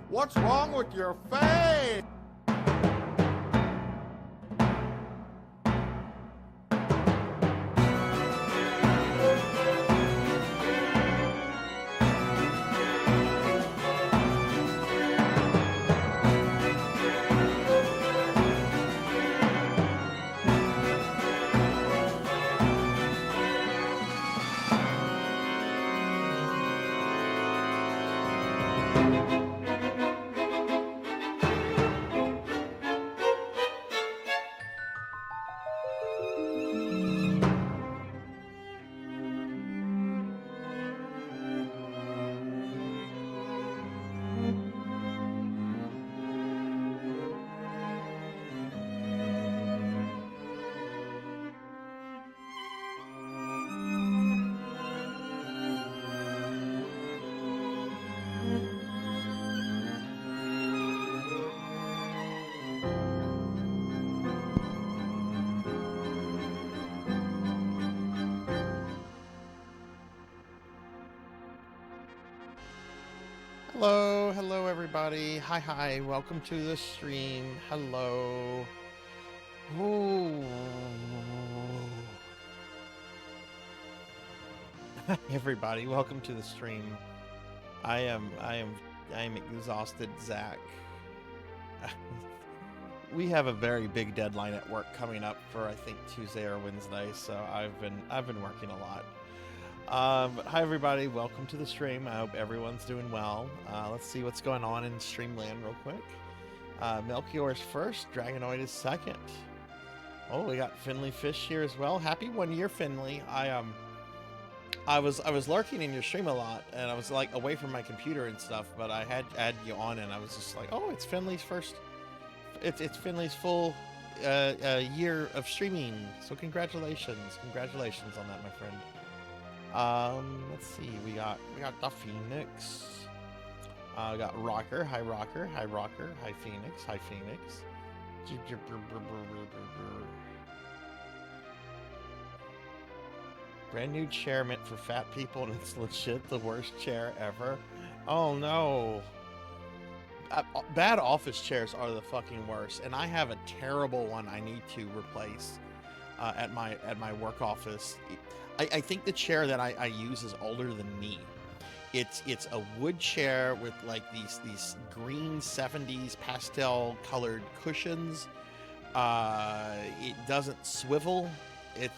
What's wrong with your face? Hello everybody. Hi, welcome to the stream. Hello. Ooh. Hi everybody, welcome to the stream. I am exhausted, Zach. We have a very big deadline at work coming up for I think Tuesday or Wednesday, so I've been working a lot. But hi everybody, welcome to the stream. I hope everyone's doing well. Let's see what's going on in Streamland real quick. Melchior's first, Dragonoid is second. Oh, we got Finley Fish here as well. Happy 1 year, Finley. I was lurking in your stream a lot, and I was like away from my computer and stuff, but I had you on, and I was just like, oh, it's Finley's first. It's Finley's full year of streaming. So congratulations on that, my friend. Let's see, we got the Phoenix. We got Rocker, hi Phoenix, hi Phoenix. Brand new chair meant for fat people, and it's legit the worst chair ever. Oh no. Bad office chairs are the fucking worst, and I have a terrible one I need to replace at my work office. I think the chair that I use is older than me. It's a wood chair with like these green 70s pastel colored cushions. It doesn't swivel. And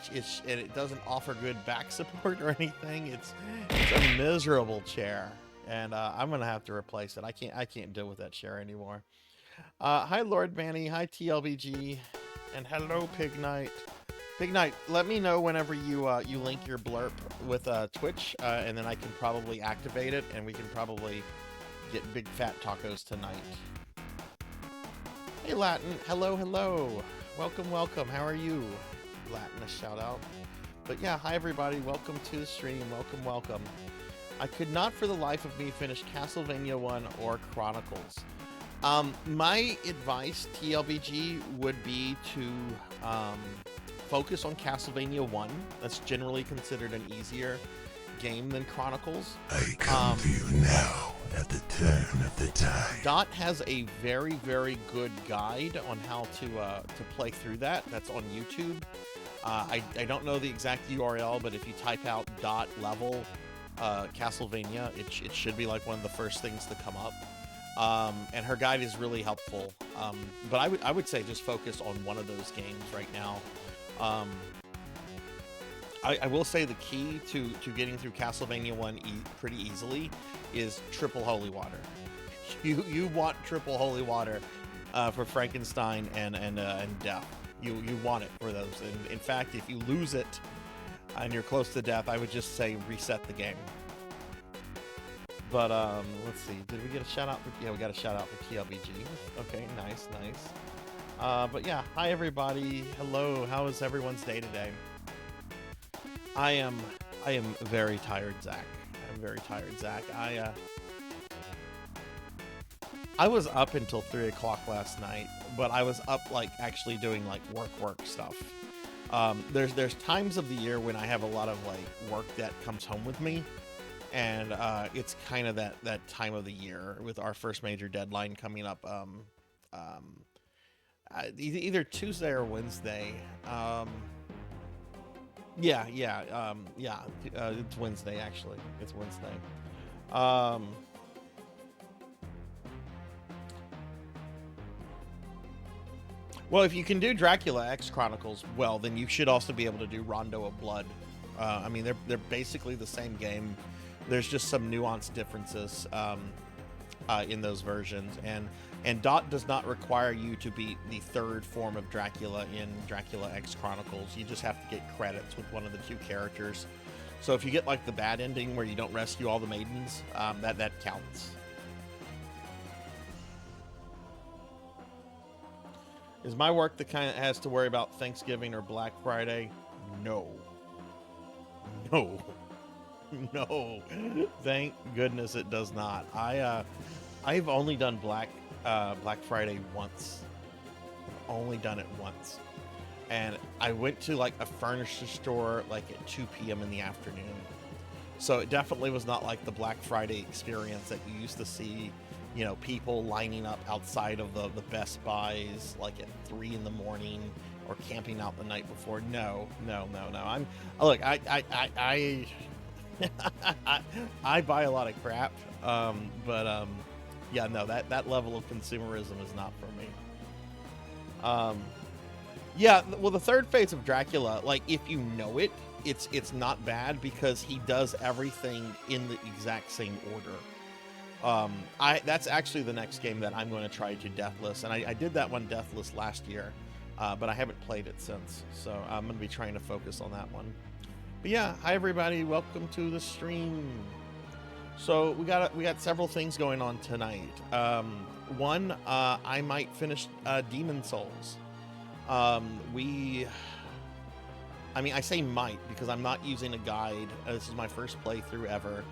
it doesn't offer good back support or anything. It's a miserable chair, and I'm gonna have to replace it. I can't deal with that chair anymore. Hi Lord Manny, hi TLBG, and hello Pig Knight. Big Knight, let me know whenever you link your blurb with Twitch, and then I can probably activate it, and we can probably get big fat tacos tonight. Hey Latin, hello, welcome. How are you, Latin? A shout out. But yeah, hi everybody, welcome to the stream. Welcome. I could not for the life of me finish Castlevania 1 or Chronicles. My advice, TLBG, would be to focus on Castlevania 1. That's generally considered an easier game than Chronicles. I come to you now at the turn of the tide. Dot has a very, very good guide on how to play through that. That's on YouTube. I don't know the exact URL, but if you type out Dot level Castlevania, it should be like one of the first things to come up. And her guide is really helpful. But I would say just focus on one of those games right now. I will say the key to getting through Castlevania 1 pretty easily is triple holy water. You want triple holy water for Frankenstein and death. You want it for those. And in fact, if you lose it and you're close to death, I would just say reset the game. But let's see. Did we get a shout out? Yeah, we got a shout out for TLBG. Okay, nice. But yeah, hi everybody. Hello. How is everyone's day today? I am very tired, Zach. I'm very tired, Zach. I was up until 3 o'clock last night, but I was up like actually doing like work stuff. There's times of the year when I have a lot of like work that comes home with me, and it's kind of that time of the year with our first major deadline coming up. Either Tuesday or Wednesday. It's Wednesday actually. It's Wednesday. Well, if you can do Dracula X Chronicles, well, then you should also be able to do Rondo of Blood. I mean, they're basically the same game. There's just some nuanced differences in those versions, and DOT does not require you to beat the third form of Dracula in Dracula X Chronicles. You just have to get credits with one of the 2 characters. So if you get like the bad ending where you don't rescue all the maidens, that counts. Is my work the kind that has to worry about Thanksgiving or Black Friday? No. Thank goodness it does not. I've only done Black Friday once. Only done it once. And I went to like a furniture store like at 2 p.m. in the afternoon. So it definitely was not like the Black Friday experience that you used to see, you know, people lining up outside of the Best Buys like at 3 in the morning or camping out the night before. No. Look, I buy a lot of crap, yeah, no, that level of consumerism is not for me. Yeah, well, the third phase of Dracula, like if you know it, it's not bad because he does everything in the exact same order. That's actually the next game that I'm going to try to deathless, and I did that one deathless last year, but I haven't played it since, so I'm going to be trying to focus on that one. But yeah, hi everybody, welcome to the stream. So we got several things going on tonight. One, I might finish Demon Souls. I mean, I say might because I'm not using a guide. This is my first playthrough ever.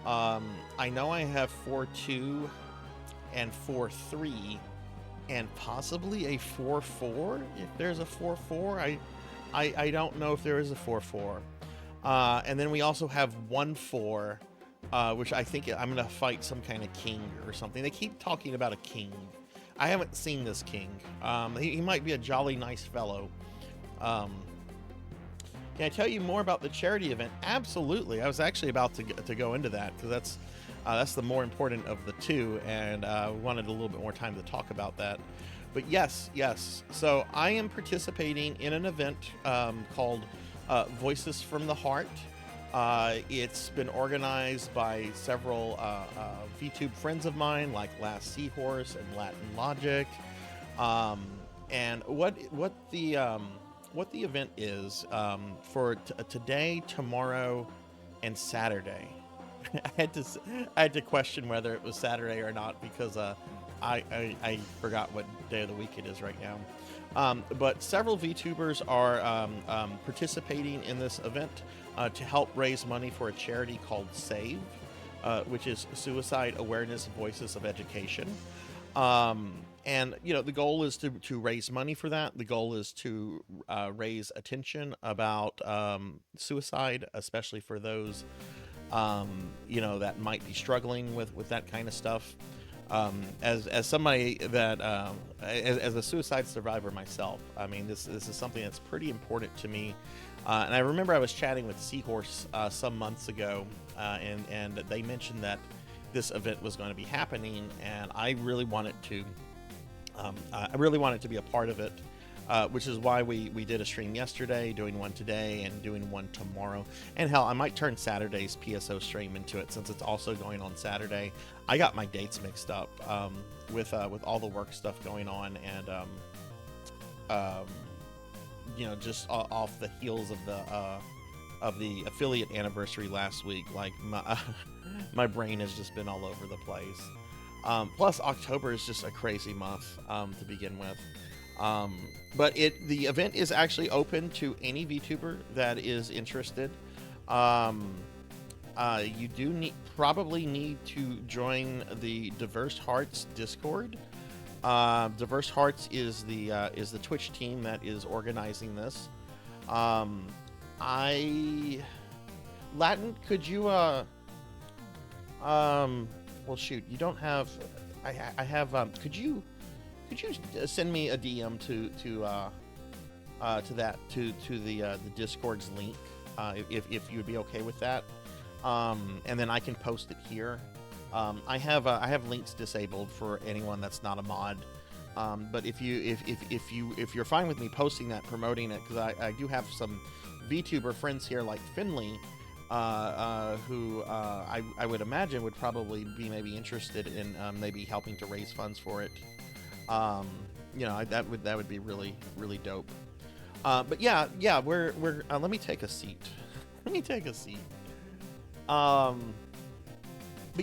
I know I have 4.2 and 4.3 and possibly a 4.4 if there's a 4.4. I don't know if there is a 4.4. And then we also have 1.4, which I think I'm going to fight some kind of king or something. They keep talking about a king. I haven't seen this king. He might be a jolly nice fellow. Can I tell you more about the charity event? Absolutely. I was actually about to go into that because that's the more important of the two, and wanted a little bit more time to talk about that. But yes. So I am participating in an event called Voices from the Heart. It's been organized by several VTube friends of mine, like Last Seahorse and Latin Logic. And what the event is for today, tomorrow, and Saturday. I had to question whether it was Saturday or not because I forgot what day of the week it is right now. But several VTubers are participating in this event to help raise money for a charity called SAVE, which is Suicide Awareness Voices of Education. And, you know, the goal is to raise money for that. The goal is to raise attention about suicide, especially for those, you know, that might be struggling with that kind of stuff. As somebody that, as a suicide survivor myself, I mean, this is something that's pretty important to me. And I remember I was chatting with Seahorse some months ago, and they mentioned that this event was going to be happening, and I really wanted to be a part of it. which is why we did a stream yesterday, doing one today, and doing one tomorrow. And hell, I might turn Saturday's PSO stream into it since it's also going on Saturday. I got my dates mixed up with all the work stuff going on, and you know, just off the heels of the affiliate anniversary last week. Like my brain has just been all over the place. Plus, October is just a crazy month to begin with. But the event is actually open to any VTuber that is interested. You do probably need to join the Diverse Hearts Discord. Diverse Hearts is the Twitch team that is organizing this. Latin, could you well, shoot, you don't have. I have. Could you send me a DM to the Discord's link, if you would be okay with that, and then I can post it here. I have links disabled for anyone that's not a mod, but if you're fine with me posting that, promoting it, because I do have some VTuber friends here like Finley, who I would imagine would probably be maybe interested in maybe helping to raise funds for it. You know, that would be really, really dope. But yeah, we're let me take a seat. Let me take a seat. But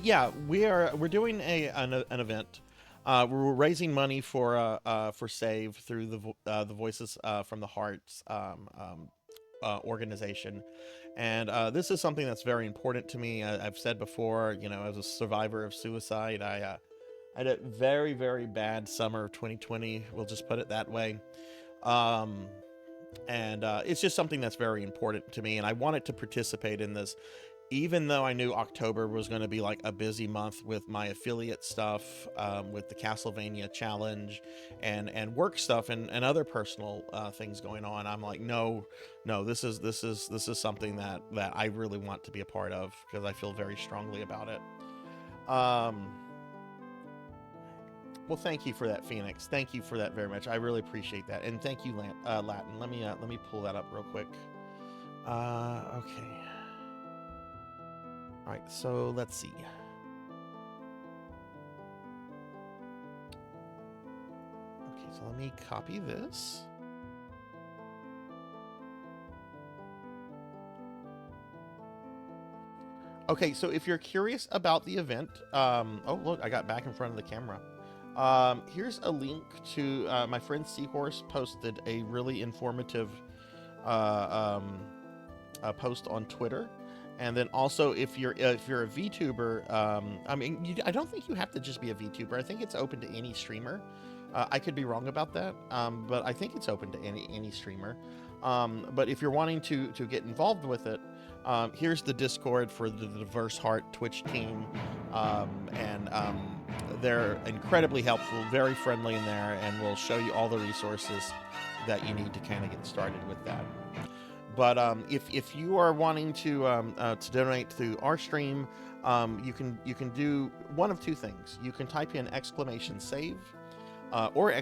yeah, we're doing an event. We're raising money for Save through the Voices from the Hearts organization. And this is something that's very important to me. I've said before, you know, as a survivor of suicide, I had a very, very bad summer of 2020. We'll just put it that way. And it's just something that's very important to me. And I wanted to participate in this, even though I knew October was going to be like a busy month with my affiliate stuff, with the Castlevania challenge and work stuff and other personal things going on. I'm like, no, this is something that I really want to be a part of, because I feel very strongly about it. Well, thank you for that, Phoenix. Thank you for that very much. I really appreciate that. And thank you, Latin. Let me pull that up real quick. Okay. All right, so let's see. Okay, so let me copy this. Okay, so if you're curious about the event, oh, look, I got back in front of the camera. Here's a link to my friend Seahorse posted a really informative post on Twitter. And then also, if you're a VTuber, I mean, I don't think you have to just be a VTuber. I think it's open to any streamer. I could be wrong about that, but I think it's open to any streamer. But if you're wanting to get involved with it, here's the Discord for the Diverse Heart Twitch team, and they're incredibly helpful, very friendly in there, and will show you all the resources that you need to kind of get started with that. But if you are wanting to donate to our stream, you can do one of two things. You can type in !save or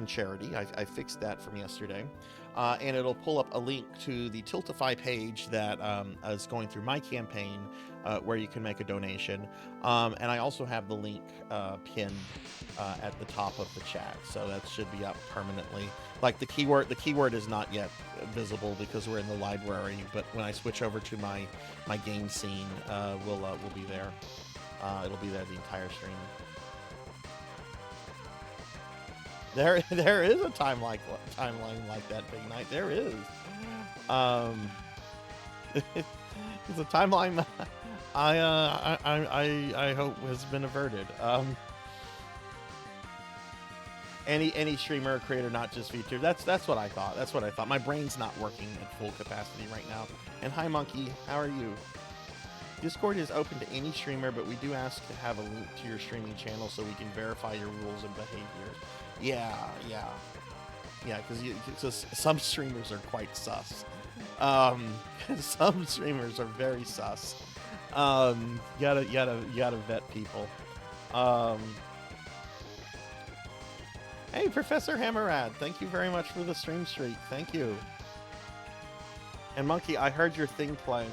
!charity. I fixed that from yesterday, and it'll pull up a link to the Tiltify page that is going through my campaign, where you can make a donation. And I also have the link pinned at the top of the chat, so that should be up permanently. Like the keyword is not yet visible because we're in the library, but when I switch over to my game scene, we'll be there. It'll be there the entire stream. There is a timeline like that, Big Night. There is. It's a timeline that I hope has been averted. Any streamer or creator, not just VTuber. That's what I thought. That's what I thought. My brain's not working at full capacity right now. And hi, Monkey. How are you? Discord is open to any streamer, but we do ask to have a link to your streaming channel so we can verify your rules and behavior. Yeah, because some streamers are quite sus. Some streamers are very sus. You gotta vet people. Hey, Professor Hammerad, thank you very much for the stream streak. Thank you. And Monkey, I heard your thing play.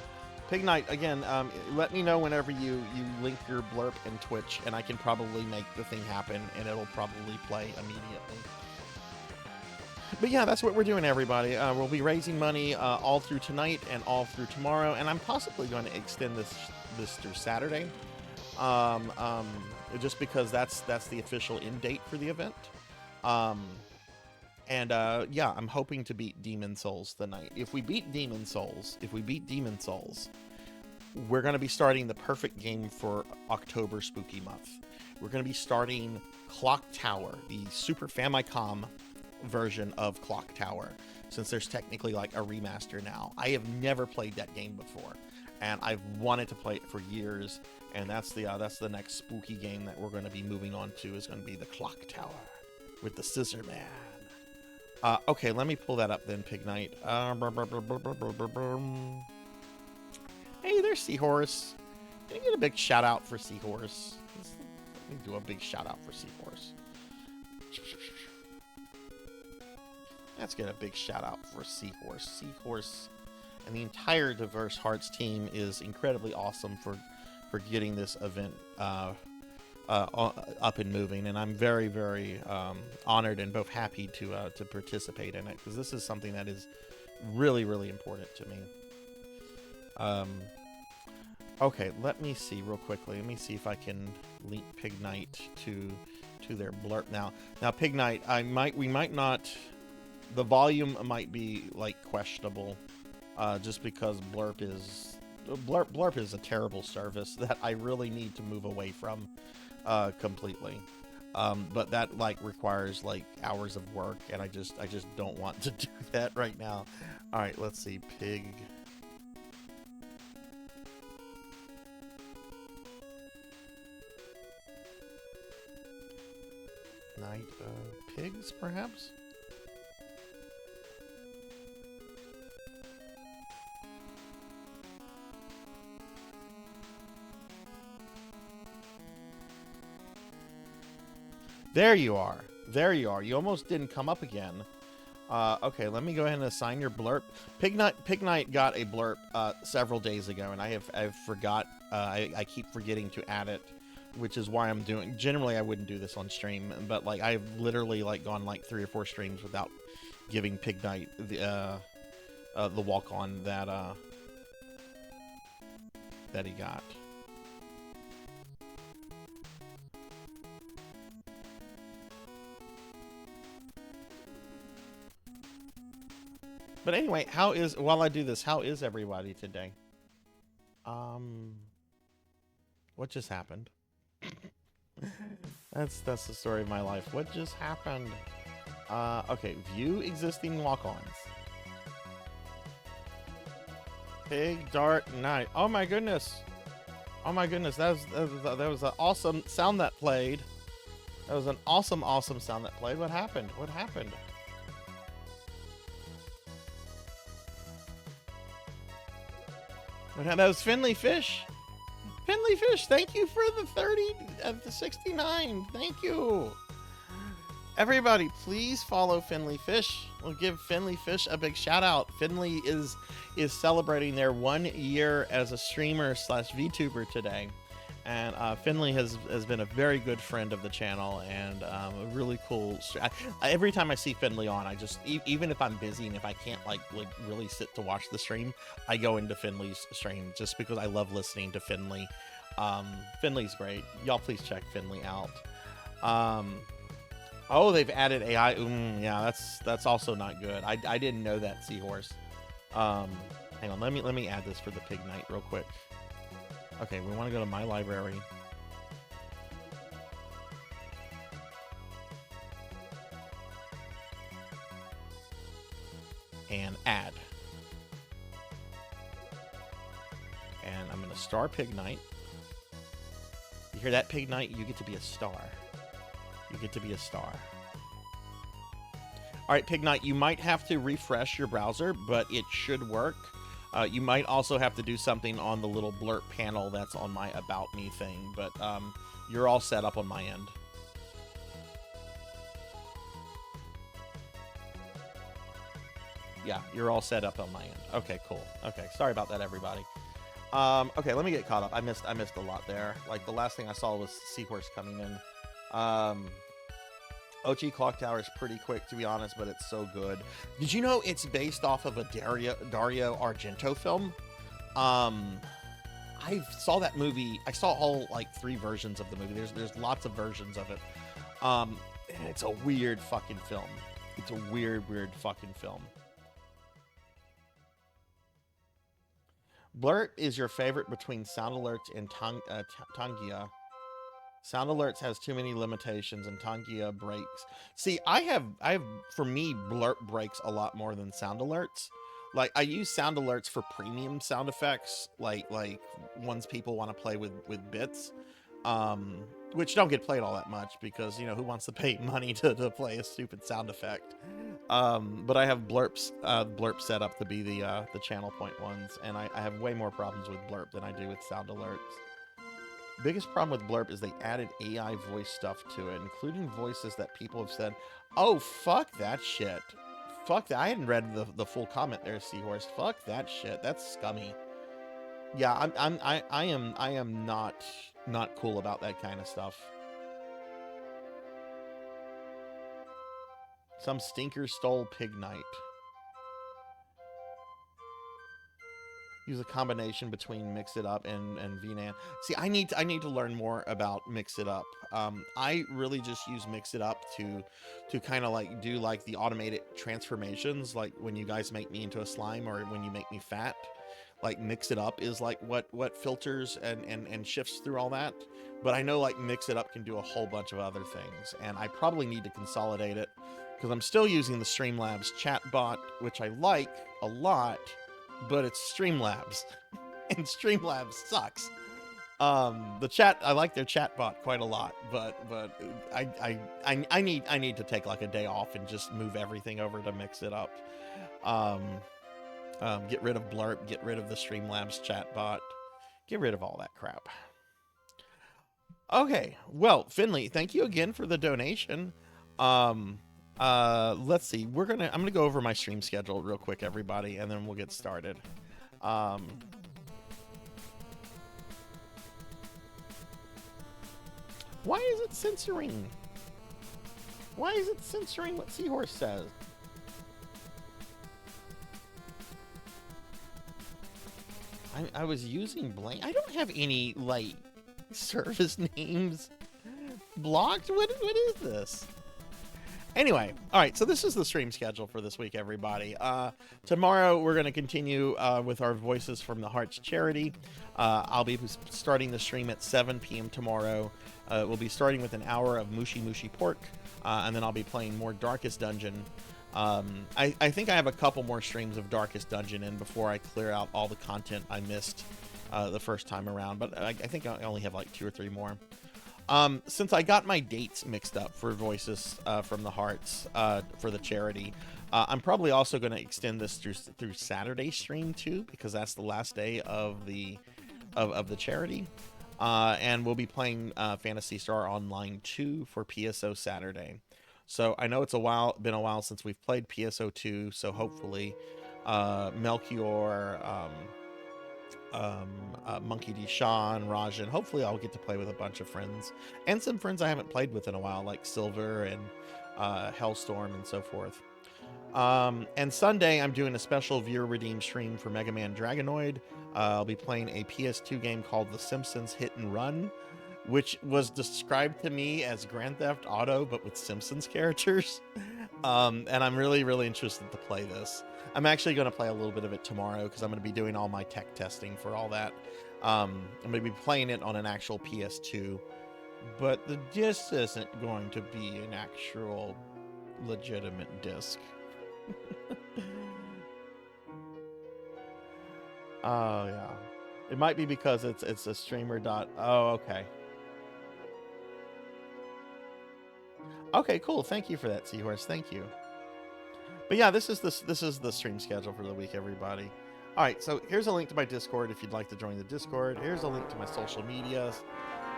Pig Knight, again, let me know whenever you link your blurb in Twitch, and I can probably make the thing happen, and it'll probably play immediately. But yeah, that's what we're doing, everybody. We'll be raising money all through tonight and all through tomorrow, and I'm possibly going to extend this through Saturday, just because that's the official end date for the event. Yeah, I'm hoping to beat Demon Souls tonight. If we beat Demon Souls, we're going to be starting the perfect game for October Spooky Month. We're going to be starting Clock Tower, the Super Famicom version of Clock Tower, since there's technically like a remaster now. I have never played that game before, and I've wanted to play it for years, and that's the next spooky game that we're going to be moving on to, is going to be the Clock Tower with the Scissor Man. Okay, let me pull that up then, Pig Knight. Hey, there's Seahorse. Can you get a big shout out for Seahorse? Let me do a big shout out for Seahorse. Let's get a big shout out for Seahorse. Seahorse and the entire Diverse Hearts team is incredibly awesome for getting this event up and moving, and I'm very, very honored and both happy to participate in it, because this is something that is really, really important to me. Okay, let me see real quickly. Let me see if I can link Pig Knight to their blurb now. Now, Pig Knight, we might not. The volume might be like questionable, just because Blurp is a terrible service that I really need to move away from completely. But that like requires like hours of work, and I just don't want to do that right now. All right, let's see. Pig Night of Pigs, perhaps? There you are. There you are. You almost didn't come up again. Okay, let me go ahead and assign your blurb. Pig Knight got a blurb several days ago, and I've forgot. I keep forgetting to add it, which is why I'm doing. Generally, I wouldn't do this on stream, but like I've literally like gone like 3 or 4 streams without giving Pig Knight the walk on that he got. But anyway, while I do this, how is everybody today? What just happened? That's the story of my life. What just happened? Okay, view existing walk-ons. Pig Dart Knight. Oh my goodness. Oh my goodness, that was an awesome sound that played. That was an awesome sound that played. What happened? What happened? That was Finley Fish. Finley Fish, thank you for the 30 of the 69. Thank you. Everybody, please follow Finley Fish. We'll give Finley Fish a big shout out. Finley is celebrating their 1 year as a streamer / VTuber today. And Finley has been a very good friend of the channel, and a really cool. Every time I see Finley on, I just, even if I'm busy and if I can't like really sit to watch the stream, I go into Finley's stream just because I love listening to Finley. Finley's great. Y'all please check Finley out. Oh, they've added AI. Yeah, that's also not good. I didn't know that, Seahorse. Hang on, let me add this for the Pig Knight real quick. Okay, we want to go to my library. And add. And I'm going to star Pig Knight. You hear that, Pig Knight? You get to be a star. You get to be a star. All right, Pig Knight, you might have to refresh your browser, but it should work. You might also have to do something on the little blurb panel that's on my About Me thing, but you're all set up on my end. Yeah, you're all set up on my end. Okay, cool. Okay, sorry about that, everybody. Okay, let me get caught up. I missed a lot there. Like, the last thing I saw was Seahorse coming in. OG Clock Tower is pretty quick, to be honest, but it's so good. Did you know it's based off of a Dario Argento film? I saw that movie. I saw all, like, 3 versions of the movie. There's lots of versions of it. And it's a weird fucking film. It's a weird fucking film. Blurp is your favorite between Sound Alerts and Tangia. Sound Alerts has too many limitations and Tangia breaks. See, I have, for me, Blurp breaks a lot more than Sound Alerts. Like, I use Sound Alerts for premium sound effects, like ones people want to play with bits, which don't get played all that much because, you know, who wants to pay money to play a stupid sound effect? But I have Blurp set up to be the channel point ones, and I have way more problems with Blurp than I do with Sound Alerts. Biggest problem with Blurp is they added AI voice stuff to it, including voices that people have said, "Oh, fuck that shit. Fuck that." I hadn't read the full comment there, Seahorse. Fuck that shit. That's scummy. Yeah, I am not cool about that kind of stuff. Some stinker stole Pig Night. Use a combination between Mix It Up and VNAN. See, I need to learn more about Mix It Up. I really just use Mix It Up to kind of like do like the automated transformations, like when you guys make me into a slime or when you make me fat. Like Mix It Up is like what filters and shifts through all that. But I know like Mix It Up can do a whole bunch of other things, and I probably need to consolidate it because I'm still using the Streamlabs chatbot, which I like a lot. But it's Streamlabs, and Streamlabs sucks. I like their chatbot quite a lot, but I need to take like a day off and just move everything over to Mix It Up. Get rid of Blurp, get rid of the Streamlabs chatbot, get rid of all that crap. Okay, well, Finley, thank you again for the donation. Let's see. I'm gonna go over my stream schedule real quick, everybody, and then we'll get started. Why is it censoring? Why is it censoring what Seahorse says? I was using blank. I don't have any like service names blocked. What is this? Anyway, all right, so this is the stream schedule for this week, everybody. Tomorrow, we're going to continue with our Voices from the Hearts charity. I'll be starting the stream at 7 p.m. tomorrow. We'll be starting with an hour of Mushy Mushy Pork, and then I'll be playing more Darkest Dungeon. I think I have a couple more streams of Darkest Dungeon in before I clear out all the content I missed the first time around, but I think I only have like 2 or 3 more. Since I got my dates mixed up for Voices from the Hearts for the charity, I'm probably also going to extend this through Saturday stream too, because that's the last day of the charity. And we'll be playing Phantasy Star Online 2 for PSO Saturday. So I know it's been a while since we've played PSO 2, so hopefully Melchior, Monkey D. Sean, Rajan. Hopefully I'll get to play with a bunch of friends and some friends I haven't played with in a while, like Silver and Hellstorm and so forth. And Sunday I'm doing a special viewer redeem stream for Mega Man Dragonoid. I'll be playing a PS2 game called The Simpsons Hit and Run, which was described to me as Grand Theft Auto but with Simpsons characters. And I'm really interested to play this. I'm actually going to play a little bit of it tomorrow because I'm going to be doing all my tech testing for all that. I'm going to be playing it on an actual PS2, but the disc isn't going to be an actual legitimate disc. Oh yeah, it might be because it's a streamer dot. Oh, okay. Okay, cool. Thank you for that, Seahorse. Thank you. But yeah, this is the stream schedule for the week, everybody. All right, so here's a link to my Discord if you'd like to join the Discord. Here's a link to my social medias.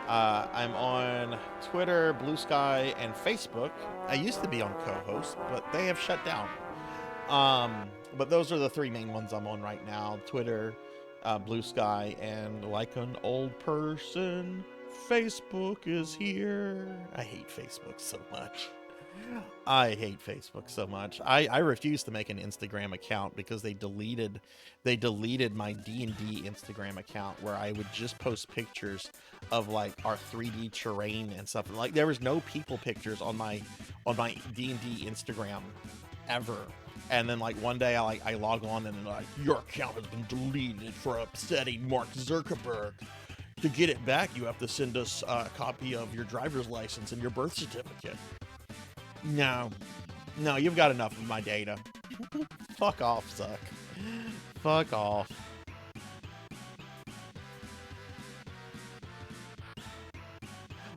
I'm on Twitter, Blue Sky, and Facebook. I used to be on co-host, but they have shut down. But those are the three main ones I'm on right now: Twitter, Blue Sky, and like an old person, Facebook is here. I hate Facebook so much. I hate Facebook so much. I refuse to make an Instagram account because they deleted my D&D Instagram account where I would just post pictures of like our 3D terrain and stuff. Like there was no people pictures on my D&D Instagram ever. And then like one day I log on and like, your account has been deleted for upsetting Mark Zuckerberg. To get it back, you have to send us a copy of your driver's license and your birth certificate. No, you've got enough of my data. Fuck off, Zuck. Fuck off.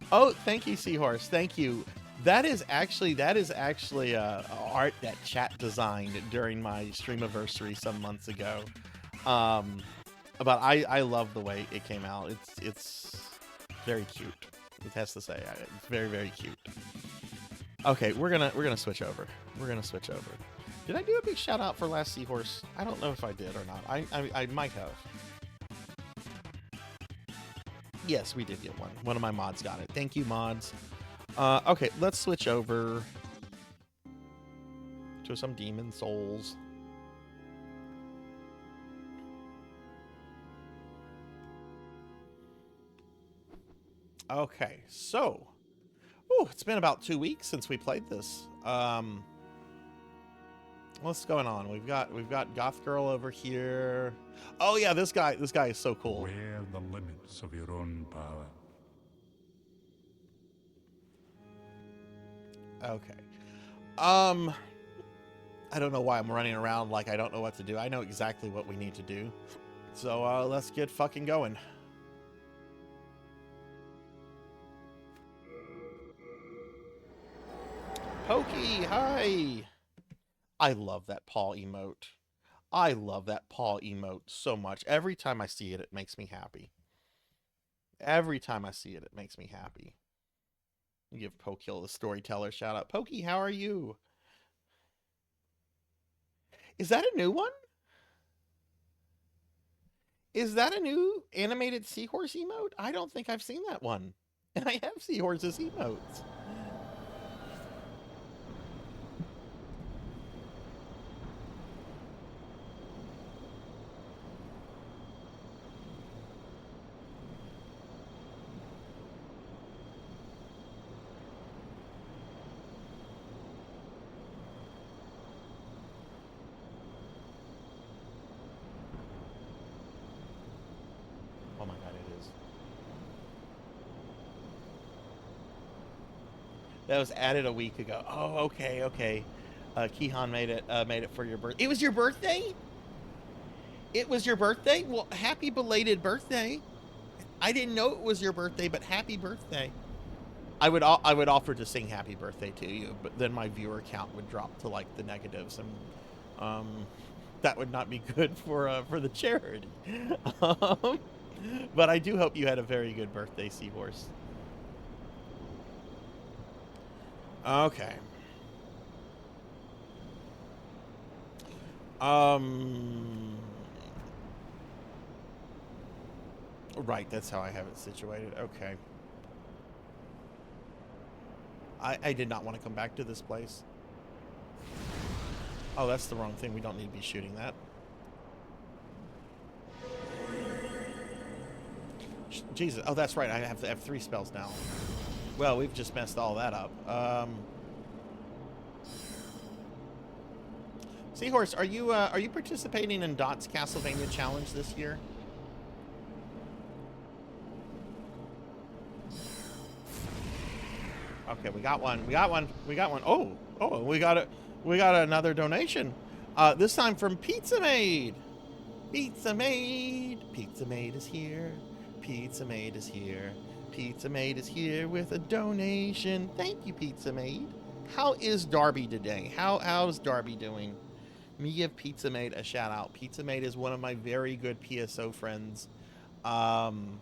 Oh, thank you, Seahorse. Thank you. That is actually art that chat designed during my streamiversary some months ago. But I love the way it came out. It's very cute. It has to say, it's very, very cute. Okay, we're gonna switch over. Did I do a big shout out for last Seahorse? I don't know if I did or not. I might have. Yes, we did get one. One of my mods got it. Thank you, mods. Okay, let's switch over to some Demon Souls. Okay, so, it's been about 2 weeks since we played this. What's going on? We've got Goth Girl over here. Oh yeah, this guy is so cool. Where the limits of your own power. Okay. I don't know why I'm running around like I don't know what to do. I know exactly what we need to do. So let's get fucking going. Pokey, hi! I love that paw emote. I love that paw emote so much. Every time I see it, it makes me happy. Every time I see it, it makes me happy. Give Pokill the storyteller shout out. Pokey, how are you? Is that a new one? Is that a new animated seahorse emote? I don't think I've seen that one. And I have seahorses emotes. Oh my god, it is. That was added a week ago. Oh, okay. Kihan made it for your birthday. It was your birthday? It was your birthday? Well, happy belated birthday. I didn't know it was your birthday, but happy birthday. I would offer to sing happy birthday to you, but then my viewer count would drop to like the negatives, and that would not be good for the charity. But I do hope you had a very good birthday, Seahorse. Okay. Right, that's how I have it situated. Okay. I did not want to come back to this place. Oh, that's the wrong thing. We don't need to be shooting that. Jesus. Oh, that's right. I have 3 spells now. Well, we've just messed all that up. Seahorse, are you participating in Dot's Castlevania challenge this year? Okay, we got one. Oh, we got another donation. This time from Pizza Maid. Pizza Maid is here. Pizza Maid is here. Pizza Maid is here with a donation. Thank you, Pizza Maid. How is Darby today? How's Darby doing? Let me give Pizza Maid a shout out. Pizza Maid is one of my very good PSO friends. And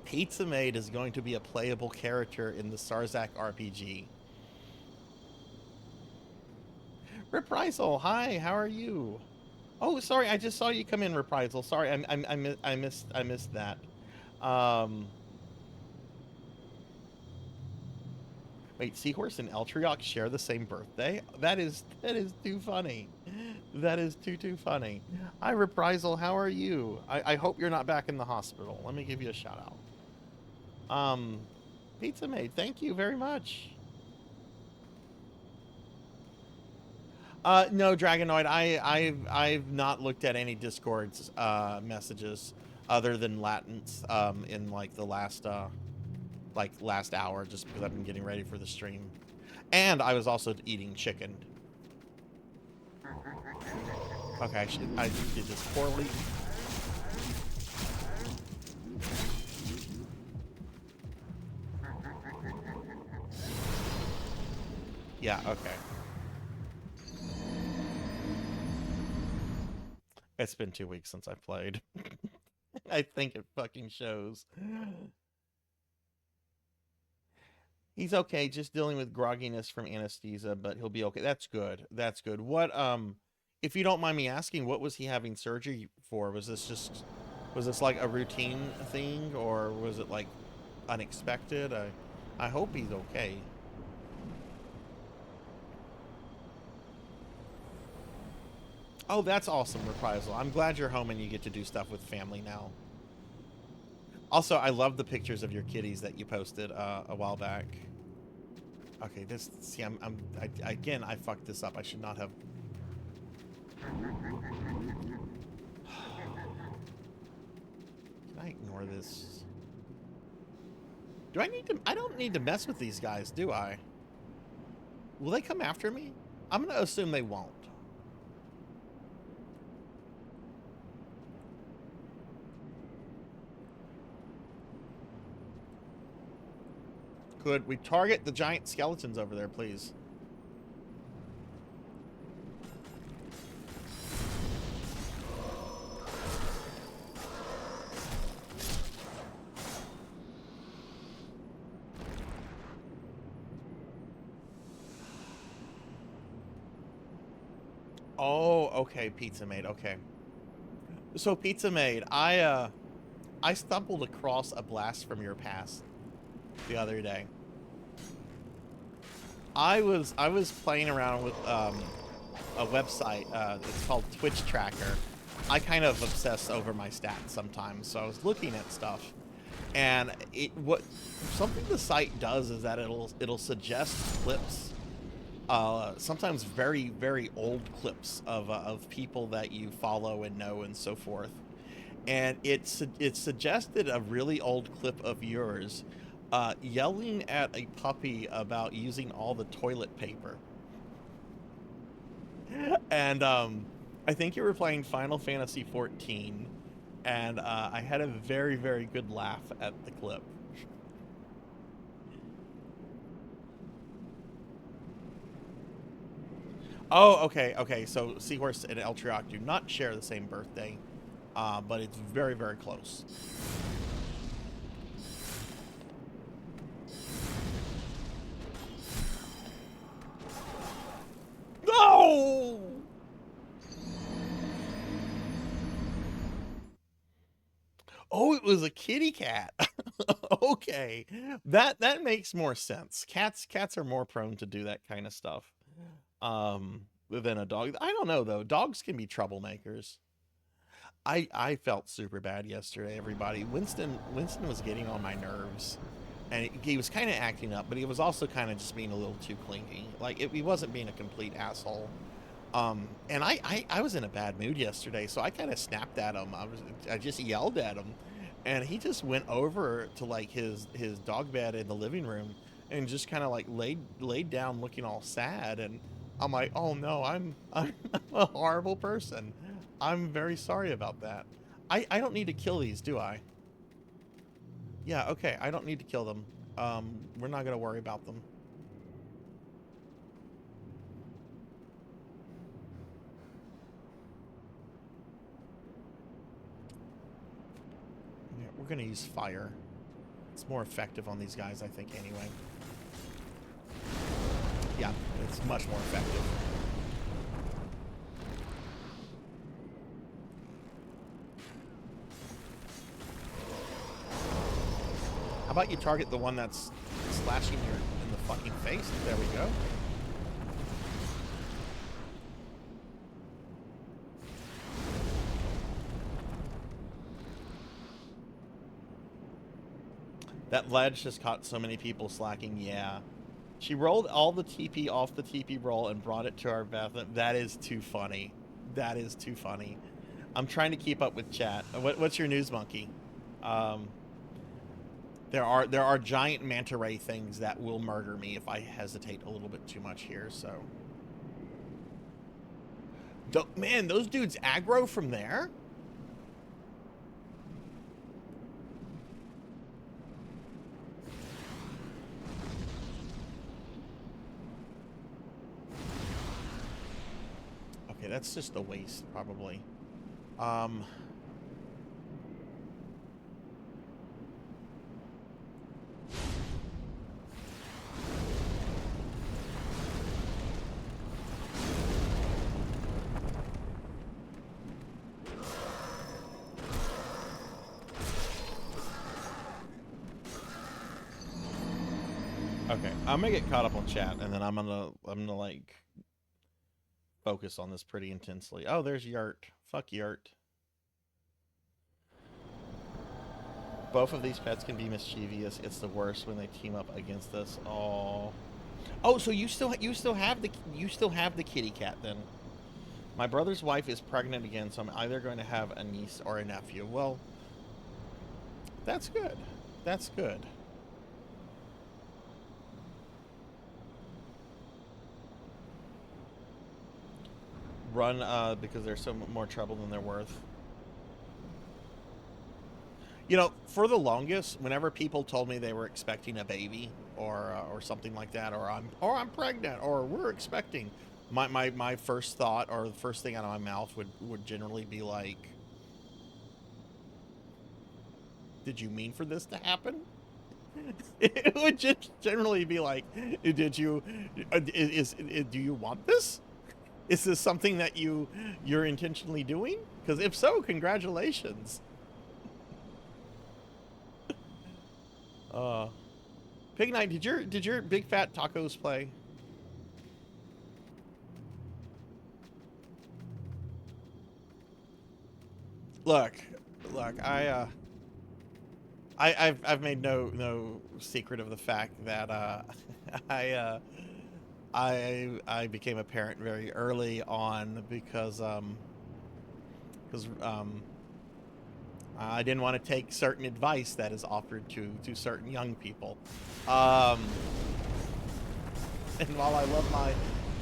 Pizza Maid is going to be a playable character in the Sarzac RPG. Reprisal, hi, how are you? Oh, sorry, I just saw you come in, Reprisal. Sorry, I missed that. Um, wait, Seahorse and Eltriox share the same birthday? That is too funny. That is too funny. Hi, Reprisal, how are you? I hope you're not back in the hospital. Let me give you a shout out. Pizza Maid, thank you very much. No, Dragonoid. I've not looked at any Discord's messages other than Latents in like the last hour, just because I've been getting ready for the stream, and I was also eating chicken. Okay, I did this poorly. Yeah. Okay. It's been 2 weeks since I played. I think it fucking shows. He's okay, just dealing with grogginess from anesthesia, but he'll be okay. That's good. That's good. What, if you don't mind me asking, what was he having surgery for? Was this like a routine thing, or was it like unexpected? I hope he's okay. Oh, that's awesome, Reprisal. I'm glad you're home and you get to do stuff with family now. Also, I love the pictures of your kitties that you posted a while back. Okay, see, again, I fucked this up. I should not have. Can I ignore this? Do I need to? I don't need to mess with these guys, do I? Will they come after me? I'm gonna assume they won't. Could we target the giant skeletons over there, please? Oh, okay, Pizza Maid. Okay. So, Pizza Maid, I stumbled across a blast from your past the other day. I was playing around with a website. It's called Twitch Tracker. I kind of obsess over my stats sometimes, so I was looking at stuff, and something the site does is that it'll suggest clips, sometimes very, very old clips of people that you follow and know and so forth. And it suggested a really old clip of yours yelling at a puppy about using all the toilet paper. And I think you were playing Final Fantasy XIV, and I had a very, very good laugh at the clip. Oh, okay. So Seahorse and Eltriok do not share the same birthday, but it's very, very close. No! Oh, it was a kitty cat. Okay, that makes more sense. Cats are more prone to do that kind of stuff than a dog. I don't know though. Dogs can be troublemakers. I felt super bad yesterday, everybody. Winston was getting on my nerves. And he was kind of acting up, but he was also kind of just being a little too clingy. Like, he wasn't being a complete asshole. And I was in a bad mood yesterday, so I kind of snapped at him. I just yelled at him, and he just went over to like his dog bed in the living room and just kind of like laid down, looking all sad. And I'm like, oh no, I'm a horrible person. I'm very sorry about that. I don't need to kill these, do I? Yeah, okay, I don't need to kill them. We're not gonna worry about them. Yeah, we're gonna use fire. It's more effective on these guys, I think, anyway. Yeah, it's much more effective. about you target the one that's slashing you in the fucking face? There we go. That ledge just caught so many people slacking. Yeah. She rolled all the TP off the TP roll and brought it to our bathroom. That is too funny. That is too funny. I'm trying to keep up with chat. What's your news, Monkey? There are giant manta ray things that will murder me if I hesitate a little bit too much here. So, man, those dudes aggro from there. Okay, that's just a waste, probably. Okay, I'm gonna get caught up on chat, and then I'm gonna like focus on this pretty intensely. Oh, there's Yurt. Fuck Yurt. Both of these pets can be mischievous. It's the worst when they team up against us. Oh, so you still have the kitty cat then? My brother's wife is pregnant again, so I'm either going to have a niece or a nephew. Well, that's good. That's good. Run because they're so more trouble than they're worth. You know, for the longest, whenever people told me they were expecting a baby or something like that, or I'm pregnant or we're expecting, my first thought or the first thing out of my mouth would generally be like, did you mean for this to happen? It would just generally be like, did you do you want this? Is this something that you're intentionally doing? Because if so, congratulations. Pig Knight, did your big fat tacos play? Look, I've made no secret of the fact that I became a parent very early on because I didn't want to take certain advice that is offered to certain young people. And while I love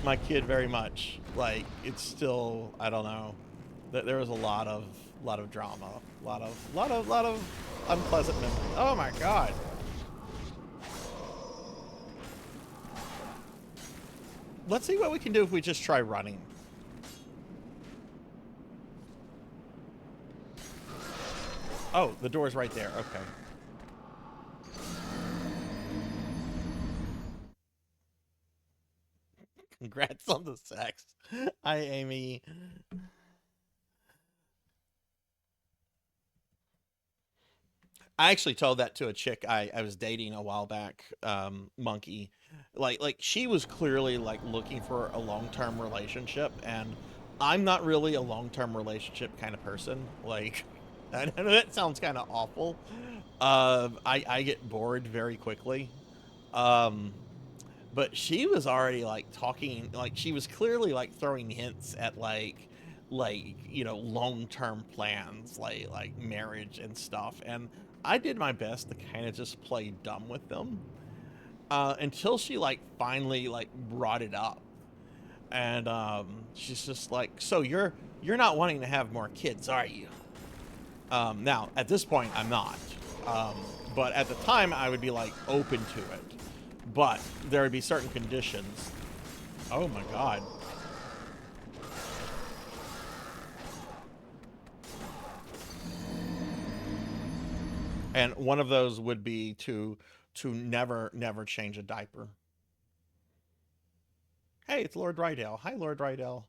my kid very much, like, it's still, I don't know, there was a lot of drama, a lot of unpleasant memories. Oh my god. Let's see what we can do if we just try running. Oh, the door's right there. Okay. Congrats on the sex. Hi, Amy. I actually told that to a chick I was dating a while back, Monkey. Like she was clearly like looking for a long-term relationship, and I'm not really a long-term relationship kind of person. Like, I know that sounds kind of awful. I get bored very quickly. Um, but she was already like talking, like she was clearly like throwing hints at like you know, long-term plans, like marriage and stuff, and I did my best to kind of just play dumb with them until she like finally like brought it up, and she's just like, so you're not wanting to have more kids, are you? Now at this point I'm not, um, but at the time I would be like open to it, but there would be certain conditions. Oh my god. And one of those would be to never change a diaper. Hey, it's Lord Rydell. Hi, Lord Rydell.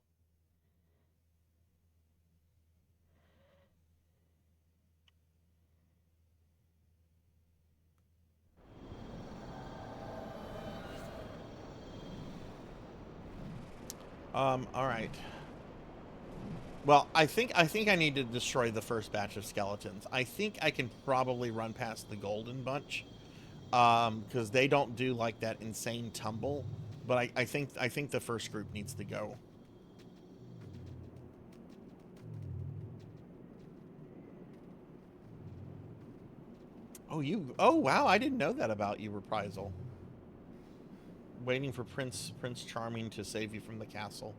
All right. Well, I think I need to destroy the first batch of skeletons. I think I can probably run past the golden bunch, because they don't do like that insane tumble. But I think the first group needs to go. Oh wow, I didn't know that about you, Reprisal. Waiting for Prince Charming to save you from the castle.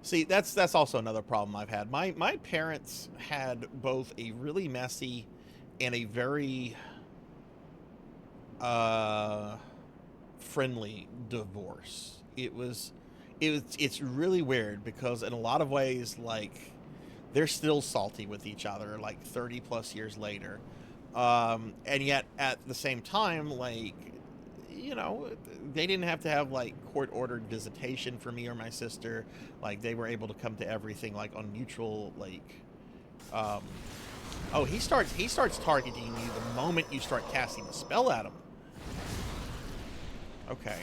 See, that's also another problem I've had. My parents had both a really messy and a very uh friendly divorce. It's really weird because in a lot of ways, like, they're still salty with each other like 30 plus years later. And yet at the same time, like, you know, they didn't have to have like court ordered visitation for me or my sister. Like, they were able to come to everything like on mutual, like, um oh, he starts targeting you the moment you start casting a spell at him. Okay.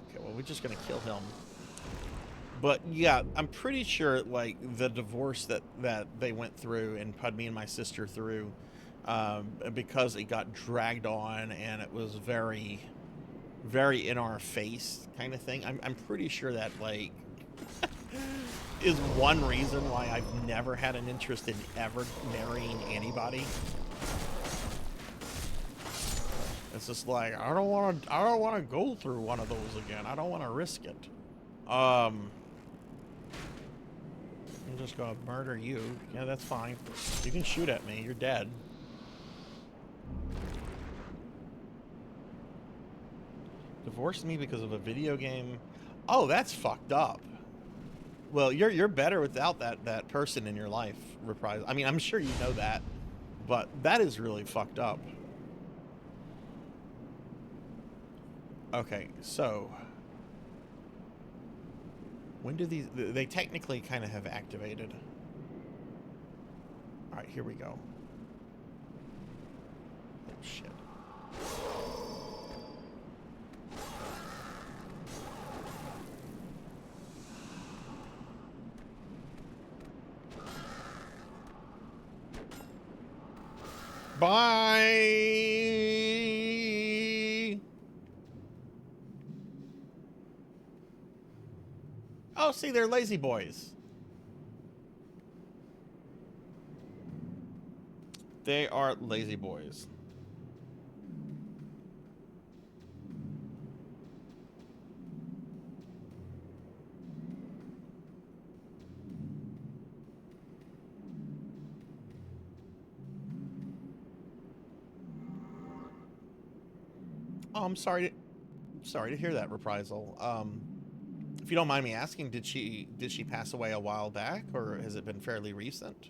Okay, well, we're just gonna kill him. But yeah, I'm pretty sure like the divorce that they went through and put me and my sister through, because it got dragged on and it was very, very in our face kind of thing. I'm pretty sure that like is one reason why I've never had an interest in ever marrying anybody. It's just like I don't want to go through one of those again. I don't want to risk it. I'm just gonna murder you. Yeah, that's fine. You can shoot at me. You're dead. Divorced me because of a video game. Oh, that's fucked up. Well, you're better without that person in your life, Reprise. I mean, I'm sure you know that, but that is really fucked up. Okay, so when do these... They technically kind of have activated. Alright, here we go. Oh, shit. Bye! Oh, see, they're lazy boys. They are lazy boys. Oh, I'm sorry to hear that, Reprisal. If you don't mind me asking, did she pass away a while back, or has it been fairly recent?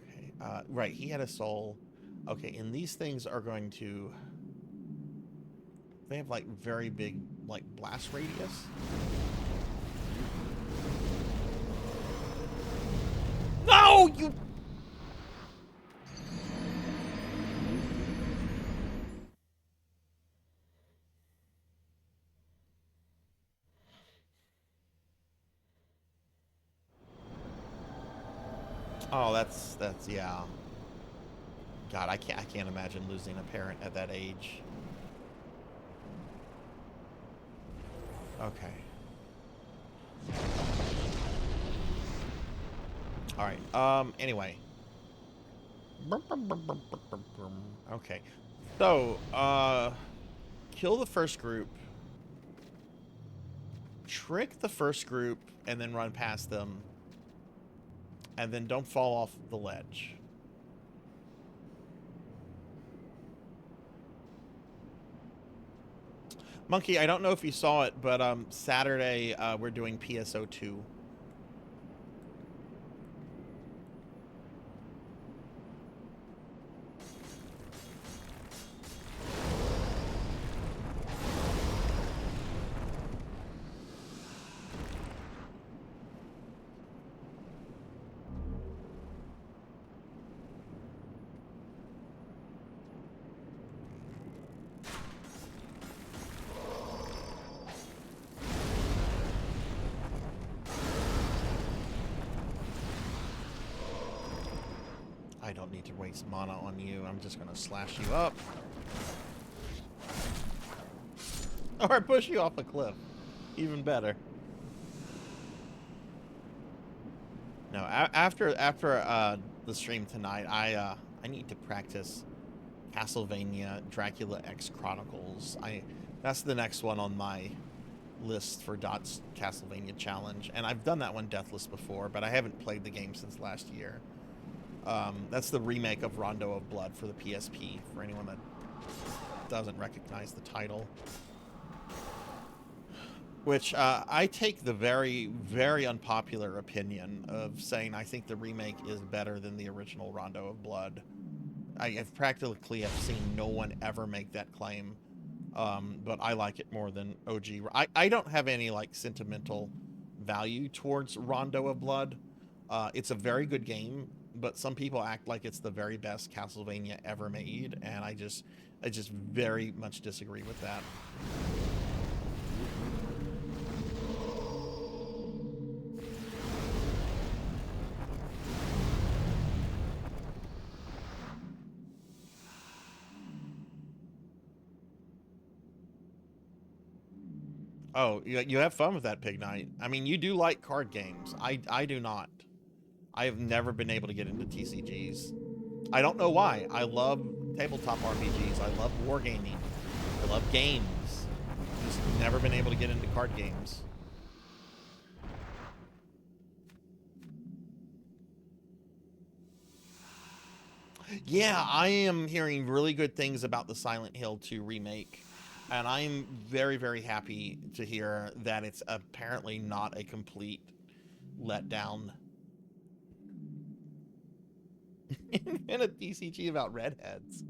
Okay, right, he had a soul. Okay, and these things are going to... They have like very big like blast radius. No, you... Oh, that's yeah. God, I can't imagine losing a parent at that age. Okay. All right. Anyway. Okay. So, kill the first group, trick the first group, and then run past them, and then don't fall off the ledge. Monkey, I don't know if you saw it, but Saturday we're doing PSO2. I don't need to waste mana on you. I'm just gonna slash you up. Or push you off a cliff. Even better. No, after the stream tonight, I need to practice Castlevania Dracula X Chronicles. That's the next one on my list for Dot's Castlevania challenge, and I've done that one deathless before, but I haven't played the game since last year. That's the remake of Rondo of Blood for the PSP, for anyone that doesn't recognize the title. Which, I take the very, very unpopular opinion of saying I think the remake is better than the original Rondo of Blood. I've practically have seen no one ever make that claim, but I like it more than OG. I don't have any, like, sentimental value towards Rondo of Blood. It's a very good game, but some people act like it's the very best Castlevania ever made, and I just very much disagree with that. Oh, you have fun with that, Pig Knight. I mean, you do like card games. I do not. I have never been able to get into TCGs. I don't know why. I love tabletop RPGs. I love wargaming. I love games. Just never been able to get into card games. Yeah, I am hearing really good things about the Silent Hill 2 remake. And I'm very, very happy to hear that it's apparently not a complete letdown. In a TCG about redheads.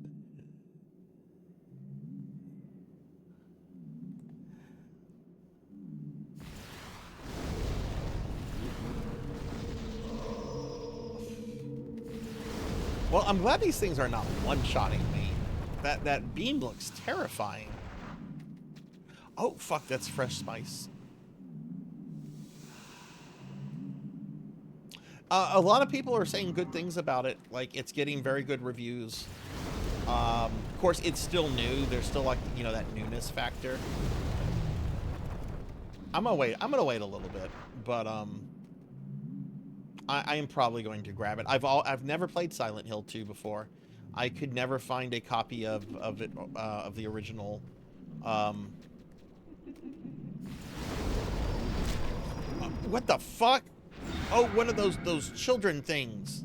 Well, I'm glad these things are not one-shotting me. That beam looks terrifying. Oh, fuck, that's fresh spice. A lot of people are saying good things about it. Like, it's getting very good reviews. Of course, it's still new. There's still, like, you know, that newness factor. I'm gonna wait a little bit, but I am probably going to grab it. I've never played Silent Hill 2 before. I could never find a copy of it of the original. What the fuck? Oh, one of those children things.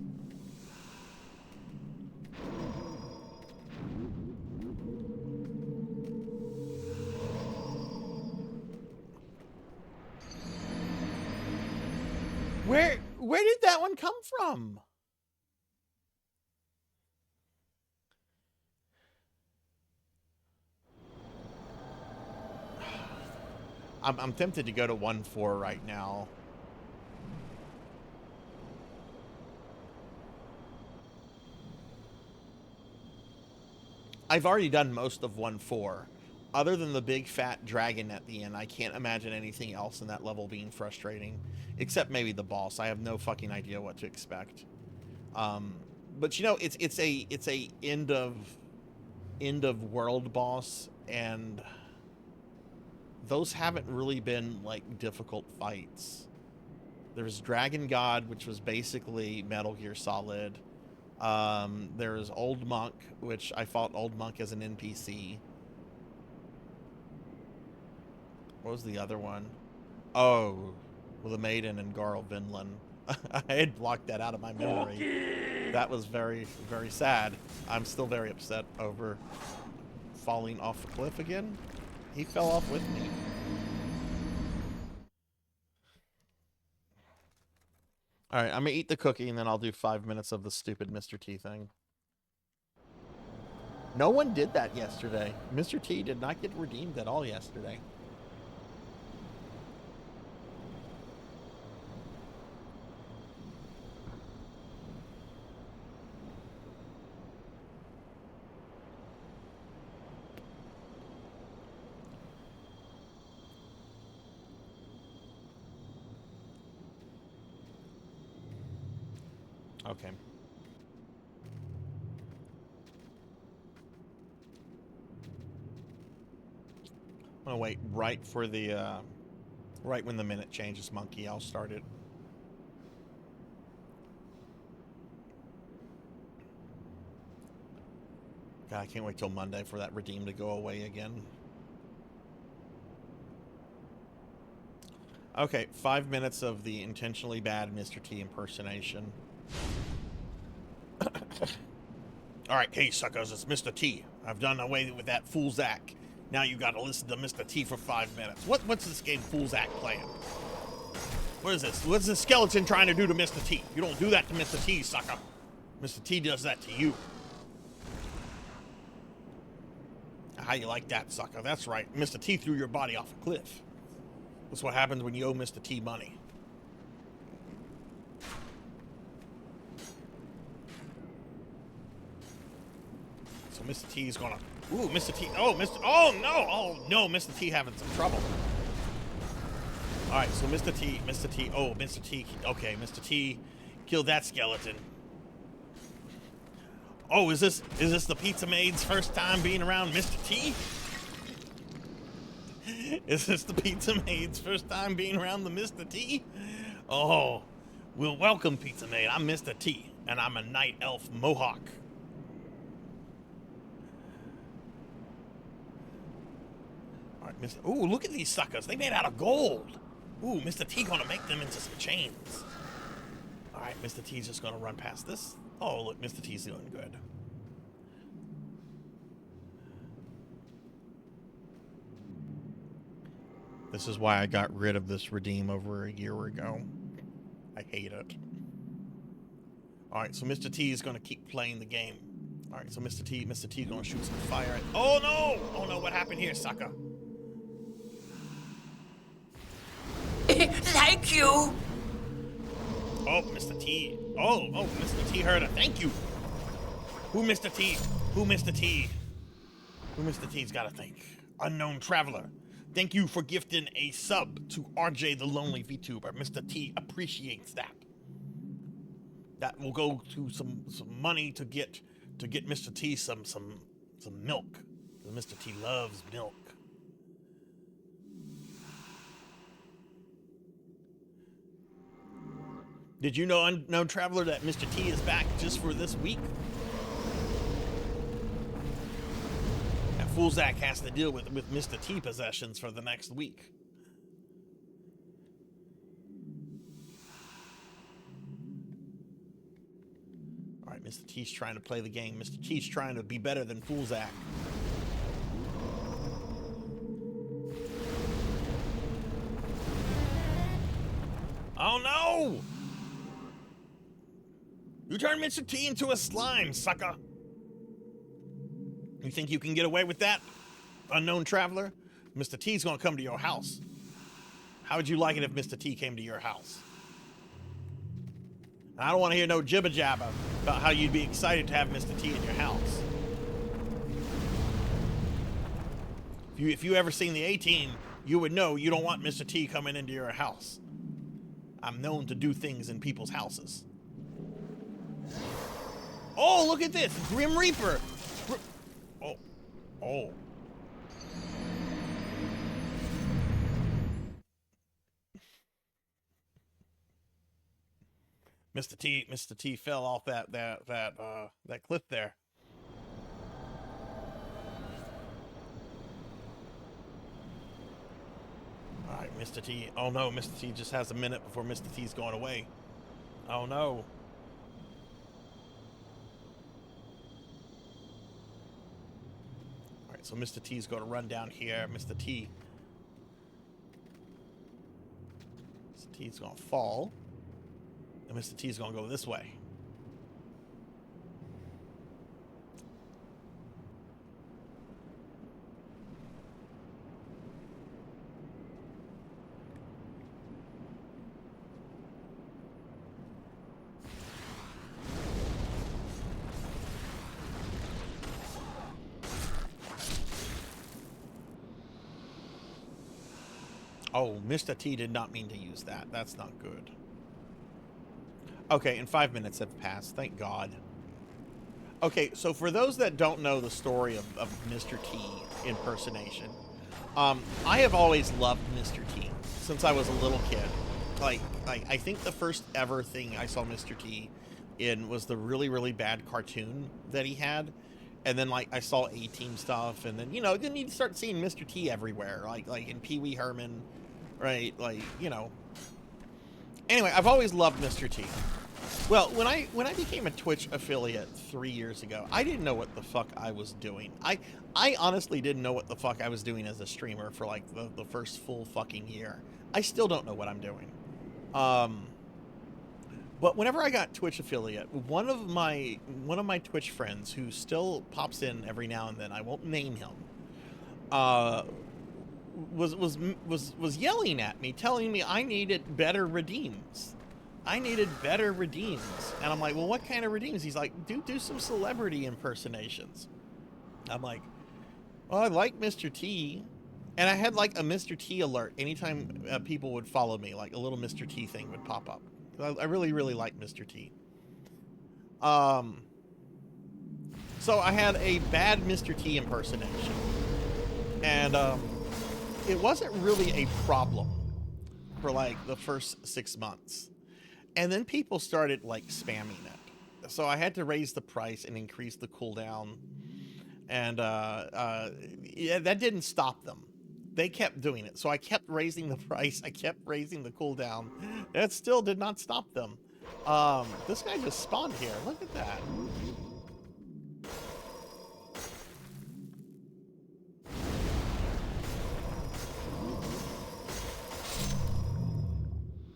Where did that one come from? I'm tempted to go to 1-4 right now. I've already done most of 1-4. Other than the big fat dragon at the end, I can't imagine anything else in that level being frustrating. Except maybe the boss. I have no fucking idea what to expect. But you know, it's a end of world boss, and those haven't really been like difficult fights. There's Dragon God, which was basically Metal Gear Solid. There's Old Monk, which I fought Old Monk as an NPC. What was the other one? Oh, well, the Maiden and Garl Vinland. I had blocked that out of my memory. That was very, very sad. I'm still very upset over falling off a cliff again. He fell off with me. Alright, I'm gonna eat the cookie and then I'll do 5 minutes of the stupid Mr. T thing. No one did that yesterday. Mr. T did not get redeemed at all yesterday. Okay. gonna wait right for the, right when the minute changes, Monkey. I'll start it. God, I can't wait till Monday for that redeem to go away again. Okay, 5 minutes of the intentionally bad Mr. T impersonation. Alright, hey suckers, it's Mr. T. I've done away with that fool Zach. Now you gotta listen to Mr. T for 5 minutes. What's this game Fool Zach playing? What is this? What's this skeleton trying to do to Mr. T? You don't do that to Mr. T, sucker. Mr. T does that to you. How you like that, sucker? That's right. Mr. T threw your body off a cliff. That's what happens when you owe Mr. T money. So Mr. T's gonna... Ooh, Mr. T... Oh, Mr... Oh, no! Oh, no, Mr. T having some trouble. Alright, so Mr. T... Oh, Mr. T... Okay, Mr. T killed that skeleton. Oh, is this the pizza maid's first time being around Mr. T? Is this the pizza maid's first time being around the Mr. T? Oh, well, welcome, pizza maid. I'm Mr. T, and I'm a night elf mohawk. All right, Mr. Ooh, look at these suckers. They made out of gold. Ooh, Mr. T gonna make them into some chains. All right, Mr. T's just gonna run past this. Oh, look, Mr. T's doing good. This is why I got rid of this redeem over a year ago. I hate it. Alright, so Mr. T is going to keep playing the game. Alright, so Mr. T is going to shoot some fire at... Oh, no! Oh, no, what happened here, sucker? Thank you! Oh, Mr. T. Oh, Mr. T heard a thank you. Who Mr. T? Who Mr. T? Who Mr. T's got to thank? Unknown traveler. Thank you for gifting a sub to RJ the Lonely VTuber. Mr. T appreciates that. That will go to some money to get Mr. T some milk. Mr. T loves milk. Did you know, Unknown Traveler, that Mr. T is back just for this week? Fool Zach has to deal with Mr. T possessions for the next week. Alright, Mr. T's trying to play the game. Mr. T's trying to be better than Fool Zach. Oh no! You turned Mr. T into a slime, sucker! You think you can get away with that, Unknown Traveler? Mr. T's gonna come to your house. How would you like it if Mr. T came to your house? I don't want to hear no jibber jabber about how you'd be excited to have Mr. T in your house. If you ever seen the A-Team, you would know you don't want Mr. T coming into your house. I'm known to do things in people's houses. Oh, look at this, Grim Reaper. Oh. Mr. T fell off that cliff there. All right, Mr. T. Oh no, Mr. T just has a minute before Mr. T's going away. Oh no. So Mr. T's going to run down here. Mr. T's going to fall. And Mr. T's going to go this way. Oh, Mr. T did not mean to use that. That's not good. Okay, and 5 minutes have passed. Thank God. Okay, so for those that don't know the story of Mr. T impersonation, I have always loved Mr. T since I was a little kid. Like I think the first ever thing I saw Mr. T in was the really, really bad cartoon that he had. And then, like, I saw A-Team stuff, and then, you know, then you start seeing Mr. T everywhere, like in Pee Wee Herman, right? Like, you know. Anyway, I've always loved Mr. T. Well, when I became a Twitch affiliate 3 years ago, I didn't know what the fuck I was doing. I honestly didn't know what the fuck I was doing as a streamer for, like, the first full fucking year. I still don't know what I'm doing. But whenever I got Twitch affiliate, one of my Twitch friends who still pops in every now and then, I won't name him, was yelling at me, telling me I needed better redeems. I needed better redeems. And I'm like, well, what kind of redeems? He's like, do some celebrity impersonations. I'm like, well, I like Mr. T. And I had like a Mr. T alert anytime people would follow me, like a little Mr. T thing would pop up. I really, really like Mr. T. So I had a bad Mr. T impersonation. And it wasn't really a problem for like the first 6 months. And then people started like spamming it. So I had to raise the price and increase the cooldown. And yeah, that didn't stop them. They kept doing it. So I kept raising the price. I kept raising the cooldown. That still did not stop them. This guy just spawned here. Look at that.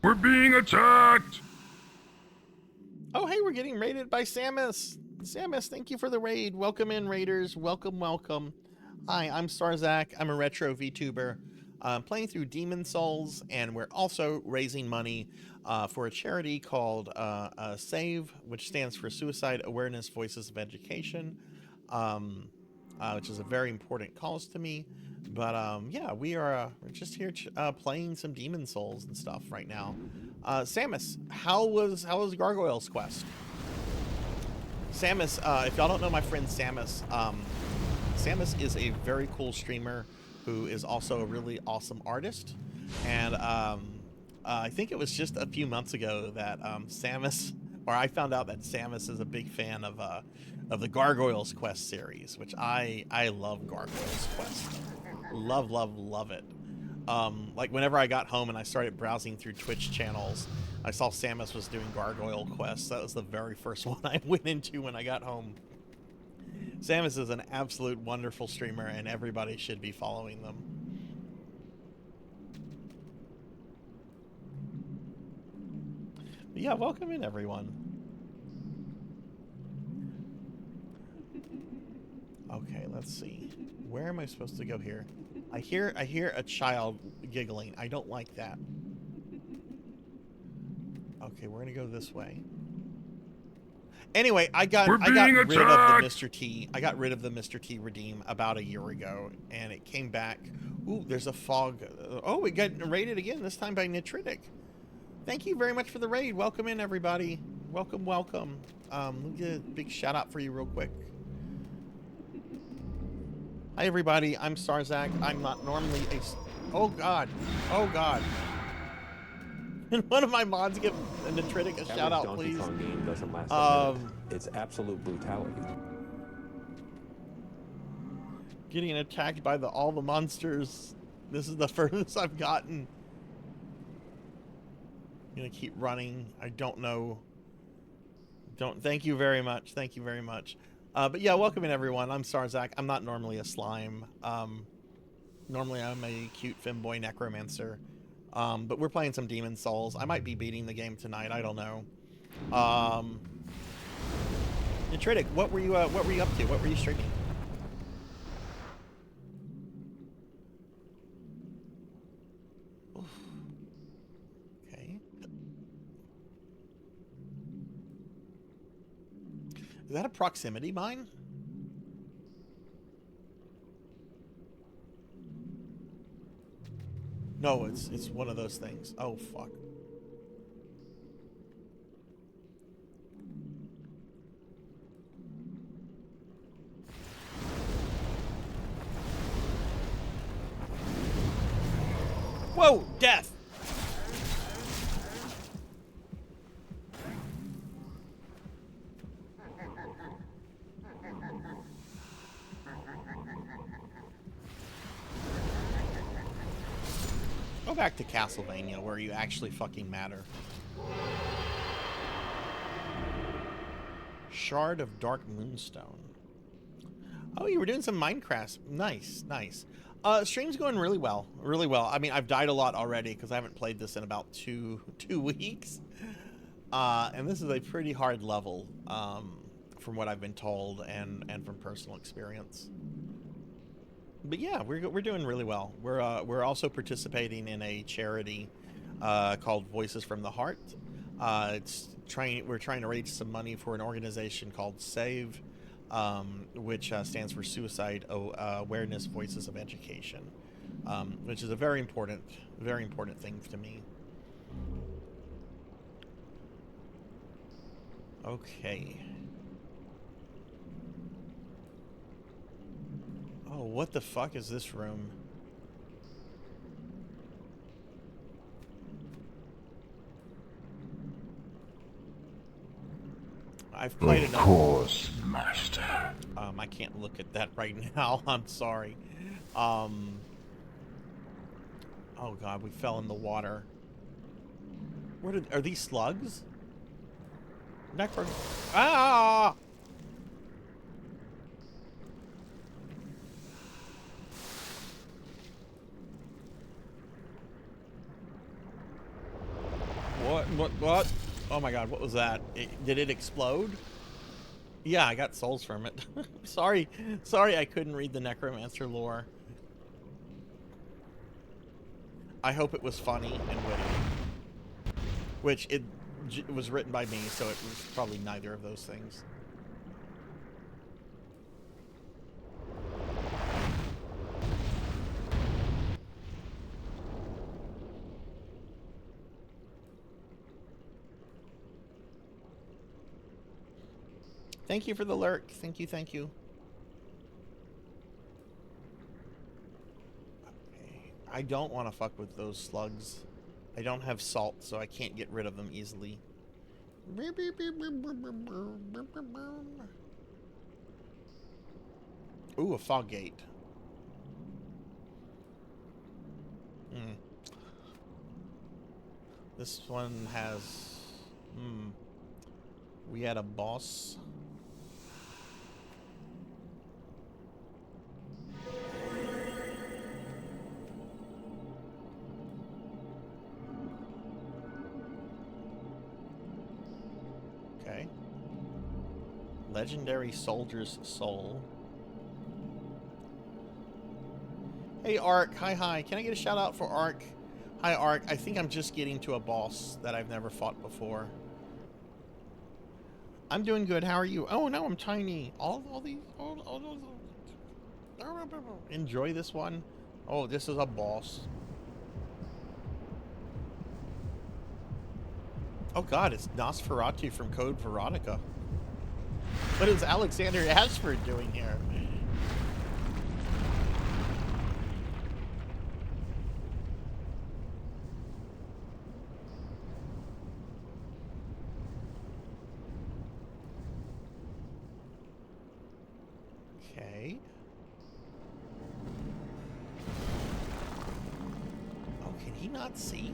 We're being attacked! Oh, hey, we're getting raided by Samus. Samus, thank you for the raid. Welcome in, raiders. Welcome, welcome. Hi, I'm Sarzac. I'm a retro VTuber. I'm playing through Demon Souls, and we're also raising money for a charity called SAVE, which stands for Suicide Awareness Voices of Education, which is a very important cause to me. But yeah, we're just here playing some Demon Souls and stuff right now. Samus, how was Gargoyle's Quest? Samus, if y'all don't know my friend Samus, Samus is a very cool streamer who is also a really awesome artist. And I think it was just a few months ago that Samus, or I found out that Samus is a big fan of the Gargoyle's Quest series, which I love Gargoyle's Quest. Love, love, love it. Like whenever I got home and I started browsing through Twitch channels, I saw Samus was doing Gargoyle Quest. That was the very first one I went into when I got home. Samus is an absolute wonderful streamer, and everybody should be following them. But yeah, welcome in, everyone. Okay, let's see. Where am I supposed to go here? I hear a child giggling. I don't like that. Okay, we're gonna go this way. Anyway, I got rid of the Mr. T. I got rid of the Mr. T redeem about a year ago, and it came back. Ooh, there's a fog. Oh, we got raided again, this time by Nitritic. Thank you very much for the raid. Welcome in, everybody. Welcome, welcome. Let me get a big shout out for you real quick. Hi, everybody. I'm Sarzac. I'm not normally a... Oh, God. Oh, God. And one of my mods give a Nitritic a shout out, please. Donkey Kong game doesn't last a minute. It's absolute brutality. Getting attacked by all the monsters. This is the furthest I've gotten. I'm gonna keep running. I don't know. Thank you very much. Thank you very much. But yeah, welcome in, everyone. I'm Sarzac. I'm not normally a slime. Normally I'm a cute femboy necromancer. But we're playing some Demon Souls. I might be beating the game tonight. I don't know. Nitritic, what were you up to? What were you streaming? Oof. Okay. Is that a proximity mine? No, it's one of those things. Oh, fuck. Whoa, death! Go back to Castlevania where you actually fucking matter. Shard of Dark Moonstone. Oh, you were doing some Minecraft. Nice, nice. Stream's going really well, really well. I mean, I've died a lot already because I haven't played this in about two weeks. And this is a pretty hard level, from what I've been told and from personal experience. But yeah, we're doing really well. We're also participating in a charity called Voices from the Heart. We're trying to raise some money for an organization called SAVE, which stands for Suicide Awareness Voices of Education, which is a very important thing to me. Okay. Oh, what the fuck is this room? I've played enough. Of course, master. I can't look at that right now. I'm sorry. Oh god, we fell in the water. Are these slugs? Necro. Ah! What? Oh my god, what was that? Did it explode? Yeah, I got souls from it. Sorry I couldn't read the Necromancer lore. I hope it was funny and witty. Which it was written by me, so it was probably neither of those things. Thank you for the lurk. Thank you. Okay. I don't want to fuck with those slugs. I don't have salt, so I can't get rid of them easily. Ooh, a fog gate. This one has... We had a boss. Okay. Legendary Soldier's Soul. Hey, Ark. Hi. Can I get a shout out for Ark? Hi, Ark. I think I'm just getting to a boss that I've never fought before. I'm doing good. How are you? Oh, no, I'm tiny. All these... All those... Enjoy this one. Oh, this is a boss. Oh, God, it's Nosferatu from Code Veronica. What is Alexander Ashford doing here? Okay. Oh, can he not see?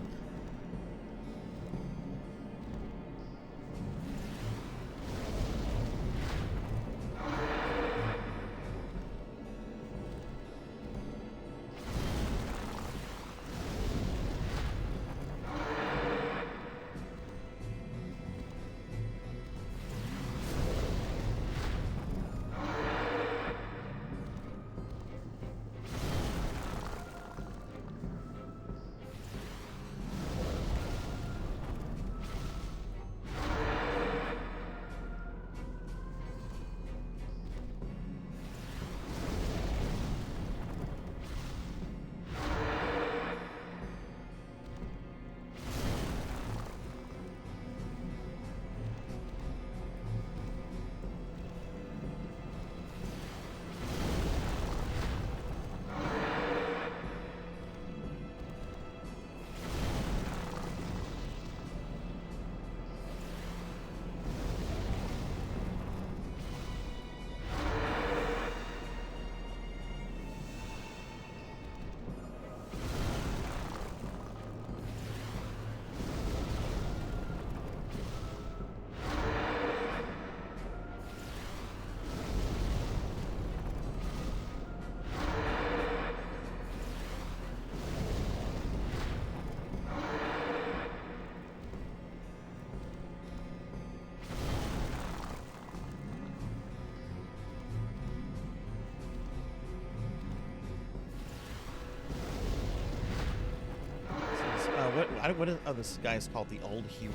what is, oh, this guy is called the Old Hero.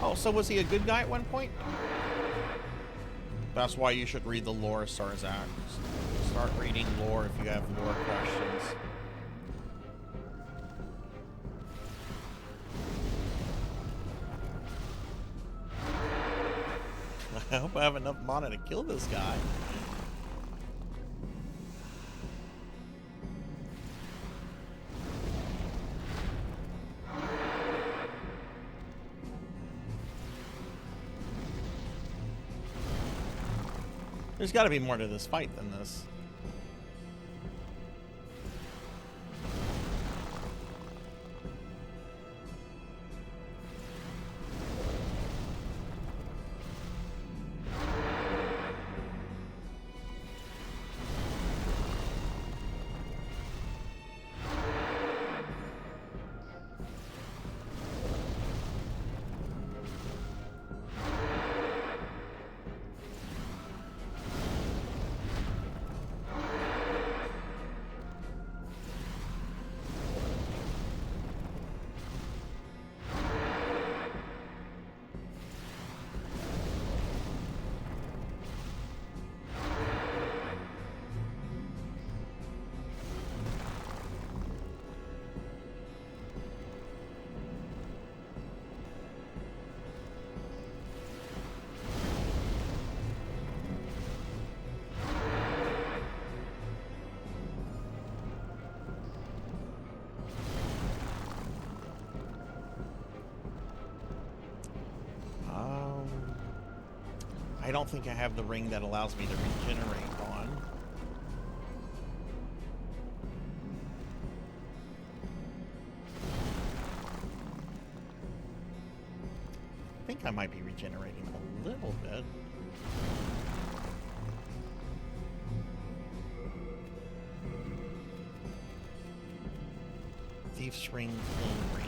Oh, so was he a good guy at one point? That's why you should read the lore, Sarzac. Start reading lore if you have lore questions. I hope I have enough mana to kill this guy. There's got to be more to this fight than this. I don't think I have the ring that allows me to regenerate on. I think I might be regenerating a little bit. Thief's ring, flame ring.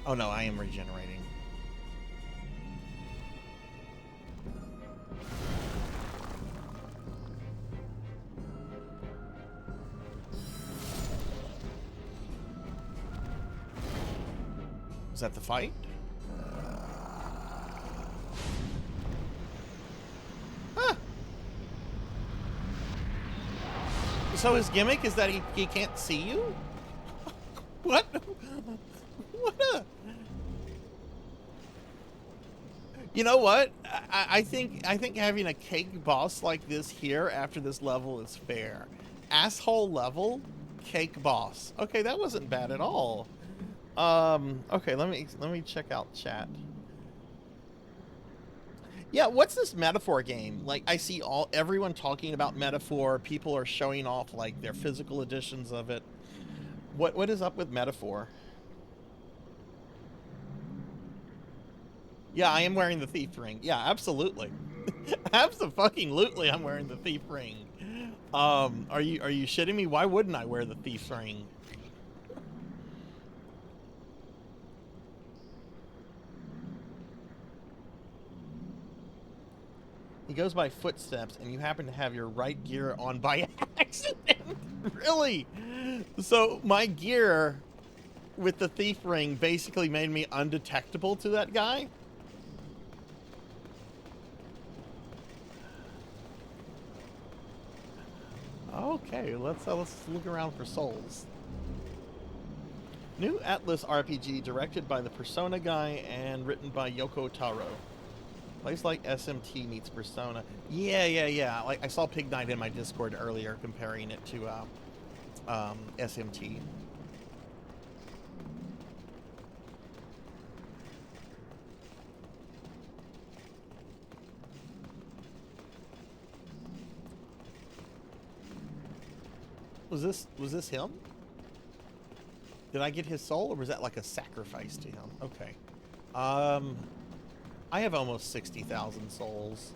Oh no, I am regenerating. Is that the fight? Huh. So his gimmick is that he can't see you? What? What a... You know what? I think having a cake boss like this here after this level is fair. Asshole level, cake boss. Okay, that wasn't bad at all. Okay, let me check out chat. Yeah, what's this metaphor game? Like, I see everyone talking about metaphor. People are showing off like their physical editions of it. What is up with metaphor? Yeah, I am wearing the thief ring. Yeah, absolutely. Absolutely, I'm wearing the thief ring. Are you shitting me? Why wouldn't I wear the thief ring? He goes by footsteps, and you happen to have your right gear on by accident. Really? So my gear with the thief ring basically made me undetectable to that guy? Okay, let's look around for souls. New Atlas RPG directed by the Persona guy and written by Yoko Taro. Plays like SMT meets Persona. Yeah. Like I saw Pig Knight in my Discord earlier comparing it to SMT. Was this him? Did I get his soul, or was that like a sacrifice to him? Okay. I have almost 60,000 souls.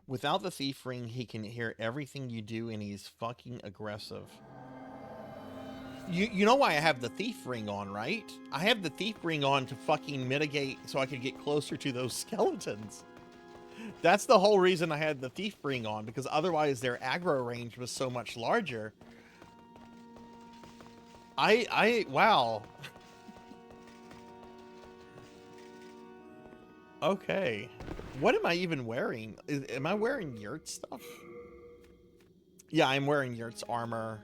Without the thief ring, he can hear everything you do, and he's fucking aggressive. You know why I have the thief ring on, right? I have the thief ring on to fucking mitigate so I could get closer to those skeletons. That's the whole reason I had the thief ring on, because otherwise their aggro range was so much larger. Wow. Okay. What am I even wearing? Am I wearing Yurt stuff? Yeah, I'm wearing Yurt's armor,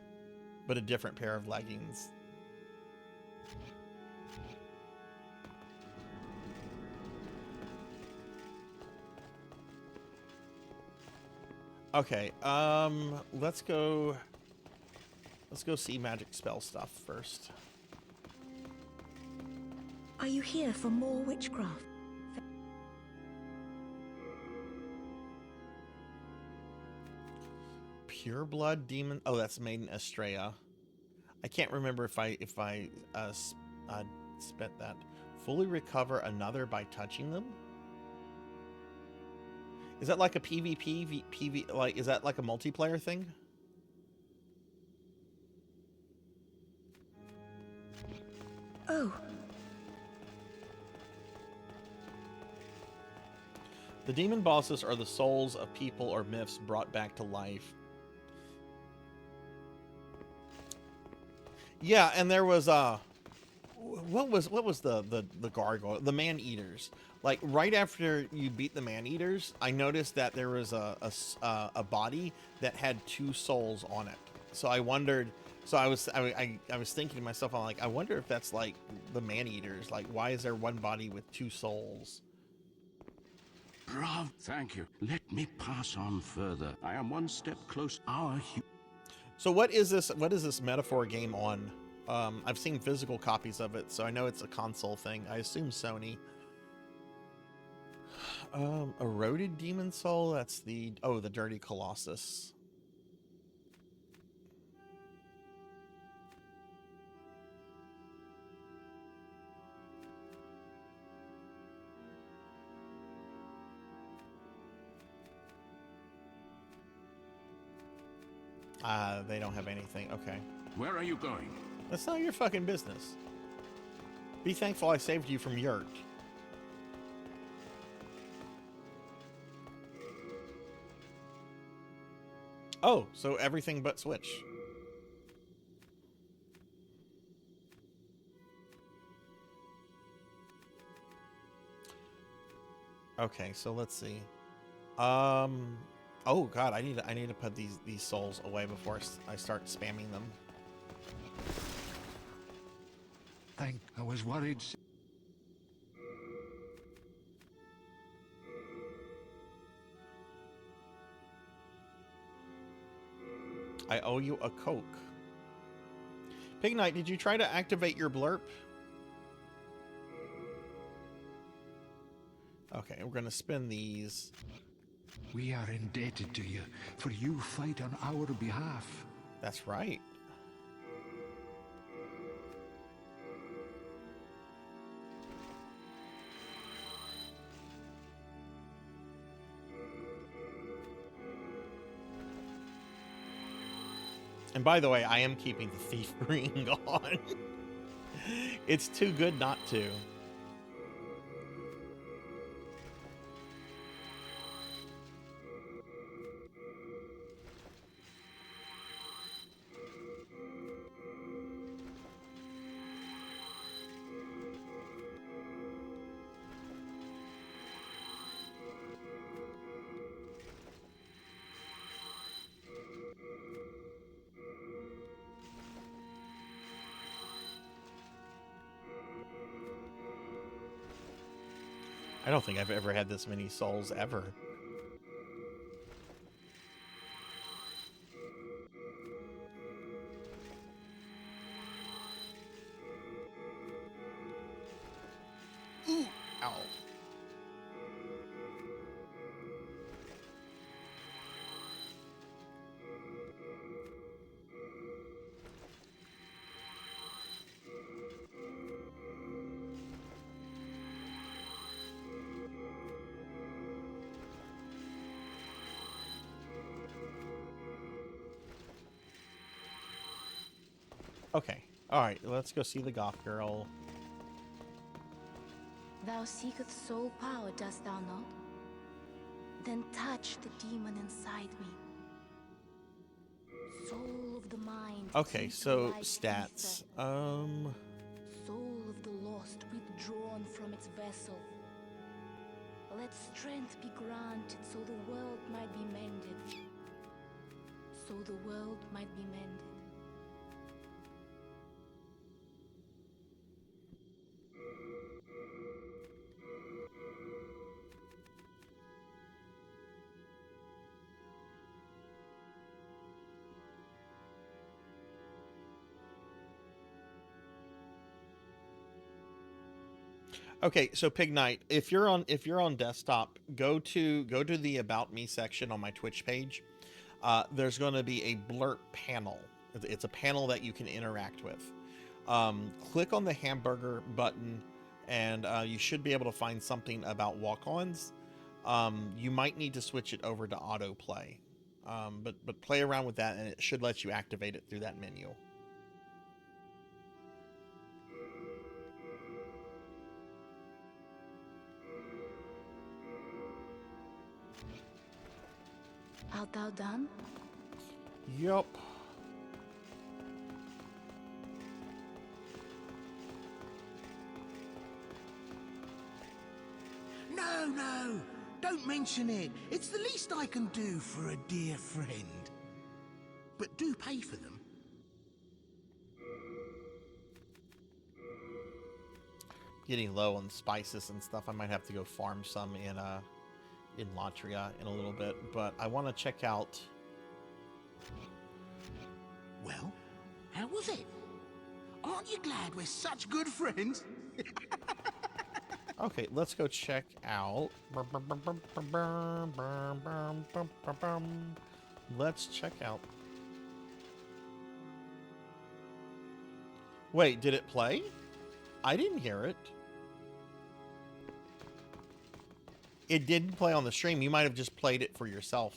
but a different pair of leggings. Okay, let's go see magic spell stuff first. Are you here for more witchcraft? Pure blood demon. Oh, that's Maiden Estrella. I can't remember if I spent that. Fully recover another by touching them. Is that like a PvP? Like, is that like a multiplayer thing? Oh. The demon bosses are the souls of people or myths brought back to life. Yeah, and there was what was the gargoyle, the man eaters. Like right after you beat the man eaters, I noticed that there was a body that had 2 souls on it. So I wondered. So I was thinking to myself, I'm like, I wonder if that's like the man eaters. Like, why is there one body with 2 souls? Bravo. Thank you. Let me pass on further. I am one step close. So what is this? What is this metaphor game on? I've seen physical copies of it, so I know it's a console thing. I assume Sony. Eroded Demon Soul. That's the the Dirty Colossus. They don't have anything. Okay. Where are you going? That's not your fucking business. Be thankful I saved you from Yurt. Oh, so everything but Switch. Okay, so let's see. Oh god, I need to put these souls away before I start spamming them. I was worried. I owe you a Coke. Pig Knight, did you try to activate your blurp? Okay, we're gonna spin these. We are indebted to you, for you fight on our behalf. That's right. And by the way, I am keeping the thief ring on. It's too good not to. I don't think I've ever had this many souls ever. Ooh, ow. Okay. Alright, let's go see the goth girl. Thou seekest soul power, dost thou not? Then touch the demon inside me. Soul of the mind. Okay, seek so light stats. ether. Soul of the lost withdrawn from its vessel. Let strength be granted so the world might be mended. So the world might be mended. Okay, so Pig Knight, if you're on desktop, go to the About Me section on my Twitch page. There's going to be a blurb panel. It's a panel that you can interact with. Click on the hamburger button, and you should be able to find something about walk-ons. You might need to switch it over to autoplay, but play around with that, and it should let you activate it through that menu. Art thou done? Yup. No, don't mention it. It's the least I can do for a dear friend. But do pay for them. Getting low on spices and stuff. I might have to go farm some in Latria in a little bit, but I want to check out. Well, how was it? Aren't you glad we're such good friends? Okay, let's go check out. Let's check out. Wait, did it play? I didn't hear it. It didn't play on the stream. You might have just played it for yourself.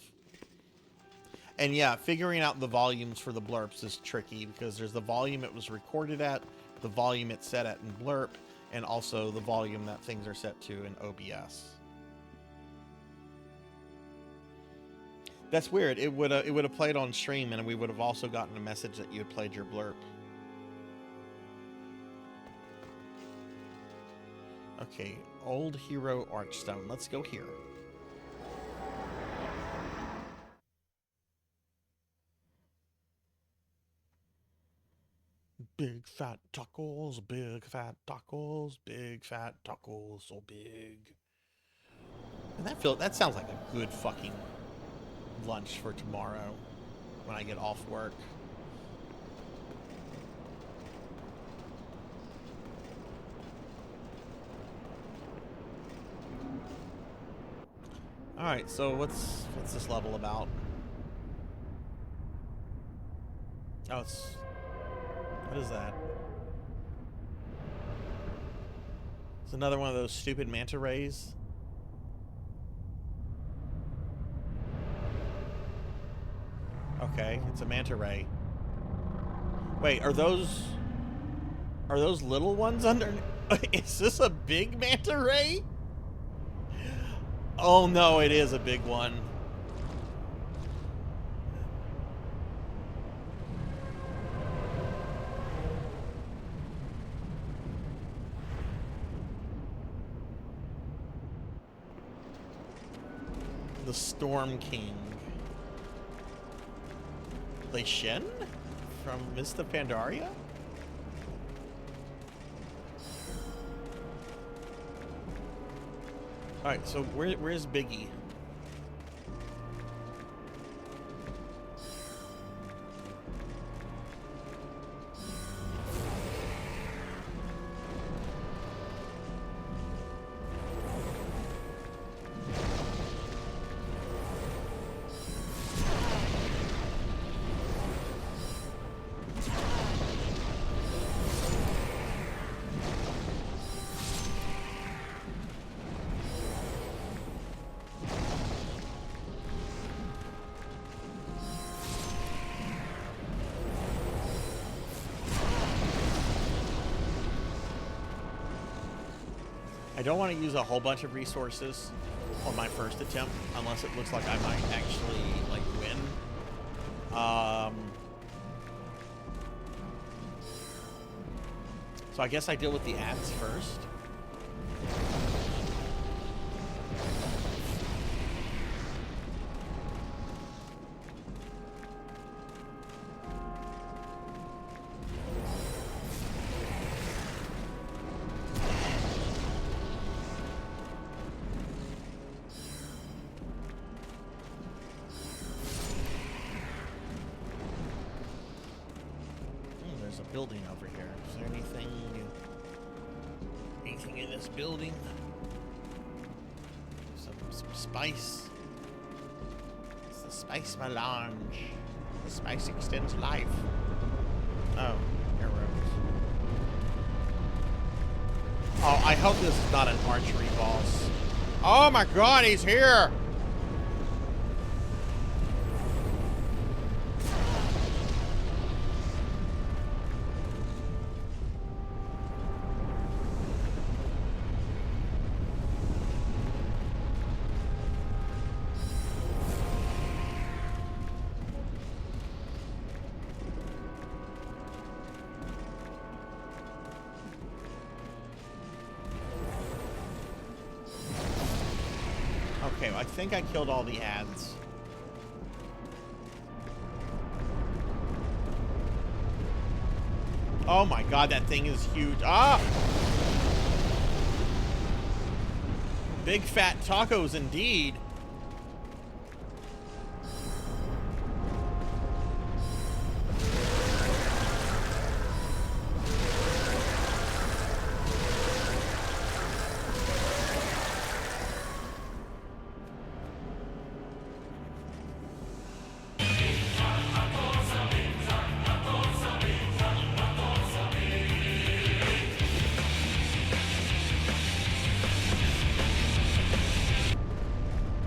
And yeah, figuring out the volumes for the blurps is tricky because there's the volume it was recorded at, the volume it's set at in blurp, and also the volume that things are set to in OBS. That's weird. It would have played on stream, and we would have also gotten a message that you had played your blurp. Okay, Old Hero Archstone. Let's go here. Big fat tacos, big fat tacos, big fat tacos, so big. And that sounds like a good fucking lunch for tomorrow when I get off work. All right, so what's this level about? Oh, what is that? It's another one of those stupid manta rays. Okay, it's a manta ray. Wait, are those little ones under? Is this a big manta ray? Oh no, it is a big one. The Storm King. Lei Shen? From Mist of Pandaria? Alright, so where's Biggie? I don't want to use a whole bunch of resources on my first attempt, unless it looks like I might actually, like, win. So I guess I deal with the ads first. There's a building over here. Is there anything in this building? Some spice. It's the spice melange. The spice extends life. Oh, arrows. Oh, I hope this is not an archery boss. Oh my god, he's here! Okay, well, I think I killed all the ads. Oh my god, that thing is huge. Ah! Big fat tacos indeed.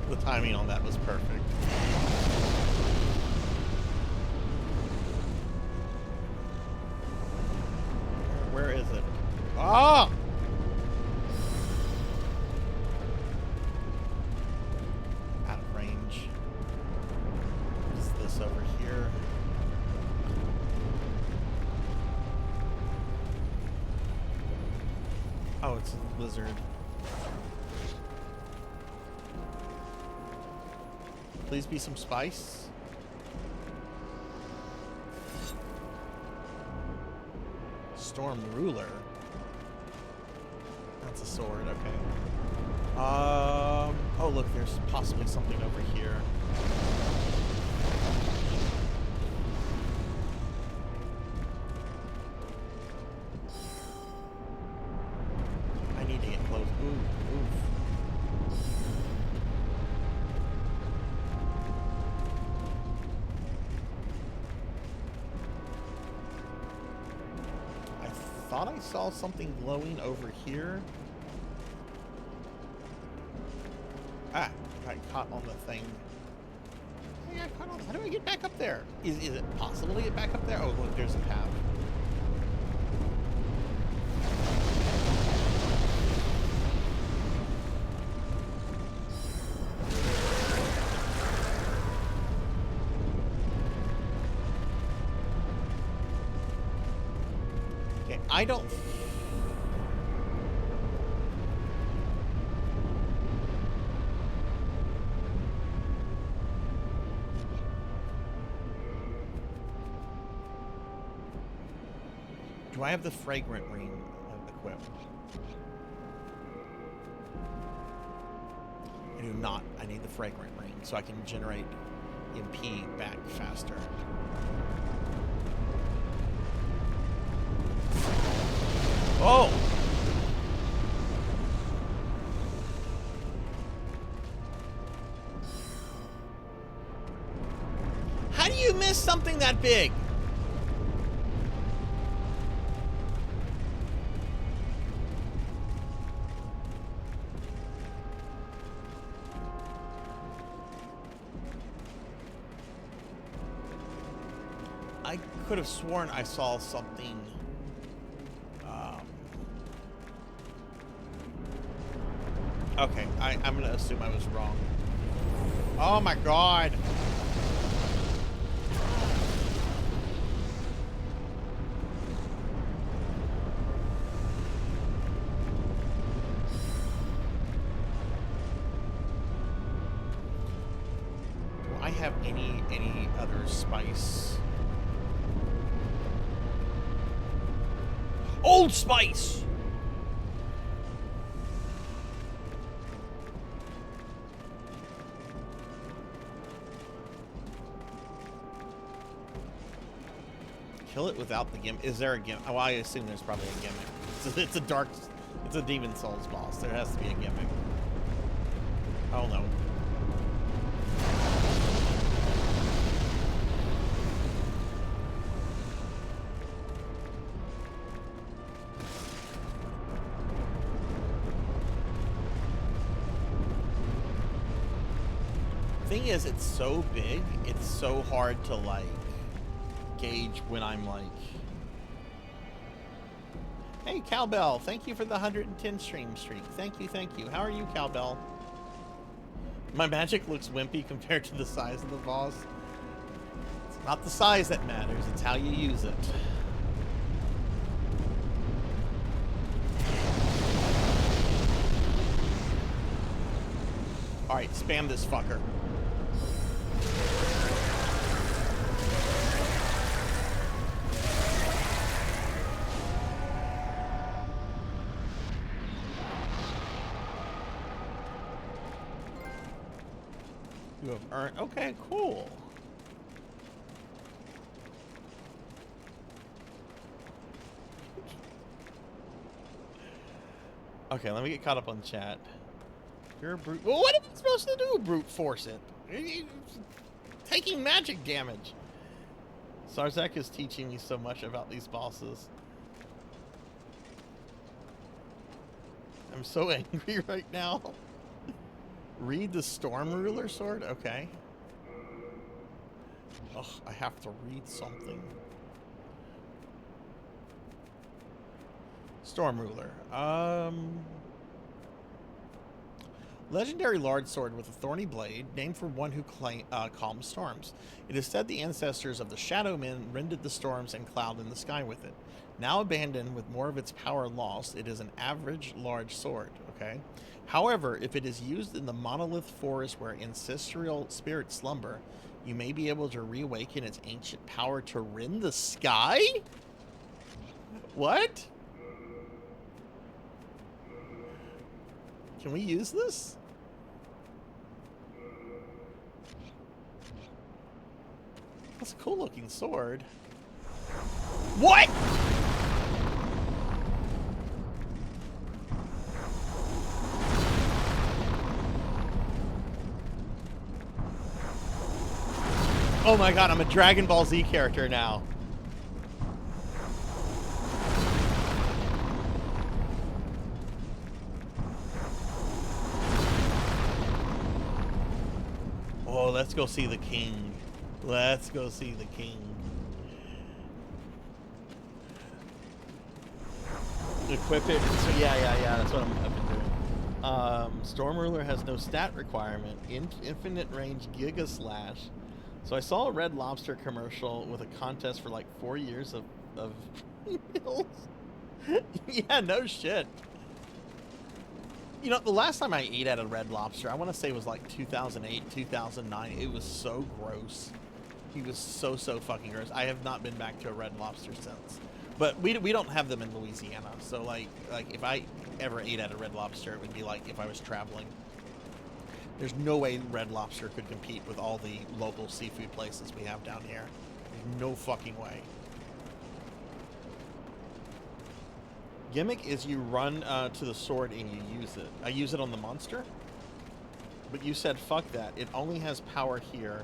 The timing on that was perfect. Where is it? Ah! Out of range. What is this over here? Oh, it's a lizard. Please be some spice. Storm Ruler. That's a sword, okay. Oh look, there's possibly something over here. I need to get close. Ooh, oof. I thought I saw something glowing over here. Ah, got caught on the thing. I got caught on. How do I get back up there? Is it possible to get back up there? Oh, look, there's a path. I don't... Do I have the fragrant ring equipped? I do not. I need the fragrant ring so I can generate MP back faster. Oh! How do you miss something that big? I could have sworn I saw something. Okay, I'm gonna assume I was wrong. Oh my god! Do I have any other spice? Old Spice! Kill it without the gimmick. Is there a gimmick? Well, I assume there's probably a gimmick. It's a dark, it's a Demon Souls boss. There has to be a gimmick. Oh no. Thing is, it's so big, it's so hard to like gauge when I'm like, hey Cowbell, thank you for the 110 stream streak. Thank you. How are you, Cowbell? My magic looks wimpy compared to the size of the boss. It's not the size that matters, it's how you use it. Alright, spam this fucker. You have earned. Okay, cool. Okay, let me get caught up on chat. You're a brute. Well, what am I supposed to do? Brute force it. Taking magic damage. Sarzac is teaching me so much about these bosses. I'm so angry right now. Read the Storm Ruler sword? Okay. Ugh, I have to read something. Storm Ruler. Legendary large sword with a thorny blade, named for one who calms storms. It is said the ancestors of the Shadow Men rended the storms and cloud in the sky with it. Now abandoned with more of its power lost, it is an average large sword. Okay. However, if it is used in the monolith forest where ancestral spirits slumber, you may be able to reawaken its ancient power to rend the sky? What? Can we use this? That's a cool looking sword. What? Oh my god, I'm a Dragon Ball Z character now. Oh, let's go see the king. Let's go see the king. Equip it. So yeah. That's what I've been doing. Storm Ruler has no stat requirement. Infinite range Giga Slash. So I saw a Red Lobster commercial with a contest for like 4 years of meals. Yeah, no shit. You know, the last time I ate at a Red Lobster, I want to say it was like 2008, 2009. It was so gross. He was so fucking gross. I have not been back to a Red Lobster since. But we don't have them in Louisiana. So like if I ever ate at a Red Lobster, it would be like if I was traveling. There's no way Red Lobster could compete with all the local seafood places we have down here. There's no fucking way. Gimmick is you run to the sword and you use it. I use it on the monster. But you said fuck that. It only has power here.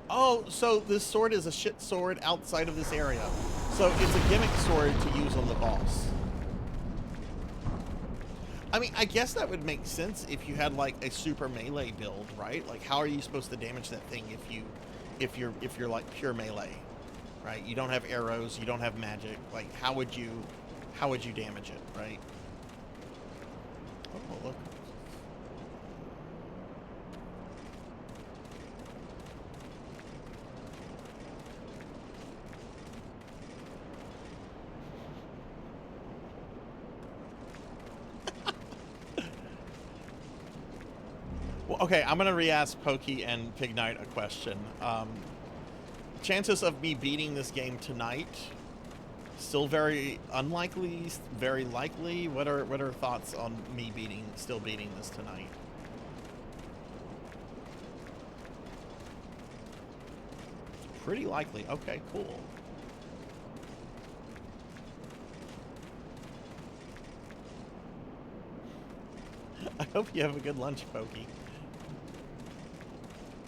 Oh, so this sword is a shit sword outside of this area. So it's a gimmick sword to use on the boss. I mean, I guess that would make sense if you had like a super melee build, right? Like, how are you supposed to damage that thing if you're like pure melee, right? You don't have arrows, you don't have magic. Like, how would you damage it, right? Oh, look. Okay, I'm gonna re-ask Pokey and Pig Knight a question. Chances of me beating this game tonight, still very unlikely, very likely. What are thoughts on me still beating this tonight? Pretty likely. Okay, cool. I hope you have a good lunch, Pokey.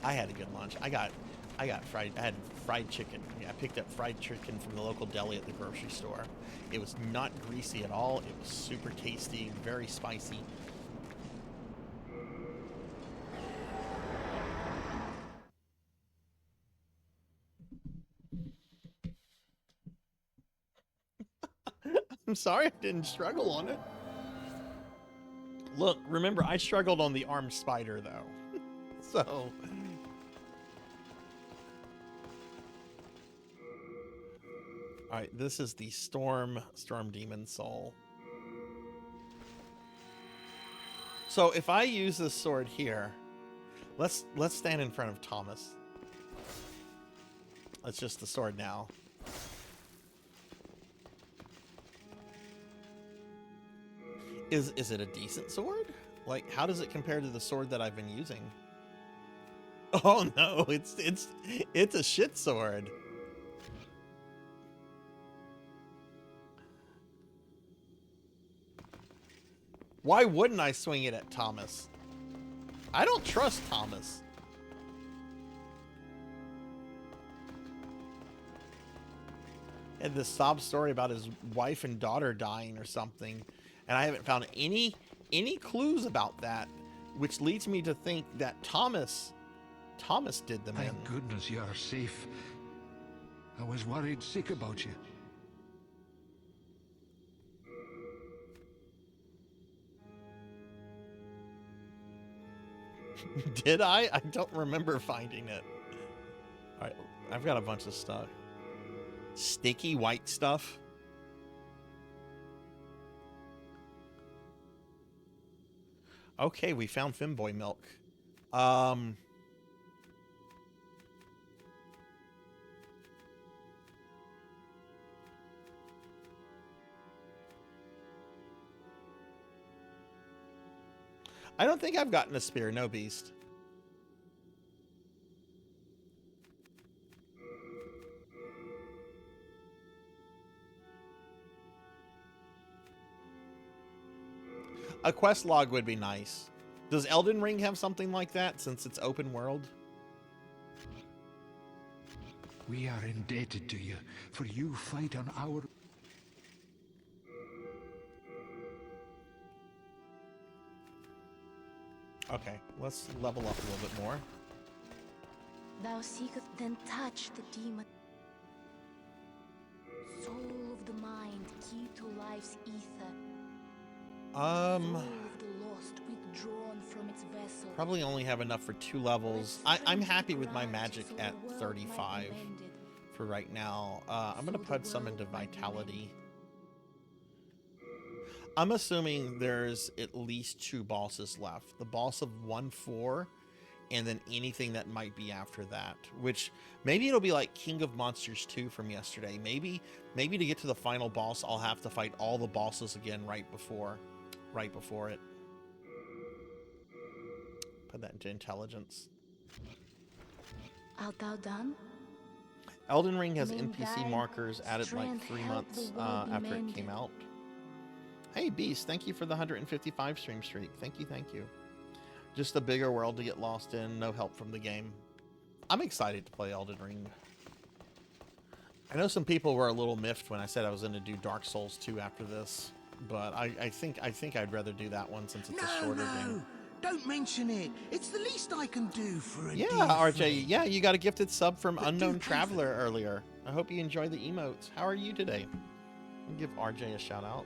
I had a good lunch. I had fried chicken. Yeah, I picked up fried chicken from the local deli at the grocery store. It was not greasy at all. It was super tasty, very spicy. I'm sorry I didn't struggle on it. Look, remember, I struggled on the armed spider, though. So... Alright, this is the Storm Demon Soul. So if I use this sword here, let's stand in front of Thomas. That's just the sword now. Is it a decent sword? Like, how does it compare to the sword that I've been using? Oh no, it's a shit sword. Why wouldn't I swing it at Thomas? I don't trust Thomas. Had this sob story about his wife and daughter dying or something, and I haven't found any clues about that, which leads me to think that Thomas did them in. Thank goodness you're safe. I was worried sick about you. Did I? I don't remember finding it. Alright, I've got a bunch of stuff. Sticky white stuff. Okay, we found Femboy milk. I don't think I've gotten a spear, no beast. A quest log would be nice. Does Elden Ring have something like that since it's open world? We are indebted to you, for you fight on our... Okay, let's level up a little bit more. Thou seekest, then touch the demon. Soul of the mind, key to life's ether. Soul of the lost, withdrawn from its vessel. Probably only have enough for 2 levels. I'm happy with my magic at 35 for right now. I'm gonna put some into vitality. I'm assuming there's at least 2 bosses left. The boss of 1-4, and then anything that might be after that. Which, maybe it'll be like King of Monsters 2 from yesterday. Maybe to get to the final boss, I'll have to fight all the bosses again right before it. Put that into intelligence. Art thou done? Elden Ring has May NPC thy markers added like strength 3 help months the world be after it mended. came out. Hey Beast, thank you for the 155 stream streak. Thank you. Just a bigger world to get lost in, no help from the game. I'm excited to play Elden Ring. I know some people were a little miffed when I said I was going to do Dark Souls 2 after this, but I think I'd rather do that one since it's a shorter game. Don't mention it. It's the least I can do for a Yeah, dear RJ. friend. Yeah, you got a gifted sub from But Unknown do pay for Traveler earlier. I hope you enjoy the emotes. How are you today? I'll give RJ a shout out.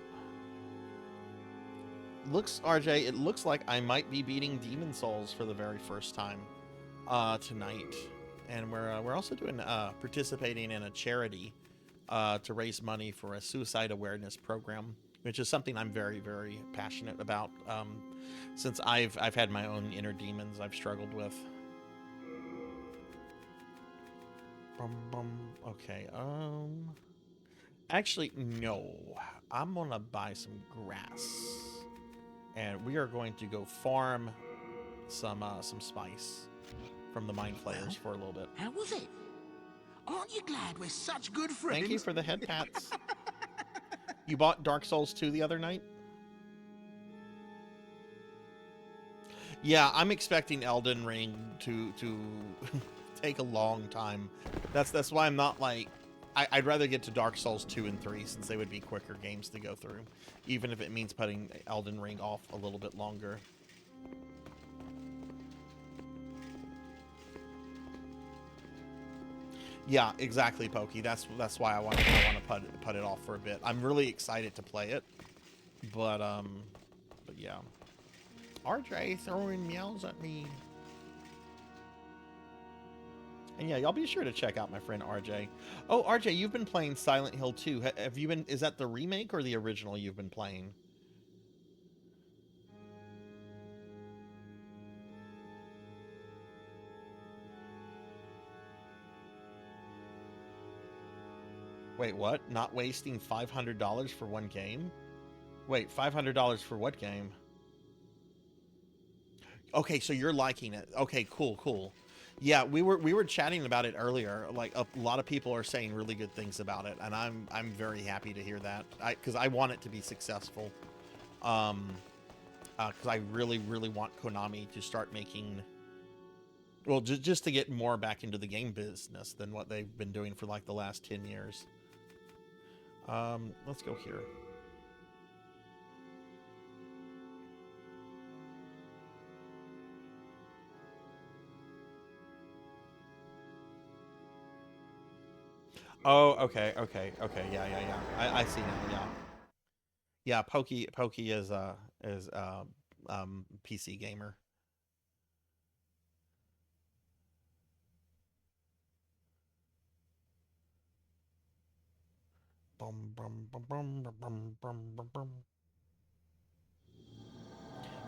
RJ, it looks like I might be beating Demon Souls for the very first time tonight, and we're also doing participating in a charity to raise money for a suicide awareness program. which is something I'm very, very passionate about. Since I've had my own inner demons I've struggled with. Okay, actually, no. I'm gonna buy some grass. And we are going to go farm some spice from the Mind Flayers for a little bit. How was it? Aren't you glad we're such good friends? Thank you for the head pats. You bought Dark Souls 2 the other night? Yeah, I'm expecting Elden Ring to take a long time. That's why I'm not like... I'd rather get to Dark Souls 2 and 3 since they would be quicker games to go through. Even if it means putting Elden Ring off a little bit longer. Yeah, exactly, Pokey. That's why I want to put it off for a bit. I'm really excited to play it, but yeah. RJ throwing meows at me. And yeah, y'all be sure to check out my friend RJ. Oh, RJ, you've been playing Silent Hill 2. Have you been? Is that the remake or the original you've been playing? Wait, what? Not wasting $500 for one game? Wait, $500 for what game? Okay, so you're liking it. Okay, cool. Yeah, we were chatting about it earlier. Like a lot of people are saying really good things about it, and I'm very happy to hear that. Because I want it to be successful. Because I really want Konami to start making. Well, just to get more back into the game business than what they've been doing for like the last 10 years. Let's go here. Oh, okay, yeah. I see now, yeah. Yeah, Pokey is PC gamer.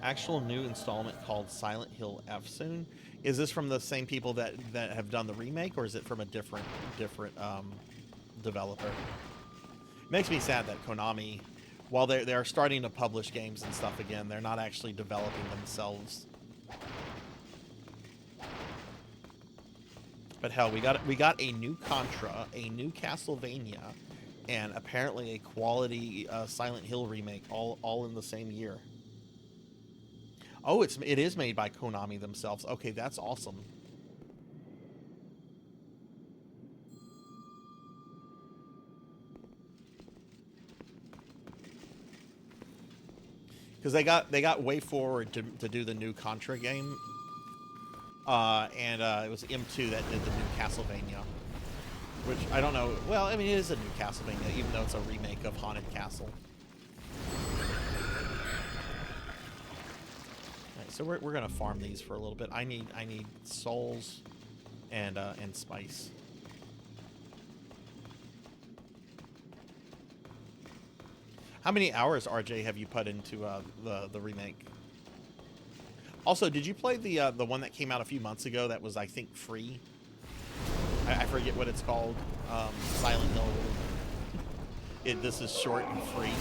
Actual new installment called Silent Hill F soon. Is this from the same people that have done the remake, or is it from a different developer? Makes me sad that Konami, while they are starting to publish games and stuff again, they're not actually developing themselves. But hell, we got a new Contra, a new Castlevania, and apparently a quality Silent Hill remake all in the same year. Oh, it is made by Konami themselves. Okay, that's awesome. Because they got way forward to do the new Contra game, and it was M2 that did the new Castlevania, which I don't know. Well, I mean, it is a new Castlevania, even though it's a remake of Haunted Castle. So we're gonna farm these for a little bit. I need souls and spice. How many hours, RJ, have you put into the remake? Also, did you play the one that came out a few months ago that was, I think, free? I forget what it's called. Silent Hill. This is short and free.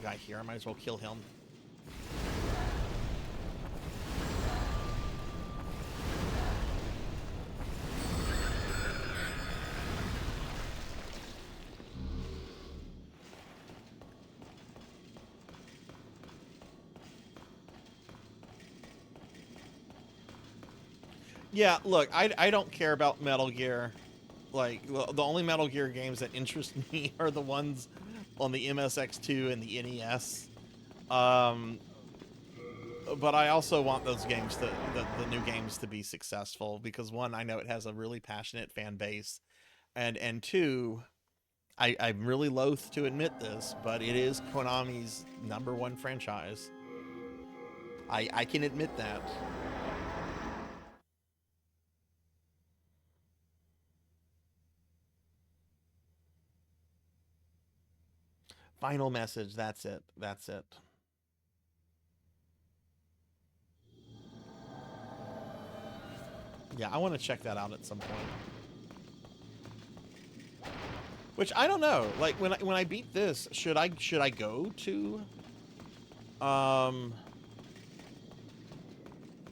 Guy here. I might as well kill him. Yeah, look, I don't care about Metal Gear. Like, the only Metal Gear games that interest me are the ones on the MSX2 and the NES. But I also want those games, the new games, to be successful, because one, I know it has a really passionate fan base, and two, I'm really loath to admit this, but it is Konami's #1 franchise. I can admit that. Final message. That's it. That's it. Yeah, I want to check that out at some point. Which I don't know. Like when I beat this, should I go to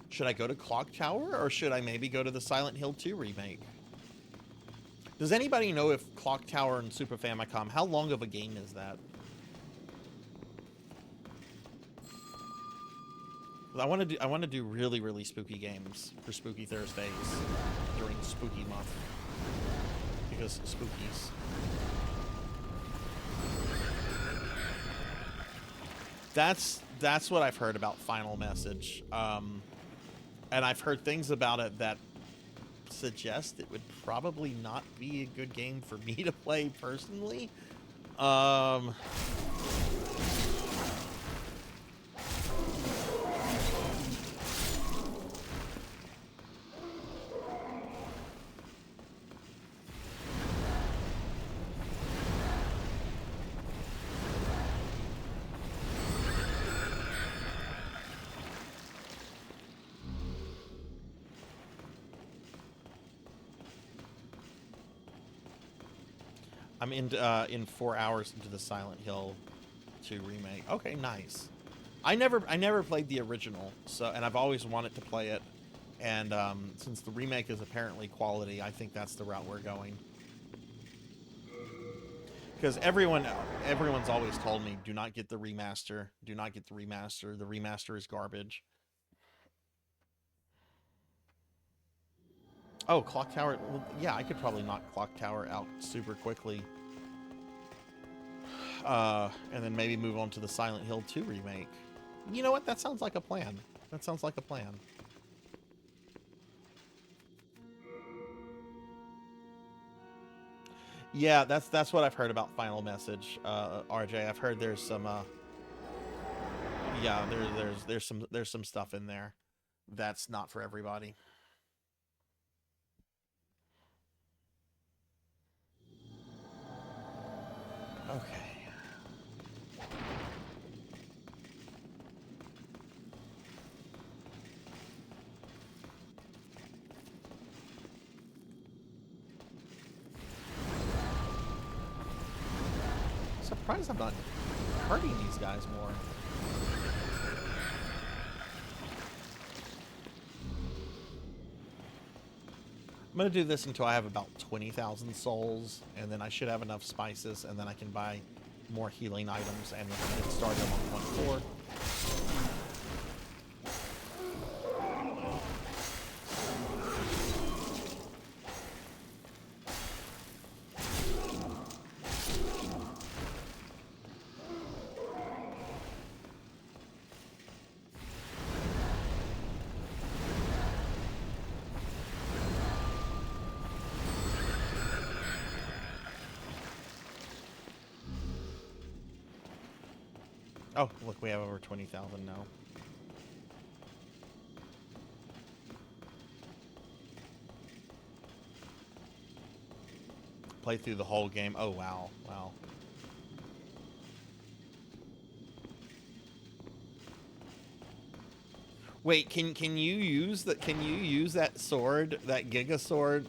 should I go to Clock Tower, or should I maybe go to the Silent Hill 2 remake? Does anybody know if Clock Tower and Super Famicom, how long of a game is that? I want to do really, really spooky games for Spooky Thursdays during Spooky Month, because spookies. That's what I've heard about Final Message, and I've heard things about it that suggest it would probably not be a good game for me to play personally. I'm in 4 hours into the Silent Hill 2 remake. Okay, nice. I never played the original, so, and I've always wanted to play it. And since the remake is apparently quality, I think that's the route we're going. Because everyone's always told me, do not get the remaster. Do not get the remaster. The remaster is garbage. Oh, Clock Tower. Well, yeah, I could probably knock Clock Tower out super quickly. And then maybe move on to the Silent Hill 2 remake. You know what? That sounds like a plan. That sounds like a plan. Yeah, that's what I've heard about Final Message, RJ. I've heard there's some yeah, there's some stuff in there that's not for everybody. Okay. Surprised I'm not hurting these guys more. I'm going to do this until I have about 20,000 souls, and then I should have enough spices, and then I can buy more healing items and get started on 1-4. Oh, look, we have over 20,000 now. Play through the whole game. Oh, wow. Wow. Wait, can you use that sword, that Giga sword?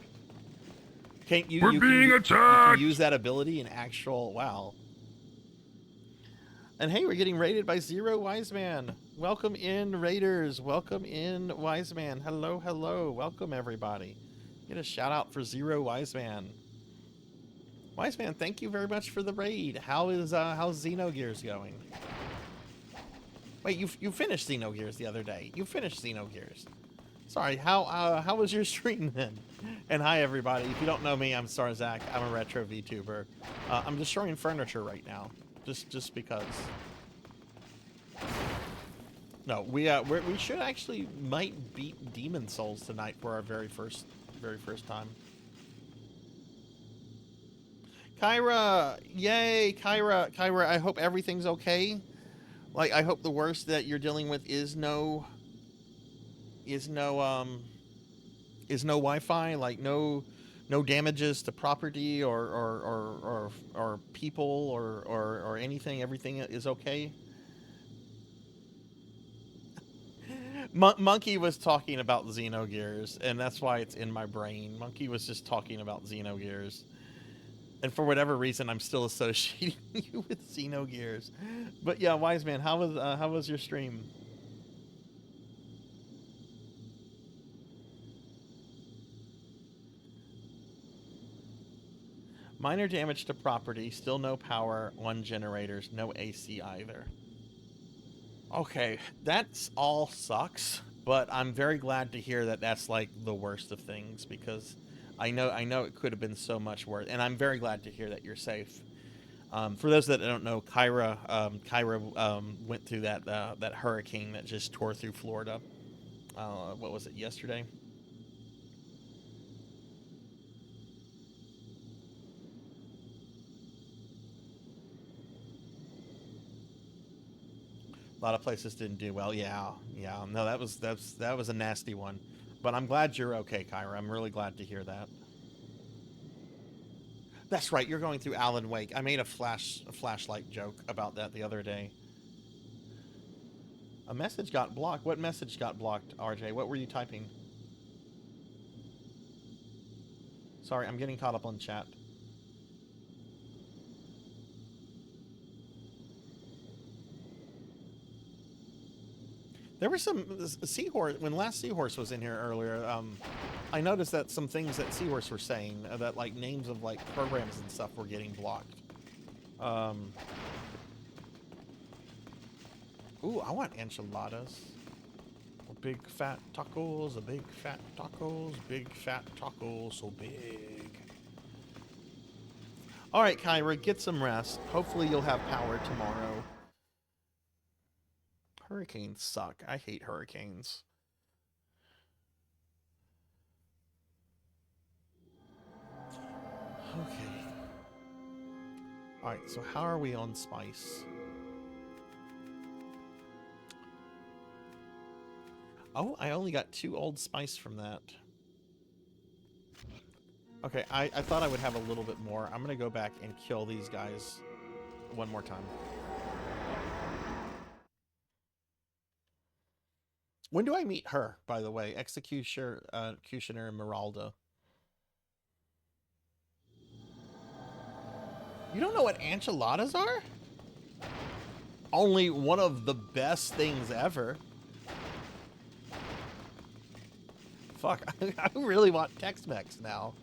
We're being attacked! You can use that ability in actual... Wow. And hey, we're getting raided by Zero Wise Man. Welcome in, Raiders. Welcome in, Wise Man. Hello, hello. Welcome, everybody. Get a shout out for Zero Wise Man. Wise Man, thank you very much for the raid. How's Xenogears going? Wait, you finished Xenogears the other day. You finished Xenogears. Sorry, how was your stream then? And hi, everybody. If you don't know me, I'm Sarzac. I'm a retro VTuber. I'm destroying furniture right now. Just because. No, we should actually might beat Demon Souls tonight for our very first time. Kyra, yay, Kyra, I hope everything's okay. Like, I hope the worst that you're dealing with is no Wi-Fi, like no No damages to property or people or anything. Everything is okay. Monkey was talking about Xenogears, and that's why it's in my brain. Monkey was just talking about Xenogears. And for whatever reason, I'm still associating you with Xenogears. But yeah, Wise Man, how was your stream? Minor damage to property, still no power on generators, no AC either. Okay, that's all sucks, but I'm very glad to hear that that's like the worst of things, because I know it could have been so much worse, and I'm very glad to hear that you're safe. For those that don't know, Kyra went through that hurricane that just tore through Florida. What was it, yesterday? A lot of places didn't do well. Yeah. No, that was a nasty one. But I'm glad you're okay, Kyra. I'm really glad to hear that. That's right. You're going through Alan Wake. I made a flashlight joke about that the other day. A message got blocked. What message got blocked, RJ? What were you typing? Sorry, I'm getting caught up on chat. There were some Seahorse, when last Seahorse was in here earlier, I noticed that some things that Seahorse were saying, that like names of like programs and stuff were getting blocked. Ooh, I want enchiladas. Big fat tacos, big fat tacos, so big. All right, Kyra, get some rest. Hopefully you'll have power tomorrow. Hurricanes suck. I hate hurricanes. Okay. Alright, so how are we on spice? Oh, I only got 2 old spice from that. Okay, I thought I would have a little bit more. I'm gonna go back and kill these guys one more time. When do I meet her, by the way? Executioner Meralda. You don't know what enchiladas are? Only one of the best things ever. Fuck, I really want Tex-Mex now.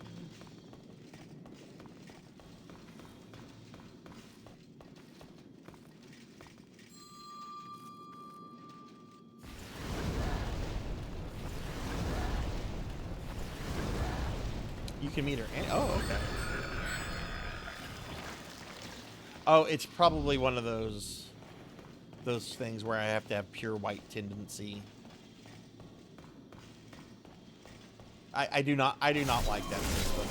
You can meet her. Oh, okay. Oh, it's probably one of those things where I have to have pure white tendency. I do not like that system.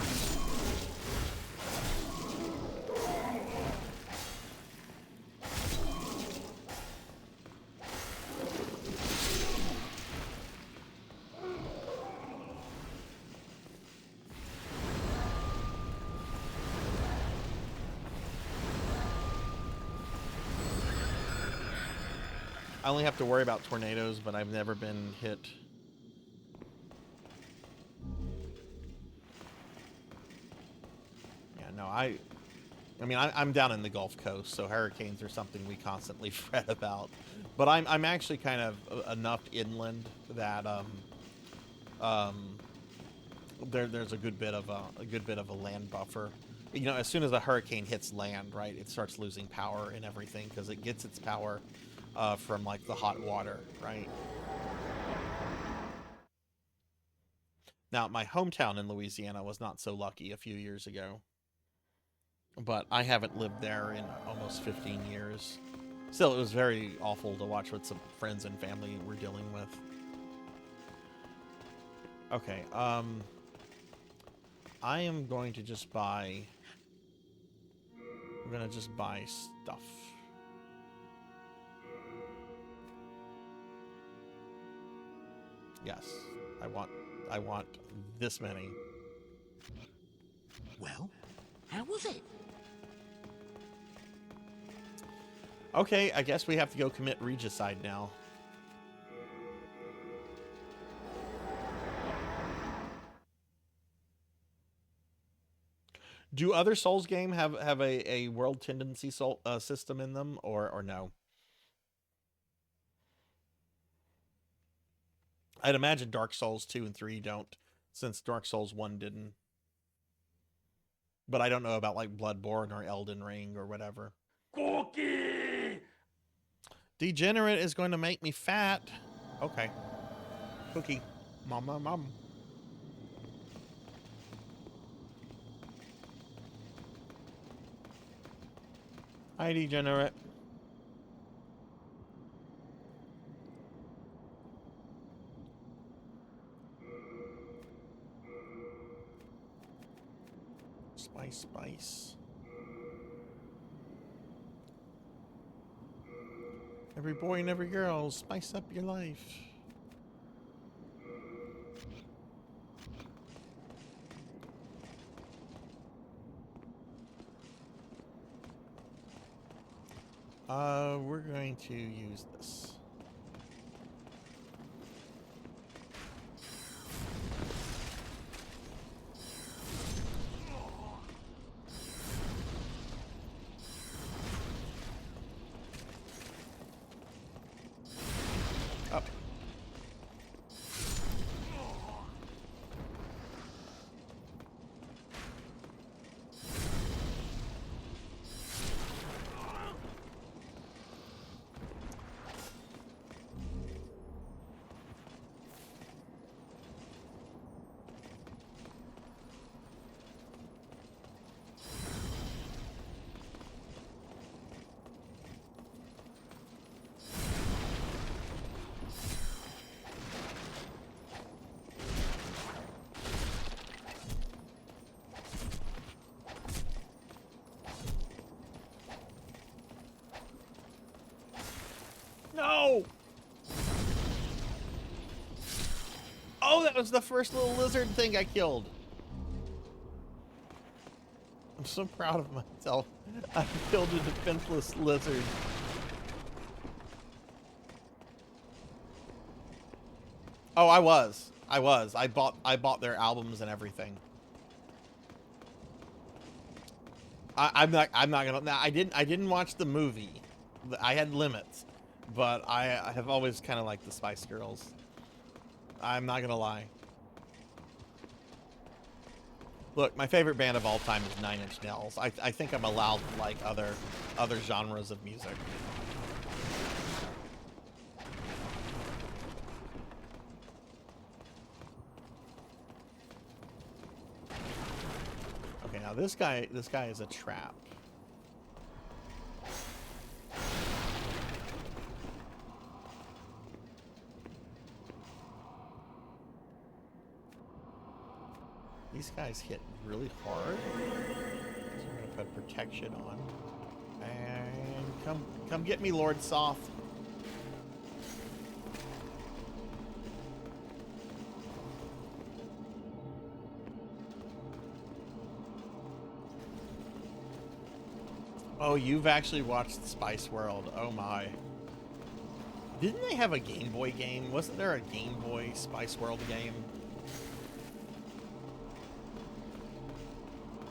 I only have to worry about tornadoes, but I've never been hit. Yeah, no, I mean, I'm down in the Gulf Coast, so hurricanes are something we constantly fret about. But I'm actually kind of enough inland that there's a good bit of a land buffer. You know, as soon as a hurricane hits land, right, it starts losing power and everything because it gets its power from like the hot water, right? Now, my hometown in Louisiana was not so lucky a few years ago, but I haven't lived there in almost 15 years. Still, it was very awful to watch what some friends and family were dealing with. Okay, I am going to just buy... I'm gonna just buy stuff. Yes, I want this many. Well, how was it? Okay, I guess we have to go commit regicide now. Do other Souls game have a world tendency system in them, or no? I'd imagine Dark Souls 2 and 3 don't, since Dark Souls 1 didn't. But I don't know about like Bloodborne or Elden Ring or whatever. Cookie! Degenerate is going to make me fat. Okay. Cookie. Mom. Hi, Degenerate. Spice. Every boy and every girl, spice up your life. We're going to use this. Up. No! Oh, that was the first little lizard thing I killed. I'm so proud of myself. I killed a defenseless lizard. Oh, I was. I bought their albums and everything. I'm not gonna. Now, I didn't watch the movie. I had limits, but I have always kind of liked the Spice Girls. I'm not gonna lie. Look, my favorite band of all time is Nine Inch Nails. I think I'm allowed to like other genres of music. Okay, now this guy is a trap. These guys hit really hard. So we're gonna put protection on. And come get me, Lord Soft. Oh, you've actually watched Spice World. Oh my. Didn't they have a Game Boy game? Wasn't there a Game Boy Spice World game?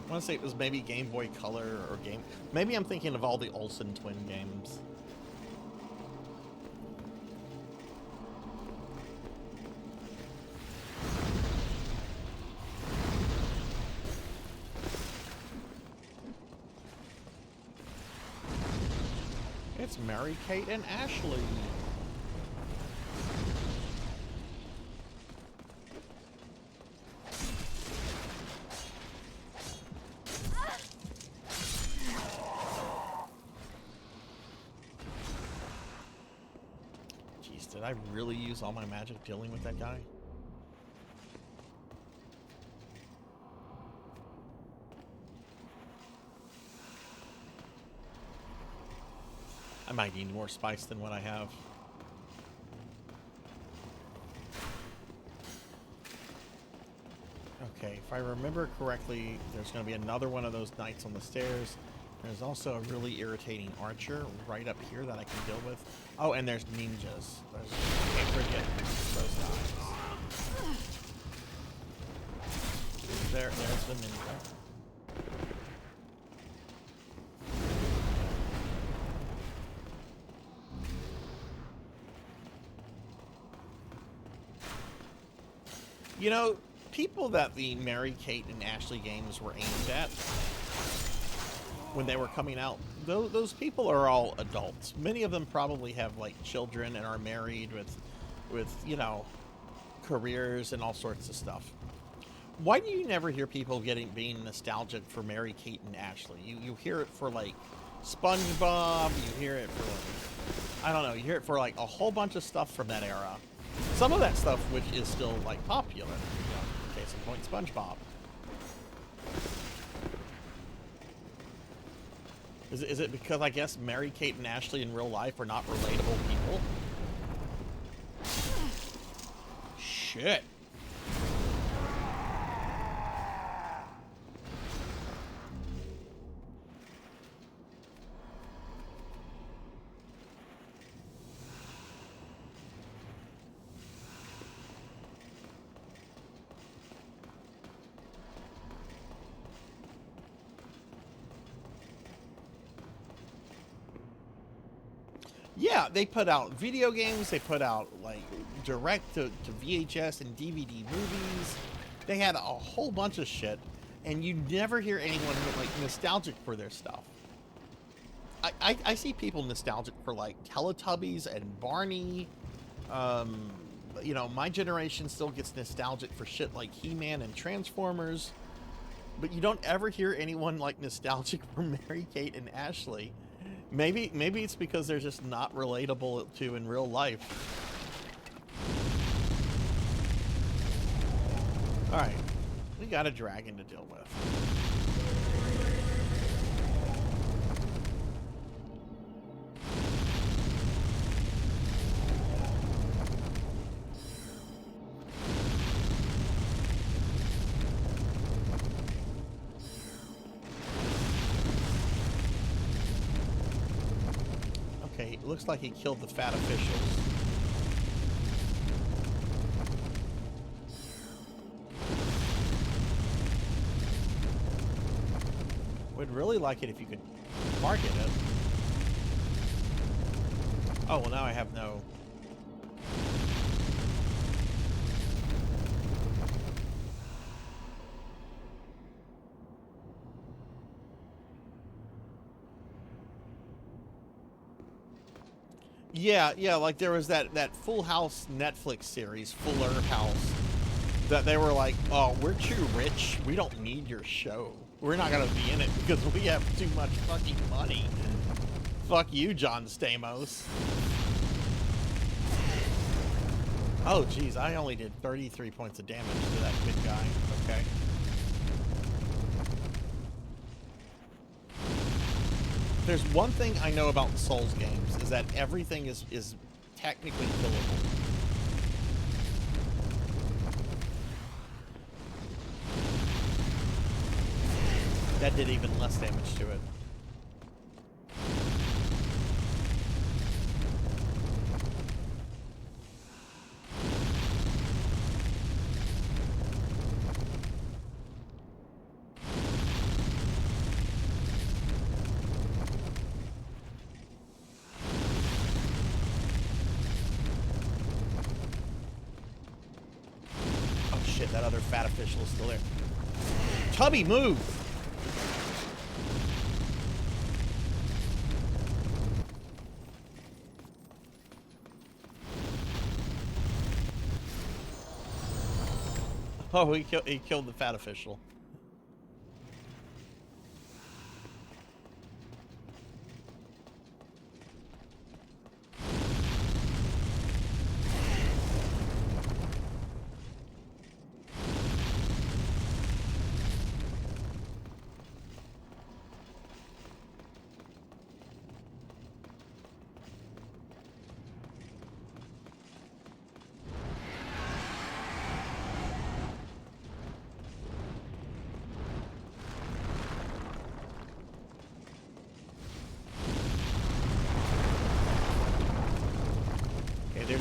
I want to say it was maybe Game Boy Color or Game... Maybe I'm thinking of all the Olsen twin games. It's Mary, Kate, and Ashley. Did I really use all my magic dealing with that guy? I might need more spice than what I have. Okay, if I remember correctly, there's going to be another one of those knights on the stairs. There's also a really irritating archer right up here that I can deal with. Oh, and there's ninjas. Can't forget those guys. There's the ninja. You know, people that the Mary Kate and Ashley games were aimed at when they were coming out, those people are all adults. Many of them probably have like children and are married with you know, careers and all sorts of stuff. Why do you never hear people being nostalgic for Mary Kate and Ashley? You hear it for like SpongeBob, you hear it for like, I don't know, you hear it for like a whole bunch of stuff from that era. Some of that stuff which is still like popular, you know, case in point SpongeBob. Is it because I guess Mary Kate and Ashley in real life are not relatable people? Shit. Yeah, they put out video games, they put out like direct to VHS and DVD movies. They had a whole bunch of shit, and you never hear anyone like nostalgic for their stuff. I see people nostalgic for like Teletubbies and Barney. You know, my generation still gets nostalgic for shit like He-Man and Transformers, but you don't ever hear anyone like nostalgic for Mary Kate and Ashley. Maybe it's because they're just not relatable to in real life. Alright, we got a dragon to deal with. It looks like he killed the fat officials. Would really like it if you could target it. Oh, well now I have no... Yeah, like there was that Full House Netflix series, Fuller House, that they were like, oh, we're too rich, we don't need your show. We're not gonna be in it because we have too much fucking money. Fuck you, John Stamos. Oh, geez, I only did 33 points of damage to that big guy. Okay. There's one thing I know about Souls games, is that everything is technically killable. That did even less damage to it. That other fat official is still there. Tubby, move! Oh, he killed the fat official.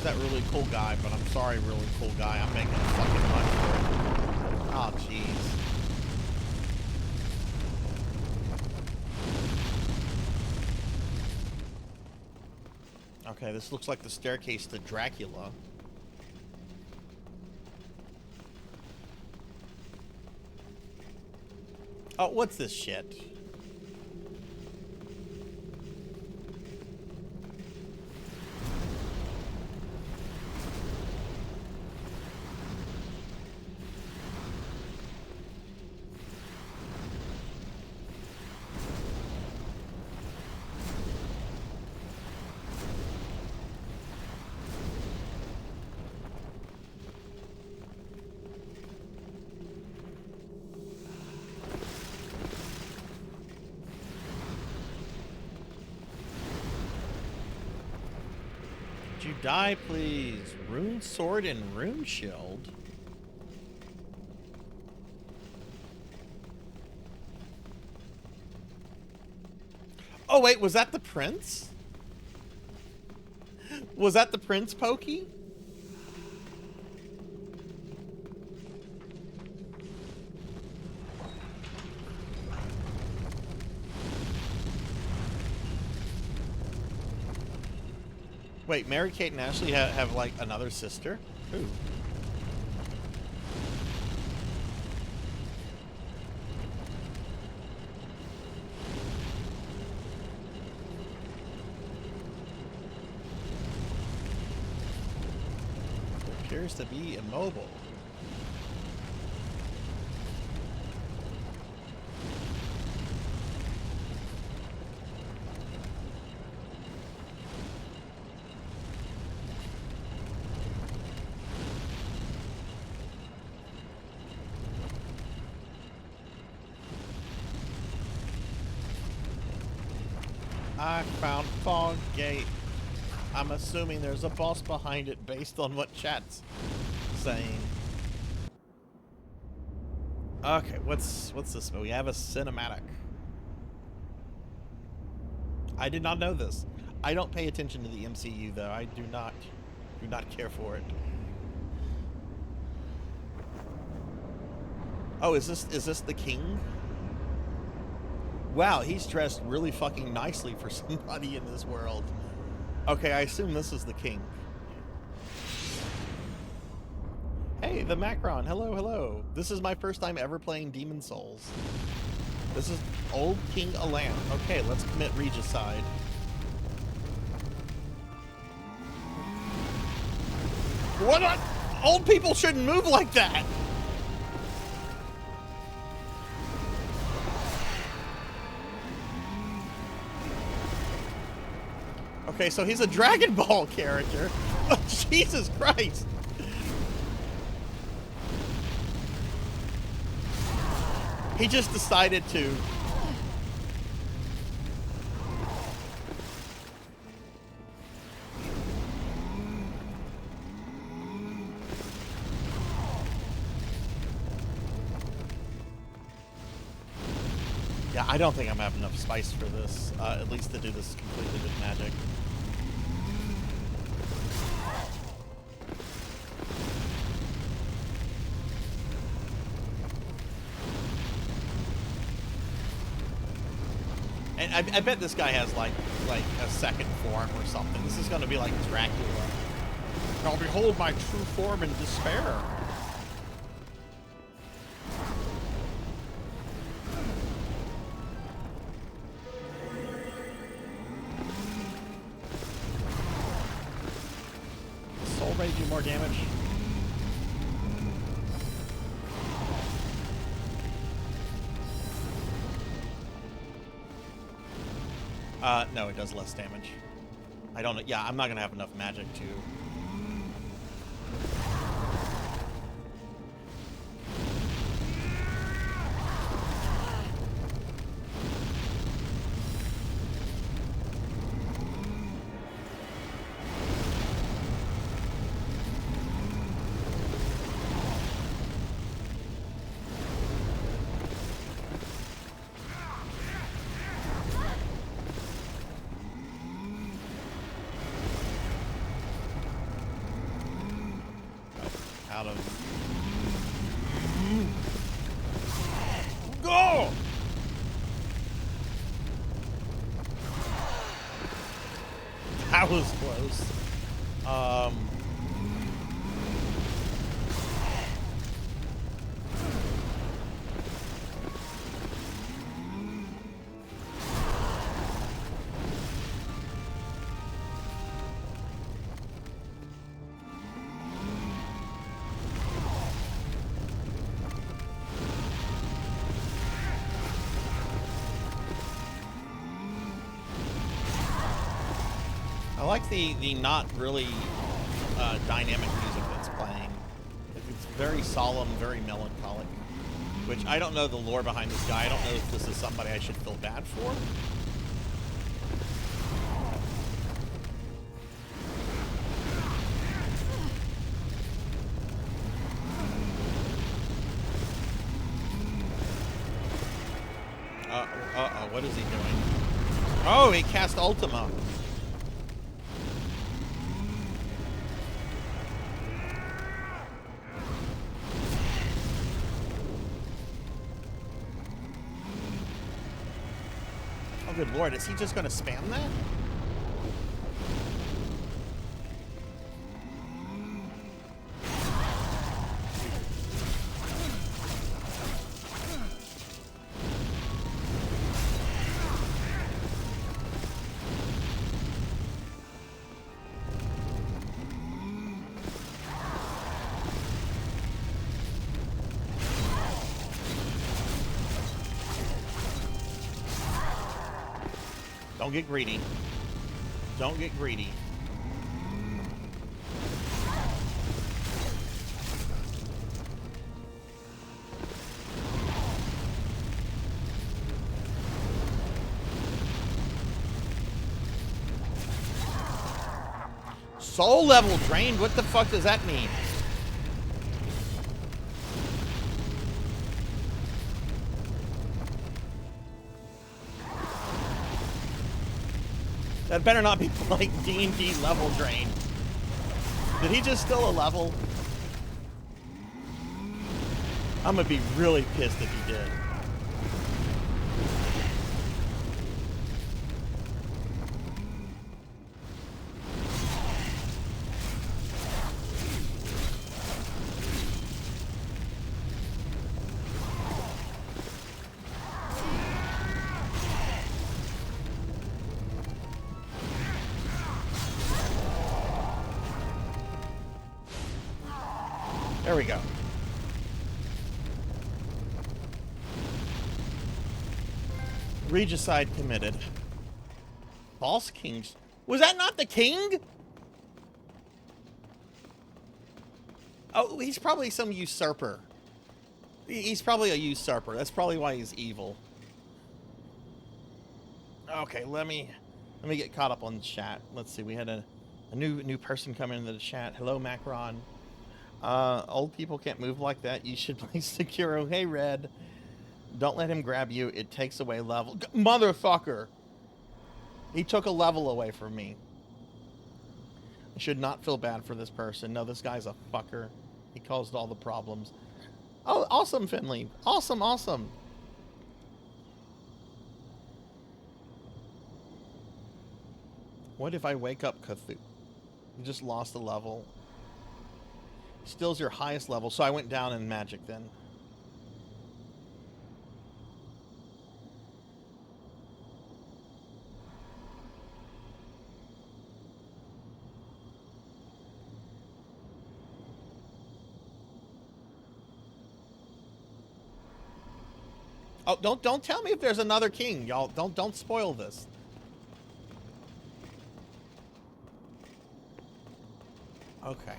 There's that really cool guy, but I'm sorry, really cool guy. I'm making a fucking run for it. Oh, jeez. Okay, this looks like the staircase to Dracula. Oh, what's this shit? Would you die, please? Rune sword and rune shield. Oh wait, was that the prince? Was that the prince, Pokey? Wait, Mary Kate and Ashley have like another sister? Who? It appears to be immobile. I found Fog Gate. I'm assuming there's a boss behind it based on what chat's saying. Okay, what's this? We have a cinematic. I did not know this. I don't pay attention to the MCU though. I do not care for it. Oh, is this the king? Wow, he's dressed really fucking nicely for somebody in this world. Okay, I assume this is the king. Hey, the Macron. Hello, hello. This is my first time ever playing Demon Souls. This is old King Alan. Okay, let's commit regicide. What? Old people shouldn't move like that. Okay, so he's a Dragon Ball character. Oh, Jesus Christ. He just decided to. Yeah, I don't think I'm having enough spice for this, at least to do this completely with magic. And I bet this guy has like a second form or something. This is going to be like Dracula. Now behold my true form in despair. Soul Ray do more damage? No, it does less damage. I don't know. Yeah, I'm not going to have enough magic to... That was close. I like the not really dynamic music that's playing. It's very solemn, very melancholic, which I don't know the lore behind this guy. I don't know if this is somebody I should feel bad for. Uh-oh, what is he doing? Oh, he cast Ultima. Oh, good lord, is he just going to spam that? Don't get greedy. Don't get greedy. Soul level drained? What the fuck does that mean? That better not be like D&D level drain. Did he just steal a level? I'm gonna be really pissed if he did. There we go. Regicide committed. False kings. Was that not the king? Oh, he's probably some usurper. He's probably a usurper. That's probably why he's evil. Okay, let me get caught up on the chat. Let's see. We had a new person come into the chat. Hello, Macron. Old people can't move like that. You should play Sekiro. Hey, Red. Don't let him grab you. It takes away level. Motherfucker. He took a level away from me. I should not feel bad for this person. No, this guy's a fucker. He caused all the problems. Oh, awesome, Finley. Awesome, awesome. What if I wake up Cthulhu? You just lost a level. Still's your highest level, so I went down in magic then. Oh, don't tell me if there's another king, y'all. Don't spoil this. Okay.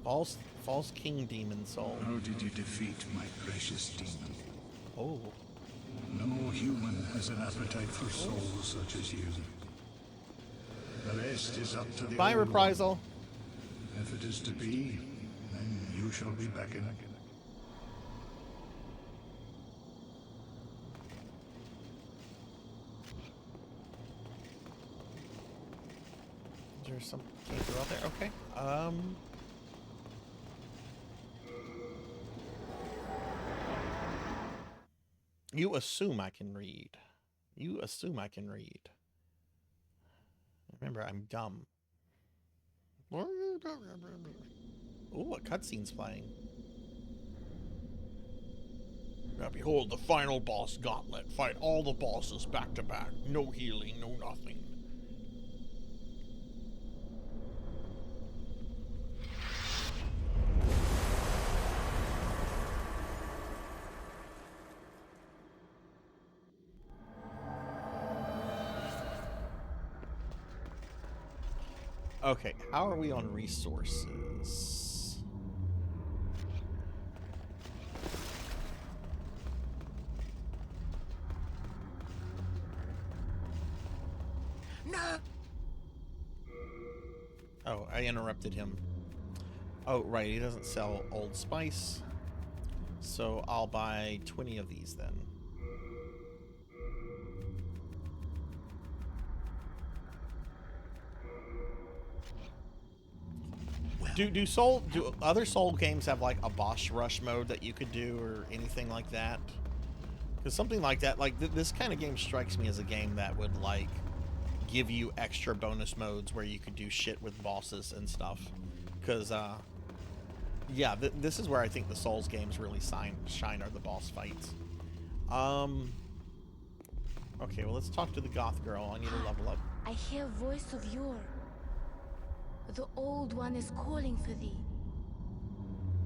False king demon soul. How did you defeat my precious demon? Oh. No human has an appetite for souls such as you. The rest is up to the Bye, old Reprisal. one. If it is to be, then you shall be back in. Is there some caper out there? Okay. You assume I can read. You assume I can read. Remember, I'm dumb. Ooh, a cutscene's playing. Now behold the final boss gauntlet. Fight all the bosses back to back. No healing, no nothing. Okay, how are we on resources? No! Oh, I interrupted him. Oh, right, he doesn't sell Old Spice. So I'll buy 20 of these then. Do other Soul games have like a boss rush mode that you could do or anything like that? Because something like that, like this kind of game strikes me as a game that would like give you extra bonus modes where you could do shit with bosses and stuff. Because yeah, this is where I think the Souls games really shine are the boss fights. Okay, well let's talk to the goth girl. I need to level up. I hear voice of yore. The Old One is calling for thee.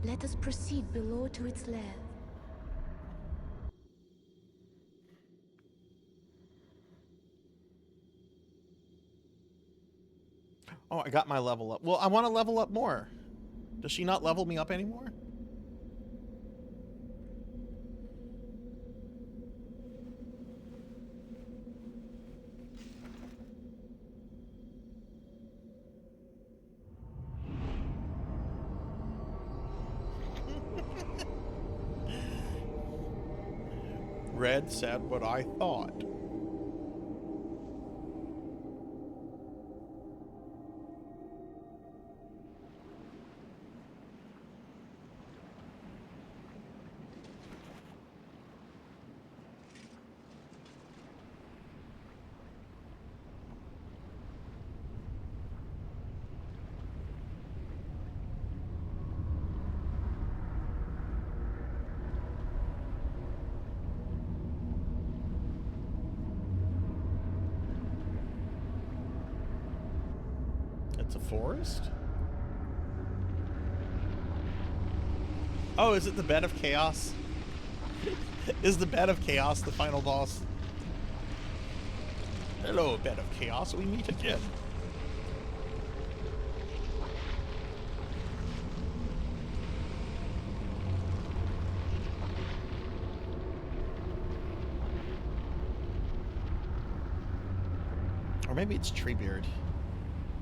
Let us proceed below to its lair. Oh, I got my level up. Well, I want to level up more. Does she not level me up anymore? Red said what I thought. It's a forest? Oh, is it the Bed of Chaos? Is the Bed of Chaos the final boss? Hello, Bed of Chaos, we meet again. Or maybe it's Treebeard.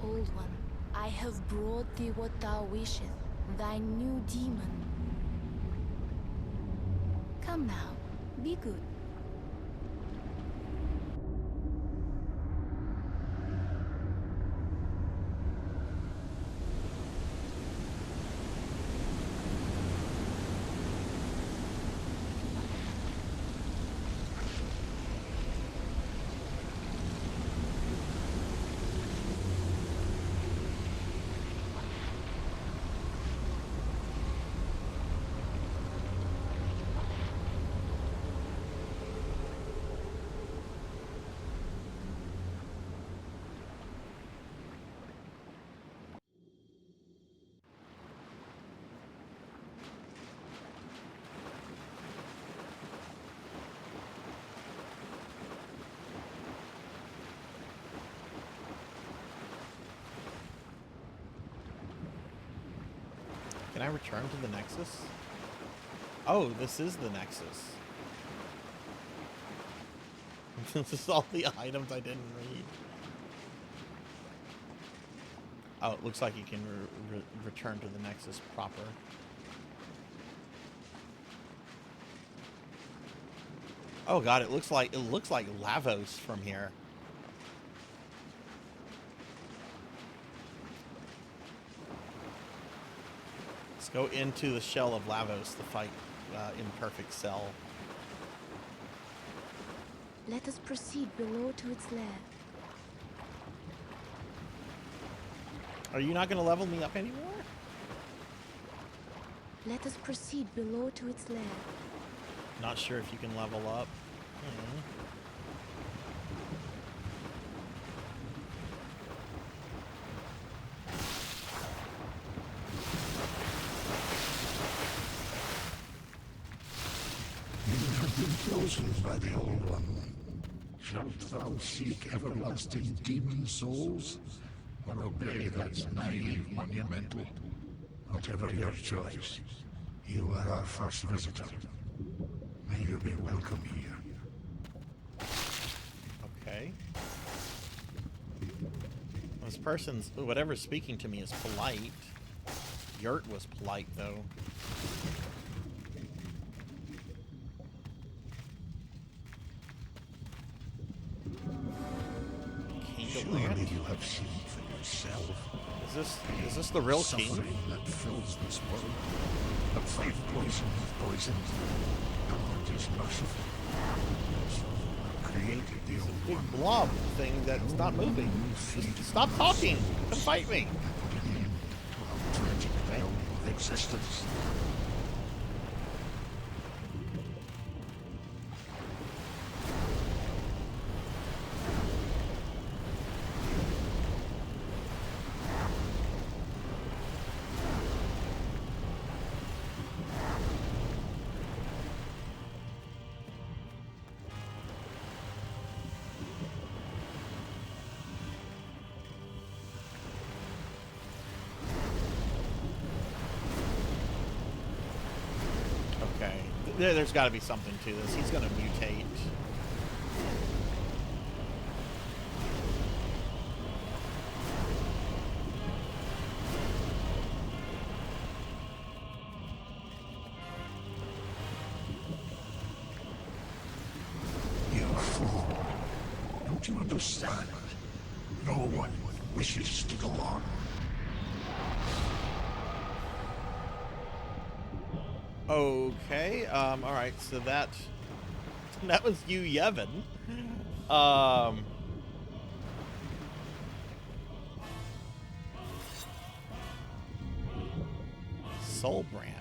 Old One, I have brought thee what thou wishest, thy new demon. Come now, be good. Can I return to the Nexus? Oh, this is the Nexus. This is all the items I didn't read. Oh, it looks like you can return to the Nexus proper. Oh god, it looks like Lavos from here. Let's go into the shell of Lavos to fight Imperfect Cell. Let us proceed below to its lair. Are you not going to level me up anymore? Let us proceed below to its lair. Not sure if you can level up. You have been chosen by the Old One. Shalt thou seek everlasting demon souls, or obey that naive monumental? Whatever your choice, you are our first visitor. May you be welcome here. Okay. This person's, whatever's speaking to me is polite. Yurt was polite, though. Surely you have seen for yourself. Is this the real king? Suffering that fills this world. A fight poison with poison. God is merciful. Created the old Big one. blob thing that's not moving. Just stop talking and fight me. To our tragic veil of existence. Okay. There's got to be something to this. He's going to mutate. You fool. Don't you understand? No one wishes to go on. Okay, alright, so that was you, Yevon. Soulbrand.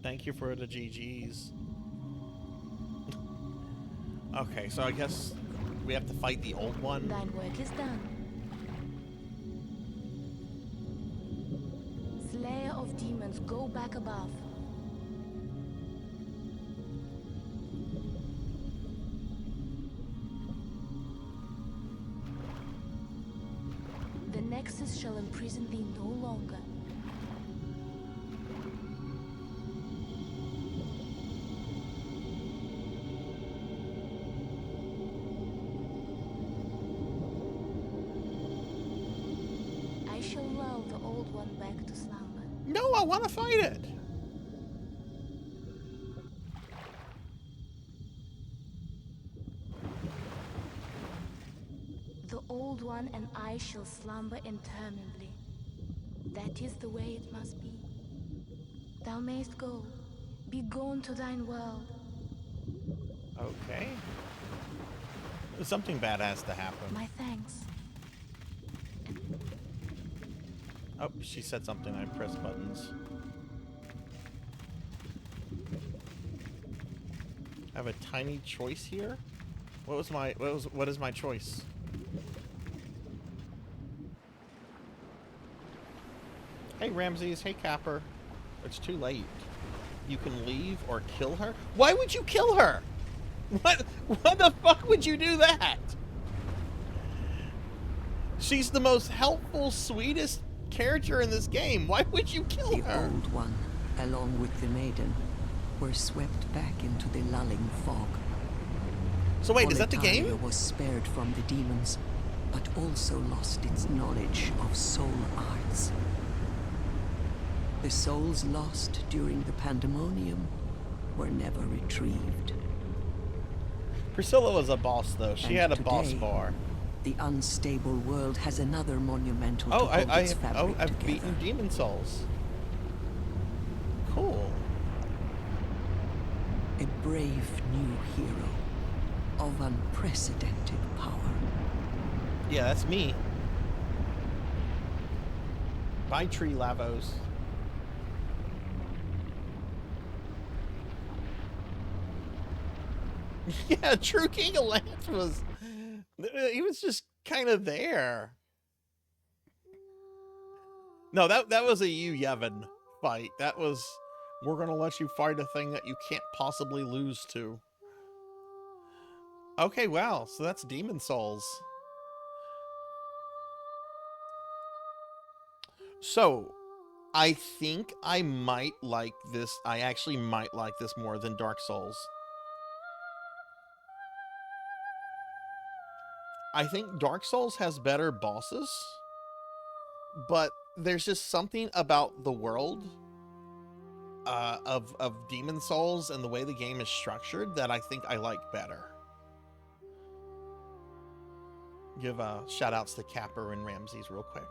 Thank you for the GGs. Okay, so I guess we have to fight the old one. Thine work is done. Slayer of demons, go back above. The Nexus shall imprison thee no longer. I shall lull the old one back to slumber. No, I want to fight it. The old one and I shall slumber interminably. That is the way it must be. Thou mayst go. Be gone to thine world. Okay. Something bad has to happen. My thanks. Oh, she said something. I pressed buttons. I have a tiny choice here. What is my choice? Hey Ramses, hey Capper. It's too late. You can leave or kill her? Why would you kill her? What the fuck would you do that? She's the most helpful, sweetest character in this game. Why would you kill The her? Old One, along with the Maiden, were swept back into the lulling fog. So wait, is that the Boletaria game? was spared from the demons, but also lost its knowledge of soul arts. The souls lost during the pandemonium were never retrieved. Priscilla was a boss, though. She And had a boss today, bar. The unstable world has another monumental Oh, to hold its fabric I've together. beaten Demon Souls. Cool. A brave new hero. of unprecedented power. Yeah, that's me. Bye, Tree Lavos. Yeah, True King of Lance was... He was just kind of there. No, that was a you, Yevon fight. That was... We're gonna let you fight a thing that you can't possibly lose to. Okay, wow. So that's Demon Souls. So, I think I might like this. I actually might like this more than Dark Souls. I think Dark Souls has better bosses, but there's just something about the world of Demon Souls and the way the game is structured that I think I like better. Give shout outs to Capper and Ramses real quick.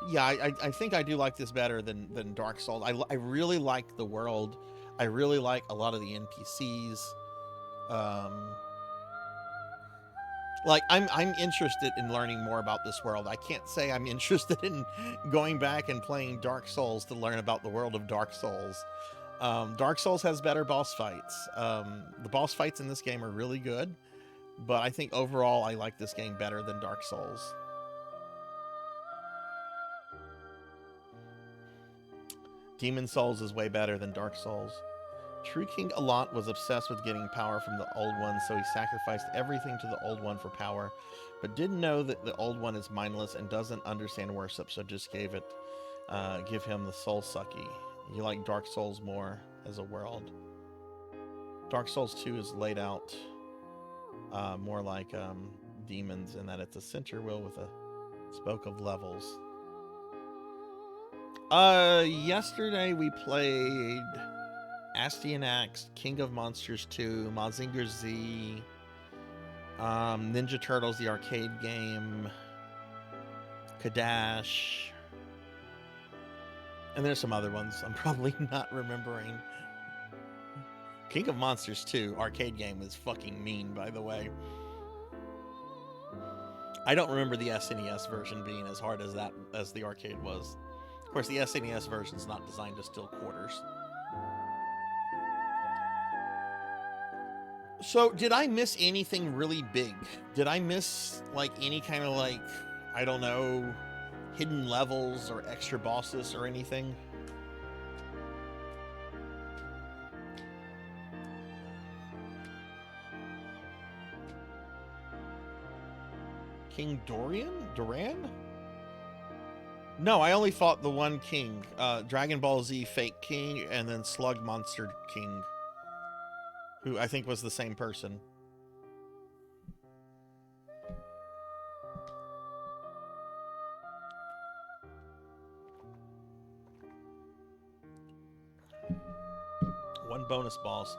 Yeah, I think I do like this better than Dark Souls. I really like the world. I really like a lot of the NPCs. Like I'm interested in learning more about this world. I can't say I'm interested in going back and playing Dark Souls to learn about the world of Dark Souls. Dark Souls has better boss fights. The boss fights in this game are really good, but I think overall I like this game better than Dark Souls. Demon Souls is way better than Dark Souls. True King Allant was obsessed with getting power from the Old One, so he sacrificed everything to the Old One for power, but didn't know that the Old One is mindless and doesn't understand worship, so just give him the soul sucky. You like Dark Souls more as a world. Dark Souls 2 is laid out more like Demons in that it's a center wheel with a spoke of levels. Yesterday we played Astian Axe, King of Monsters 2, Mazinger Z, Ninja Turtles, the arcade game, Kadash, and there's some other ones I'm probably not remembering. King of Monsters 2 arcade game was fucking mean, by the way. I don't remember the SNES version being as hard as the arcade was. Of course, the SNES version is not designed to steal quarters. So, did I miss anything really big? Did I miss, like, any kind of, like, I don't know, hidden levels or extra bosses or anything? King Duran? No, I only fought the one king. Dragon Ball Z Fake King and then Slug Monster King, who I think was the same person. One bonus boss.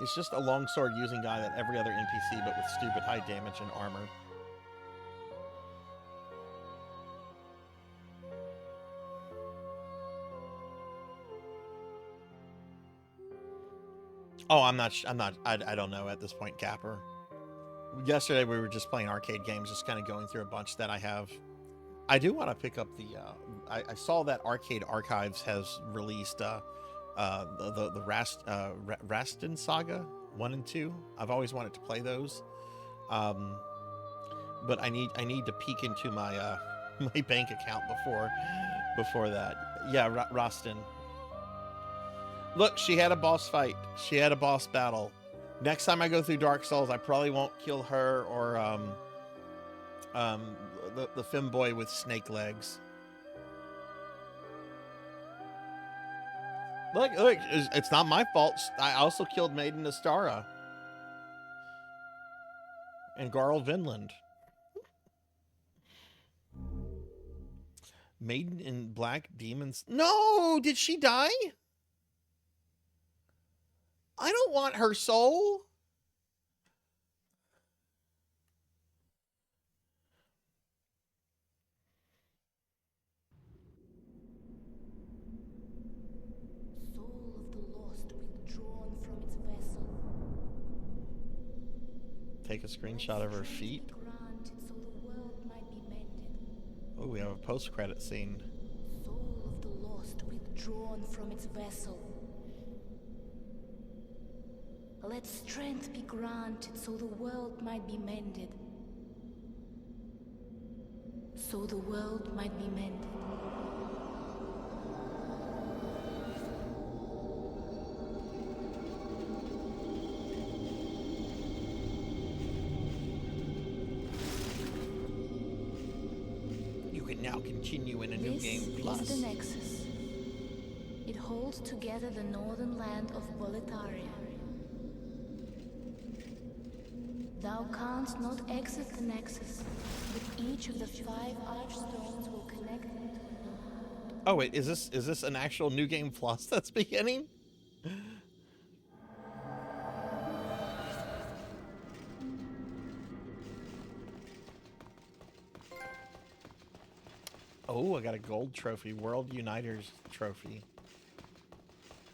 He's just a longsword using guy that every other NPC, but with stupid high damage and armor. Oh, I don't know at this point, Capper. Yesterday we were just playing arcade games, just kind of going through a bunch that I have. I do want to pick up the, I saw that Arcade Archives has released, the Rastin Saga 1 and 2. I've always wanted to play those. But I need to peek into my, my bank account before that. Yeah, Rastin. Look, she had a boss fight. She had a boss battle. Next time I go through Dark Souls, I probably won't kill her or the femboy with snake legs. Look, it's not my fault. I also killed Maiden Astara and Garl Vinland. Maiden in Black Demons. No, did she die? I don't want her soul. Soul of the lost withdrawn from its vessel. take a screenshot of her feet. Oh, we have a post-credit scene. Soul of the lost withdrawn from its vessel. Let strength be granted so the world might be mended. So the world might be mended. You can now continue in a new game plus. This is the Nexus. It holds together the northern land of Boletaria. Thou canst not exit the Nexus, but each of the 5 archstones will connect them to another. Oh wait, is this an actual new game plus that's beginning? Oh, I got a gold trophy, World Uniters trophy.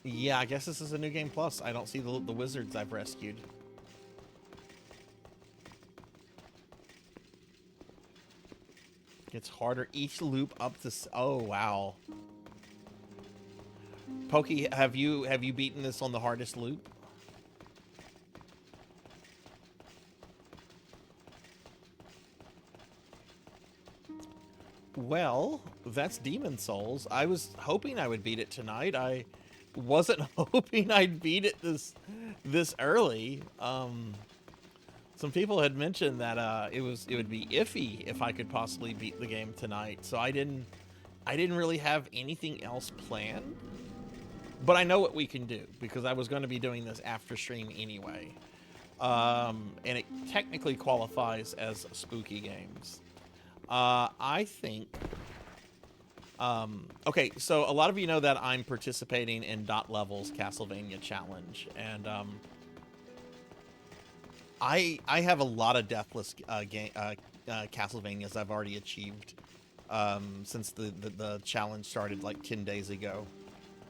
Yeah, I guess this is a new game plus. I don't see the wizards I've rescued. It's harder each loop up to. Oh wow. Pokey, have you beaten this on the hardest loop? Well, that's Demon Souls. I was hoping I would beat it tonight. I wasn't hoping I'd beat it this early. Some people had mentioned that it would be iffy if I could possibly beat the game tonight. So I didn't really have anything else planned. But I know what we can do because I was going to be doing this after stream anyway. And it technically qualifies as spooky games. I think okay, so a lot of you know that I'm participating in Dot Level's Castlevania challenge, and I have a lot of deathless Castlevanias I've already achieved since the challenge started like 10 days ago.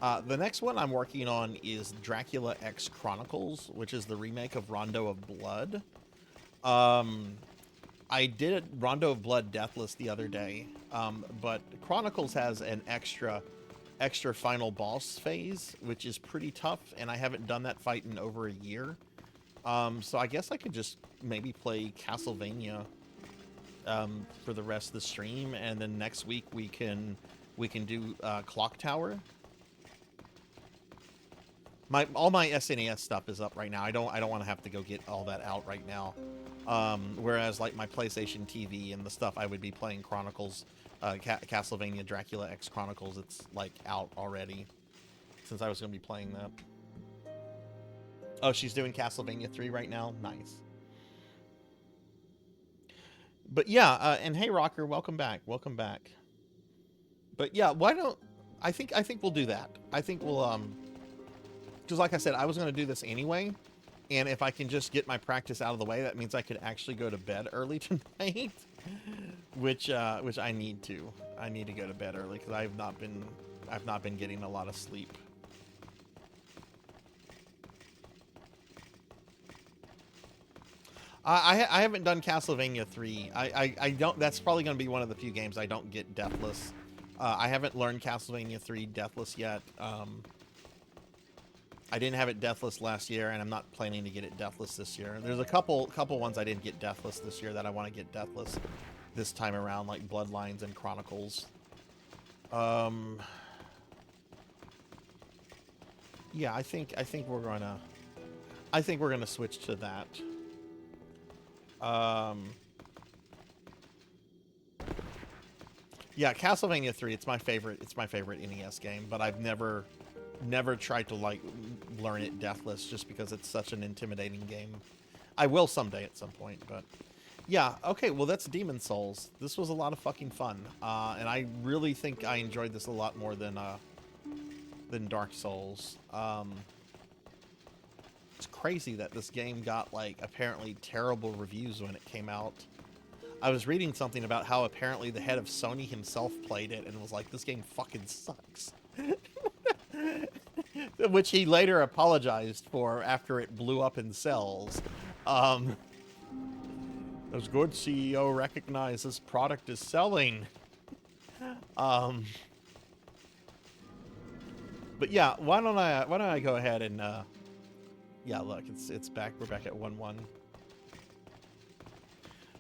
The next one I'm working on is Dracula X Chronicles, which is the remake of Rondo of Blood. I did Rondo of Blood Deathless the other day, but Chronicles has an extra final boss phase, which is pretty tough, and I haven't done that fight in over a year. So I guess I could just maybe play Castlevania for the rest of the stream, and then next week we can do Clock Tower. All my SNES stuff is up right now. I don't want to have to go get all that out right now. Whereas like my PlayStation TV and the stuff I would be playing Chronicles, Castlevania Dracula X Chronicles, it's like out already since I was going to be playing that. Oh, she's doing Castlevania 3 right now. Nice. But yeah, and hey Rocker, welcome back. Welcome back. But yeah, why don't I think we'll do that. I think we'll because like I said, I was going to do this anyway, and if I can just get my practice out of the way, that means I could actually go to bed early tonight, which I need to. I need to go to bed early because I've not been getting a lot of sleep. I haven't done Castlevania 3. I don't. That's probably going to be one of the few games I don't get deathless. I haven't learned Castlevania 3 deathless yet. I didn't have it deathless last year, and I'm not planning to get it deathless this year. There's a couple ones I didn't get deathless this year that I want to get deathless this time around, like Bloodlines and Chronicles. Yeah, I think we're gonna switch to that. Yeah, Castlevania 3. It's my favorite NES game, but I've never tried to like learn it deathless just because it's such an intimidating game. I will someday at some point, but yeah. Okay, well that's Demon Souls. This was a lot of fucking fun, and I really think I enjoyed this a lot more than Dark Souls. It's crazy that this game got like apparently terrible reviews when it came out. I was reading something about how apparently the head of Sony himself played it and was like, this game fucking sucks. Which he later apologized for after it blew up in sales. That's good, CEO. Recognize this product is selling. But yeah, why don't I go ahead and yeah, look, it's back. We're back at 1-1.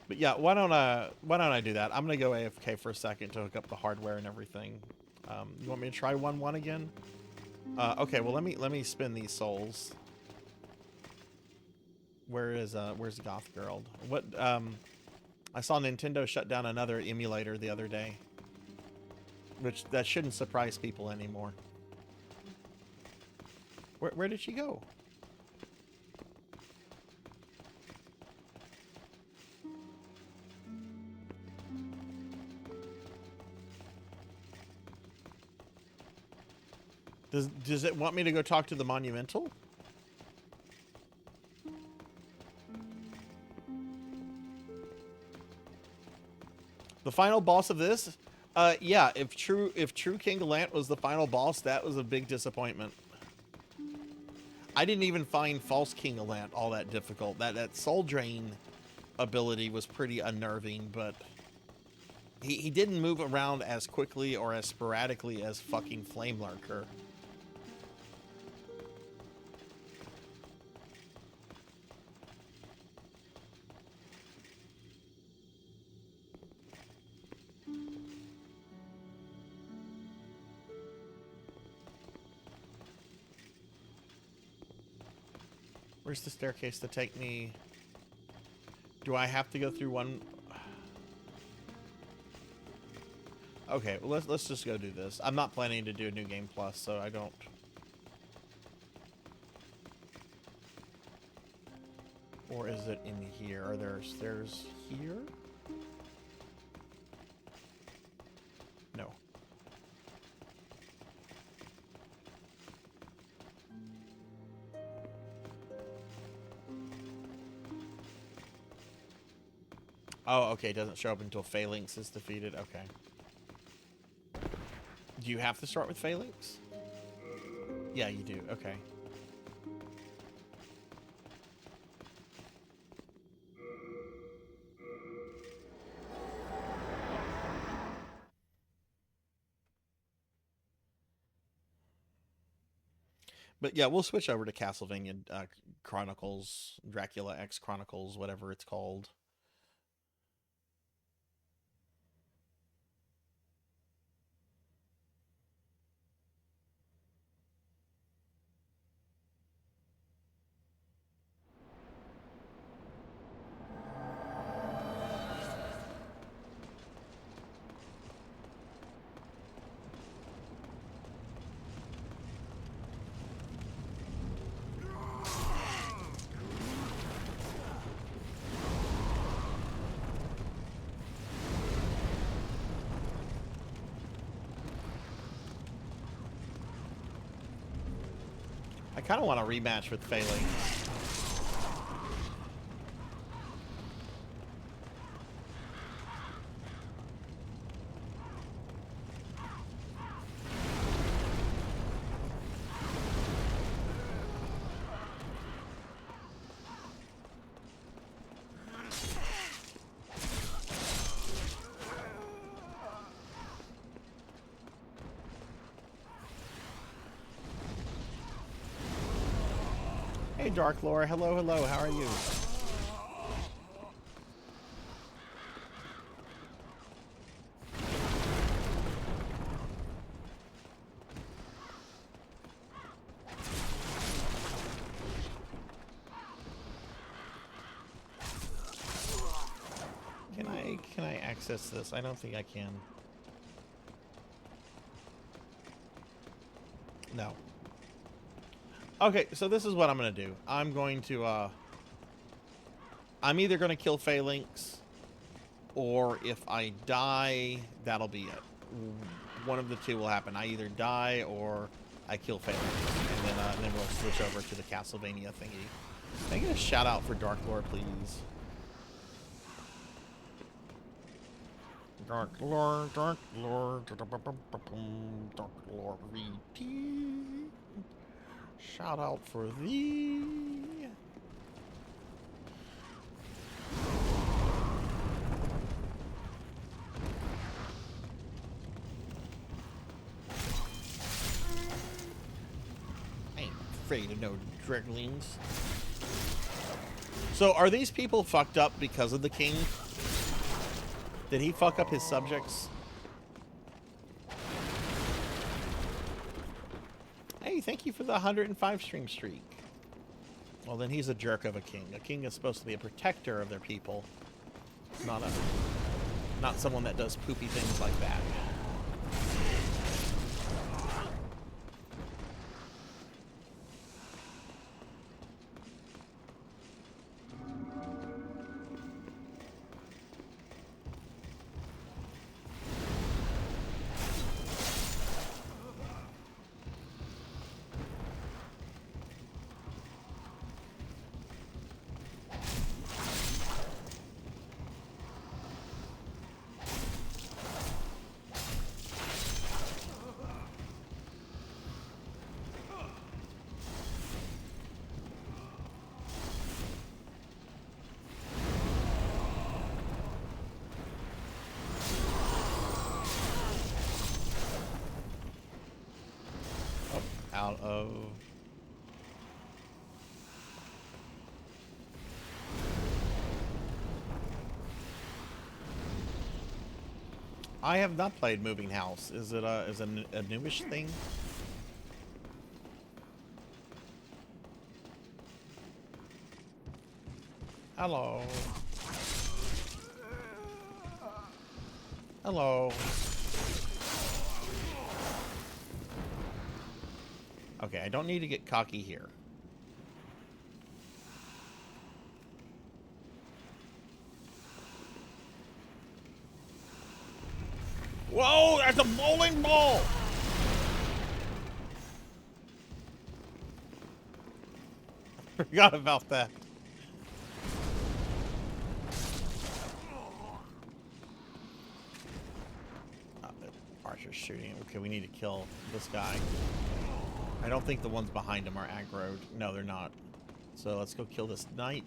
But yeah, why don't I do that? I'm gonna go AFK for a second to hook up the hardware and everything. You want me to try 1-1 again? Okay, well let me spin these souls. Where's Goth Girl? What I saw Nintendo shut down another emulator the other day. Which that shouldn't surprise people anymore. Where did she go? Does it want me to go talk to the Monumental? The final boss of this? Yeah, if True King Gallant was the final boss, that was a big disappointment. I didn't even find False King Gallant all that difficult. That Soul Drain ability was pretty unnerving, but he didn't move around as quickly or as sporadically as fucking Flame Lurker. Where's the staircase to take me? Do I have to go through one? Okay, well, let's just go do this. I'm not planning to do a new game plus, so I don't. Or is it in here? Are there stairs here? No. Oh, okay, it doesn't show up until Phalanx is defeated. Okay. Do you have to start with Phalanx? Yeah, you do. Okay. But yeah, we'll switch over to Castlevania Chronicles, Dracula X Chronicles, whatever it's called. I kind of want a rematch with Phalanx. Hey, Dark Lore. Hello, hello. How are you? Can I access this? I don't think I can. No. Okay, so this is what I'm going to do. I'm going to, I'm either going to kill Phalanx, or if I die, that'll be it. One of the two will happen. I either die, or I kill Phalanx. And then we'll switch over to the Castlevania thingy. Can I get a shout out for Dark Lore, please? Dark Lore, Dark Lore, Dark Lore VT. Shout out for thee. afraid of no dreglings. So are these people fucked up because of the king? Did he fuck up his subjects? Hey, thank you for the 105 stream streak. Well, then he's a jerk of a king. A king is supposed to be a protector of their people, not someone that does poopy things like that. Out of... I have not played Moving House. Is it a newish thing? Hello. Hello. Okay, I don't need to get cocky here. Whoa, that's a bowling ball! Forgot about that. Archer's shooting. Okay, we need to kill this guy. I don't think the ones behind him are aggroed. No, they're not. So let's go kill this knight.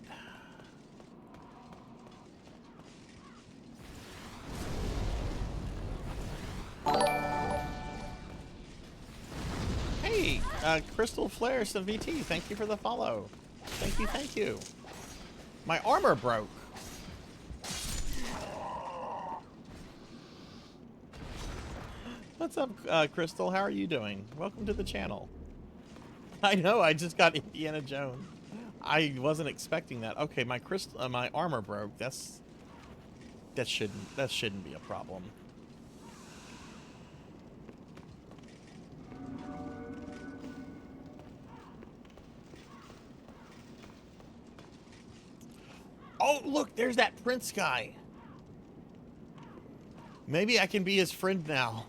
Hey, Crystal Flares of VT, thank you for the follow. Thank you, thank you. My armor broke. What's up, Crystal? How are you doing? Welcome to the channel. I know, I just got Indiana Jones. I wasn't expecting that. Okay, my my armor broke. That shouldn't be a problem. Oh, look, there's that prince guy. Maybe I can be his friend now.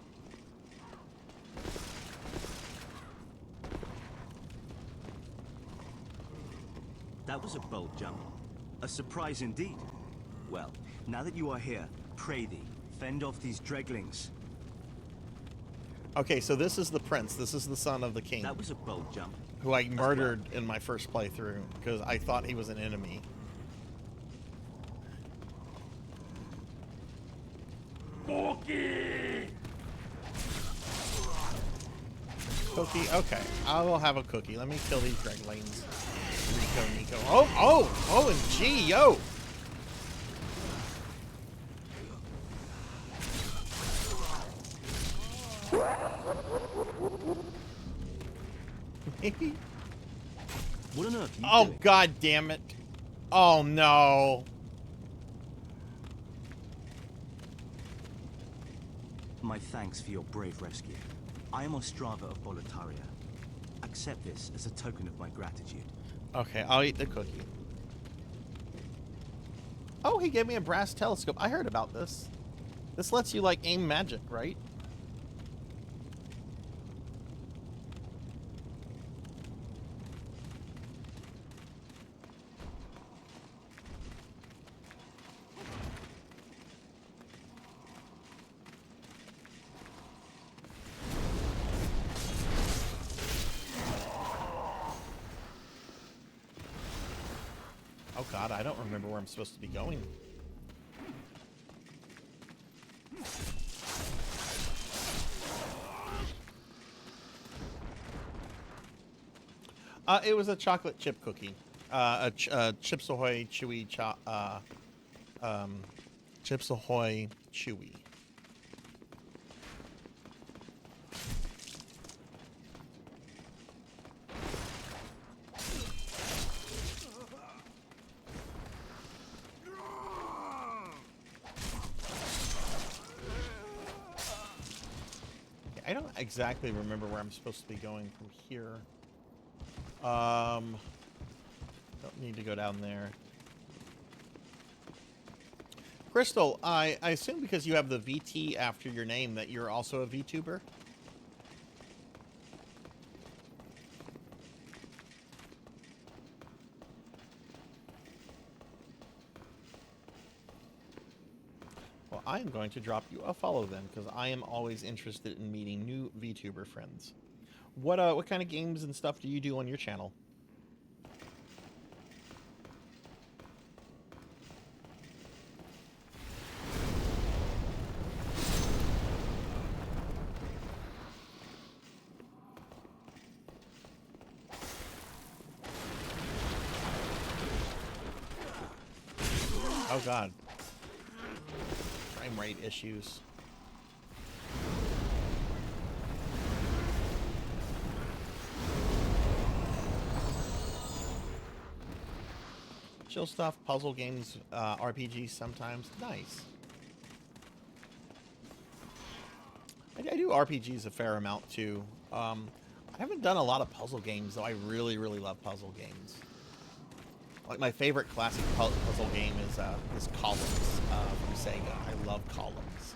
That was a bold jump. A surprise indeed. Well, now that you are here, pray thee, fend off these dreglings. Okay, so this is the prince. This is the son of the king. That was a bold jump. Who I murdered in my first playthrough because I thought he was an enemy. Cookie! Cookie, okay. I will have a cookie. Let me kill these dreglings. Nico. Oh, OMG, yo! What on earth are you Oh, doing? God damn it. Oh, no. My thanks for your brave rescue. I am Ostrava of Boletaria. Accept this as a token of my gratitude. Okay, I'll eat the cookie. Oh, he gave me a brass telescope. I heard about this. This lets you, like, aim magic, right? Oh God, I don't remember where I'm supposed to be going. It was a chocolate chip cookie. Chips Ahoy Chewy Chips Ahoy Chewy. I don't exactly remember where I'm supposed to be going from here. Don't need to go down there. Crystal, I assume because you have the VT after your name that you're also a VTuber? Well, I am going to drop you a follow then, because I am always interested in meeting new VTuber friends. What kind of games and stuff do you do on your channel? Oh god. Frame rate issues. Chill stuff, puzzle games, RPGs sometimes. Nice. I do RPGs a fair amount too. I haven't done a lot of puzzle games, though. I really, really love puzzle games. Like, my favorite classic puzzle game is Columns from Sega. I love Columns.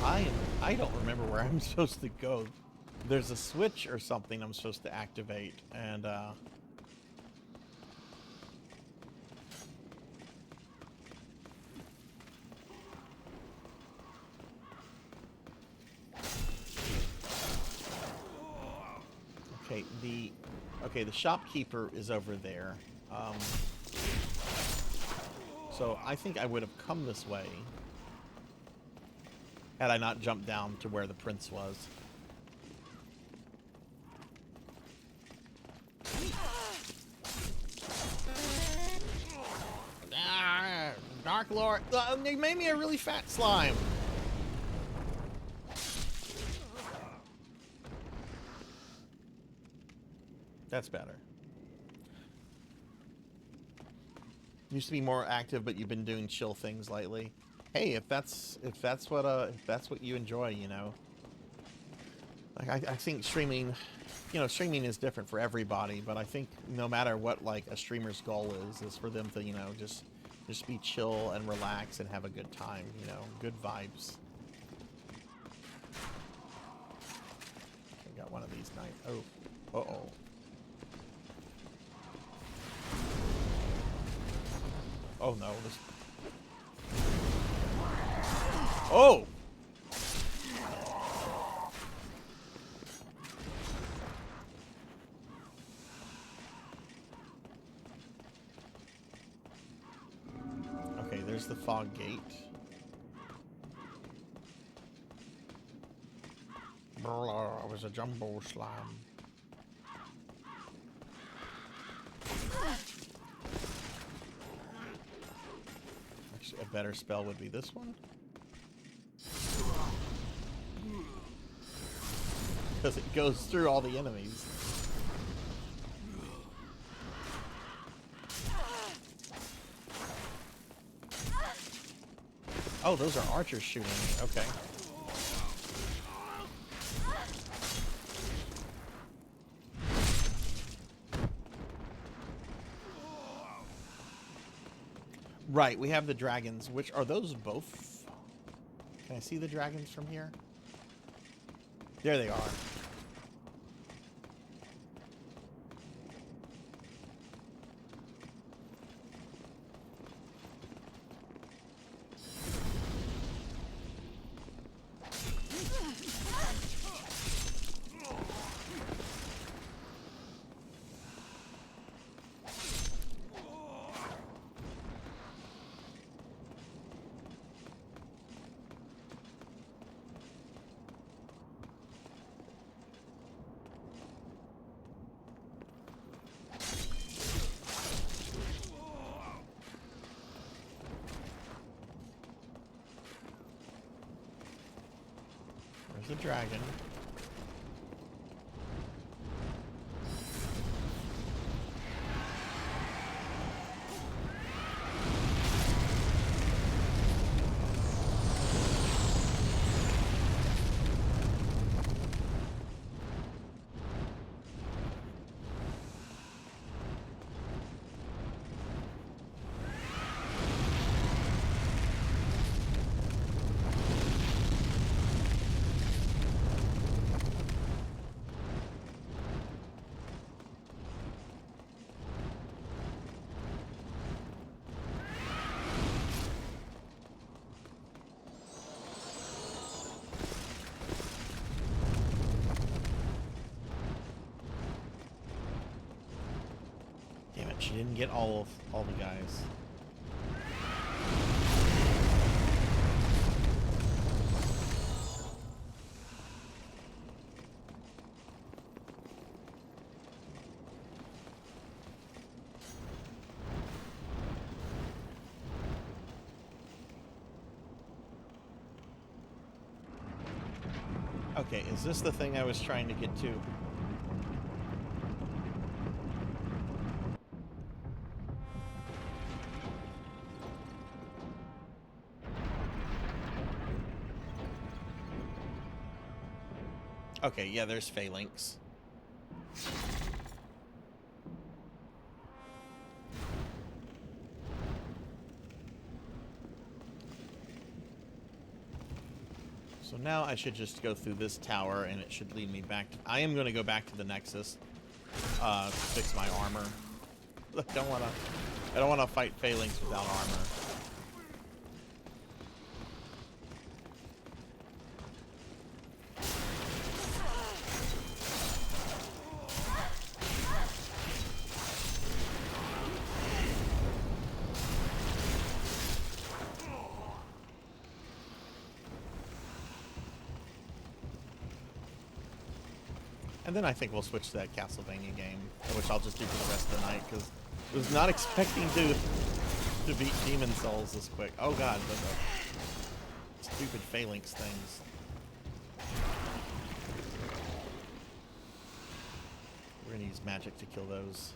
I don't remember where I'm supposed to go. There's a switch or something I'm supposed to activate, and okay, the shopkeeper is over there. So I think I would have come this way had I not jumped down to where the prince was. Dark Lord, they made me a really fat slime. That's better. Used to be more active, but you've been doing chill things lately. Hey, if that's what you enjoy, you know. Like I think streaming, you know, streaming is different for everybody, but I think no matter what like a streamer's goal is for them to, you know, just be chill and relax and have a good time, you know, good vibes. I got one of these knives. Oh, uh-oh. Oh no, this... Oh! Okay, there's the fog gate. It was a jumbo slime. Actually, a better spell would be this one. Because it goes through all the enemies. Oh, those are archers shooting me. Okay. Right, we have the dragons. Which are those both? Can I see the dragons from here? There they are. There's a dragon. Damn it, she didn't get all the guys. Okay, is this the thing I was trying to get to? Okay, yeah, there's phalanx. So now I should just go through this tower and it should lead me back to... I am going to go back to the Nexus to fix my armor. I don't want to fight phalanx without armor. And then I think we'll switch to that Castlevania game, which I'll just do for the rest of the night, because I was not expecting to beat Demon Souls this quick. Oh god, the stupid phalanx things. We're gonna use magic to kill those.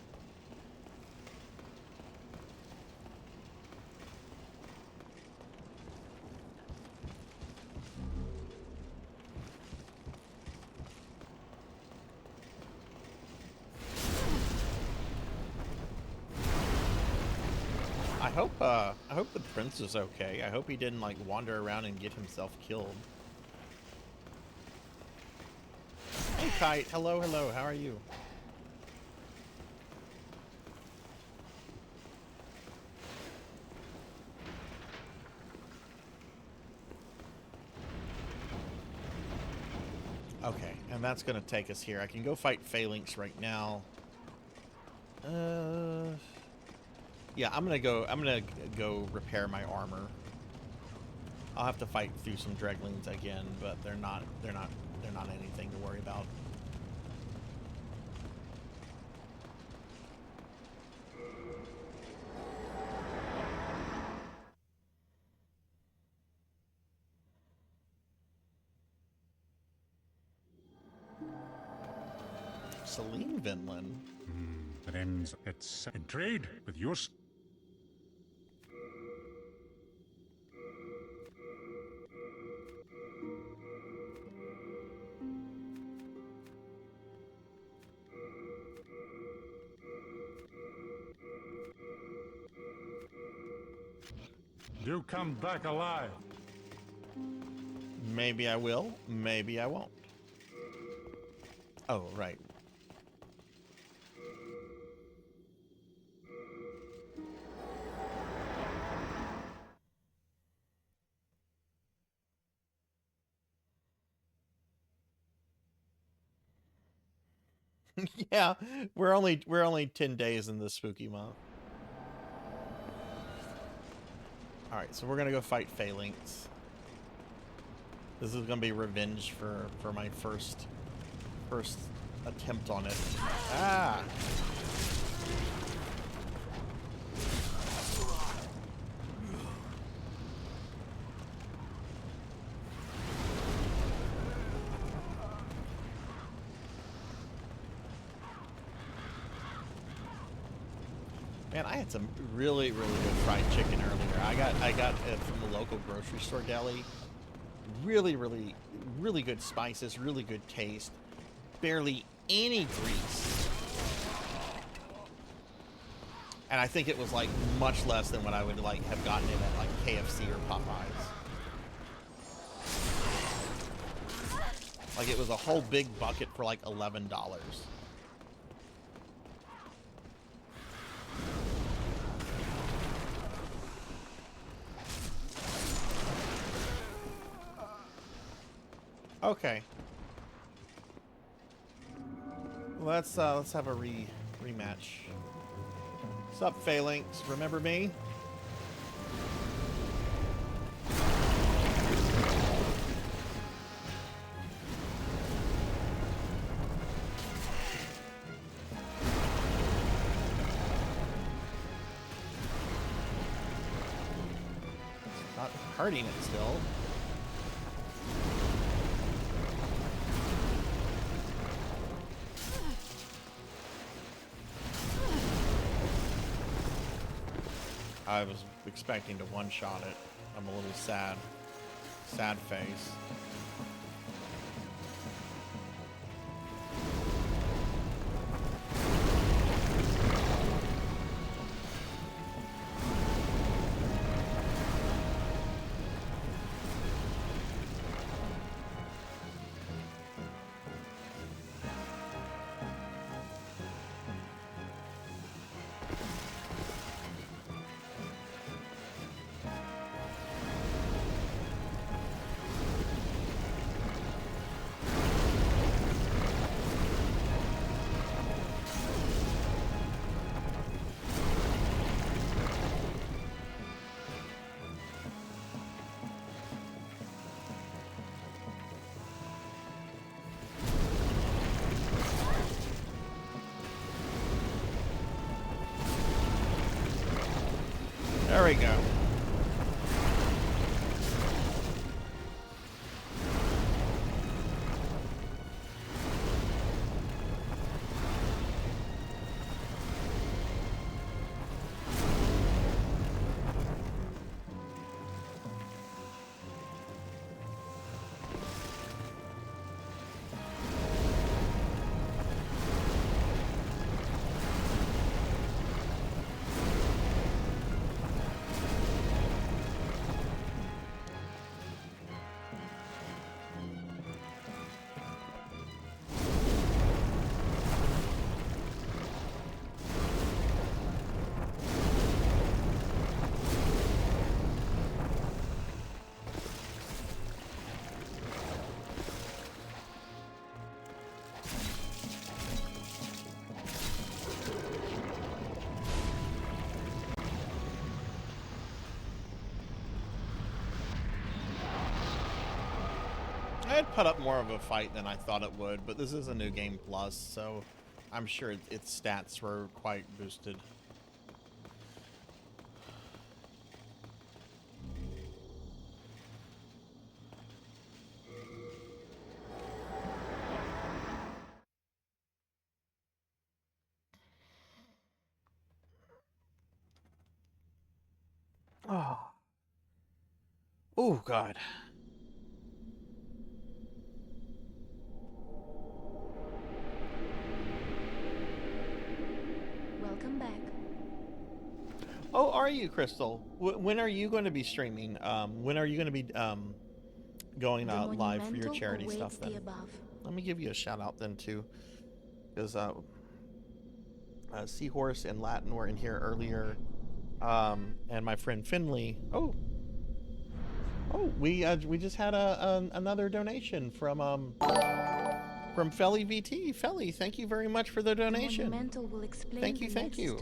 I hope the prince is okay. I hope he didn't like wander around and get himself killed. Hey Kite, hello, hello, how are you? Okay, and that's gonna take us here. I can go fight phalanx right now. Yeah, I'm gonna go repair my armor. I'll have to fight through some dreglings again, but they're not anything to worry about. Celine Vinland. That ends its in trade with yours. You come back alive. Maybe I will, maybe I won't. Oh, right. Yeah, we're only 10 days in this spooky month. All right, so we're gonna go fight phalanx. This is gonna be revenge for my first attempt on it. Ah. Man, I had some really, really good fried chicken earlier. I got it from the local grocery store deli. Really, really, really good spices, really good taste. Barely any grease. And I think it was like much less than what I would like have gotten it at like KFC or Popeyes. Like it was a whole big bucket for like $11. Okay. Let's have a rematch. What's up, Phalanx? Remember me? Not hurting it still. I was expecting to one-shot it. I'm a little sad. Sad face. There we go. It put up more of a fight than I thought it would, but this is a new game plus, so I'm sure its stats were quite boosted. Oh. Oh, God. Welcome back. Oh, are you, Crystal? When are you going to be streaming? When are you going to be going live for your charity stuff then? Let me give you a shout out then too, because Seahorse and Latin were in here earlier, and my friend Finley. Oh, we just had another donation from Felly VT. Felly, thank you very much for the donation. Thank you.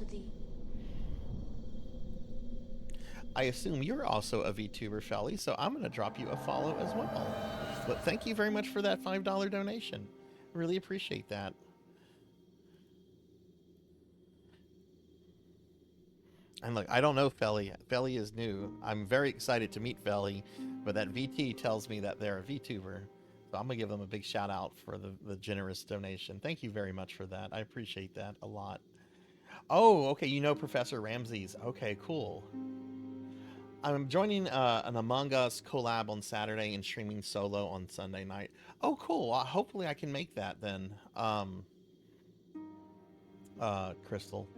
I assume you're also a VTuber, Felly, so I'm going to drop you a follow as well. But thank you very much for that $5 donation. Really appreciate that. And look, I don't know Felly. Felly is new. I'm very excited to meet Felly, but that VT tells me that they're a VTuber. So I'm going to give them a big shout out for the generous donation. Thank you very much for that. I appreciate that a lot. Oh, okay. You know Professor Ramses. Okay, cool. I'm joining an Among Us collab on Saturday and streaming solo on Sunday night. Oh, cool. Hopefully I can make that then, Crystal.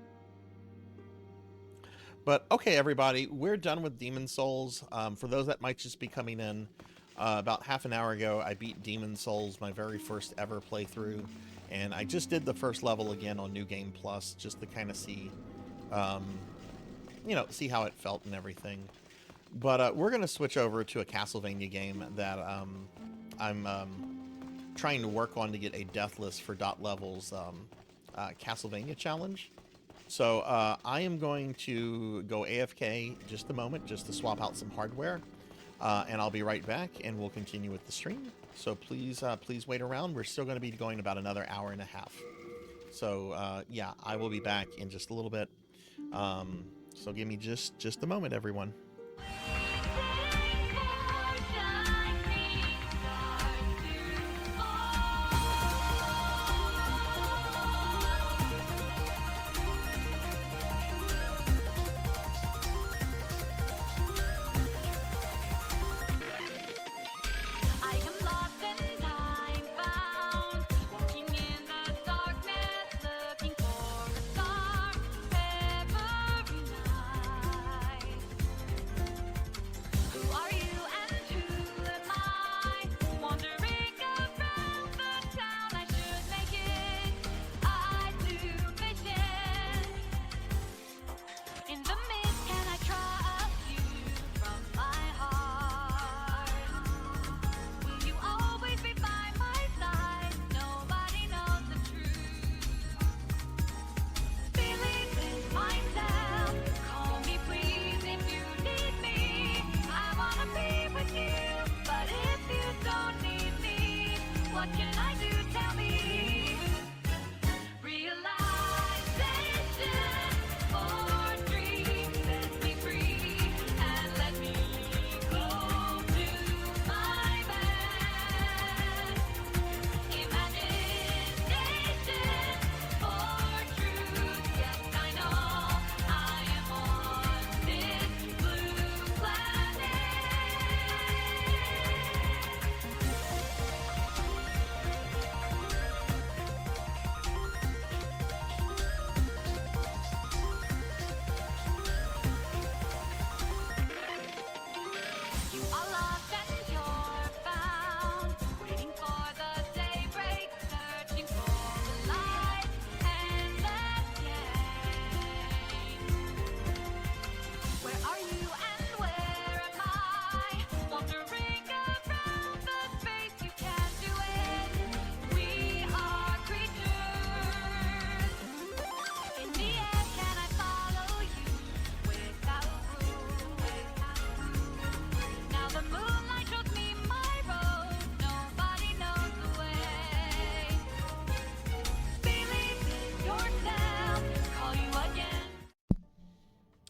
But okay, everybody, we're done with Demon Souls. For those that might just be coming in, about half an hour ago, I beat Demon Souls, my very first ever playthrough, and I just did the first level again on New Game Plus, just to kind of see, you know, see how it felt and everything. But we're going to switch over to a Castlevania game that I'm trying to work on to get a Deathless for Dot Level's Castlevania challenge. So I am going to go AFK just a moment, just to swap out some hardware, and I'll be right back, and we'll continue with the stream. So please, please wait around. We're still going to be going about another hour and a half. So yeah, I will be back in just a little bit. So give me just a moment, everyone.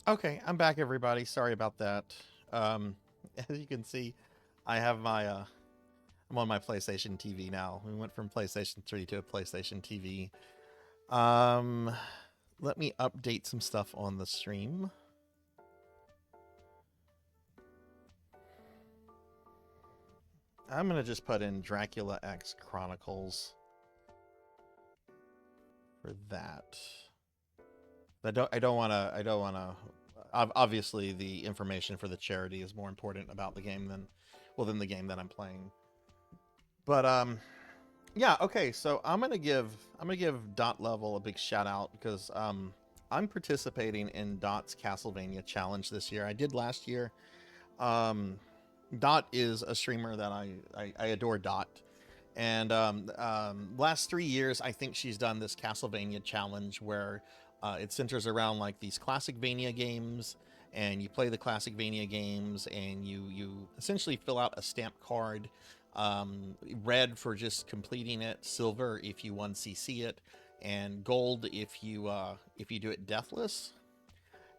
Okay, I'm back, everybody. Sorry about that. As you can see, I have my I'm on my PlayStation TV now. We went from PlayStation 3 to a PlayStation TV. Let me update some stuff on the stream. I'm gonna just put in Dracula X Chronicles for that. I don't want to. Obviously, the information for the charity is more important about the game than the game that I'm playing. But yeah, okay. So I'm gonna give Dot Level a big shout out because I'm participating in Dot's Castlevania challenge this year. I did last year. Dot is a streamer that I adore. Dot. And last 3 years, I think she's done this Castlevania challenge where it centers around like these Classicvania games, and you play the Classicvania games, and you essentially fill out a stamp card, red for just completing it, silver if you 1cc it, and gold if you do it deathless.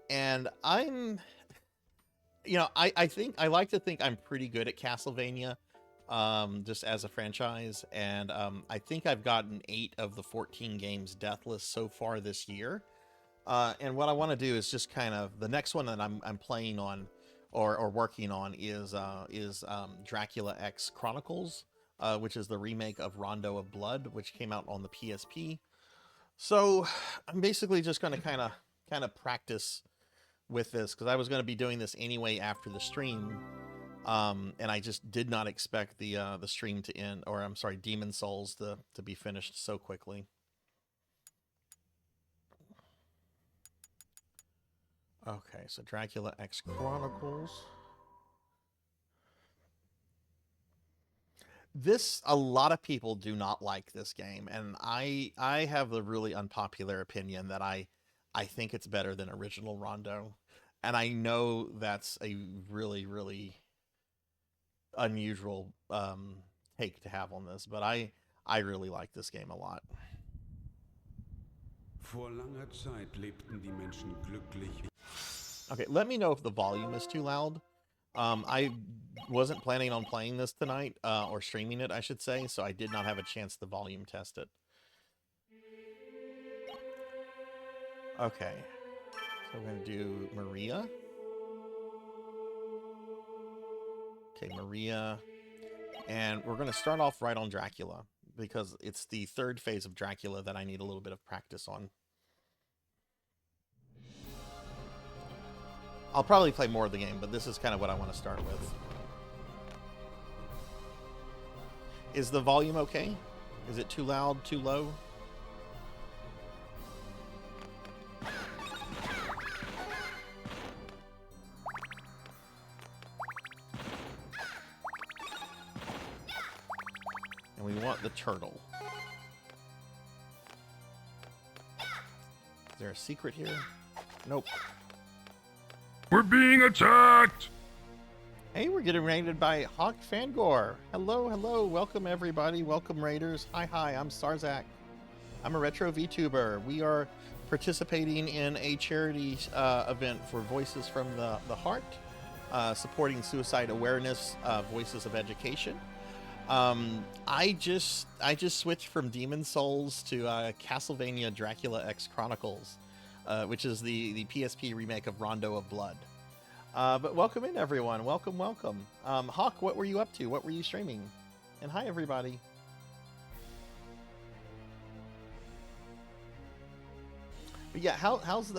And I'm, you know, I think I like to think I'm pretty good at Castlevania. Just as a franchise, and I think I've gotten 8 of the 14 games deathless so far this year. And what I want to do is just kind of, the next one that I'm playing on or working on is Dracula X Chronicles, which is the remake of Rondo of Blood, which came out on the PSP. So I'm basically just going to kind of practice with this, because I was going to be doing this anyway after the stream, and I just did not expect the stream to end, or I'm sorry, Demon Souls to be finished so quickly. Okay, so Dracula X Chronicles. A lot of people do not like this game, and I have the really unpopular opinion that I think it's better than original Rondo. And I know that's a really, really unusual take to have on this, but I really like this game a lot. Vor langer Zeit lebten die Menschen glücklich. Okay, let me know if the volume is too loud. I wasn't planning on playing this tonight, or streaming it, I should say, so I did not have a chance to volume test it. Okay, so we're going to do Maria. Okay, Maria. And we're going to start off right on Dracula, because it's the third phase of Dracula that I need a little bit of practice on. I'll probably play more of the game, but this is kind of what I want to start with. Is the volume okay? Is it too loud, too low? And we want the turtle. Is there a secret here? Nope. We're being attacked! Hey, we're getting raided by Hawk Fangor. Hello, hello. Welcome, everybody. Welcome, Raiders. Hi, I'm Sarzac. I'm a retro VTuber. We are participating in a charity event for Voices from the Heart, supporting suicide awareness, Voices of Education. I just switched from Demon Souls to Castlevania Dracula X Chronicles, which is the PSP remake of Rondo of Blood. But welcome in, everyone. Welcome, welcome. Hawk, what were you up to? What were you streaming? And hi, everybody. But yeah, how's the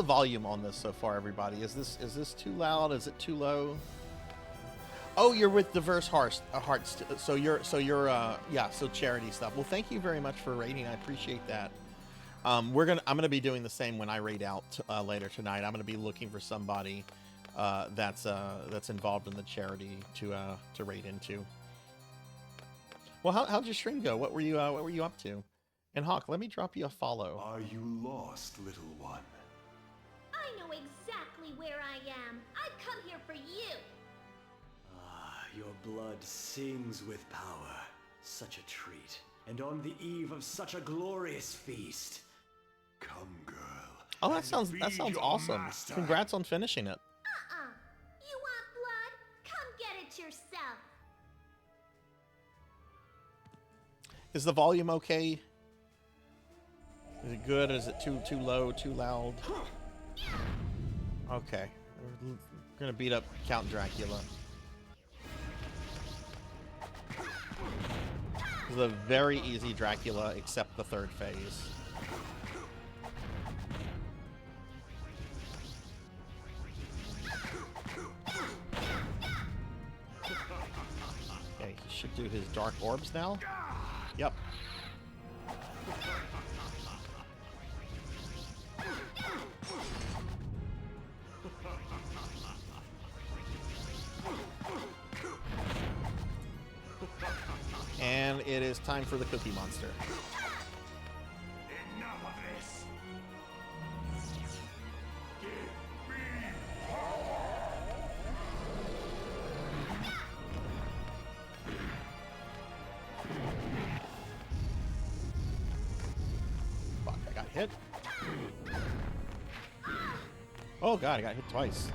volume on this so far, everybody? Is this too loud? Is it too low? Oh, you're with Diverse Hearts. So you're charity stuff. Well, thank you very much for raiding. I appreciate that. I'm gonna be doing the same when I raid out later tonight. I'm gonna be looking for somebody that's involved in the charity to raid into. Well, how'd your stream go? What were you up to? And Hawk, let me drop you a follow. Are you lost, little one? I know exactly where I am. I've come here for you. Your blood sings with power. Such a treat. And on the eve of such a glorious feast. Come, girl. Oh, that sounds awesome. Master. Congrats on finishing it. You want blood? Come get it yourself. Is the volume okay? Is it good? Is it too low, too loud? Okay. We're gonna beat up Count Dracula. This is a very easy Dracula, except the third phase. Okay, he should do his dark orbs now. Yep. And it is time for the Cookie Monster. Enough of this. Give me Fuck, I got hit. Oh god, I got hit twice.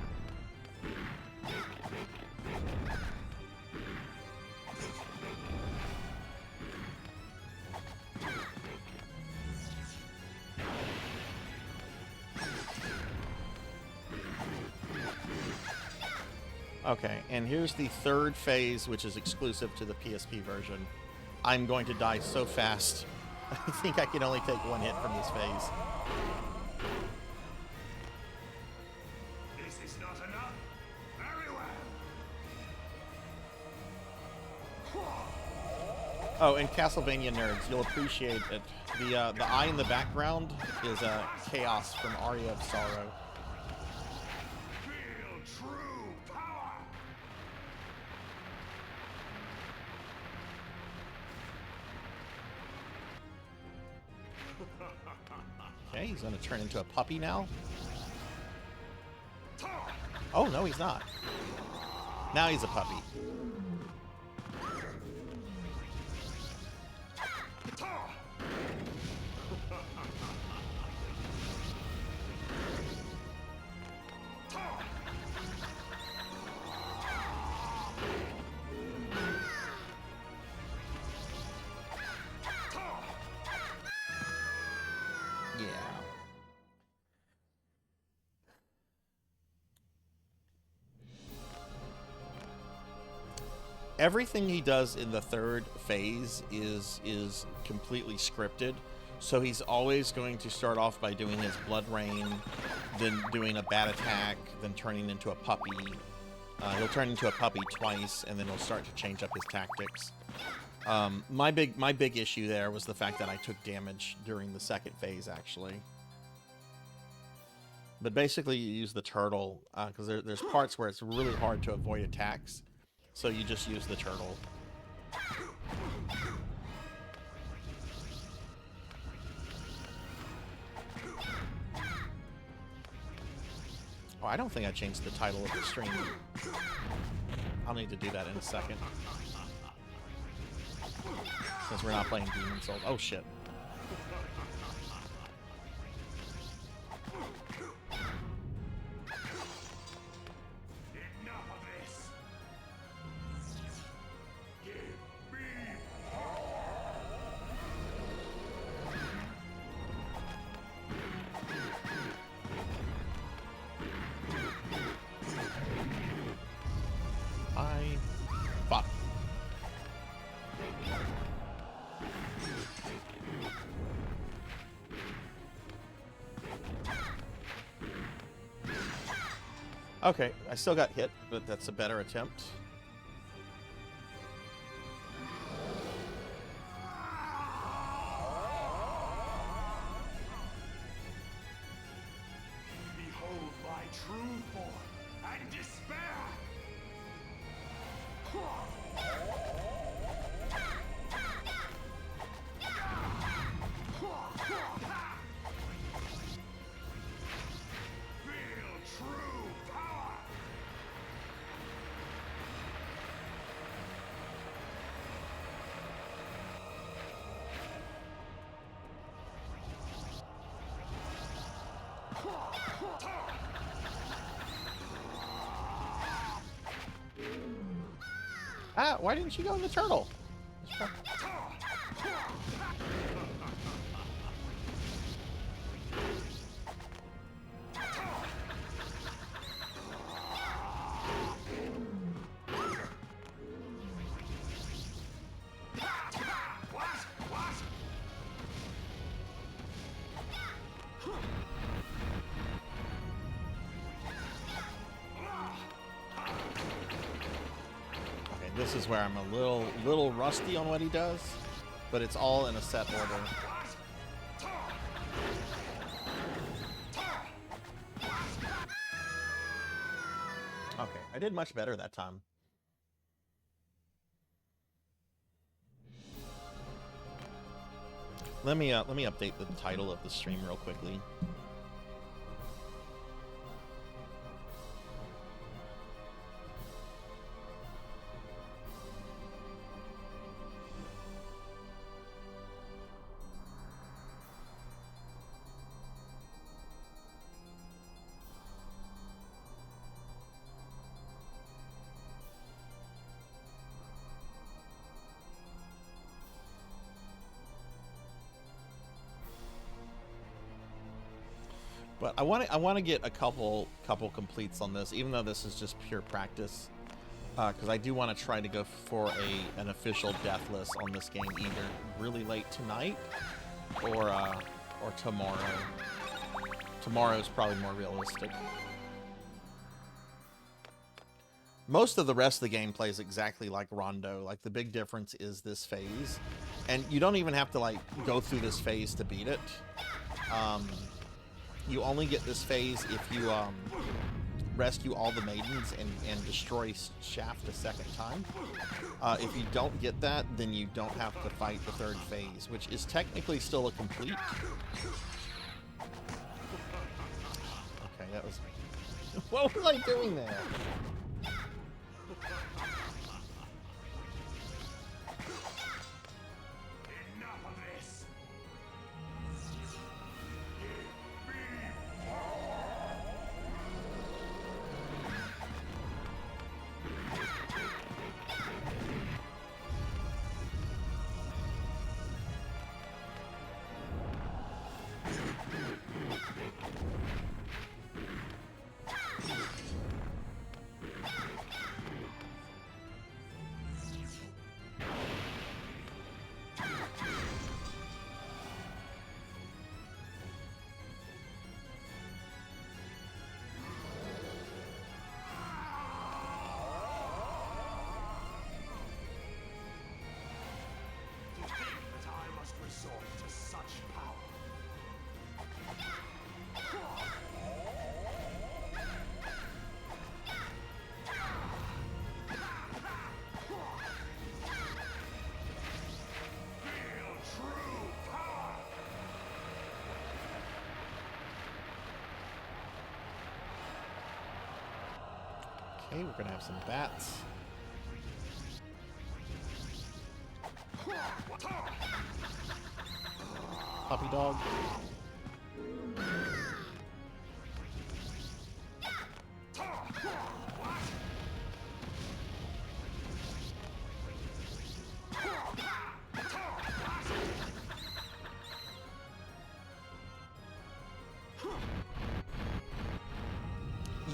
Okay, and here's the third phase, which is exclusive to the PSP version. I'm going to die so fast. I think I can only take one hit from this phase. This is not enough. Very well. Oh, and Castlevania nerds, you'll appreciate it. The eye in the background is Chaos from Aria of Sorrow. Feel true power. Okay, he's going to turn into a puppy now. Oh, no, he's not. Now he's a puppy. Yeah. Everything he does in the third phase is completely scripted. So he's always going to start off by doing his blood rain, then doing a bat attack, then turning into a puppy. He'll turn into a puppy twice, and then he'll start to change up his tactics. My big issue there was the fact that I took damage during the second phase, actually. But basically, you use the turtle, because there's parts where it's really hard to avoid attacks. So you just use the turtle. Oh, I don't think I changed the title of the stream. I'll need to do that in a second. Since we're not playing Demon Souls. Oh, shit. Enough of this. Give me Fuck. Okay, I still got hit, but that's a better attempt. behold my true form and despair. Feel true power. Ah, why didn't you go in the turtle? This is where I'm a little rusty on what he does, but it's all in a set order. Okay, I did much better that time. Let me update the title of the stream real quickly. But I want to get a couple completes on this, even though this is just pure practice, because I do want to try to go for an official death list on this game either really late tonight or tomorrow. Tomorrow's probably more realistic. Most of the rest of the game plays exactly like Rondo. Like, the big difference is this phase. And you don't even have to, like, go through this phase to beat it. You only get this phase if you rescue all the maidens and destroy Shaft a second time. If you don't get that, then you don't have to fight the third phase, which is technically still a complete. Okay, that was... What was I doing there? Okay, we're gonna have some bats. Puppy dog.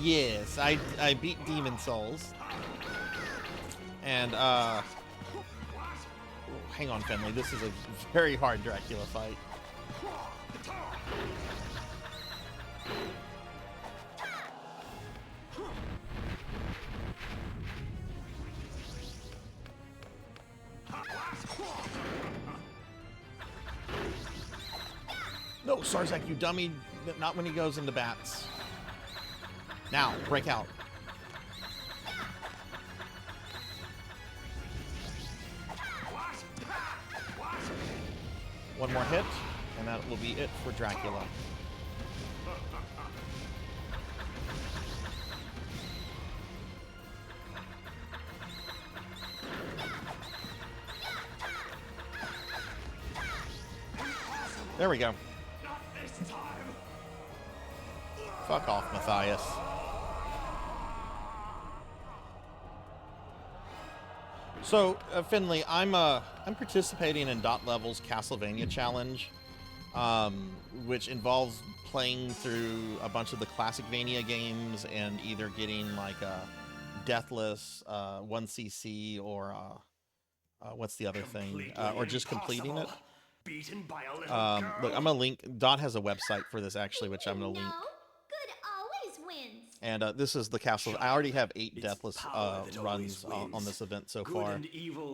Yes, I beat Demon Souls. And, hang on, Finley. This is a very hard Dracula fight. No, Sarzac, you dummy. Not when he goes into bats. Now, break out. One more hit, and that will be it for Dracula. There we go. Fuck off, Matthias. So, Finley, I'm participating in Dot Level's Castlevania challenge, which involves playing through a bunch of the classic Vania games and either getting like a Deathless, 1cc, or what's the other thing, or just completing it. Beaten by a little girl. Look, I'm gonna link. Dot has a website for this actually, which I'm gonna link. Good always wins. And this is the castle. I already have 8 Deathless runs on this event so far.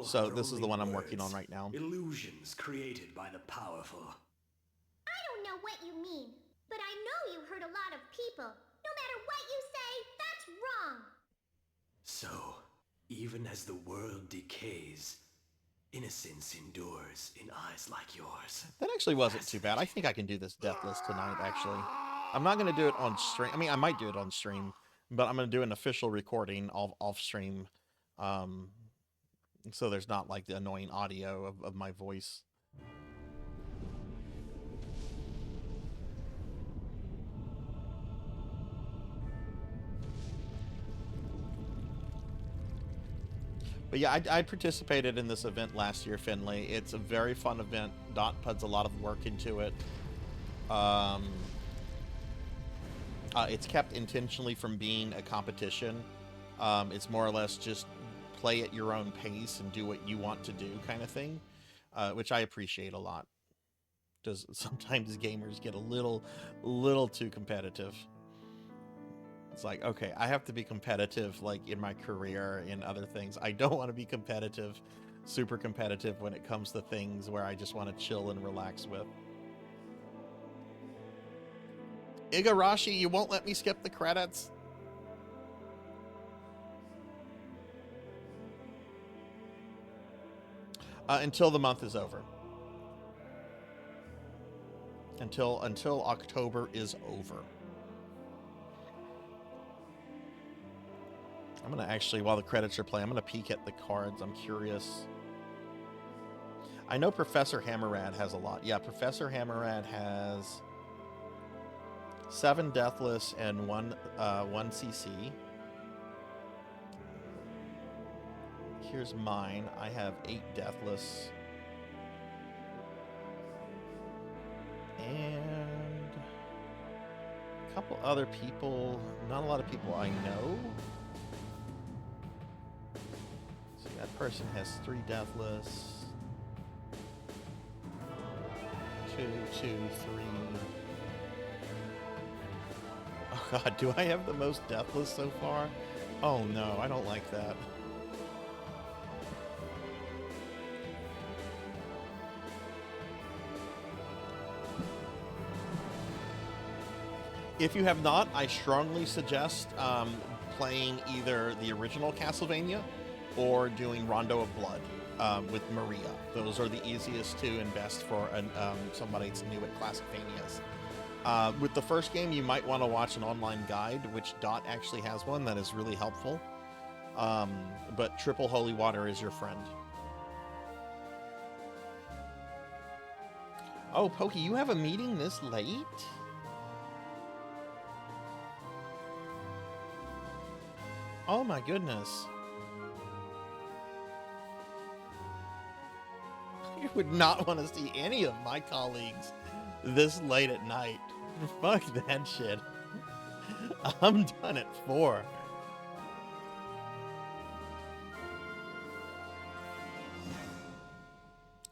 So this is the one I'm working on right now. Illusions created by the powerful. I don't know what you mean, but I know you hurt a lot of people. No matter what you say, that's wrong. So, even as the world decays, innocence endures in eyes like yours. That actually wasn't too bad. I think I can do this Deathless tonight, actually. I'm not going to do it on stream. I mean, I might do it on stream, but I'm going to do an official recording off stream. So there's not like the annoying audio of my voice. But yeah, I participated in this event last year, Finley. It's a very fun event. Dot puts a lot of work into it. It's kept intentionally from being a competition. It's more or less just play at your own pace and do what you want to do kind of thing, which I appreciate a lot. Because sometimes gamers get a little too competitive. It's like, okay, I have to be competitive like in my career, in other things. I don't want to be competitive, super competitive when it comes to things where I just want to chill and relax with. Igarashi, you won't let me skip the credits? Until the month is over. Until October is over. I'm gonna actually, while the credits are playing, I'm gonna peek at the cards. I'm curious. I know Professor Hammerad has a lot. Yeah, Professor Hammerad has 7 Deathless and 1 CC. Here's mine. I have 8 Deathless. And a couple other people. Not a lot of people I know. See, that person has 3 Deathless. 2, 2, 3. Oh god, do I have the most Deathless so far? Oh no, I don't like that. If you have not, I strongly suggest playing either the original Castlevania or doing Rondo of Blood with Maria. Those are the easiest to and best for somebody that's new at Classicvanias. With the first game, you might want to watch an online guide, which Dot actually has one that is really helpful. But Triple Holy Water is your friend. Oh, Pokey, you have a meeting this late? Oh my goodness. I would not want to see any of my colleagues this late at night. Fuck that shit. I'm done at 4.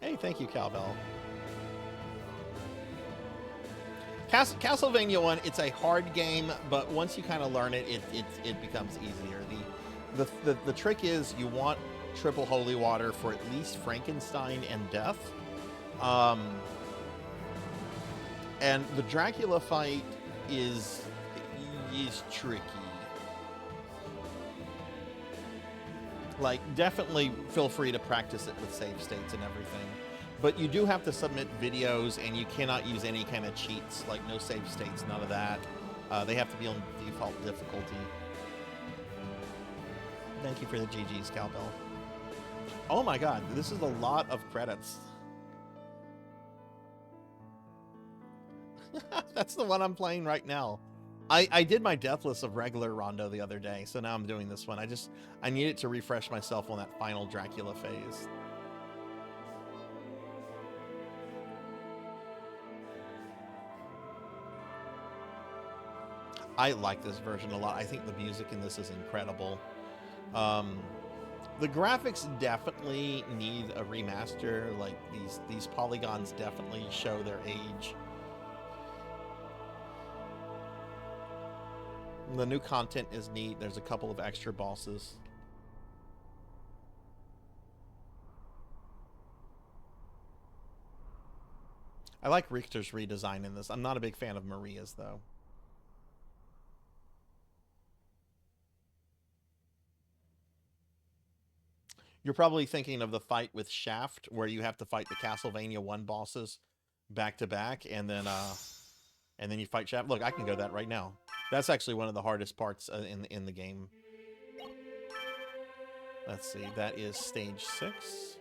Hey, thank you, Cowbell. Castlevania 1, it's a hard game, but once you kind of learn it, it becomes easier. The trick is you want Triple Holy Water for at least Frankenstein and Death. And the Dracula fight is tricky. Like, definitely feel free to practice it with save states and everything. But you do have to submit videos, and you cannot use any kind of cheats, like no save states, none of that. They have to be on default difficulty. Thank you for the GG's, Cowbell. Oh my god, this is a lot of credits. That's the one I'm playing right now. I did my Deathless of regular Rondo the other day, so now I'm doing this one. I needed to refresh myself on that final Dracula phase. I like this version a lot. I think the music in this is incredible. The graphics definitely need a remaster. Like, these polygons definitely show their age. The new content is neat. There's a couple of extra bosses. I like Richter's redesign in this. I'm not a big fan of Maria's, though. You're probably thinking of the fight with Shaft, where you have to fight the Castlevania 1 bosses back to back, and then you fight Shaft. Look, I can go that right now. That's actually one of the hardest parts in the game. Let's see, that is stage 6.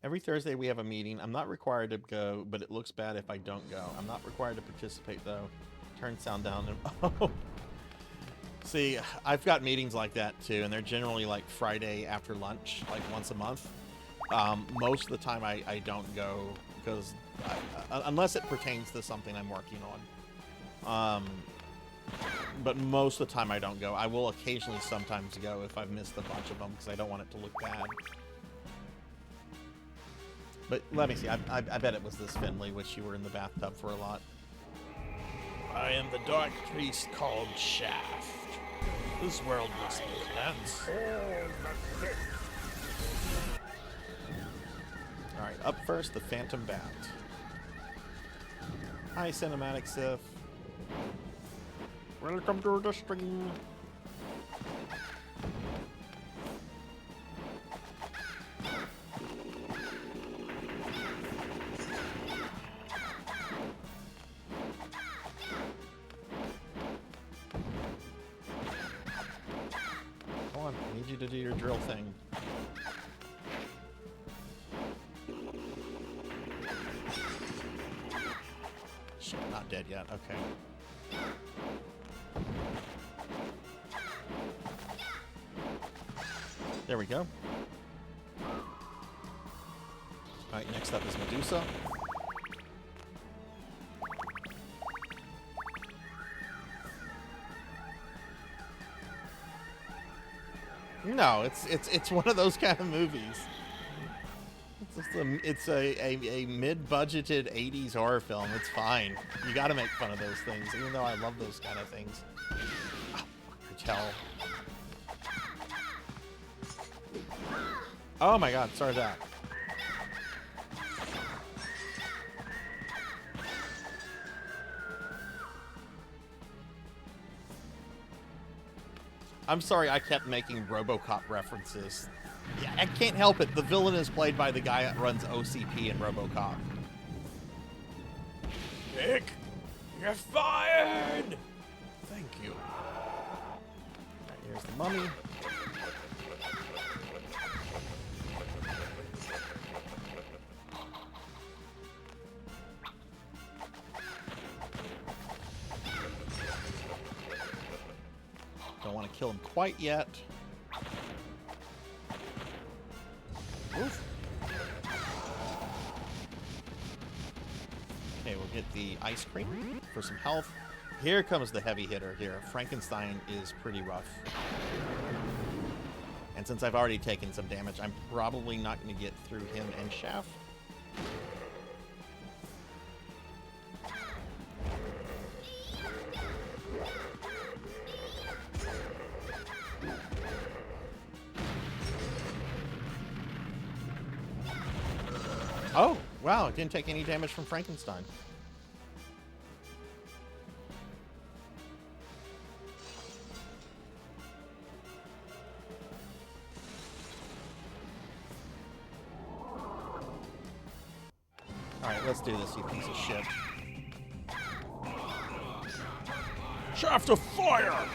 Every Thursday we have a meeting. I'm not required to go, but it looks bad if I don't go. I'm not required to participate, though. Turn sound down. And, See, I've got meetings like that too, and they're generally like Friday after lunch, like once a month. Most of the time I don't go because unless it pertains to something I'm working on. But most of the time I don't go. I will occasionally sometimes go if I've missed a bunch of them because I don't want it to look bad. But let me see. I bet it was this Finley, which you were in the bathtub for a lot. I am the dark priest called Shaft. This world must be cleansed. Alright, up first, the Phantom Bat. Hi, Cinematic Sith. Welcome to the stream. Come on, I need you to do your drill thing. Shit, not dead yet. Okay. There we go. Alright, next up is Medusa. No, it's one of those kind of movies. It's a mid-budgeted 80s horror film. It's fine. You gotta make fun of those things, even though I love those kind of things. Oh, fucker, tell. Oh my god, Sarzac. I'm sorry I kept making RoboCop references. Yeah, I can't help it. The villain is played by the guy that runs OCP in RoboCop. Nick, you're fired! Thank you. Right, here's the mummy. Don't want to kill him quite yet. Oof. Okay, we'll get the ice cream for some health. Here comes the heavy hitter here. Frankenstein is pretty rough. And since I've already taken some damage, I'm probably not going to get through him and Shaft. Oh, wow, it didn't take any damage from Frankenstein. Alright, let's do this, you piece of shit. Shaft of fire!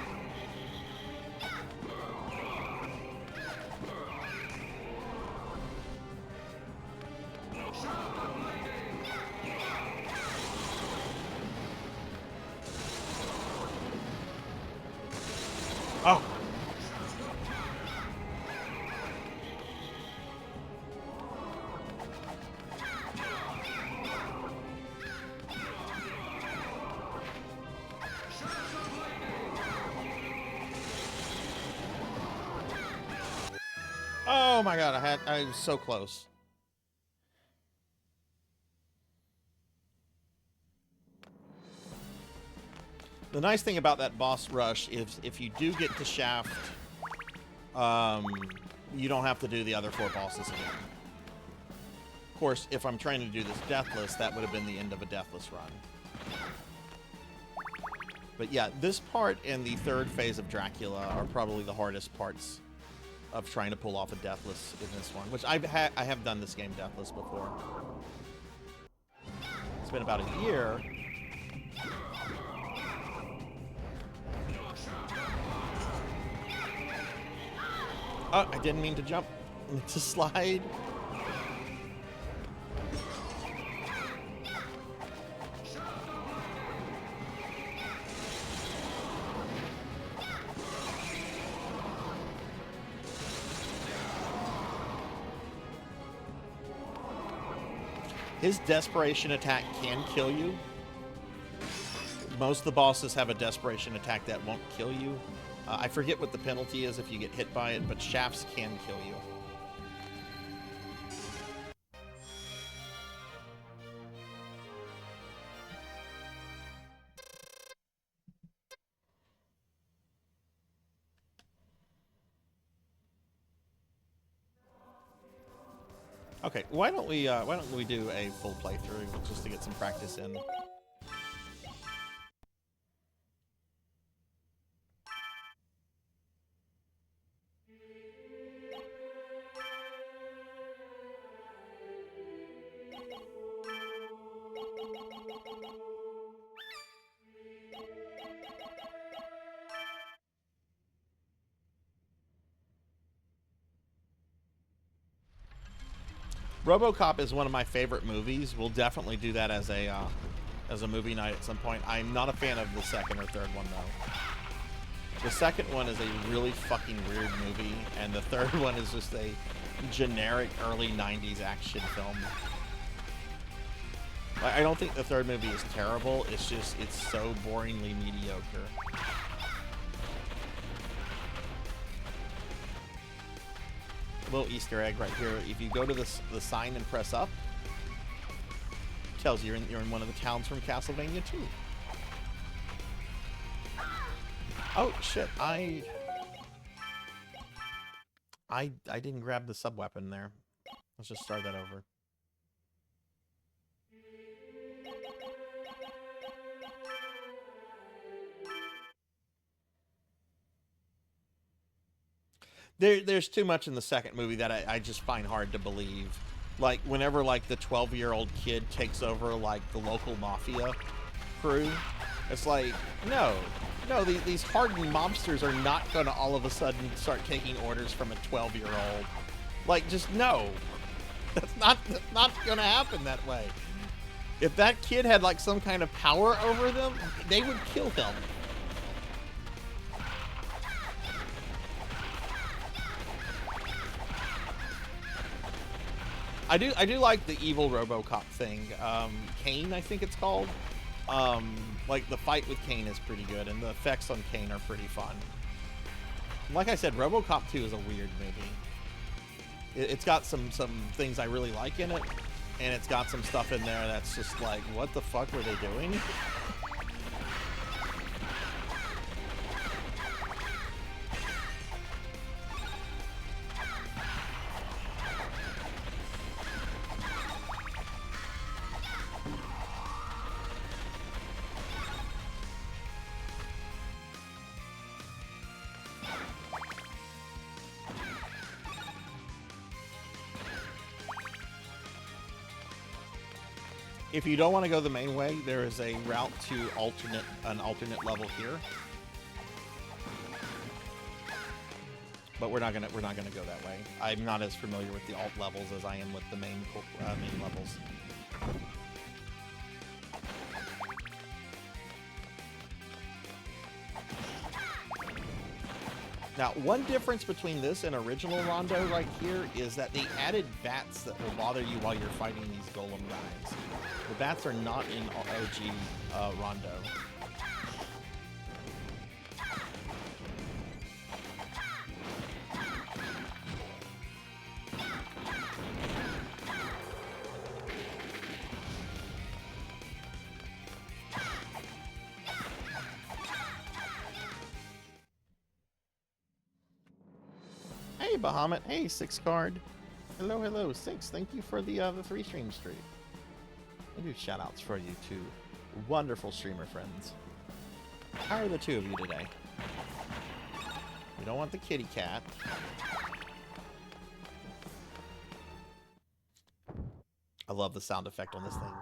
Oh. Oh my god, I was so close. The nice thing about that boss rush is if you do get to Shaft, you don't have to do the other 4 bosses again. Of course, if I'm trying to do this deathless, that would have been the end of a deathless run. But yeah, this part and the 3rd phase of Dracula are probably the hardest parts of trying to pull off a deathless in this one, which I have done this game deathless before. It's been about a year. Oh, I didn't mean to jump. To slide. His desperation attack can kill you. Most of the bosses have a desperation attack that won't kill you. I forget what the penalty is if you get hit by it, but shafts can kill you. Okay, why don't we do a full playthrough just to get some practice in? RoboCop is one of my favorite movies. We'll definitely do that as a movie night at some point. I'm not a fan of the second or third one though. The second one is a really fucking weird movie, and the third one is just a generic early 90s action film. I don't think the third movie is terrible, it's just, it's so boringly mediocre. A little Easter egg right here. If you go to the sign and press up, it tells you you're in one of the towns from Castlevania 2. Oh shit! I didn't grab the sub weapon there. Let's just start that over. There's too much in the second movie that I just find hard to believe. Like, whenever, like, the 12-year-old kid takes over, like, the local mafia crew, it's like, no, these hardened mobsters are not going to all of a sudden start taking orders from a 12-year-old. Like, just no. That's not going to happen that way. If that kid had, like, some kind of power over them, they would kill him. I do like the evil RoboCop thing. Kane, I think it's called. Like, the fight with Kane is pretty good, and the effects on Kane are pretty fun. Like I said, RoboCop 2 is a weird movie. It's got some things I really like in it, and it's got some stuff in there that's just like, what the fuck were they doing? If you don't want to go the main way, there is a route to an alternate level here. But we're not gonna go that way. I'm not as familiar with the alt levels as I am with the main levels. Now, one difference between this and original Rondo right here is that they added bats that will bother you while you're fighting these golem guys. The bats are not in OG Rondo. Hey, Bahamut. Hey, 6 card. Hello, 6. Thank you for the 3 stream streak. I do shout outs for you two wonderful streamer friends. How are the two of you today? We don't want the kitty cat. I love the sound effect on this thing.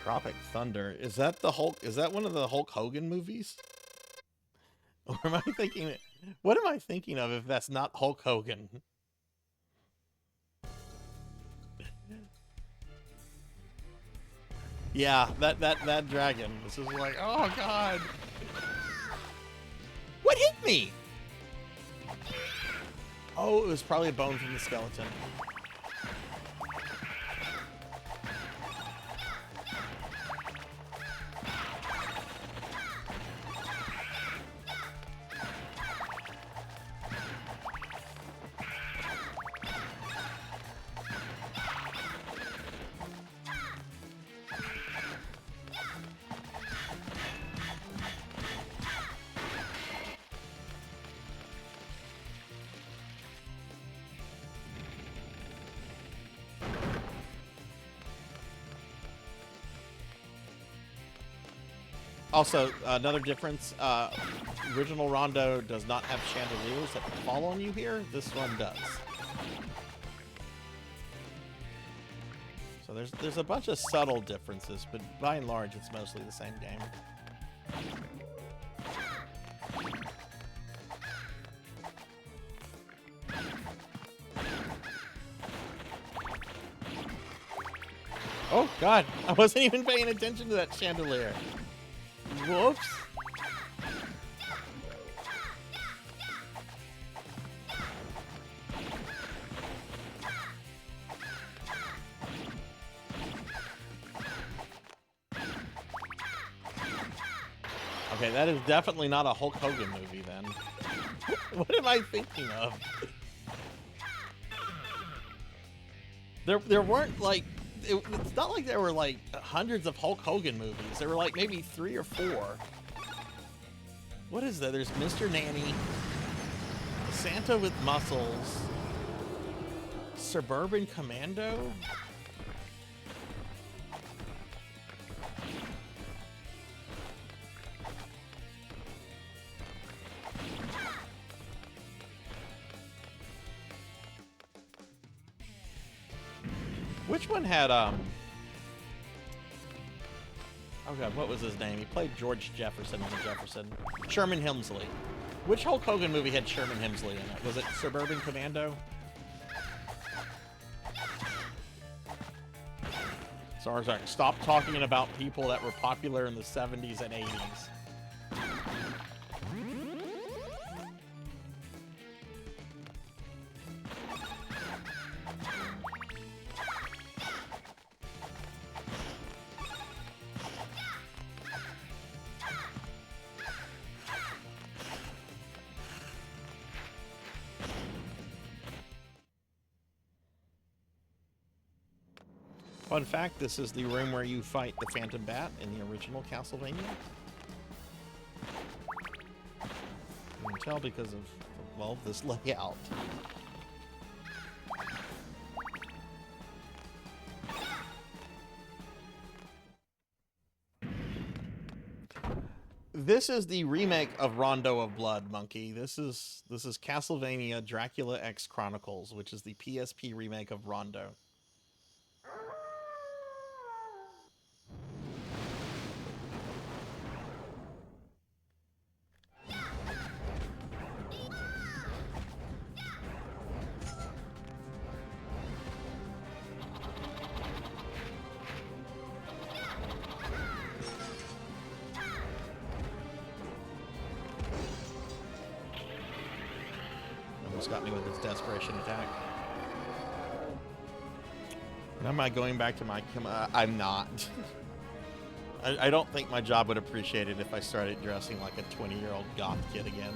Tropic Thunder. Is that the Hulk? Is that one of the Hulk Hogan movies? Or am I thinking? What am I thinking of if that's not Hulk Hogan? Yeah, that dragon. This is like, oh god. What hit me? Oh, it was probably a bone from the skeleton. Also, another difference, original Rondo does not have chandeliers that fall on you here. This one does. So there's a bunch of subtle differences, but by and large, it's mostly the same game. Oh god, I wasn't even paying attention to that chandelier. Whoops. Okay, that is definitely not a Hulk Hogan movie then. What am I thinking of? There weren't like it's not like there were like hundreds of Hulk Hogan movies. There were like maybe 3 or 4. What is that? There's Mr. Nanny, Santa with Muscles, Suburban Commando. Which one had, oh god, what was his name? He played George Jefferson on the Jefferson. Sherman Hemsley. Which Hulk Hogan movie had Sherman Hemsley in it? Was it Suburban Commando? Sarzac, stop talking about people that were popular in the 70s and 80s. Fun fact, this is the room where you fight the Phantom Bat in the original Castlevania. You can tell because of, well, this layout. This is the remake of Rondo of Blood, Monkey. This is Castlevania Dracula X Chronicles, which is the PSP remake of Rondo. Got me with his desperation attack. Am I going back to my... I'm not. I don't think my job would appreciate it if I started dressing like a 20-year-old goth kid again.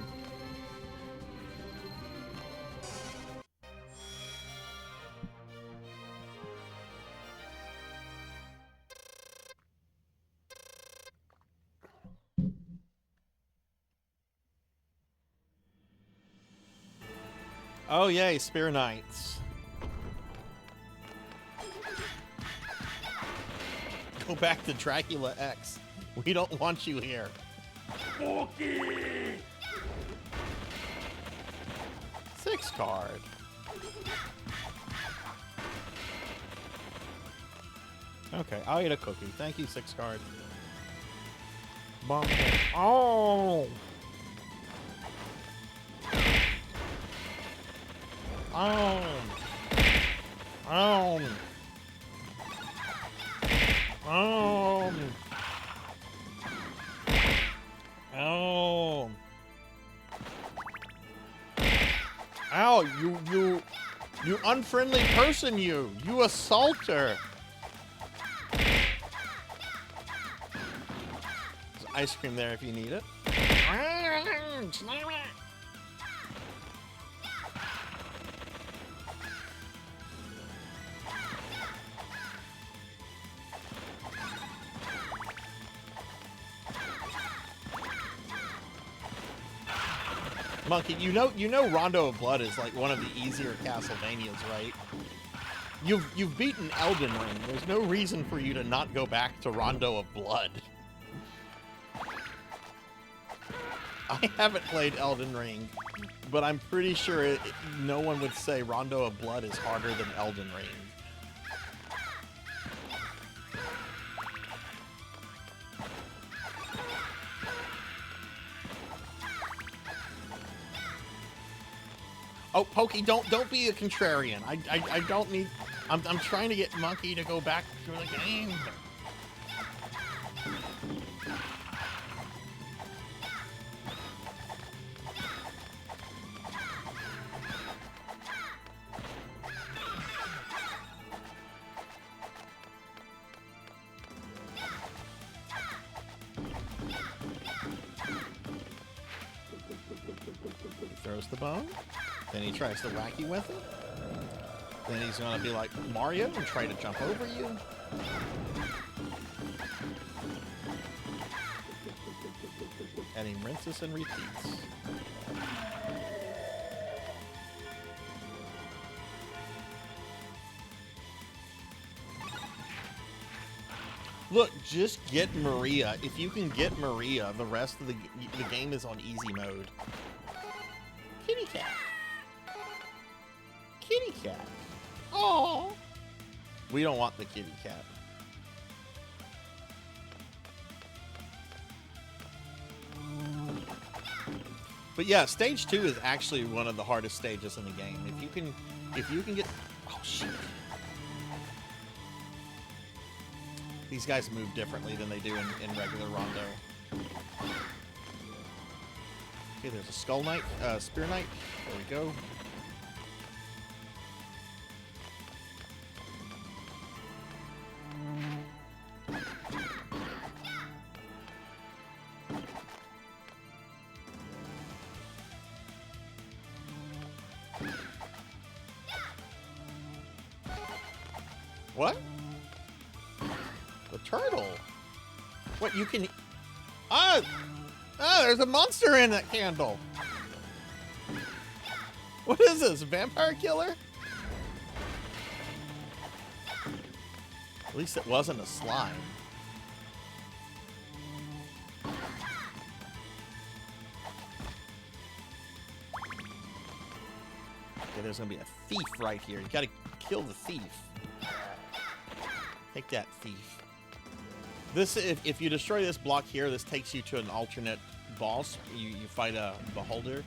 Oh yay, Spear Knights. Go back to Dracula X. We don't want you here. Spooky! 6 card. Okay, I'll eat a cookie. Thank you, 6 card. Bum. Oh! Oh! Oh! Oh! Oh! Ow, you unfriendly person, you assaulter! There's ice cream there if you need it. Monkey, you know Rondo of Blood is like one of the easier Castlevanias, right? You've beaten Elden Ring. There's no reason for you to not go back to Rondo of Blood. I haven't played Elden Ring, but I'm pretty sure no one would say Rondo of Blood is harder than Elden Ring. Oh, Pokey, don't be a contrarian. I don't need. I'm trying to get Monkey to go back to the game. Throws the bone. Then he tries to whack you with it. Then he's gonna be like Mario and try to jump over you. And he rinses and repeats. Look, just get Maria. If you can get Maria, the rest of the game is on easy mode. Kitty cat. Kitty cat. Oh. We don't want the kitty cat. But yeah, stage 2 is actually one of the hardest stages in the game. If you can get, oh shit. These guys move differently than they do in regular Rondo. Okay, there's a Skull Knight, Spear Knight. There we go. What? The turtle? What, you can... Ah! Ah, there's a monster in that candle! What is this, a vampire killer? At least it wasn't a slime. Okay, there's gonna be a thief right here. You gotta kill the thief. Take that, thief. This, if you destroy this block here, this takes you to an alternate boss. You fight a beholder,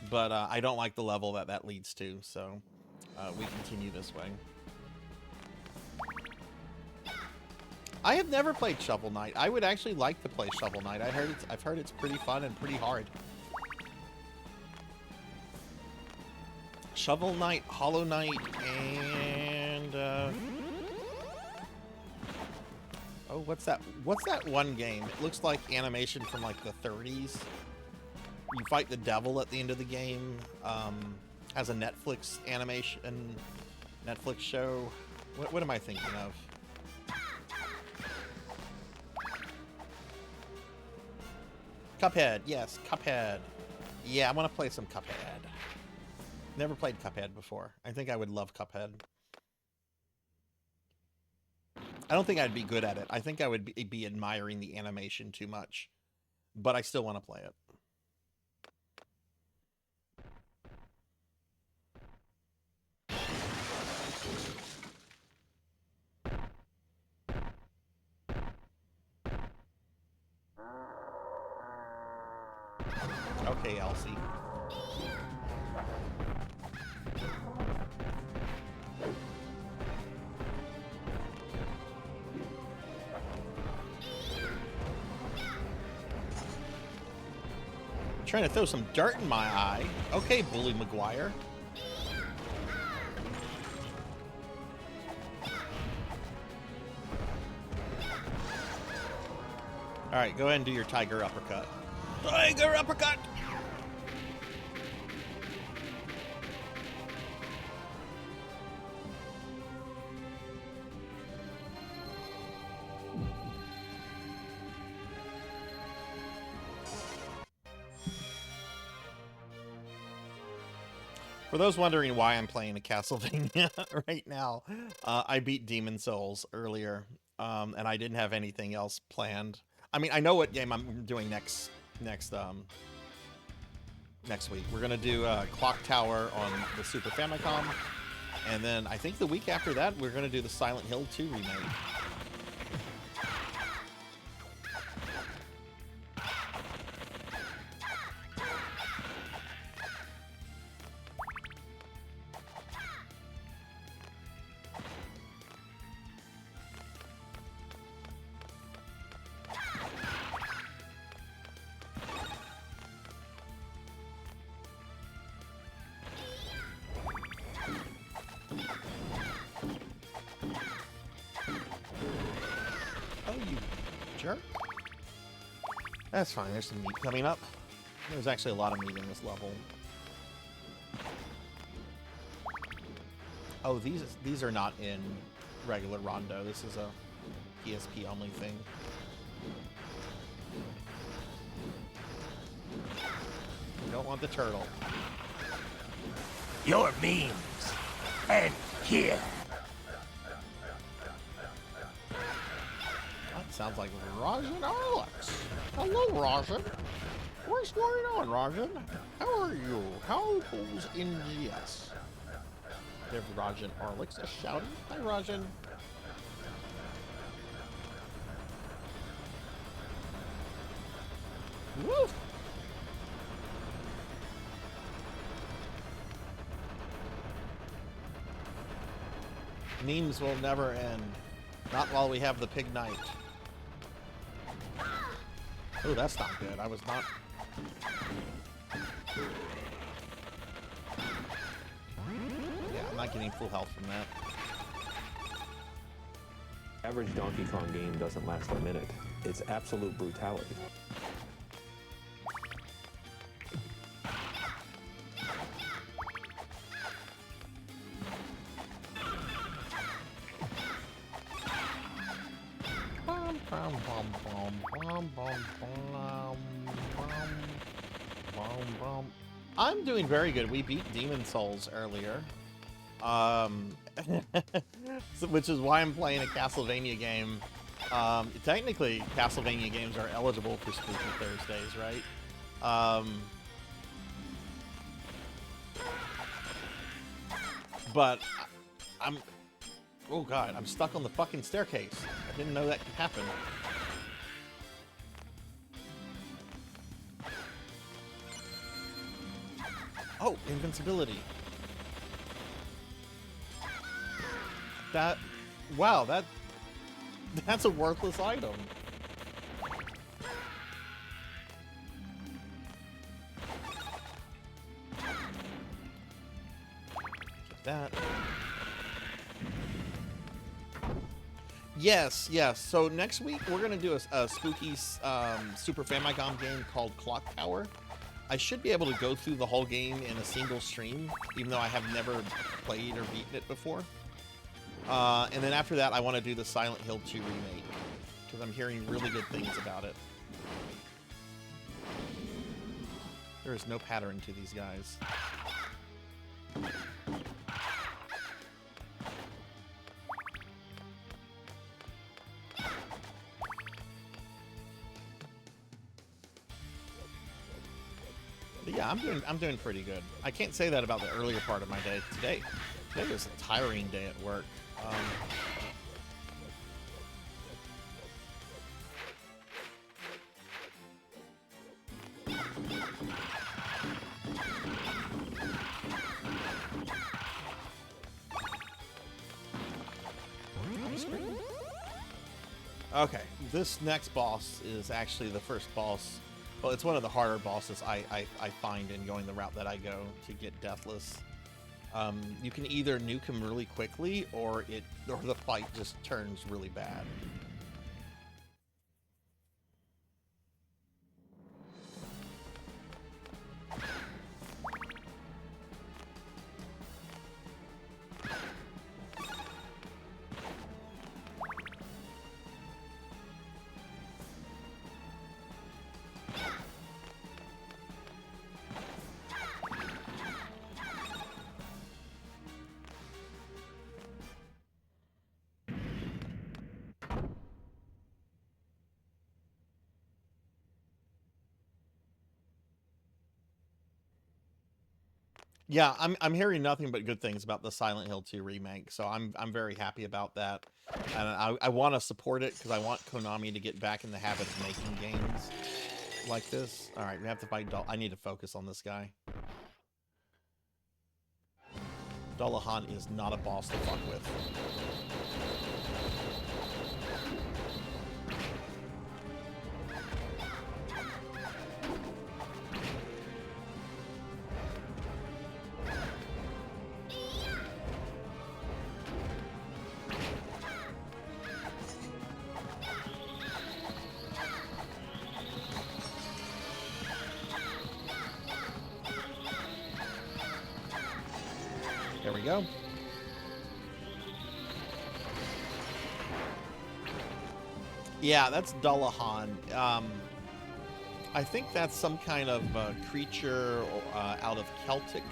but I don't like the level that leads to, so we continue this way. I have never played Shovel Knight. I would actually like to play Shovel Knight. I've heard it's pretty fun and pretty hard. Shovel Knight, Hollow Knight, and oh, what's that? What's that one game? It looks like animation from like the 30s. You fight the devil at the end of the game. Has a Netflix animation, Netflix show. What am I thinking of? Cuphead, yes, Cuphead. Yeah, I want to play some Cuphead. Never played Cuphead before. I think I would love Cuphead. I don't think I'd be good at it. I think I would be admiring the animation too much. But I still want to play it. Okay, Elsie. Trying to throw some dirt in my eye. Okay, Bully McGuire. Alright, go ahead and do your tiger uppercut. Tiger uppercut! For those wondering why I'm playing a Castlevania right now, I beat Demon Souls earlier, and I didn't have anything else planned. I mean, I know what game I'm doing next week. We're gonna do Clock Tower on the Super Famicom, and then I think the week after that we're gonna do the Silent Hill 2 remake. That's fine, there's some meat coming up. There's actually a lot of meat in this level. Oh, these are not in regular Rondo. This is a PSP only thing. You don't want the turtle. Your memes end here. That sounds like Rajan Alex. Hello, Rajan. What's going on, Rajan? How are you? How goes NGS? There's Rajan Alex is shouting. Hi, Rajan. Woof! Memes will never end. Not while we have the pig night. Oh, that's not good. I was not... Yeah, I'm not getting full health from that. Average Donkey Kong game doesn't last a minute. It's absolute brutality. I'm doing very good. We beat Demon Souls earlier. Which is why I'm playing a Castlevania game. Technically, Castlevania games are eligible for Spooky Thursdays, right? But I'm... Oh god, I'm stuck on the fucking staircase. I didn't know that could happen. Oh, invincibility. That... Wow, that's a worthless item. Get that. Yes, yes. So next week we're gonna do a spooky Super Famicom game called Clock Tower. I should be able to go through the whole game in a single stream, even though I have never played or beaten it before. And then after that, I want to do the Silent Hill 2 remake, because I'm hearing really good things about it. There is no pattern to these guys. But yeah, I'm doing pretty good. I can't say that about the earlier part of my day. Today was a tiring day at work. Okay, this next boss is actually the first boss. Well, it's one of the harder bosses I find in going the route that I go to get Deathless. You can either nuke him really quickly, or the fight just turns really bad. Yeah, I'm hearing nothing but good things about the Silent Hill 2 remake, so I'm very happy about that, and I want to support it because I want Konami to get back in the habit of making games like this. All right, we have to fight I need to focus on this guy. Dullahan is not a boss to fuck with. There we go. Yeah, that's Dullahan. I think that's some kind of creature out of Celtic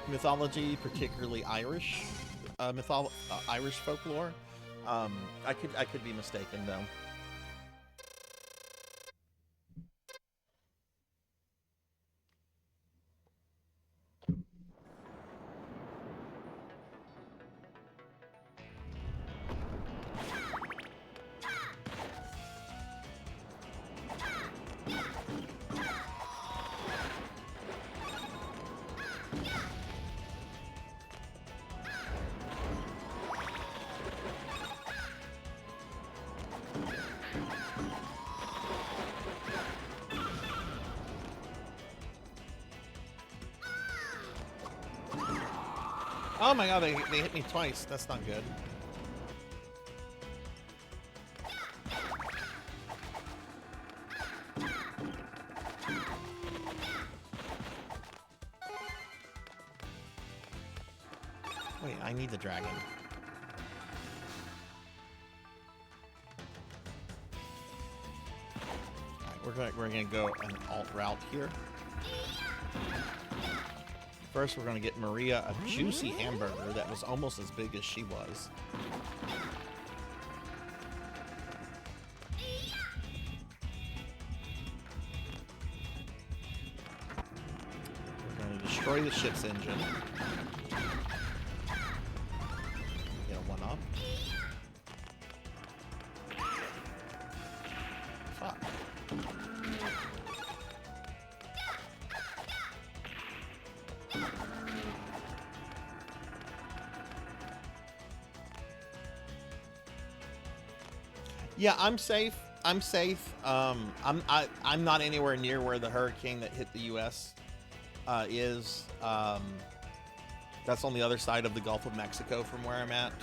mythology, particularly Irish Irish folklore. I could be mistaken though. Oh my god, they hit me twice. That's not good. Wait, I need the dragon. Alright, we're gonna go an alt route here. First, we're going to get Maria a juicy hamburger that was almost as big as she was. We're going to destroy the ship's engine. Get a one-up. Fuck. Yeah, I'm safe. I'm safe. I'm not anywhere near where the hurricane that hit the U.S. Is. That's on the other side of the Gulf of Mexico from where I'm at.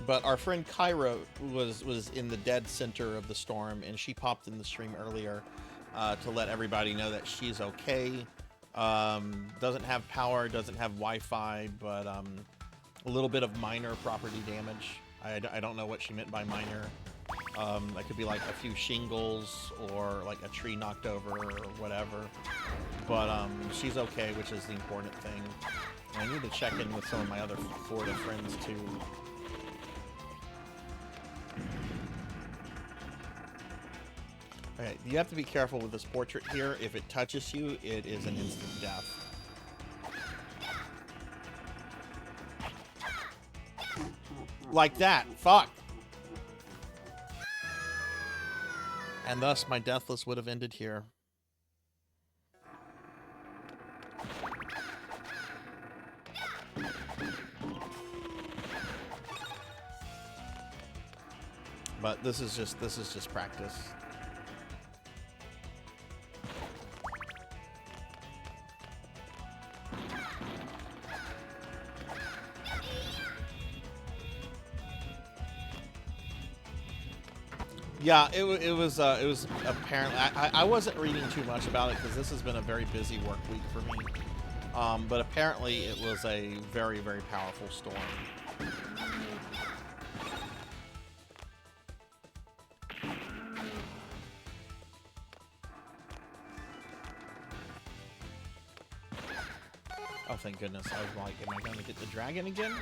But our friend Kyra was in the dead center of the storm, and she popped in the stream earlier to let everybody know that she's okay. Doesn't have power, doesn't have Wi-Fi, but a little bit of minor property damage. I don't know what she meant by minor. That could be like a few shingles or like a tree knocked over or whatever. But she's okay, which is the important thing. And I need to check in with some of my other Florida friends too. Okay, you have to be careful with this portrait here. If it touches you, it is an instant death. Like that. Fuck. And thus, my Deathless would have ended here. But this is just practice. Yeah, it was apparently I wasn't reading too much about it because this has been a very busy work week for me. But apparently it was a very, very powerful storm. Oh, thank goodness. I was like, am I going to get the dragon again?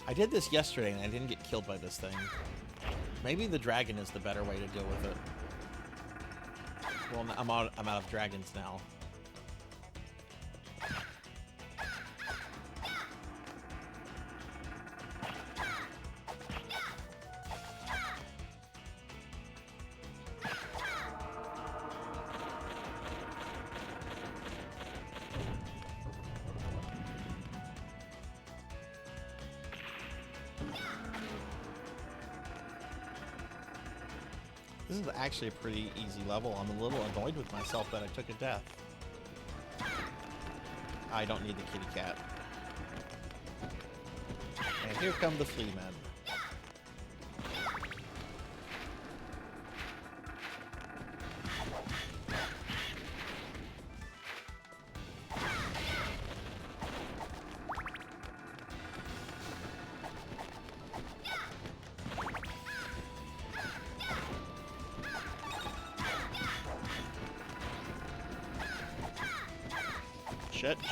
I did this yesterday and I didn't get killed by this thing. Maybe the dragon is the better way to deal with it. Well, I'm out of dragons now. This is actually a pretty easy level. I'm a little annoyed with myself that I took a death. I don't need the kitty cat. And here come the flea men.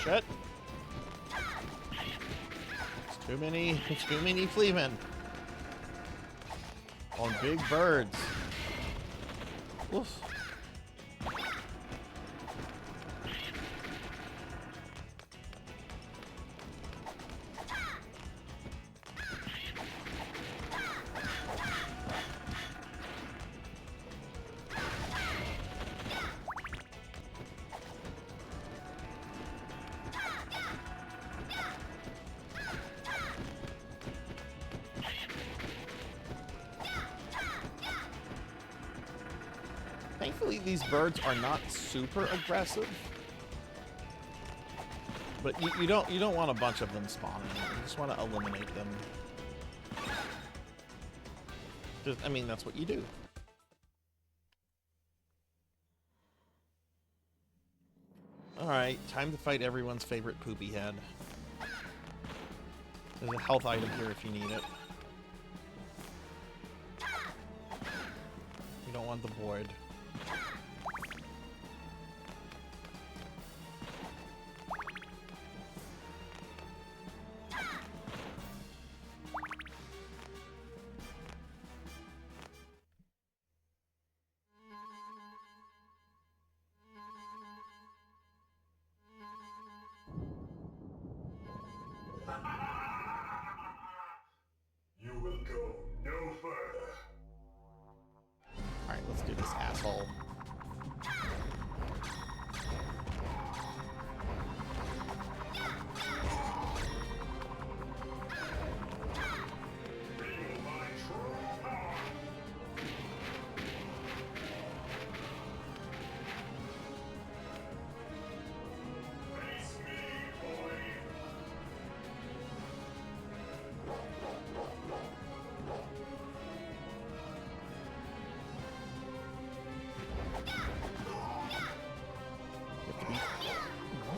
Shit. It's too many fleamen. On big birds. Oof. Thankfully, these birds are not super aggressive, but you don't want a bunch of them spawning. You just want to eliminate them. I mean, that's what you do. All right, time to fight everyone's favorite poopy head. There's a health item here if you need it. You don't want the void. You will go no further. Alright, let's do this asshole. Feel my true power. Face me, boy.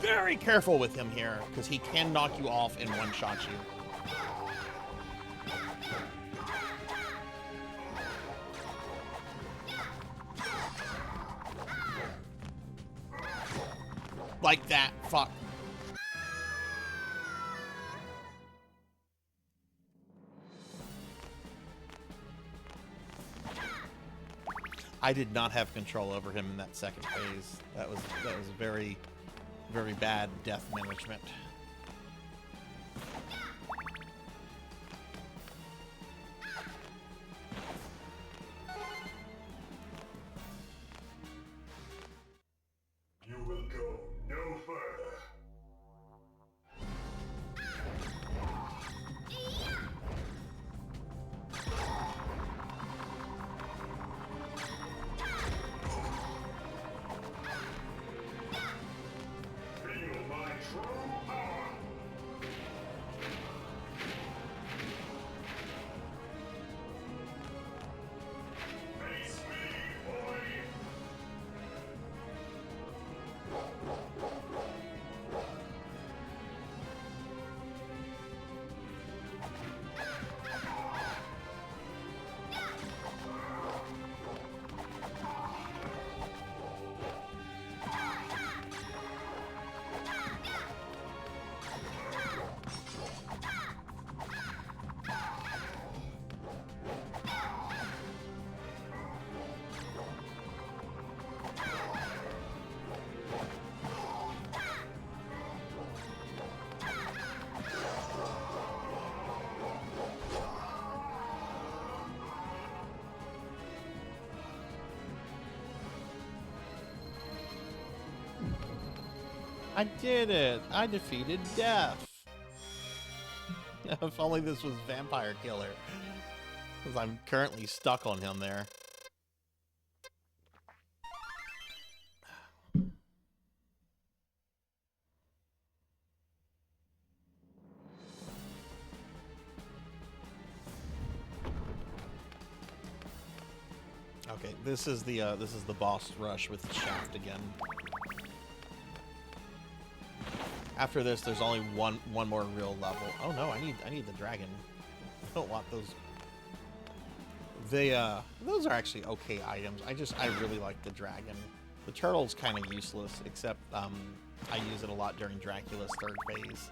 Very careful with him here, because he can knock you off and one-shot you. Like that. Fuck. I did not have control over him in that second phase. That was very, very bad death management. I did it! I defeated death! If only this was Vampire Killer. Because I'm currently stuck on him there. Okay, this is the boss rush with Shaft again. After this, there's only one more real level. Oh no, I need the dragon. I don't want those. Those are actually okay items. I really like the dragon. The turtle's kind of useless, except I use it a lot during Dracula's third phase.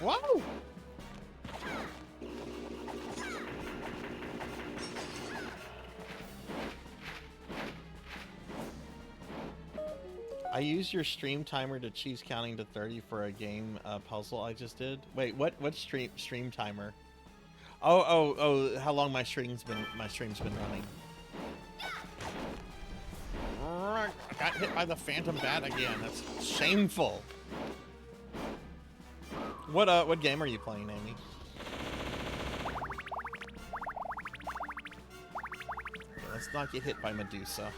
Whoa! I used your stream timer to cheese counting to 30 for a game puzzle I just did. Wait, what stream timer? Oh, how long my stream's been running. I got hit by the Phantom Bat again. That's shameful. What game are you playing, Amy? Okay, let's not get hit by Medusa.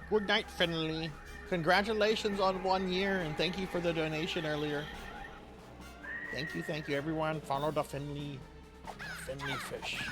Good night, Finley. Congratulations on 1 year, and thank you for the donation earlier. Thank you, everyone. Follow the Finley fish.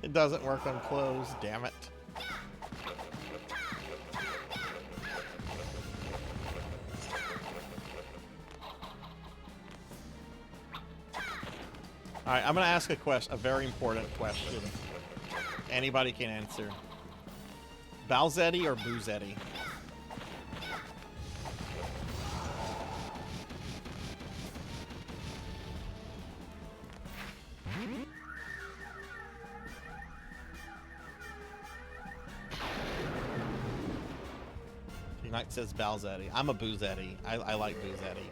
It doesn't work on clothes, damn it. Alright, I'm gonna ask a very important question. Anybody can answer. Balzetti or Boozetti? Knight says Balzetti. I'm a Boozetti. I like Boozetti.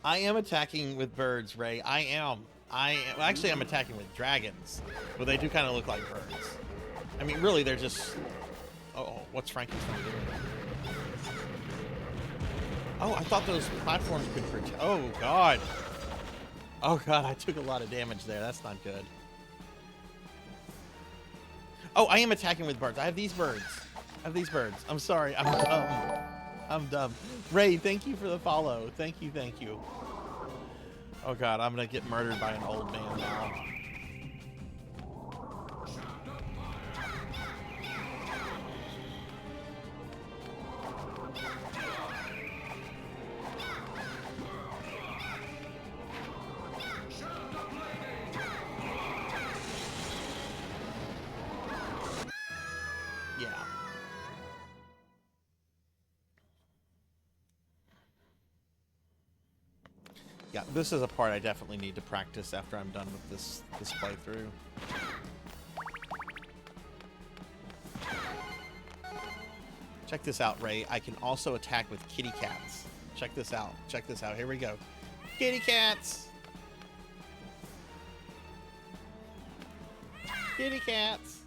I am attacking with birds, Ray. I am. Well, actually, I'm attacking with dragons, but they do kind of look like birds. I mean, really, they're just. Oh, what's Frankenstein doing? Oh, I thought those platforms could protect. Oh God. Oh God, I took a lot of damage there. That's not good. Oh, I am attacking with birds. I have these birds. I'm sorry. I'm dumb. Ray, thank you for the follow. Thank you. Oh God, I'm gonna get murdered by an old man now. Yeah, this is a part I definitely need to practice after I'm done with this playthrough. Check this out, Ray. I can also attack with kitty cats. Check this out. Here we go. Kitty cats! Kitty cats!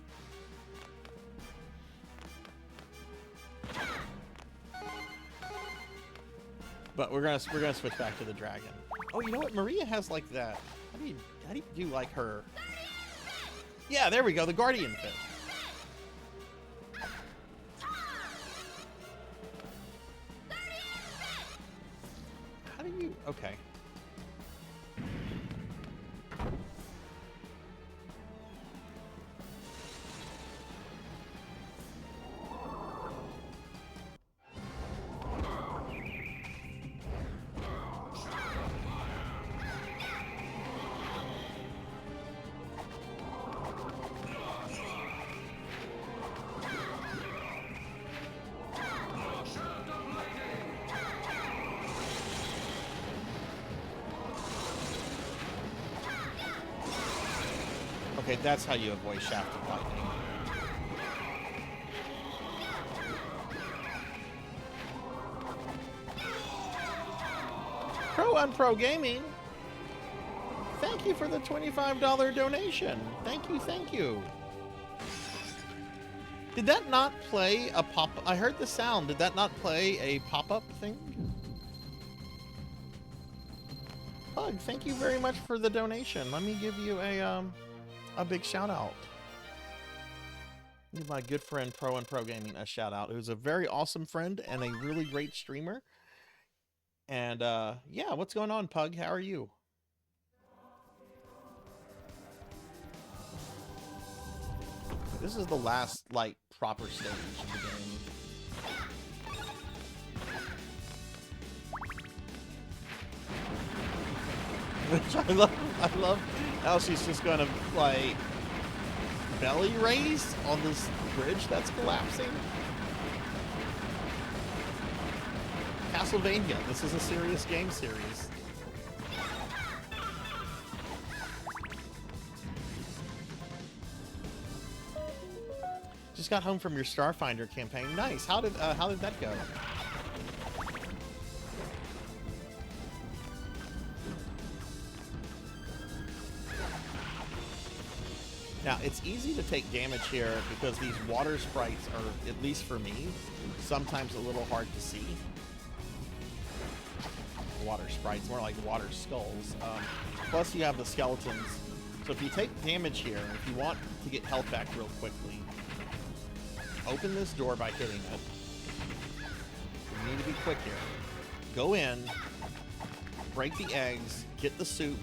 But we're gonna switch back to the dragon. Oh, you know what? Maria has like that. How do you do like her? Yeah, there we go. The guardian fit. How do you? Okay. Okay, that's how you avoid shafted lightning. Pro Gaming, thank you for the $25 donation. Thank you, thank you. Did that not play a pop? I heard the sound. Did that not play a pop-up thing? Pug, thank you very much for the donation. Let me give you a big shout out. Give my good friend Pro Gaming a shout out, who's a very awesome friend and a really great streamer. And yeah, what's going on, Pug? How are you? This is the last like proper stage of the game. Which I love how she's just gonna like belly raise on this bridge that's collapsing. Castlevania, this is a serious game series. Just got home from your Starfinder campaign. Nice. How did that go? Now, it's easy to take damage here because these water sprites are, at least for me, sometimes a little hard to see. Water sprites, more like water skulls. Plus, you have the skeletons. So if you take damage here, if you want to get health back real quickly, open this door by hitting it. You need to be quick here. Go in, break the eggs, get the soup,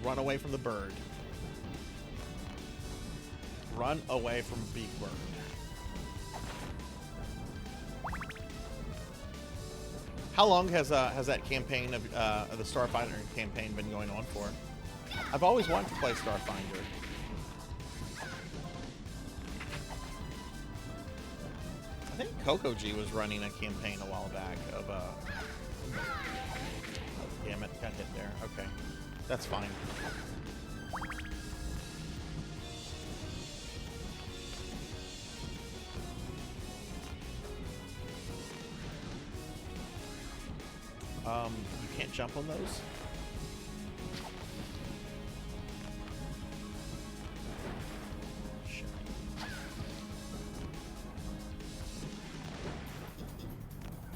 run away from the bird. Run away from Big Bird. How long has that campaign of the Starfinder campaign been going on for? I've always wanted to play Starfinder. I think Coco G was running a campaign a while back of oh, damn it, got hit there. Okay, that's fine. You can't jump on those? Shit.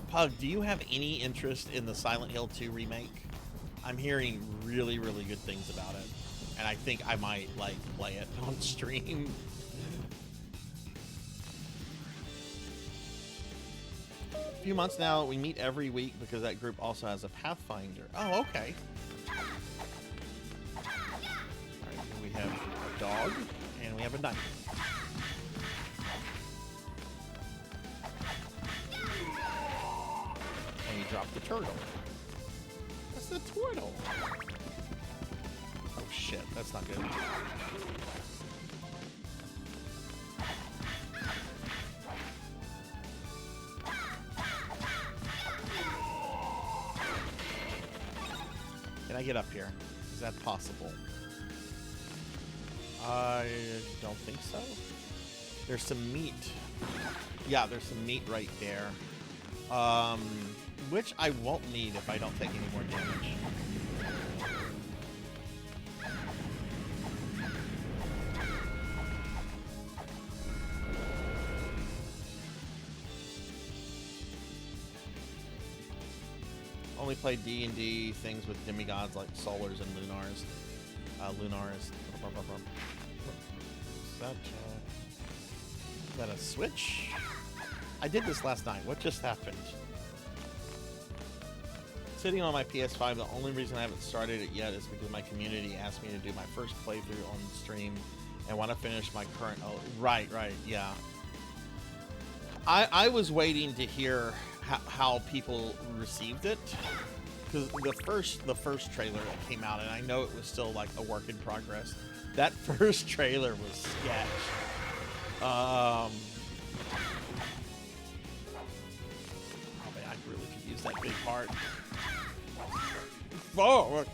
Pug, do you have any interest in the Silent Hill 2 remake? I'm hearing really, really good things about it. And I think I might, like, play it on stream. Few months now, we meet every week because that group also has a Pathfinder. Oh, okay. Alright, we have a dog and we have a knife. And you drop the turtle. That's the turtle. Oh shit, that's not good. Can I get up here? Is that possible? I don't think so. There's some meat. Yeah, there's some meat right there. Which I won't need if I don't take any more damage. only play D&D things with demigods like Solars and Lunars. Lunars. Is that a switch? I did this last night. What just happened? Sitting on my PS5, the only reason I haven't started it yet is because my community asked me to do my first playthrough on stream and want to finish my current... Oh, right, yeah. I was waiting to hear how people received it, because the first trailer that came out, and I know it was still like a work in progress, that first trailer was sketch. Oh man, I really could use that big heart. Oh, we're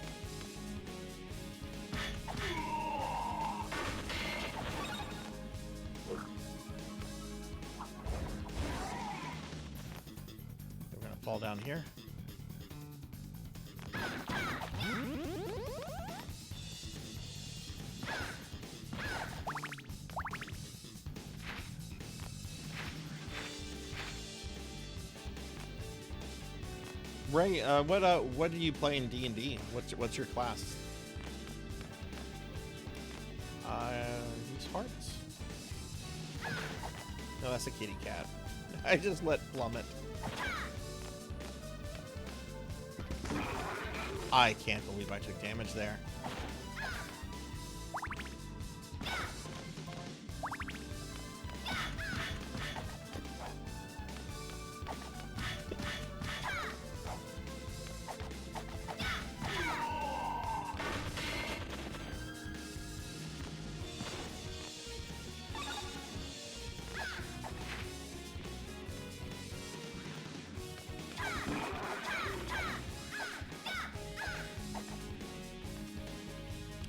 gonna fall down here. Ray, what do you play in D&D? What's your class? These hearts. No, that's a kitty cat. I just let plummet. I can't believe I took damage there.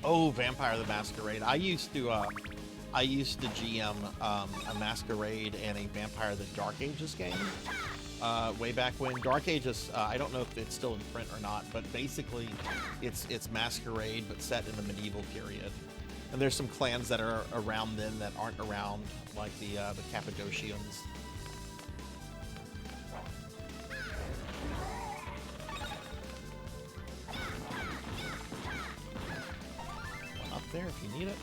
Oh, Vampire the Masquerade. I used to GM a Masquerade and a Vampire the Dark Ages game. Way back when. Dark Ages, I don't know if it's still in print or not, but basically it's Masquerade but set in the medieval period. And there's some clans that are around then that aren't around, like the Cappadocians. There if you need it.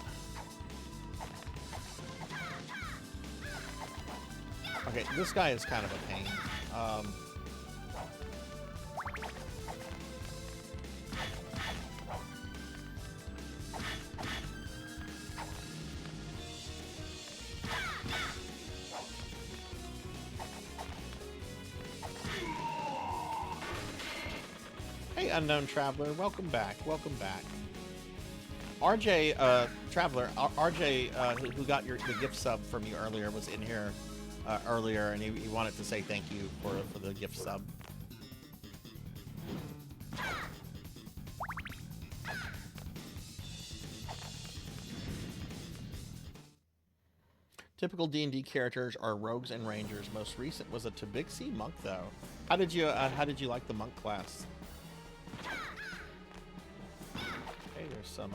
Okay, this guy is kind of a pain. Hey, Unknown Traveler, welcome back. Welcome back. RJ, Traveler, RJ, who got the gift sub from you earlier, was in here earlier, and he wanted to say thank you for the gift sub. Typical D&D characters are rogues and rangers. Most recent was a Tabixi monk, though. How did you like the monk class? Okay, there's some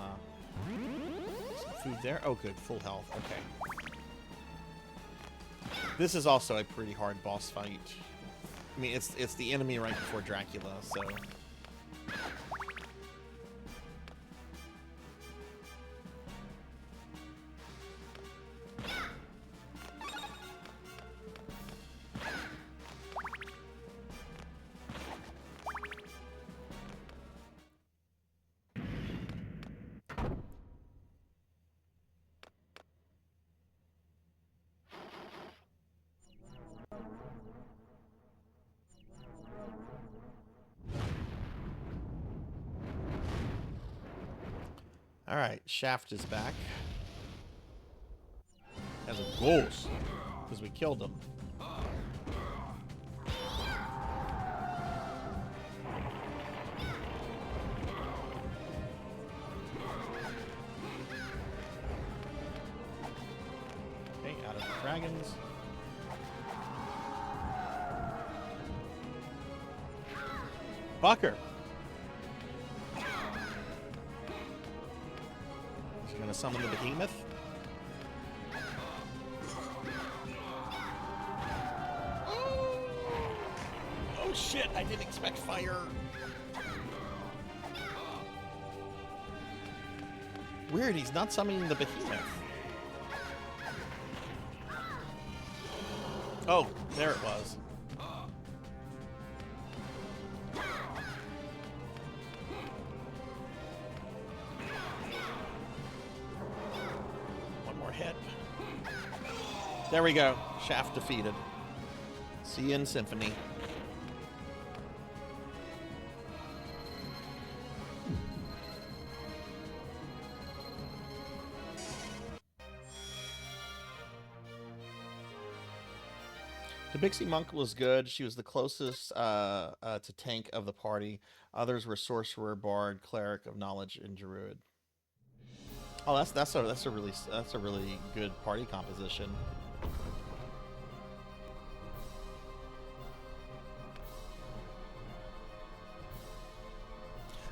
food there. Oh, good. Full health. Okay. This is also a pretty hard boss fight. I mean, it's the enemy right before Dracula, so... Alright, Shaft is back. As a ghost. Because we killed him. Okay, out of the dragons. Fucker! Gonna summon the behemoth. Oh shit, I didn't expect fire. Weird, he's not summoning the behemoth. Oh, there it was. One more hit. There we go. Shaft defeated. See you in Symphony. The Bixie Monk was good. She was the closest to tank of the party. Others were Sorcerer, Bard, Cleric of Knowledge, and Druid. Oh, that's a really good party composition.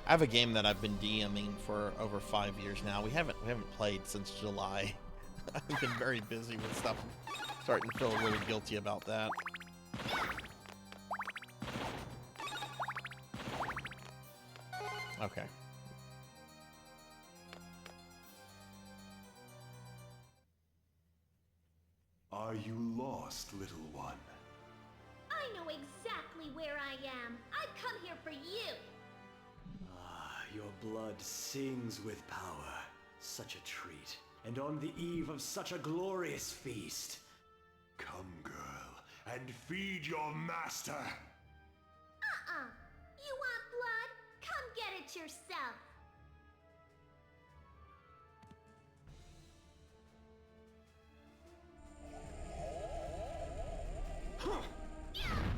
I have a game that I've been DMing for over 5 years now. We haven't played since July. I've been very busy with stuff. Starting to feel really guilty about that. Okay. Are you lost, little one? I know exactly where I am. I've come here for you. Your blood sings with power. Such a treat. And on the eve of such a glorious feast. Come, girl, and feed your master. You want blood? Come get it yourself.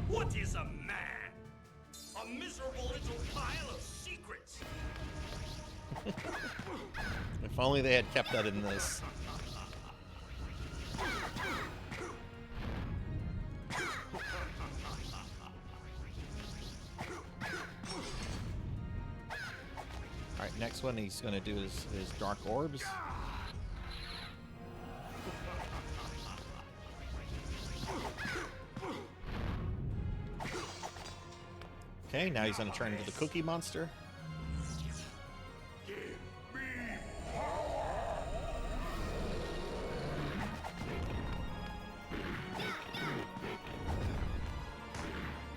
What is a man? A miserable little pile of secrets. If only they had kept that in this. Alright, next one he's going to do is Dark Orbs. Okay, now he's going to turn into the Cookie Monster.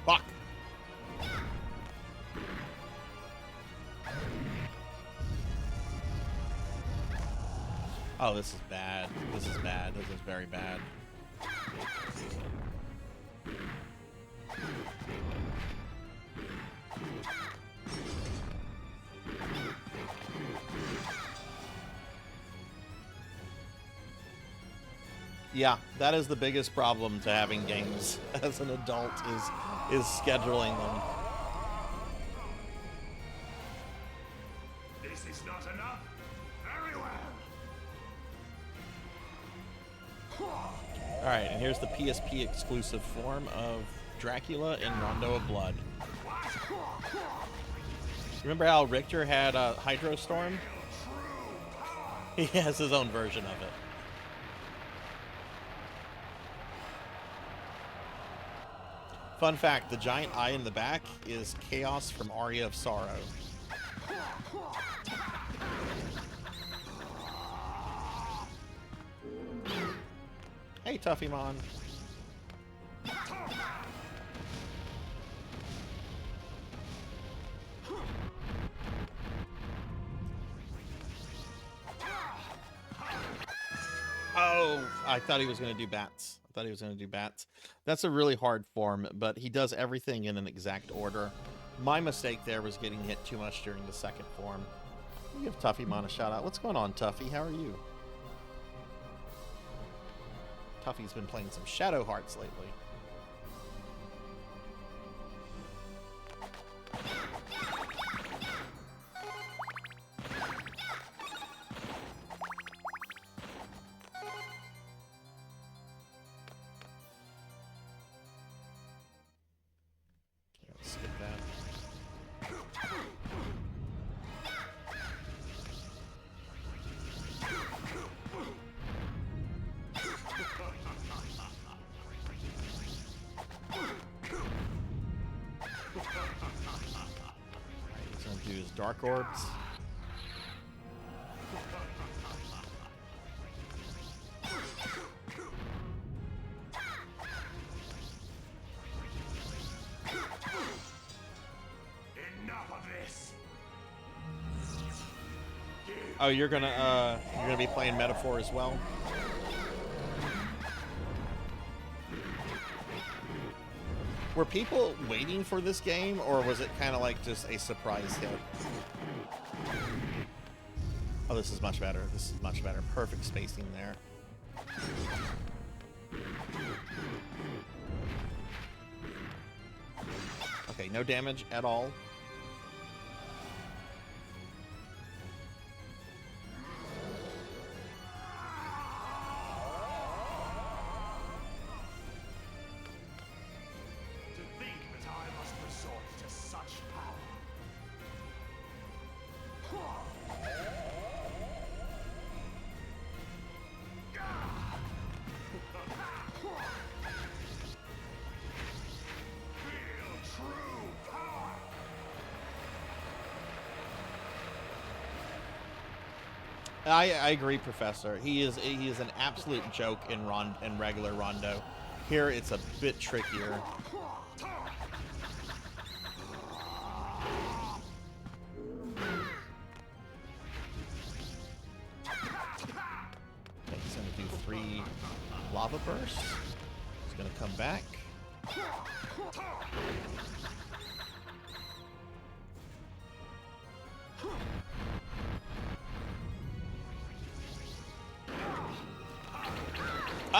Fuck! Oh, this is bad. This is bad. This is very bad. Yeah, that is the biggest problem to having games as an adult is scheduling them. This is not enough. Very well. Alright, and here's the PSP exclusive form of Dracula in Rondo of Blood. Remember how Richter had a Hydrostorm? He has his own version of it. Fun fact, the giant eye in the back is Chaos from Aria of Sorrow. Hey, Tuffymon. Oh, I thought he was going to do bats. That's a really hard form, but he does everything in an exact order. My mistake there was getting hit too much during the second form. I'll give Tuffymon a shout out. What's going on, Tuffy? How are you? Tuffy's been playing some Shadow Hearts lately. Skip that. Gonna do his dark orbs. Enough of this. Oh, you're gonna be playing Metaphor as well? Were people waiting for this game, or was it kind of like just a surprise hit? Oh, this is much better. This is much better. Perfect spacing there. Okay, no damage at all. To think that I must resort to such I agree, Professor. He is an absolute joke in regular Rondo. Here it's a bit trickier. Okay, he's gonna do 3 lava bursts. He's gonna come back.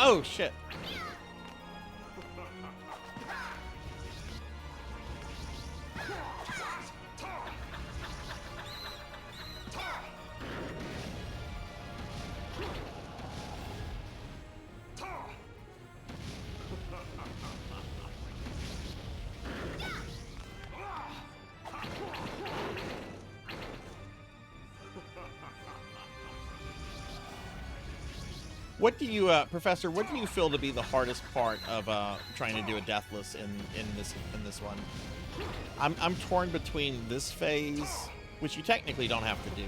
Oh, shit. What do you, Professor? What do you feel to be the hardest part of trying to do a deathless in this one? I'm torn between this phase, which you technically don't have to do,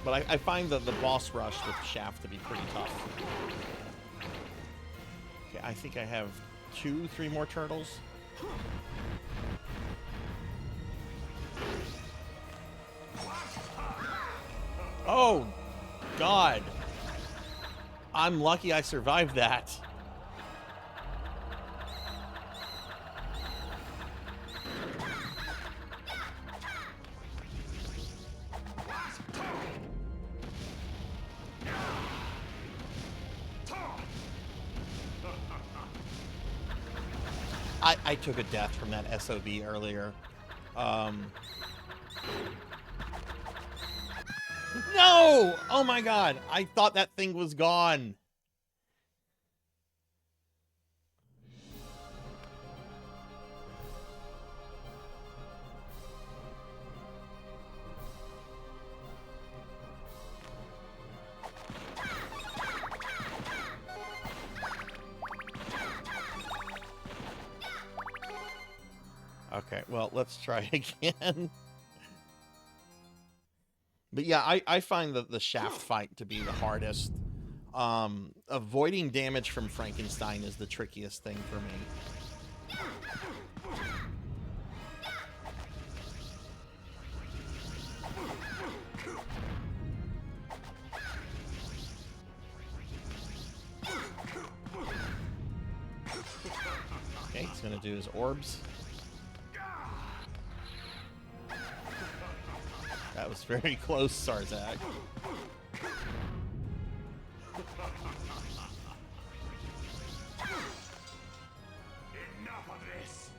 but I find the boss rush with Shaft to be pretty tough. Okay, I think I have 2-3 more turtles. Oh, God. I'm lucky I survived that. I took a death from that SOB earlier. No! Oh my God. I thought that thing was gone. Okay, well, let's try again. But yeah, I find the Shaft fight to be the hardest. Avoiding damage from Frankenstein is the trickiest thing for me. Okay, he's gonna do his orbs. That was very close, Sarzac. Enough of this.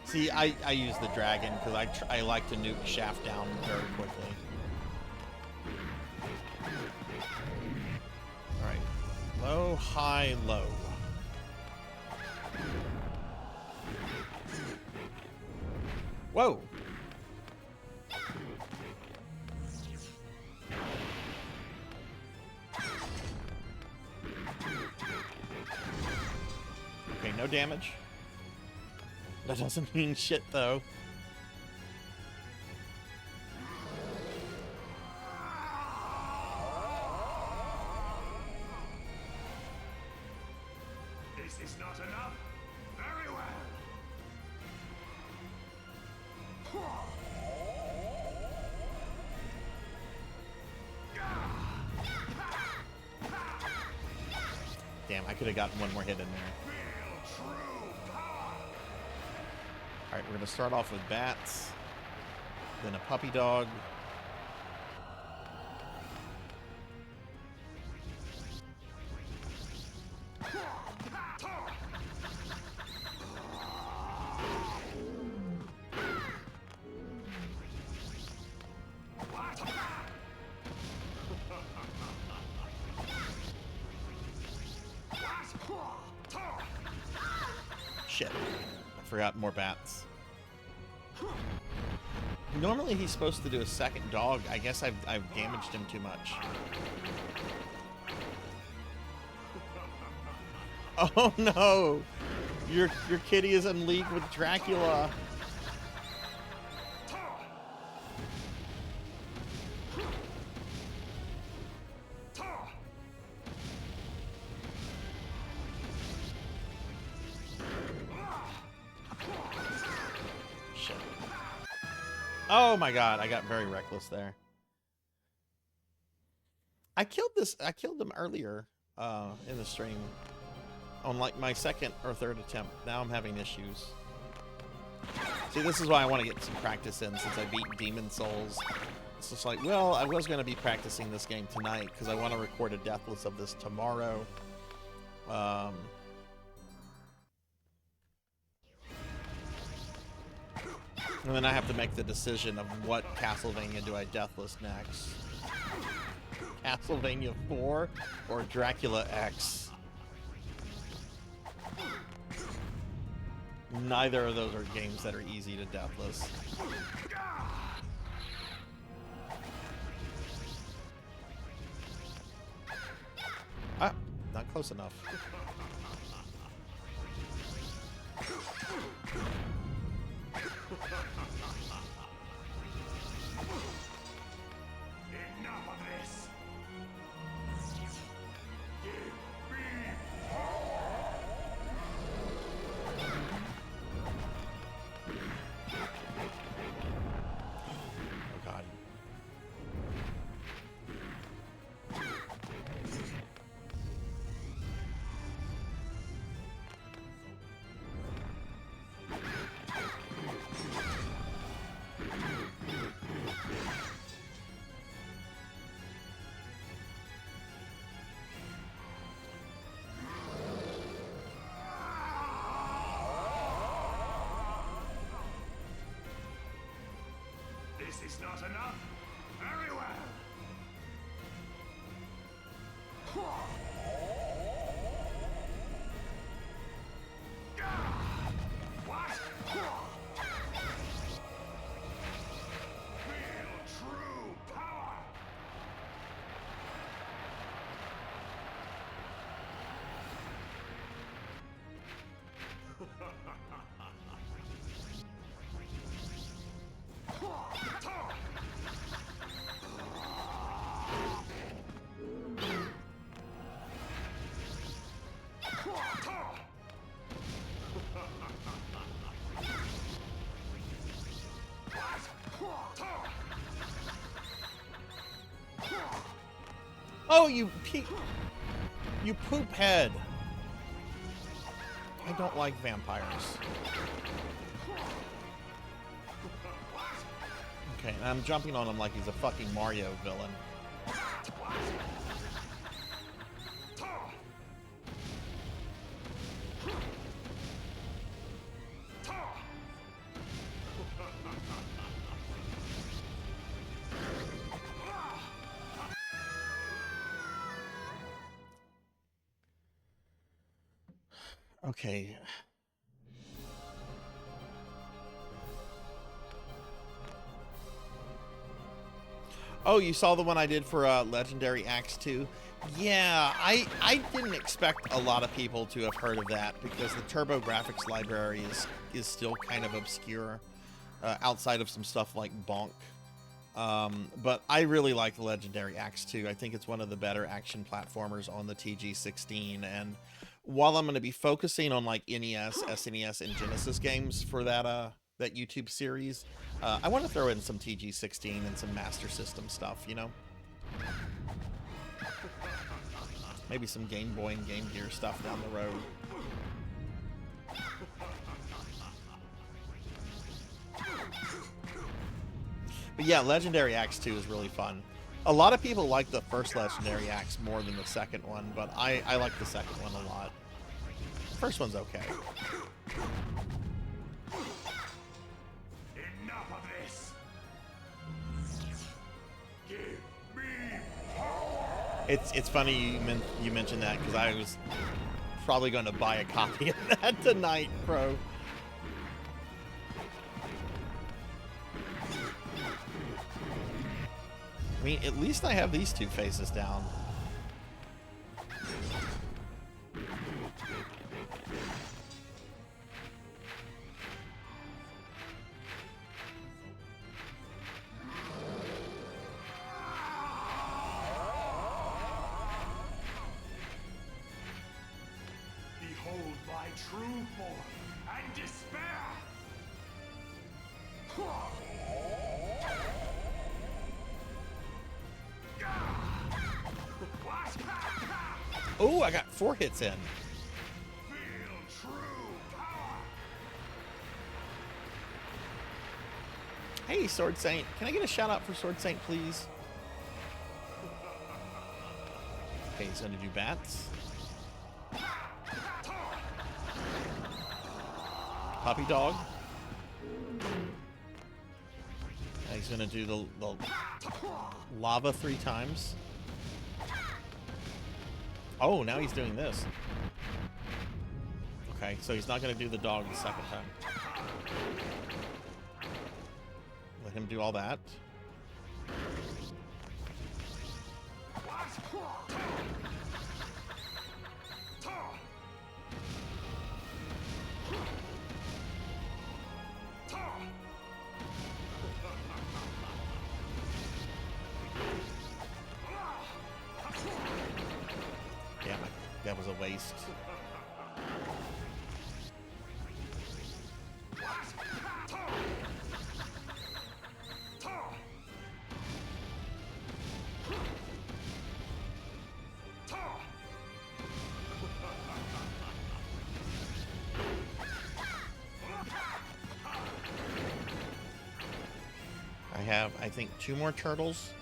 See, I use the dragon because I like to nuke Shaft down very quickly. All right, low, high, low. Whoa. Okay, no damage. That doesn't mean shit, though. This is not enough. Very well. Damn, I could have gotten one more hit in there. Alright, we're going to start off with bats, then a puppy dog. Shit, I forgot more bats. Normally he's supposed to do a second dog. I guess I've damaged him too much. Oh no! Your kitty is in league with Dracula. Shit. Oh my god, I got very reckless there. I killed them earlier in the stream on like my second or third attempt. Now I'm having issues. See, this is why I want to get some practice in since I beat Demon Souls. It's just like, well, I was going to be practicing this game tonight because I want to record a deathless of this tomorrow. And then I have to make the decision of what Castlevania do I deathless next. Castlevania 4 or Dracula X. Neither of those are games that are easy to deathless. Ah, not close enough. Enough of this. Oh god. This is not enough. Very well. What? Feel true power. Oh, you poop head. I don't like vampires. Okay, and I'm jumping on him like he's a fucking Mario villain. Okay. Oh, you saw the one I did for Legendary Axe 2? Yeah, I didn't expect a lot of people to have heard of that because the TurboGrafx library is still kind of obscure outside of some stuff like Bonk. But I really like the Legendary Axe 2. I think it's one of the better action platformers on the TG16. And while I'm going to be focusing on like NES, SNES, and Genesis games for that YouTube series, I want to throw in some TG16 and some Master System stuff, you know? Maybe some Game Boy and Game Gear stuff down the road. But yeah, Legendary Axe 2 is really fun. A lot of people like the first Legendary Axe more than the second one, but I like the second one a lot. The first one's okay. Enough of this. Give me. It's funny you mentioned that because I was probably going to buy a copy of that tonight, bro. I mean, at least I have these two faces down. Behold my true form and despair. Oh, I got 4 hits in. Feel true power. Hey, Sword Saint. Can I get a shout out for Sword Saint, please? Okay, he's gonna do bats. Puppy dog. He's gonna do the lava 3 times. Oh, now he's doing this. Okay, so he's not gonna do the dog the second time. Let him do all that. Damn it, that was a waste. I have, I think, 2 more turtles.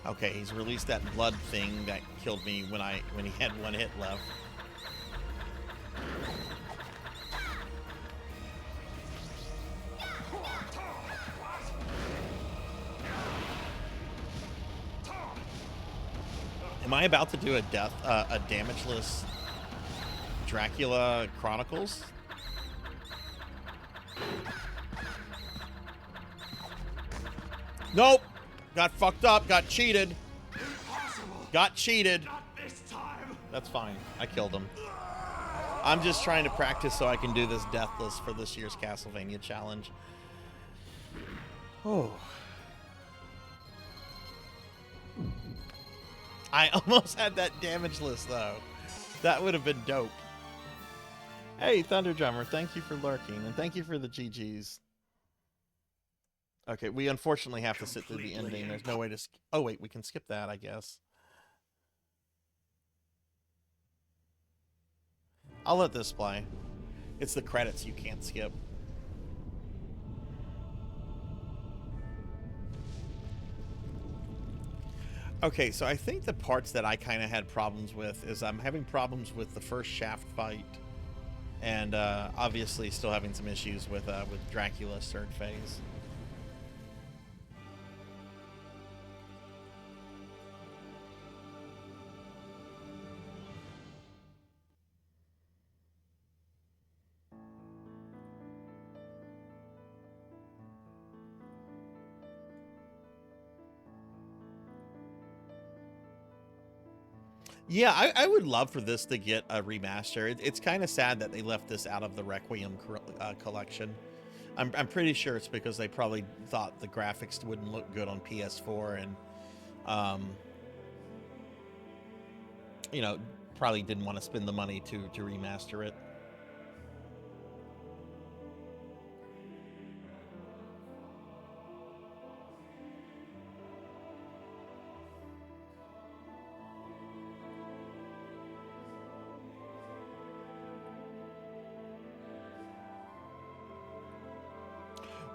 Okay, he's released that blood thing that killed me when he had 1 hit left. Am I about to do a damageless Dracula Chronicles? Nope. Got fucked up. Got cheated. Got cheated. That's fine. I killed him. I'm just trying to practice so I can do this deathless for this year's Castlevania challenge. Oh. I almost had that damageless though. That would have been dope. Hey, Thunder Drummer, thank you for lurking, and thank you for the GGs. Okay, we unfortunately have to sit through the ending. There's no way to... Oh, wait, we can skip that, I guess. I'll let this play. It's the credits you can't skip. Okay, so I think the parts that I kind of had problems with is I'm having problems with the first Shaft fight. And obviously still having some issues with Dracula's 3rd phase. Yeah, I would love for this to get a remaster. It's kind of sad that they left this out of the Requiem collection. I'm pretty sure it's because they probably thought the graphics wouldn't look good on PS4 and, you know, probably didn't want to spend the money to remaster it.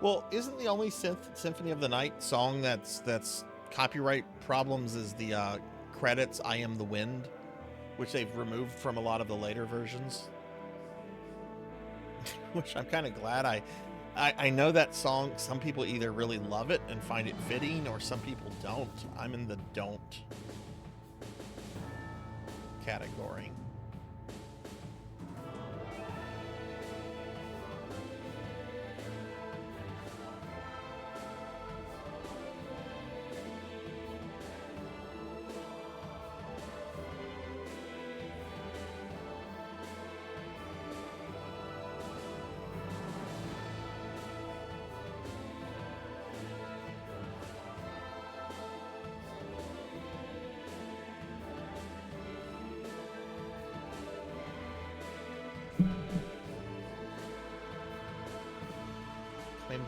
Well, isn't the only Symphony of the Night song that's copyright problems is the credits "I Am the Wind," which they've removed from a lot of the later versions? Which I'm kind of glad. I know that song, some people either really love it and find it fitting, or some people don't. I'm in the don't category.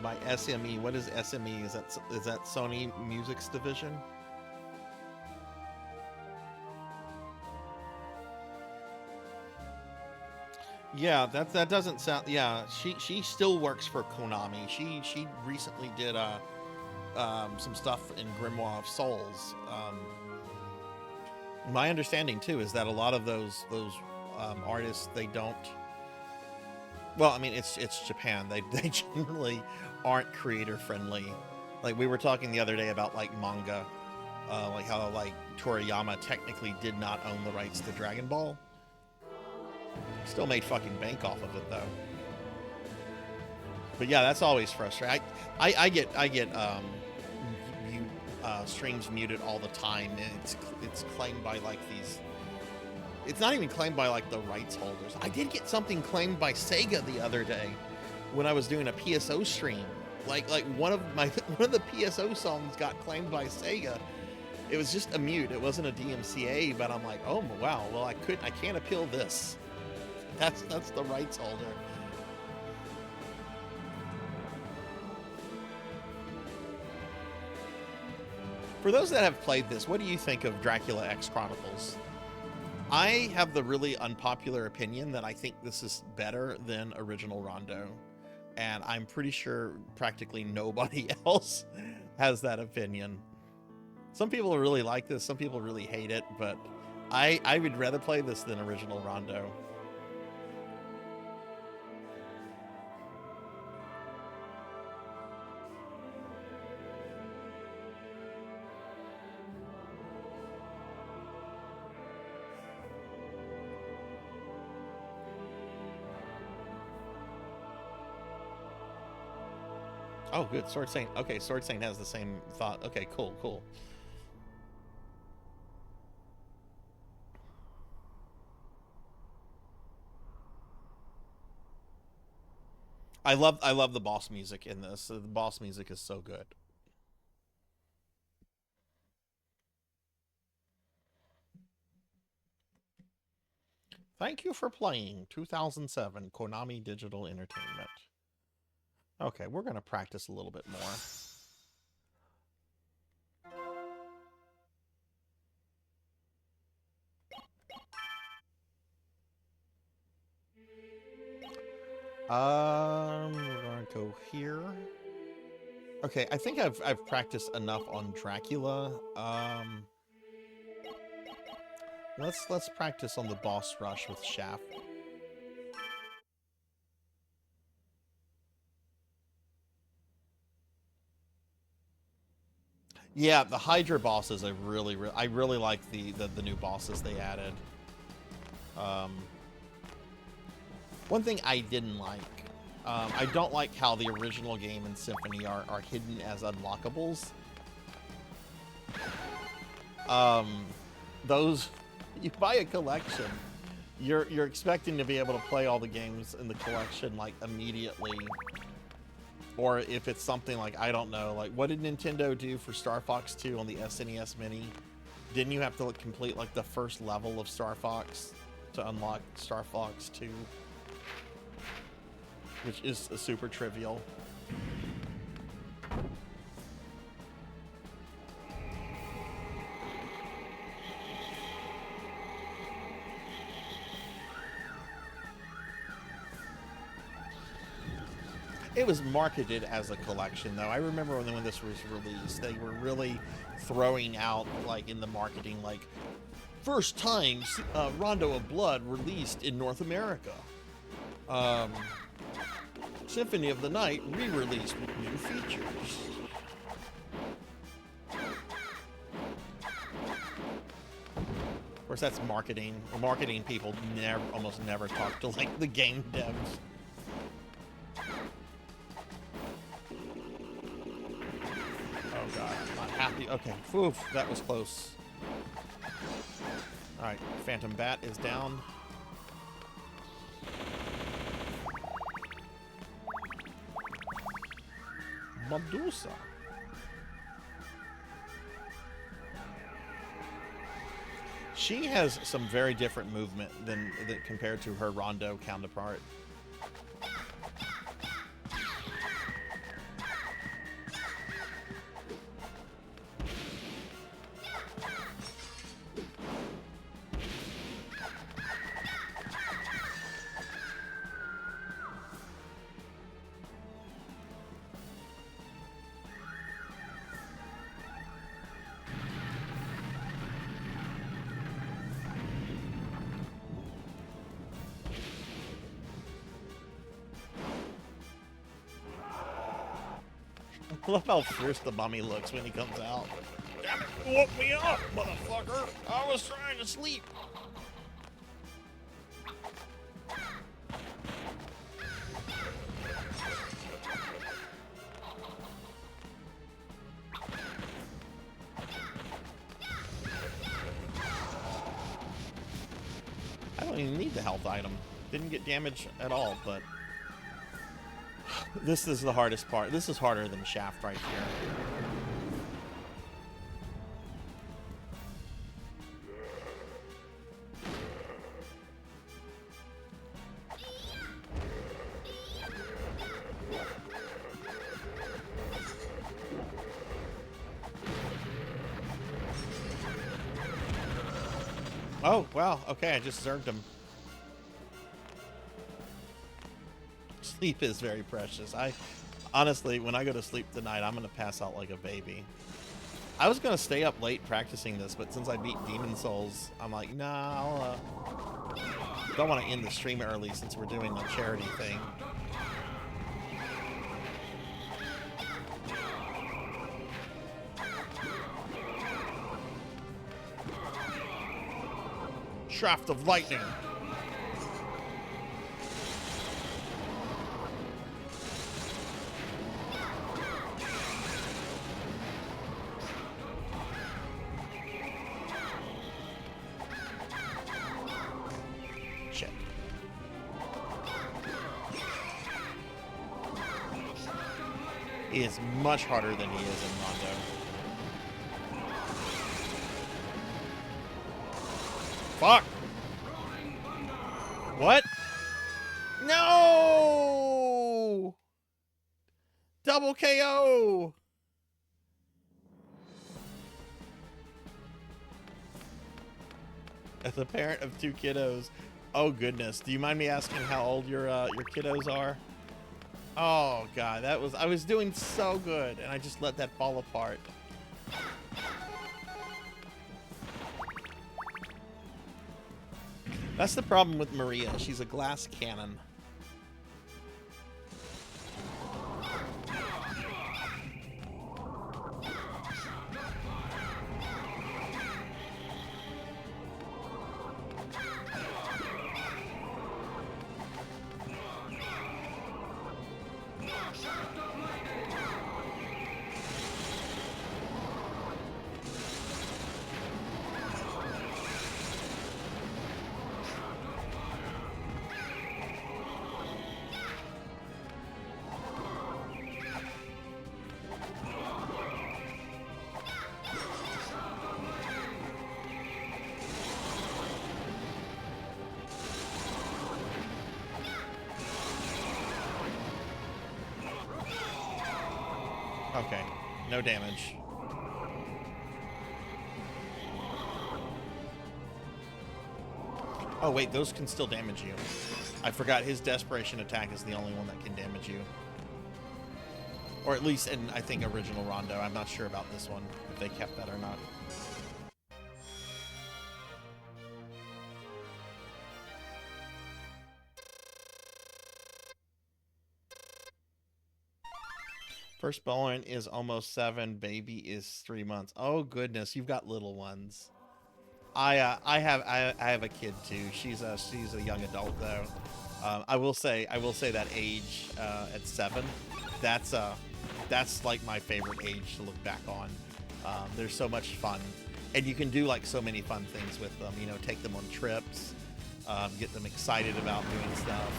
By SME. What is SME? Is that Sony Music's division? Yeah, that doesn't sound. Yeah, she still works for Konami. She recently did some stuff in Grimoire of Souls. My understanding too is that a lot of those artists, they don't. Well, I mean, it's Japan. They generally aren't creator friendly. Like we were talking the other day about like manga, like how like Toriyama technically did not own the rights to Dragon Ball. Still made fucking bank off of it though. But yeah, that's always frustrating. I get streams muted all the time, and it's claimed by like these. It's not even claimed by like the rights holders. I did get something claimed by Sega the other day when I was doing a PSO stream. Like one of the PSO songs got claimed by Sega. It was just a mute. It wasn't a DMCA, but I'm like, oh wow. Well, I can't appeal this. That's the rights holder. For those that have played this, what do you think of Dracula X Chronicles? I have the really unpopular opinion that I think this is better than original Rondo, and I'm pretty sure practically nobody else has that opinion. Some people really like this, some people really hate it, but I would rather play this than original Rondo. Oh, good. Sword Saint. Okay, Sword Saint has the same thought. Okay, cool. I love the boss music in this. The boss music is so good. Thank you for playing 2007 Konami Digital Entertainment. Okay, we're going to practice a little bit more. We're going to go here. Okay, I think I've practiced enough on Dracula. Let's practice on the boss rush with Shaft. Yeah, the Hydra bosses I really like the new bosses they added. One thing I didn't like, I don't like how the original game and Symphony are hidden as unlockables. You buy a collection, you're expecting to be able to play all the games in the collection like immediately. Or if it's something like, I don't know, like what did Nintendo do for Star Fox 2 on the SNES Mini? Didn't you have to complete like the first level of Star Fox to unlock Star Fox 2? Which is super trivial. It was marketed as a collection, though. I remember when this was released, they were really throwing out, like, in the marketing, like, first time Rondo of Blood released in North America. Symphony of the Night re-released with new features. Of course, that's marketing. Marketing people almost never talk to, like, the game devs. Oh god, I'm not happy. Okay, oof, that was close. Alright, Phantom Bat is down. Medusa. She has some very different movement than compared to her Rondo counterpart. I love how fierce the mummy looks when he comes out. Damn it, you woke me up, motherfucker! I was trying to sleep. I don't even need the health item. Didn't get damage at all, but this is the hardest part. This is harder than Shaft right here. Oh, wow. Okay, I just zerged him. Sleep is very precious. Honestly, when I go to sleep tonight, I'm going to pass out like a baby. I was going to stay up late practicing this, but since I beat Demon Souls, I'm like, nah, don't want to end the stream early since we're doing a charity thing. Shaft of lightning. Shit. He is much harder than he is in Rondo. Fuck! What? No! Double KO! As a parent of 2 kiddos, oh goodness, do you mind me asking how old your kiddos are? Oh god, I was doing so good and I just let that fall apart. That's the problem with Maria. She's a glass cannon. Okay, no damage. Oh wait, those can still damage you. I forgot his desperation attack is the only one that can damage you. Or at least in, I think, original Rondo. I'm not sure about this one, if they kept that or not. Firstborn is almost 7. Baby is 3 months. Oh goodness, you've got little ones. I have a kid too. She's a young adult though. I will say that age at 7, that's like my favorite age to look back on. They're so much fun, and you can do like so many fun things with them. You know, take them on trips, get them excited about doing stuff.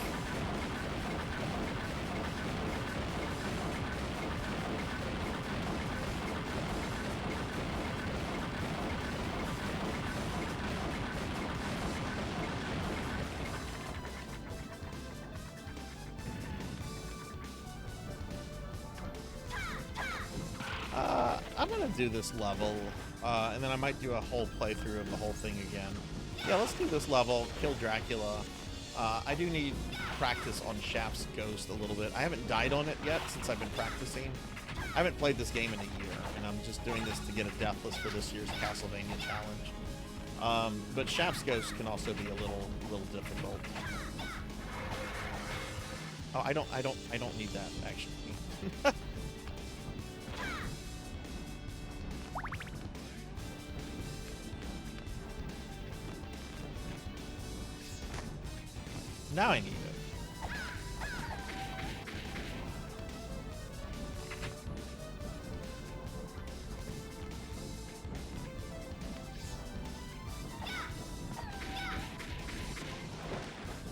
I'm gonna do this level, and then I might do a whole playthrough of the whole thing again. Yeah, let's do this level, kill Dracula. I do need practice on Shaft's Ghost a little bit. I haven't died on it yet since I've been practicing. I haven't played this game in a year, and I'm just doing this to get a deathless for this year's Castlevania challenge. But Shaft's Ghost can also be a little difficult. Oh, I don't need that actually. Now I need it.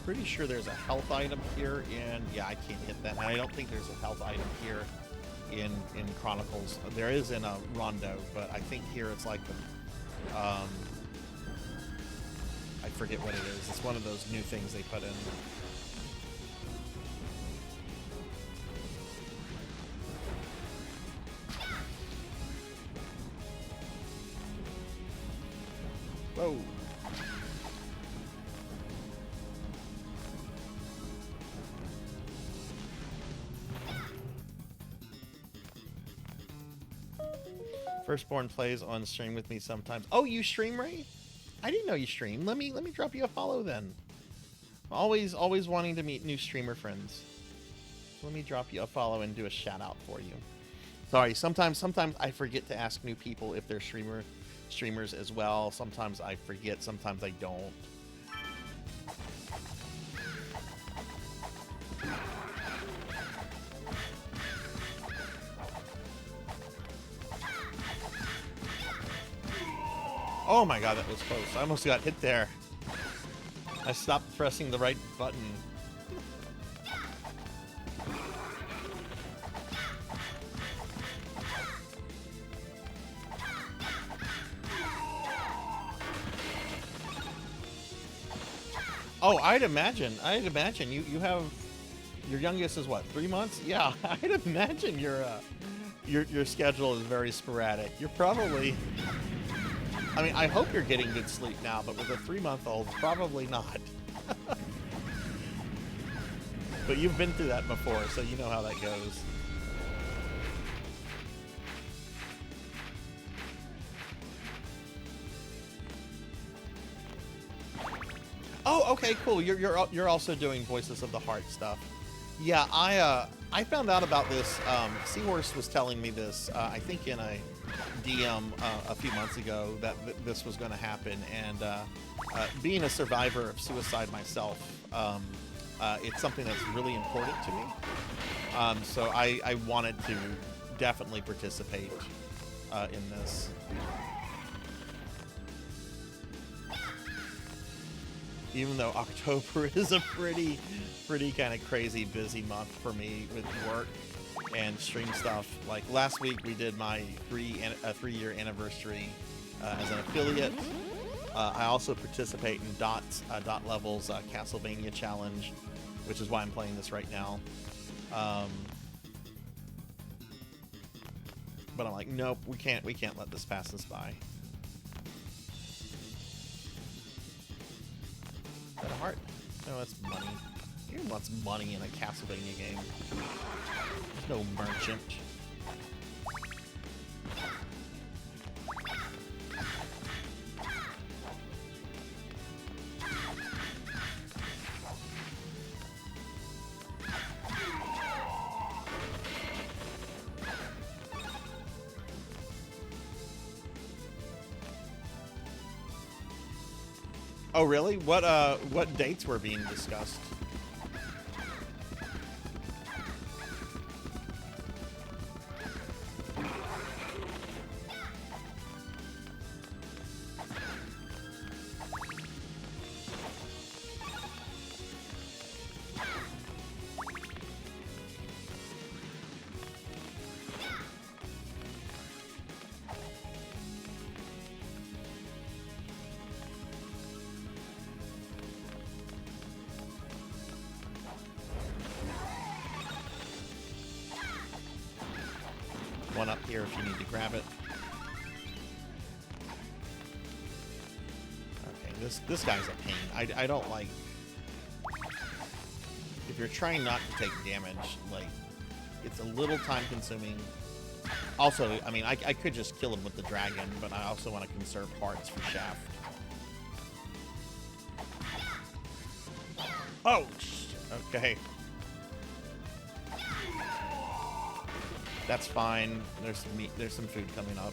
Pretty sure there's a health item here in... Yeah, I can't hit that. And I don't think there's a health item here in Chronicles. There is in a Rondo, but I think here it's like the... I forget what it is. It's one of those new things they put in. Whoa. Firstborn plays on stream with me sometimes. Oh, you stream, Ray? I didn't know you stream. Let me drop you a follow then. Always wanting to meet new streamer friends. Let me drop you a follow and do a shout out for you. Sorry, sometimes I forget to ask new people if they're streamers as well. Sometimes I forget, sometimes I don't. Oh my god, that was close. I almost got hit there. I stopped pressing the right button. Oh, I'd imagine you have, your youngest is what, 3 months? Yeah, I'd imagine your schedule is very sporadic. You're probably, I mean, I hope you're getting good sleep now, but with a 3-month-old, probably not. But you've been through that before, so you know how that goes. Oh, okay, cool. You're also doing Voices of the Heart stuff. Yeah, I found out about this. Seahorse was telling me this. I think in a DM a few months ago that this was going to happen, and being a survivor of suicide myself, it's something that's really important to me. So I wanted to definitely participate in this. Even though October is a pretty kind of crazy busy month for me with work and stream stuff. Like last week we did my 3-year anniversary as an affiliate. I also participate in Dot Level's Castlevania challenge, which is why I'm playing this right now. But I'm like, nope, we can't let this pass us by. Is that a heart? No, that's money. Who wants money in a Castlevania game? There's no merchant. Oh, really? What dates were being discussed? One up here if you need to grab it. Okay, this guy's a pain. I don't like... If you're trying not to take damage, like, it's a little time consuming. Also, I mean, I could just kill him with the dragon, but I also want to conserve hearts for Shaft. Oh, okay. That's fine. There's some meat. There's some food coming up.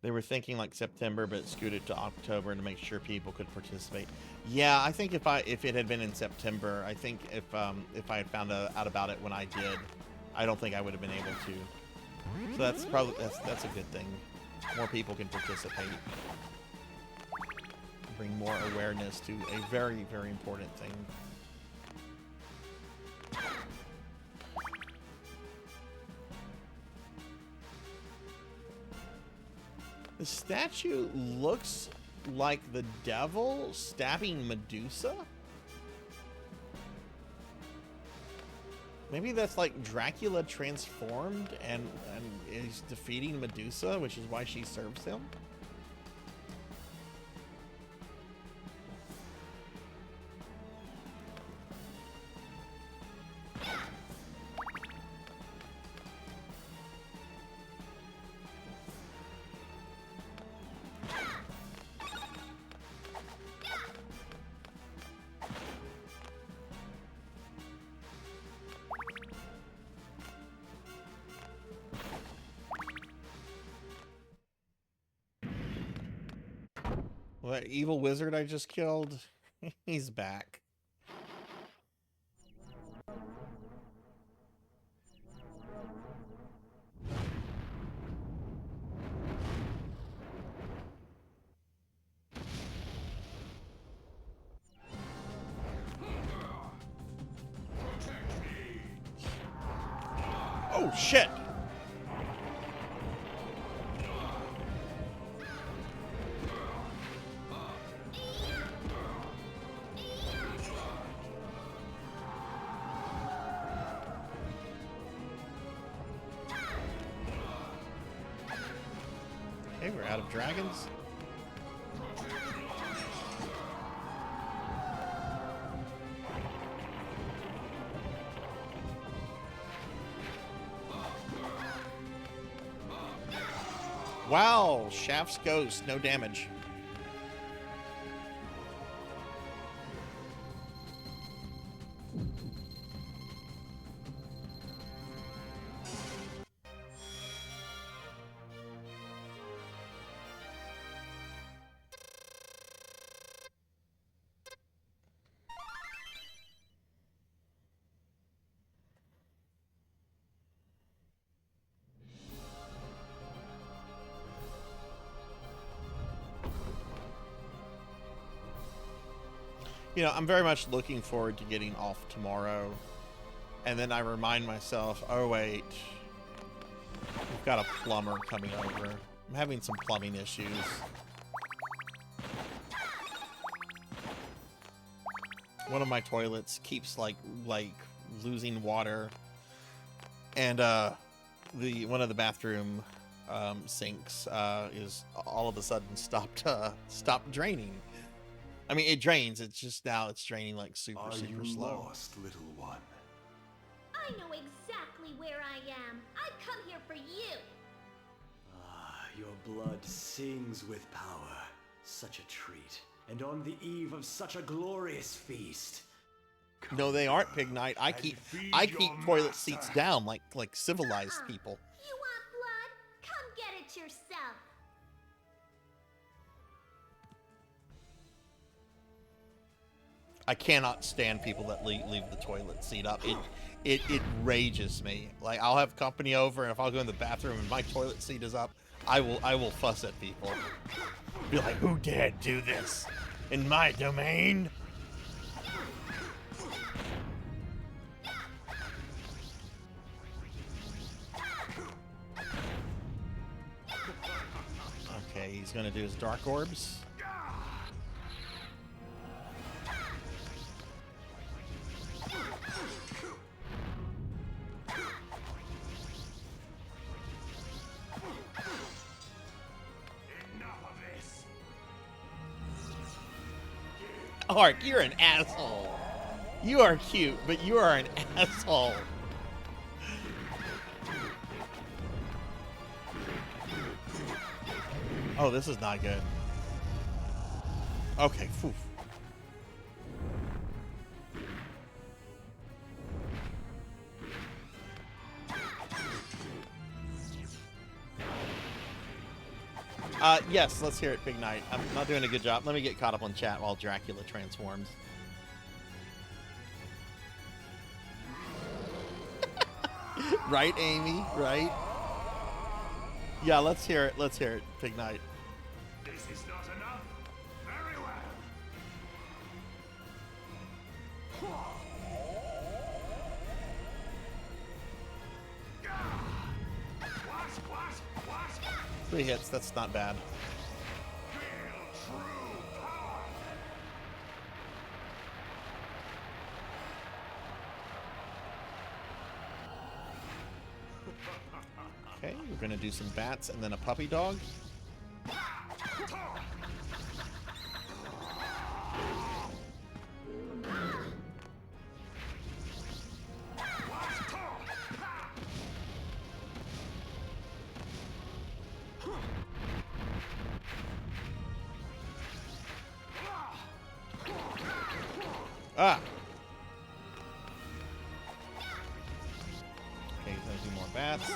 They were thinking like September, but scooted to October to make sure people could participate. Yeah, I think if it had been in September, I think if I had found out about it when I did, I don't think I would have been able to. So that's probably that's a good thing. More people can participate. Bring more awareness to a very, very important thing. The statue looks like the devil stabbing Medusa? Maybe that's like Dracula transformed and is defeating Medusa, which is why she serves him? Well, that evil wizard I just killed, he's back. Oh, shit! Okay, we're out of dragons. Wow, Shaft's ghost, no damage. You know, I'm very much looking forward to getting off tomorrow And then I remind myself, oh wait, we've got a plumber coming over. I'm having some plumbing issues. One of my toilets keeps like losing water, and one of the bathroom sinks is all of a sudden stopped draining. I mean, it drains. It's just now it's draining like super slow. Lost, little one? I know exactly where I am. I've come here for you. Ah, your blood sings with power. Such a treat. And on the eve of such a glorious feast. No, they aren't, Pig Knight. I keep toilet seats down like civilized people. You want blood? Come get it yourself. I cannot stand people that leave the toilet seat up. It rages me. Like, I'll have company over, and if I'll go in the bathroom and my toilet seat is up, I will fuss at people. Be like, who dared do this in my domain? Okay, he's gonna do his dark orbs. Ark, you're an asshole. You are cute, but you are an asshole. Oh, this is not good. Okay, phew. Yes, let's hear it, Pig Knight. I'm not doing a good job. Let me get caught up on chat while Dracula transforms. Right, Amy? Right? Yeah, let's hear it. Let's hear it, Pig Knight. This is not enough. Very well. 3 hits, that's not bad. Okay, we're gonna do some bats and then a puppy dog. Ah! Okay, he's gonna do more bats.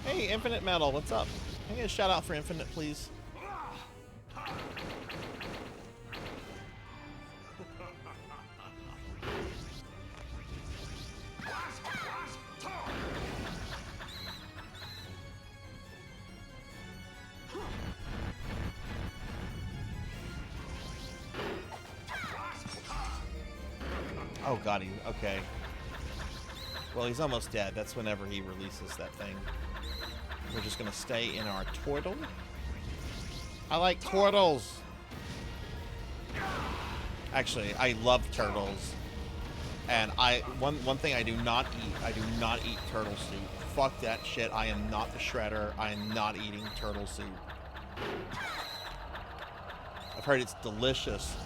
Hey, Infinite Metal, what's up? Can I get a shout out for Infinite, please? Oh god, okay. Well, he's almost dead. That's whenever he releases that thing. We're just gonna stay in our turtle. I like turtles. Actually, I love turtles. And one thing I do not eat turtle soup. Fuck that shit. I am not the shredder. I am not eating turtle soup. I've heard it's delicious.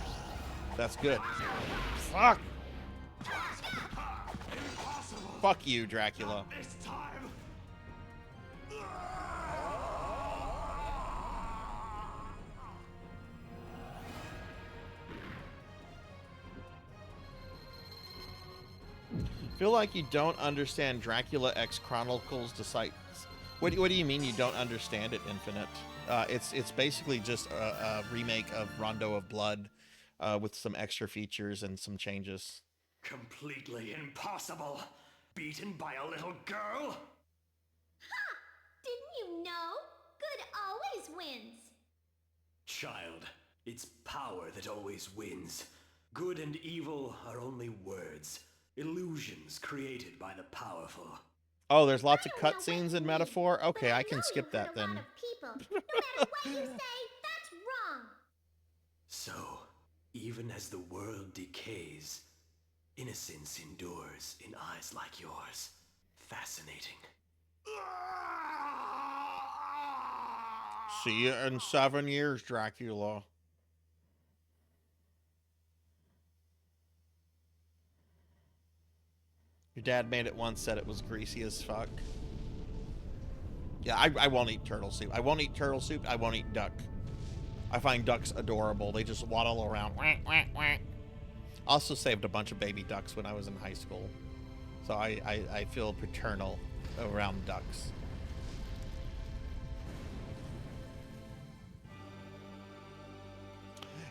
That's good. Fuck. Fuck you, Dracula. Feel like you don't understand Dracula X Chronicles Decide. What do you mean you don't understand it, Infinite? It's basically just a remake of Rondo of Blood with some extra features and some changes. Completely impossible. Beaten by a little girl? Ha! Didn't You know, good always wins. Child, it's power that always wins. Good and evil are only words, illusions created by the powerful. Oh, there's lots of cutscenes in Metaphor? Okay, I can skip that then. People, no matter what you say, that's wrong. So, even as the world decays, innocence endures in eyes like yours. Fascinating. See you in 7 years, Dracula. Your dad made it once, said it was greasy as fuck. Yeah, I won't eat turtle soup. I won't eat turtle soup. I won't eat duck. I find ducks adorable. They just waddle around. Wah, wah, wah. I also saved a bunch of baby ducks when I was in high school. So I feel paternal around ducks.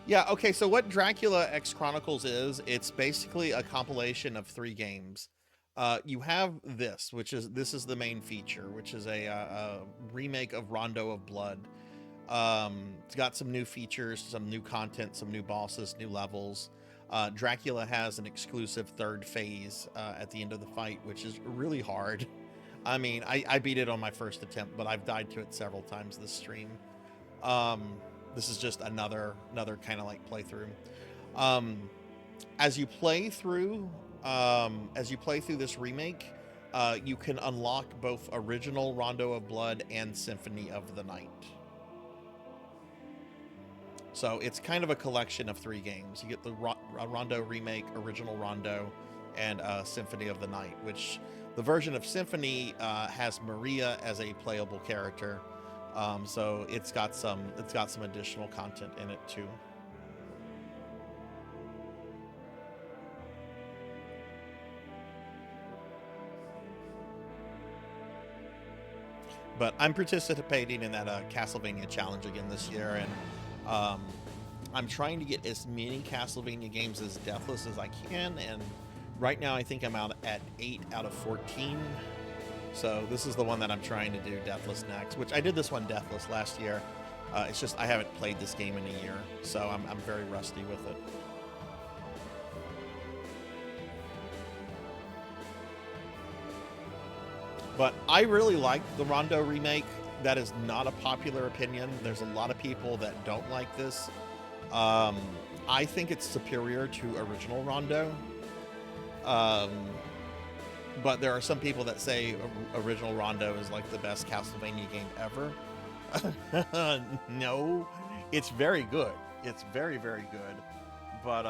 Yeah, okay, so what Dracula X Chronicles is, it's basically a compilation of 3 games. You have this is the main feature, which is a remake of Rondo of Blood. It's got some new features, some new content, some new bosses, new levels. Dracula has an exclusive 3rd phase at the end of the fight, which is really hard. I mean, I beat it on my first attempt, but I've died to it several times this stream. This is just another kind of like playthrough. As you play through this remake, you can unlock both original Rondo of Blood and Symphony of the Night. So it's kind of a collection of 3 games. You get the Rondo remake, original Rondo, and Symphony of the Night, which the version of Symphony has Maria as a playable character. So it's got some additional content in it too. But I'm participating in that Castlevania challenge again this year, and I'm trying to get as many Castlevania games as Deathless as I can, and right now I think I'm out at 8 out of 14. So this is the one that I'm trying to do, Deathless, next, which I did this one Deathless last year. It's just I haven't played this game in a year, so I'm very rusty with it. But I really like the Rondo remake. That is not a popular opinion. There's a lot of people that don't like this. I think it's superior to original Rondo. But there are some people that say original Rondo is like the best Castlevania game ever. No, it's very good. It's very, very good. But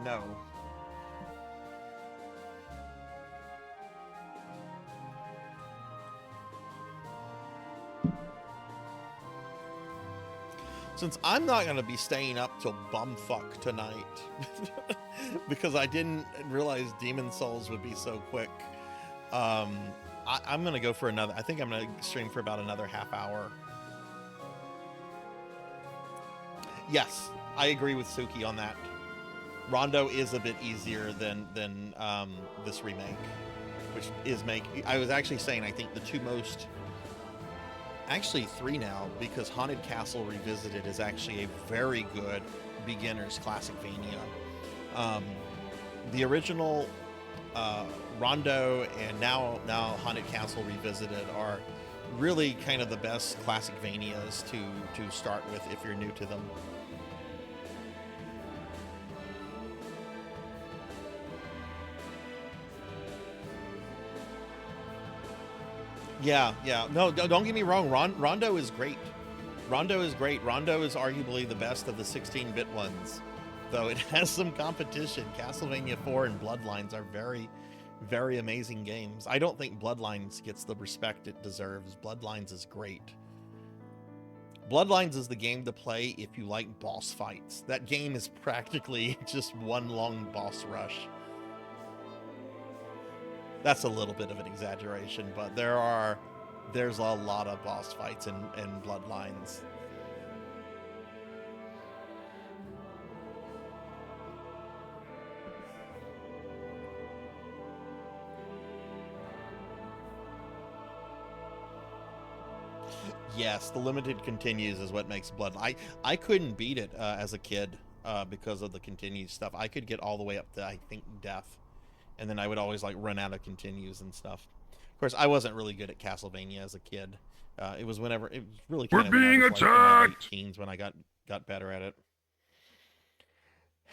no. Since I'm not going to be staying up till bumfuck tonight, because I didn't realize Demon Souls would be so quick, I'm going to go for another. I think I'm going to stream for about another half hour. Yes, I agree with Suki on that. Rondo is a bit easier than this remake, which is I was actually saying I think the 2 most... Actually 3 now, because Haunted Castle Revisited is actually a very good beginner's Classicvania. The original Rondo and now Haunted Castle Revisited are really kind of the best Classicvanias to start with if you're new to them. Yeah. No, don't get me wrong. Rondo is great. Rondo is great. Rondo is arguably the best of the 16-bit ones, though it has some competition. Castlevania 4 and Bloodlines are very, very amazing games. I don't think Bloodlines gets the respect it deserves. Bloodlines is great. Bloodlines is the game to play if you like boss fights. That game is practically just one long boss rush. That's a little bit of an exaggeration, but there's a lot of boss fights in Bloodlines. Yes, the limited continues is what makes Blood. I couldn't beat it as a kid because of the continues stuff. I could get all the way up to, I think, death, and then I would always like run out of continues and stuff. Of course, I wasn't really good at Castlevania as a kid. It was whenever it was really kind of being attacked. Like, in my late teens when I got better at it.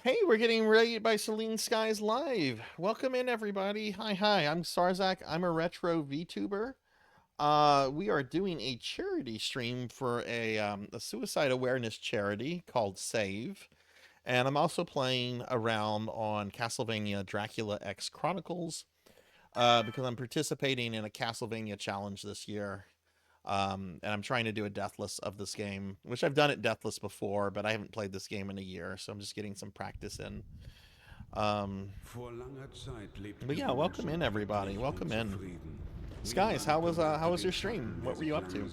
Hey, we're getting raided by Celine Skies Live. Welcome in, everybody. Hi. I'm Sarzac. I'm a retro VTuber. We are doing a charity stream for a suicide awareness charity called Save. And I'm also playing around on Castlevania Dracula X Chronicles because I'm participating in a Castlevania challenge this year. And I'm trying to do a deathless of this game, which I've done it deathless before, but I haven't played this game in a year, so I'm just getting some practice in. But yeah, welcome in, everybody. Welcome in. Skies, how was your stream? What were you up to?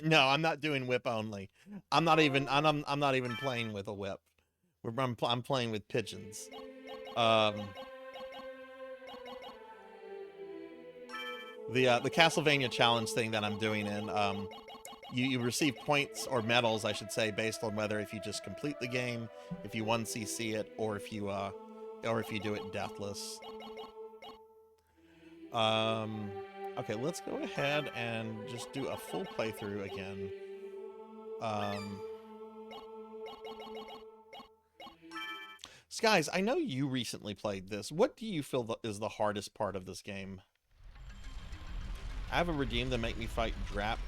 No, I'm not doing whip only. I'm not even playing with a whip. I'm playing with pigeons. The Castlevania challenge thing that I'm doing in, you receive points or medals, I should say, based on whether if you just complete the game, if you 1cc it, or if you do it deathless. Okay, let's go ahead and just do a full playthrough again. Skies, I know you recently played this. What do you feel is the hardest part of this game? I have a redeem to make me fight Drac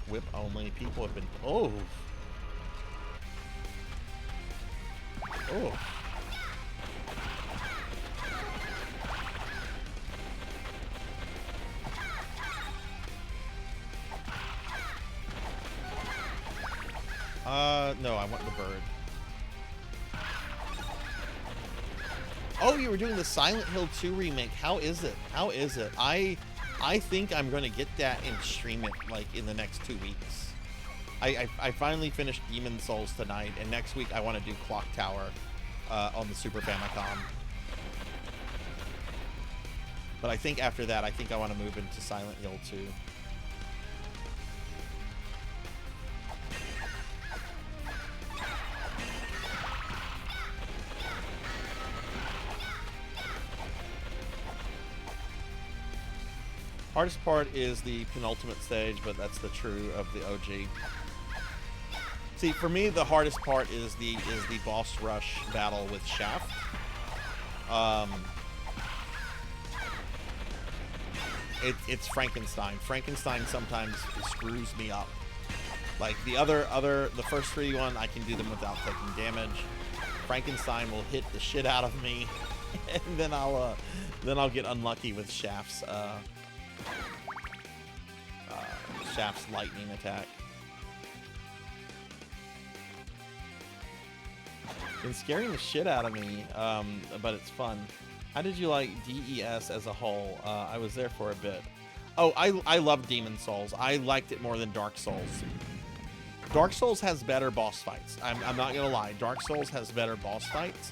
whip only. People have been... Oh. No, I want the bird. Oh, you were doing the Silent Hill 2 remake. How is it? How is it? I think I'm going to get that and stream it, like, in the next 2 weeks. I finally finished Demon Souls tonight, and next week I want to do Clock Tower on the Super Famicom. But I think after that, I think I want to move into Silent Hill 2. Hardest part is the penultimate stage, but that's the true of the OG. See, for me, the hardest part is the boss rush battle with Shaft. It's Frankenstein. Frankenstein sometimes screws me up. Like the first 3 I can do them without taking damage. Frankenstein will hit the shit out of me, and then I'll get unlucky with Shaft's lightning attack. It's scaring the shit out of me, but it's fun. How did you like DES as a whole? I was there for a bit. Oh, I love Demon Souls. I liked it more than Dark Souls. Dark Souls has better boss fights. I'm not gonna lie. Dark Souls has better boss fights,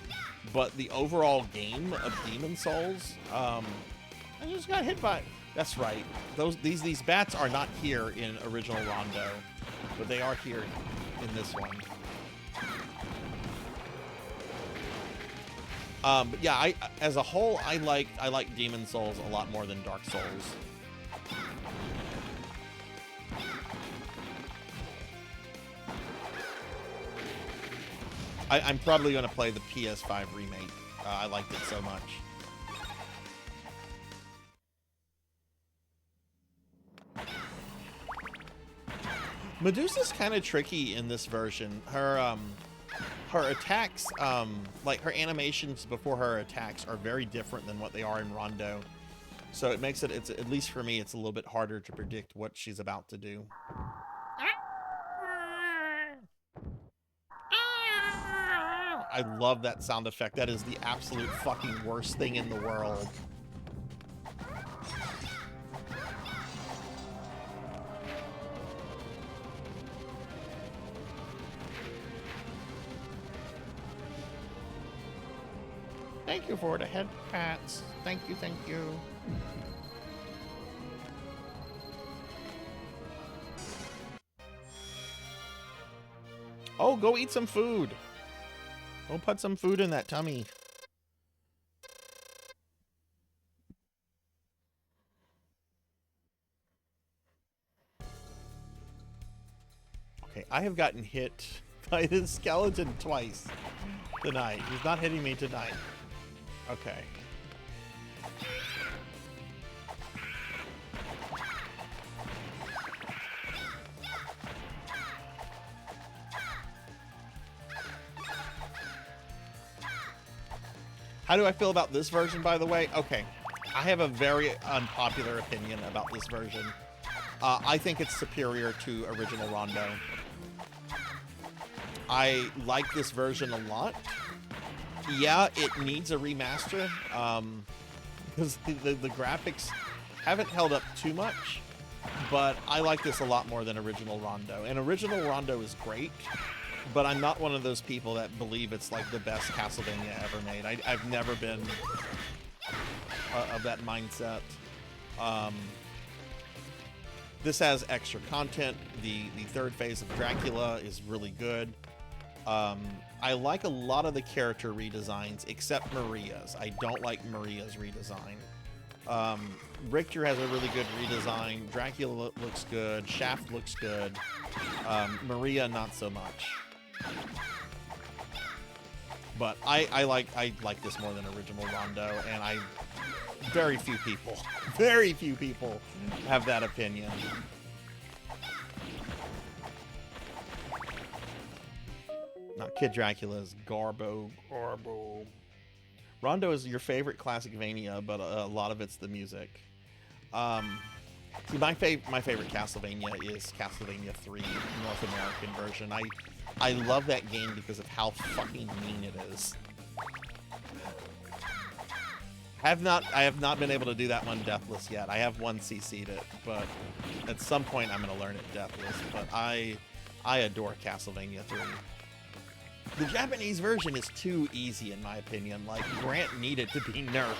but the overall game of Demon Souls, I just got hit by. That's right. These bats are not here in original Rondo, but they are here in this one. But yeah, as a whole, I like Demon Souls a lot more than Dark Souls. I'm probably going to play the PS5 remake. I liked it so much. Medusa's kind of tricky in this version. Her attacks, like her animations before her attacks are very different than what they are in Rondo. So it makes it, at least for me, it's a little bit harder to predict what she's about to do. I love that sound effect. That is the absolute fucking worst thing in the world. Thank you for the head pats. Thank you, thank you. Oh, go eat some food. Go put some food in that tummy. Okay, I have gotten hit by this skeleton twice tonight. He's not hitting me tonight. Okay. How do I feel about this version, by the way? Okay, I have a very unpopular opinion about this version. I think it's superior to original Rondo. I like this version a lot. Yeah, it needs a remaster, because the graphics haven't held up too much, but I like this a lot more than original Rondo. And original Rondo is great, but I'm not one of those people that believe it's like the best Castlevania ever made. I've never been of that mindset. This has extra content. The third phase of Dracula is really good. I like a lot of the character redesigns, except Maria's. I don't like Maria's redesign. Richter has a really good redesign. Dracula looks good. Shaft looks good. Maria, not so much. But I like this more than original Rondo, and very few people have that opinion. Not Kid Dracula's Garbo. Rondo is your favorite Classicvania, but a lot of it's the music. See, my favorite Castlevania is Castlevania 3, North American version. I love that game because of how fucking mean it is. I have not been able to do that one deathless yet. I have one CC'd it, but at some point I'm gonna learn it deathless. But I adore Castlevania 3. The Japanese version is too easy in my opinion. Like, Grant needed to be nerfed.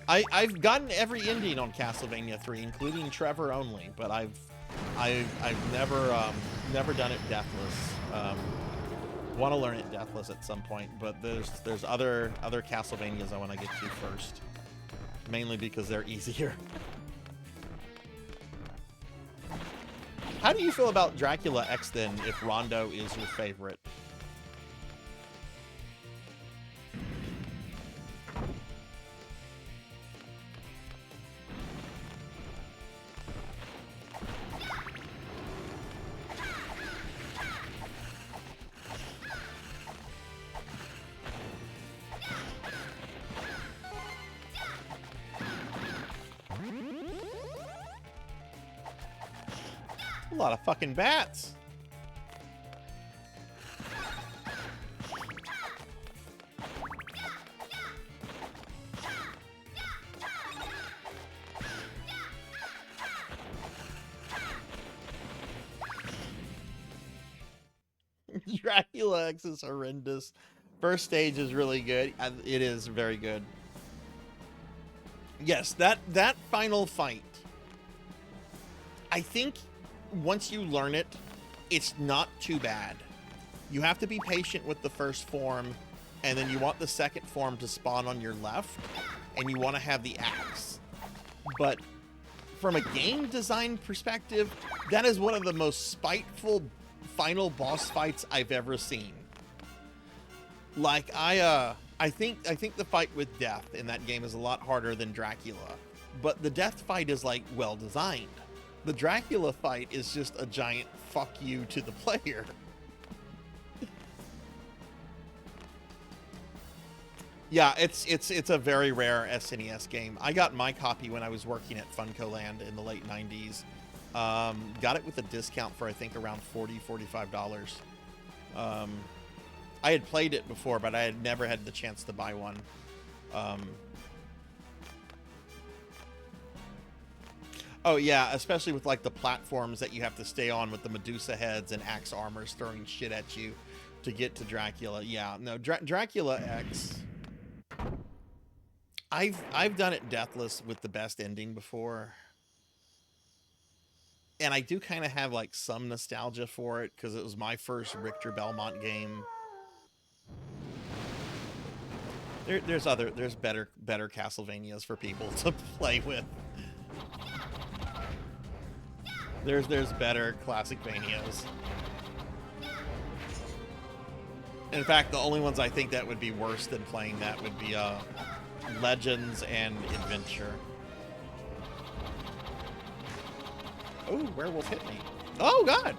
I've gotten every ending on Castlevania 3, including Trevor only, but I've never done it deathless. Want to learn it deathless at some point, but there's other Castlevanias I want to get to first, mainly because they're easier. How do you feel about Dracula X then, if Rondo is your favorite? A lot of fucking bats. Dracula X is horrendous. First stage is really good. It is very good. Yes, that final fight, I think once you learn it, it's not too bad. You have to be patient with the first form, and then you want the second form to spawn on your left, and you want to have the axe. But from a game design perspective, that is one of the most spiteful final boss fights I've ever seen. Like, I think the fight with Death in that game is a lot harder than Dracula, but the Death fight is like well designed. The Dracula fight is just a giant fuck you to the player. Yeah, it's a very rare SNES game. I got my copy when I was working at FuncoLand in the late 90s. Got it with a discount for I think around $45. I had played it before, but I had never had the chance to buy one. Oh yeah, especially with like the platforms that you have to stay on with the Medusa heads and axe armors throwing shit at you to get to Dracula. Yeah, no, Dracula X. I've done it deathless with the best ending before. And I do kind of have like some nostalgia for it because it was my first Richter Belmont game. There's better Castlevanias for people to play with. There's better classic Vanias. In fact, the only ones I think that would be worse than playing that would be Legends and Adventure. Oh, werewolf hit me. Oh god.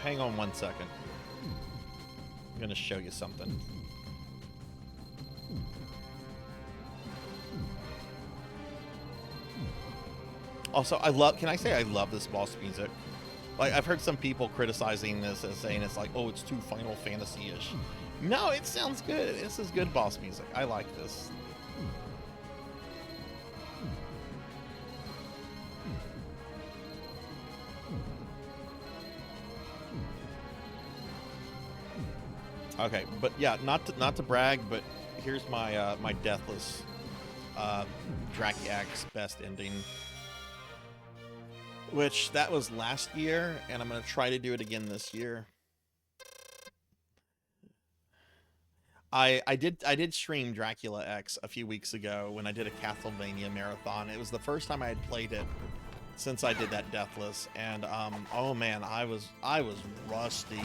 Hang on 1 second. I'm gonna show you something. Also, can I say I love this boss music? Like, I've heard some people criticizing this as saying it's like, oh, it's too Final Fantasy-ish. No, it sounds good. This is good boss music. I like this. Okay, but yeah, not to brag, but here's my my deathless Dracula's best ending, which that was last year, and I'm gonna try to do it again this year. I did stream Dracula X a few weeks ago when I did a Castlevania marathon. It was the first time I had played it since I did that deathless, and oh man, I was rusty.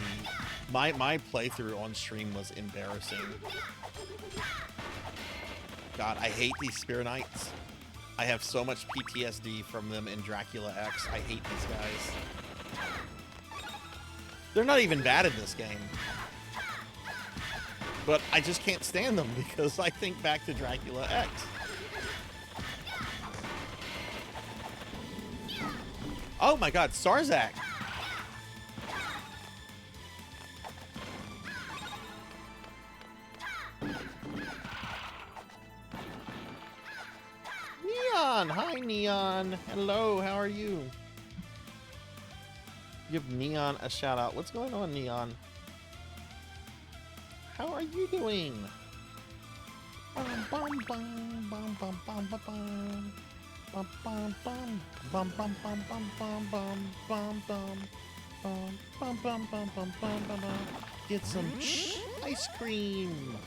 My playthrough on stream was embarrassing. God, I hate these Spear Knights. I have so much PTSD from them in Dracula X. I hate these guys. They're not even bad in this game, but I just can't stand them because I think back to Dracula X. Oh my god, Sarzac! Neon! Hi, Neon! Hello, how are you? Give Neon a shout out. What's going on, Neon? How are you doing? Bum, bum, bum, bum, bum, bum, bum, bum. Bum bum bum bum bum bum bum bum bum bum bum bum bum bum bum bum bum. Get some ice cream.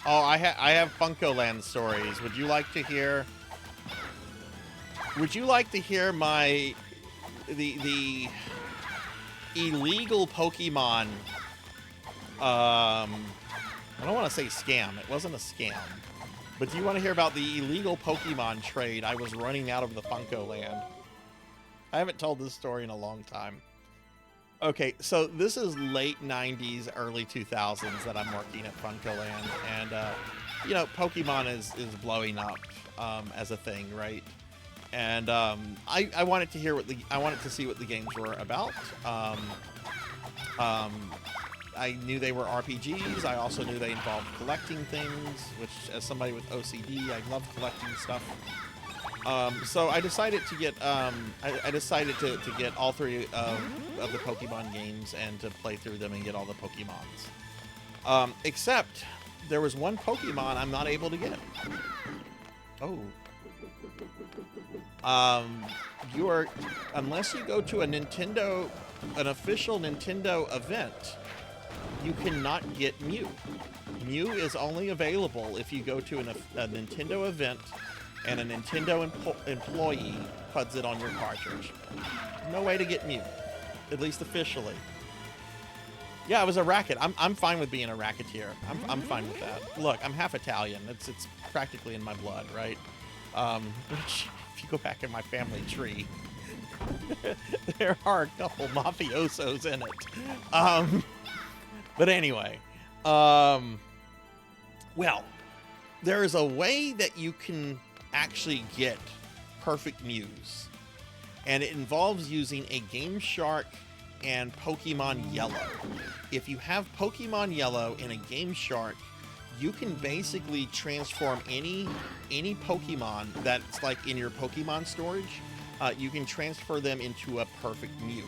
Oh, I have Funko Land stories. Would you like to hear? Would you like to hear my the illegal Pokemon? I don't want to say scam. It wasn't a scam. But do you want to hear about the illegal Pokemon trade I was running out of the Funko Land? I haven't told this story in a long time. Okay, so this is late 90s, early 2000s that I'm working at Funko Land, and you know, Pokemon is blowing up as a thing, right? And I wanted to hear I wanted to see what the games were about. I knew they were RPGs. I also knew they involved collecting things, which, as somebody with OCD, I love collecting stuff. So I decided to get I decided to get all three of the Pokemon games and to play through them and get all the Pokemons. Except there was one Pokemon I'm not able to get. Oh. Unless you go to an official Nintendo event, you cannot get Mew. Mew is only available if you go to a Nintendo event and a Nintendo employee puts it on your cartridge. No way to get Mew, at least officially. Yeah, it was a racket. I'm fine with being a racketeer. I'm fine with that. Look, I'm half Italian. It's practically in my blood, right? Which, if you go back in my family tree, there are a couple mafiosos in it. But anyway, well, there is a way that you can actually get perfect Mews, and it involves using a Game Shark and Pokemon Yellow. If you have Pokemon Yellow and a Game Shark, you can basically transform any Pokemon that's like in your Pokemon storage. You can transfer them into a perfect Mew.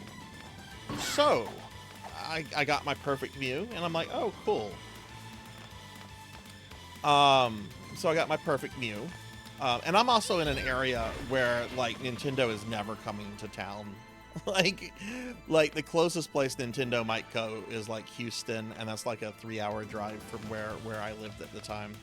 So I got my perfect Mew, and I'm like, oh, cool. So I got my perfect Mew. And I'm also in an area where, like, Nintendo is never coming to town. like the closest place Nintendo might go is, like, Houston, and that's, like, a 3-hour drive from where I lived at the time.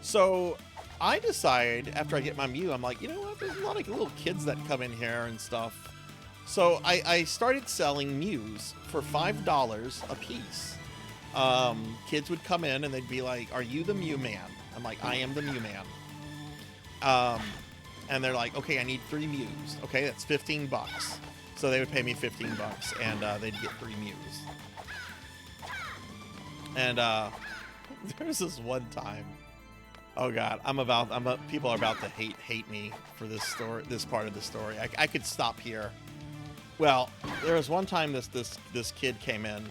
So I decide, after I get my Mew, I'm like, you know what? There's a lot of little kids that come in here and stuff. So I started selling Mews for $5 a piece. Kids would come in and they'd be like, are you the Mew Man? I'm like, I am the Mew Man. And they're like, okay, I need 3 Mews. Okay, that's $15. So they would pay me $15 and they'd get 3 Mews. And there was this one time. Oh God, people are about to hate me for this part of the story. I could stop here. Well, there was one time this kid came in,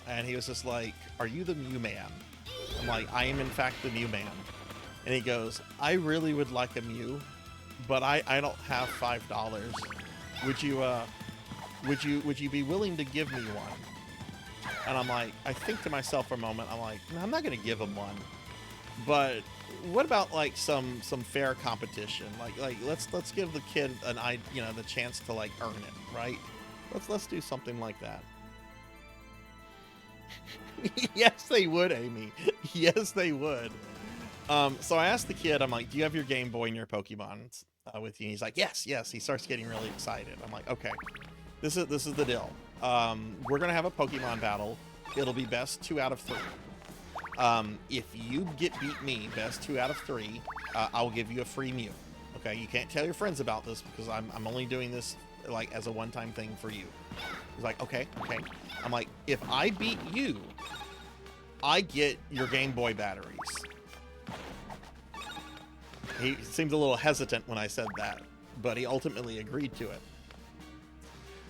and he was just like, "Are you the Mew Man?" I'm like, "I am in fact the Mew Man." And he goes, "I really would like a Mew, but I don't have $5. Would you be willing to give me one?" And I'm like, I think to myself for a moment, I'm like, no, I'm not gonna give him one. But what about like some fair competition? Like let's give the kid the chance to like earn it, right? Let's do something like that. Yes, they would, Amy. Yes, they would. So I asked the kid, I'm like, do you have your Game Boy and your Pokemon with you? And he's like, yes. He starts getting really excited. I'm like, okay, this is the deal. We're gonna have a Pokemon battle. It'll be best 2 out of 3. If you beat me, best 2 out of 3, I'll give you a free Mew. Okay, you can't tell your friends about this because I'm only doing this like as a one-time thing for you. He's like, okay. I'm like, if I beat you, I get your Game Boy batteries. He seemed a little hesitant when I said that, but he ultimately agreed to it.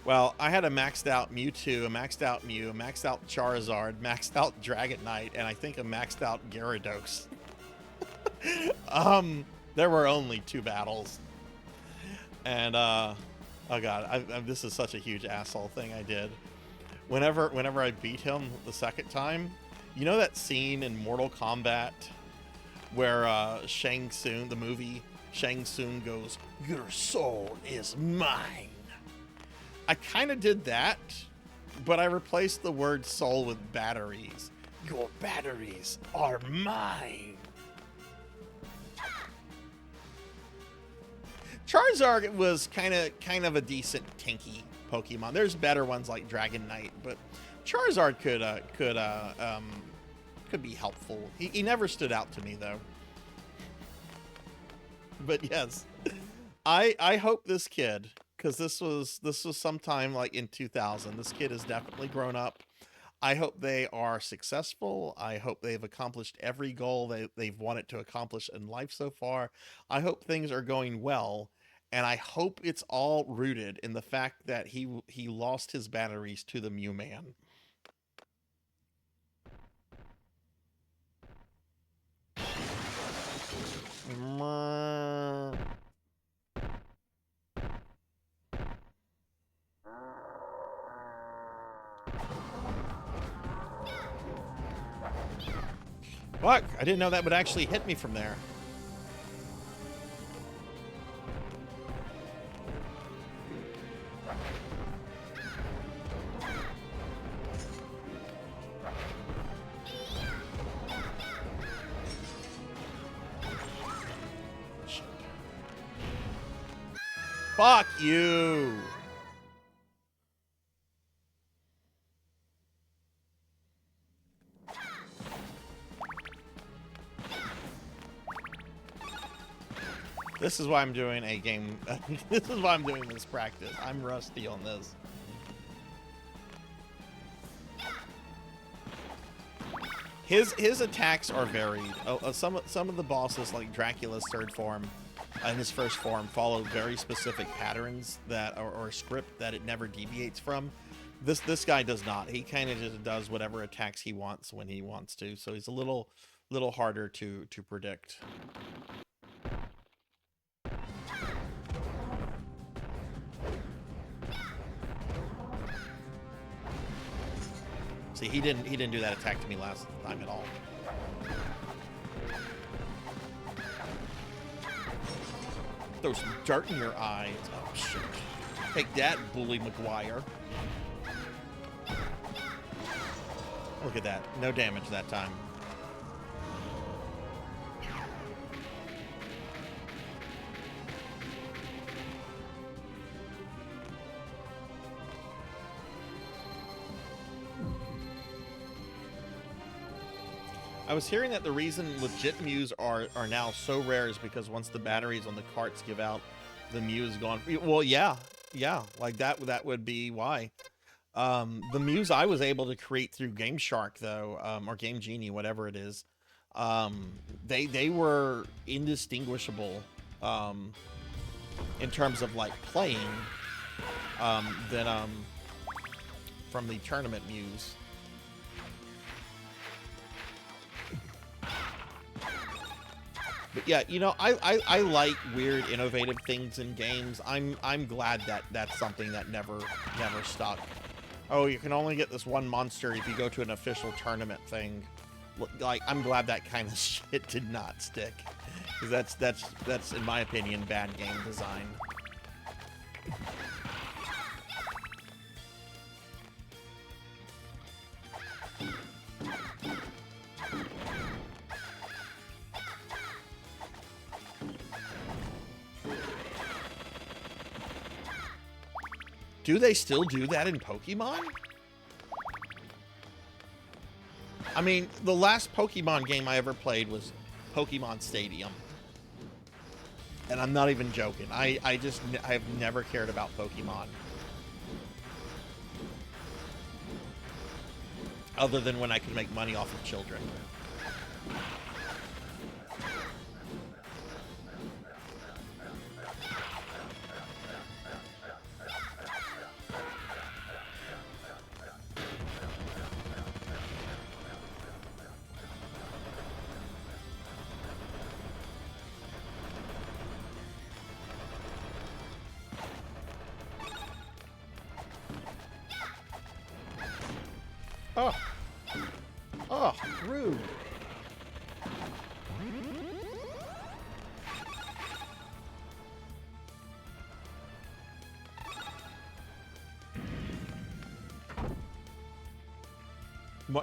Well, I had a maxed out Mewtwo, a maxed out Mew, a maxed out Charizard, maxed out Dragonite, and I think a maxed out Gyarados. There were only 2 battles. And, oh God, this is such a huge asshole thing I did. Whenever I beat him the second time, you know that scene in Mortal Kombat where Shang Tsung, the movie, Shang Tsung goes, "Your soul is mine." I kind of did that, but I replaced the word soul with batteries. Your batteries are mine. Charizard was kind of a decent tanky Pokemon. There's better ones like Dragonite, but Charizard could be helpful. He never stood out to me though. But yes, I hope this kid, because this was sometime like in 2000. This kid has definitely grown up. I hope they are successful. I hope they've accomplished every goal they've wanted to accomplish in life so far. I hope things are going well, and I hope it's all rooted in the fact that he lost his batteries to the Mew Man. Fuck, I didn't know that would actually hit me from there. Fuck you. This is why I'm doing a game. This is why I'm doing this practice. I'm rusty on this. His attacks are varied. Some of the bosses, like Dracula's third form and his first form, follow very specific patterns that or a script that it never deviates from. This guy does not. He kind of just does whatever attacks he wants when he wants to. So he's a little harder to predict. See, he didn't do that attack to me last time at all. Throw some dirt in your eyes. Oh shit. Take that, Bully McGuire. Look at that. No damage that time. I was hearing that the reason legit Mews are now so rare is because once the batteries on the carts give out, the Mew is gone. Well, yeah, like that would be why. The Mews I was able to create through Game Shark though, or Game Genie, whatever it is, they were indistinguishable in terms of like playing than from the tournament Mews. But yeah, you know, I like weird, innovative things in games. I'm glad that that's something that never stuck. Oh, you can only get this one monster if you go to an official tournament thing. Like, I'm glad that kind of shit did not stick, because that's in my opinion bad game design. Do they still do that in Pokemon? I mean, the last Pokemon game I ever played was Pokemon Stadium. And I'm not even joking. I've never cared about Pokemon. Other than when I could make money off of children. Oh, rude.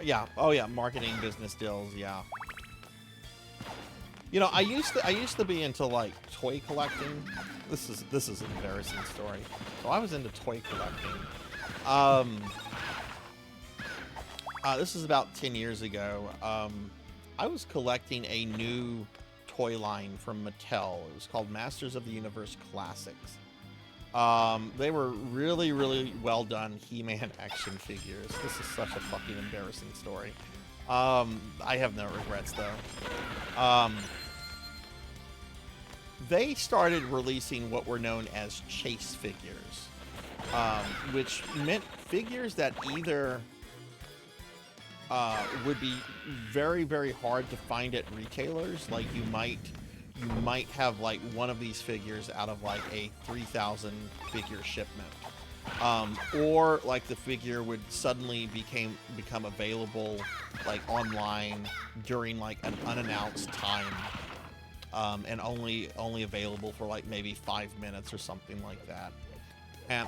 Yeah. Oh yeah, marketing business deals, yeah. You know, I used to be into like toy collecting. This is an embarrassing story. So I was into toy collecting. This is about 10 years ago. I was collecting a new toy line from Mattel. It was called Masters of the Universe Classics. They were really, really well done He-Man action figures. This is such a fucking embarrassing story. I have no regrets though. They started releasing what were known as chase figures, which meant figures that either would be very, very hard to find at retailers. Like you might have like one of these figures out of like a 3,000 figure shipment, or like the figure would suddenly become available like online during like an unannounced time, and only available for like maybe 5 minutes or something like that. And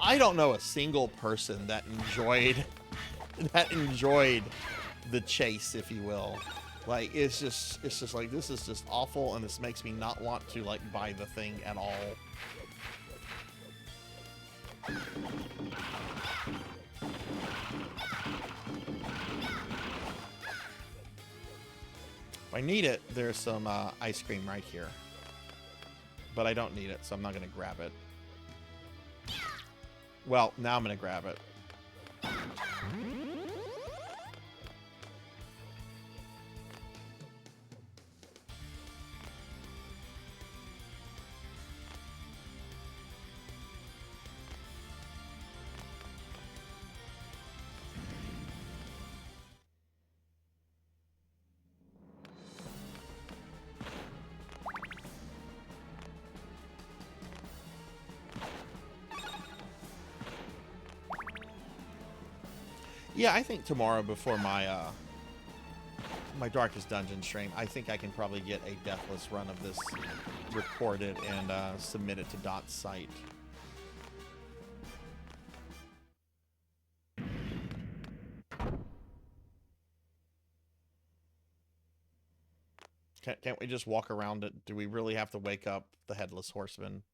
I don't know a single person that enjoyed the chase, if you will. Like it's just like, this is just awful, and this makes me not want to like buy the thing at all. If I need it, there's some ice cream right here. But I don't need it, so I'm not going to grab it. Well, now I'm going to grab it. Yeah, I think tomorrow before my my Darkest Dungeon stream, I think I can probably get a deathless run of this recorded and submit it to Dot's site. Can't we just walk around it? Do we really have to wake up the Headless Horseman?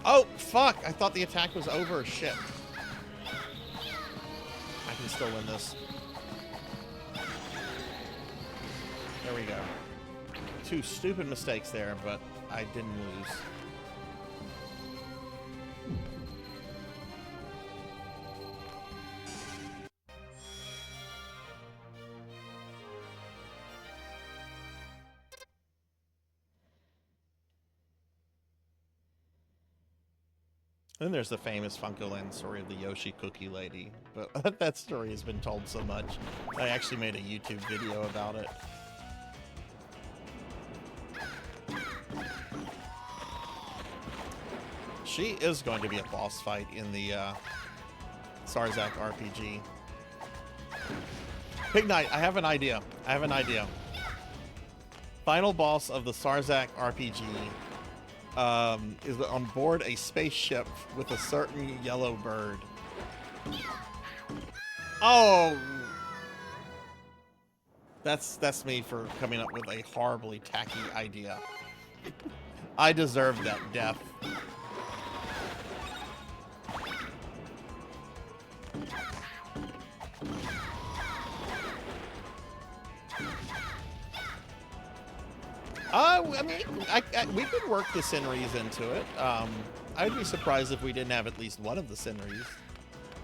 Oh, fuck! I thought the attack was over. Shit. I can still win this. There we go. Two stupid mistakes there, but I didn't lose. Then there's the famous Funko-Land story of the Yoshi Cookie Lady, but that story has been told so much. I actually made a YouTube video about it. She is going to be a boss fight in the Sarzac RPG. Pig Knight, I have an idea. Final boss of the Sarzac RPG is on board a spaceship with a certain yellow bird. Oh! That's me for coming up with a horribly tacky idea. I deserve that death. I mean, we could work the Sinries into it. I'd be surprised if we didn't have at least one of the Sinries.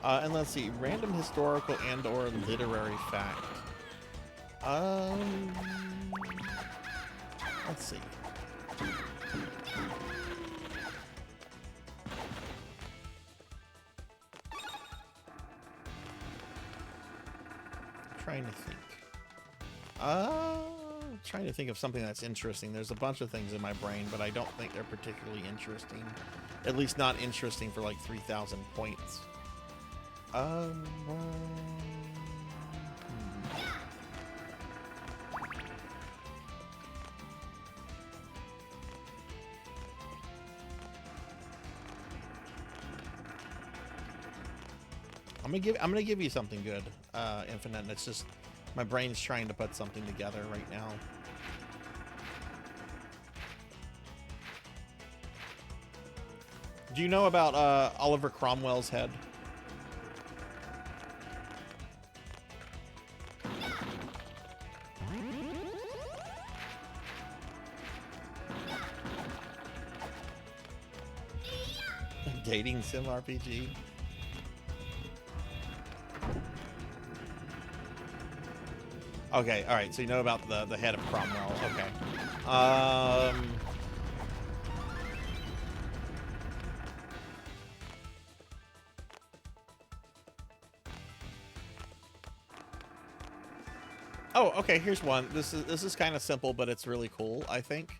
And let's see, random historical and/or literary fact. Let's see. Trying to think. Trying to think of something that's interesting. There's a bunch of things in my brain, but I don't think they're particularly interesting. At least not interesting for like 3,000 points. I'm gonna give you something good, Infinite. It's just my brain's trying to put something together right now. Do you know about Oliver Cromwell's head? Dating sim RPG? Okay, alright, so you know about the head of Cromwell. Okay. Oh, okay, here's one. This is kind of simple, but it's really cool, I think.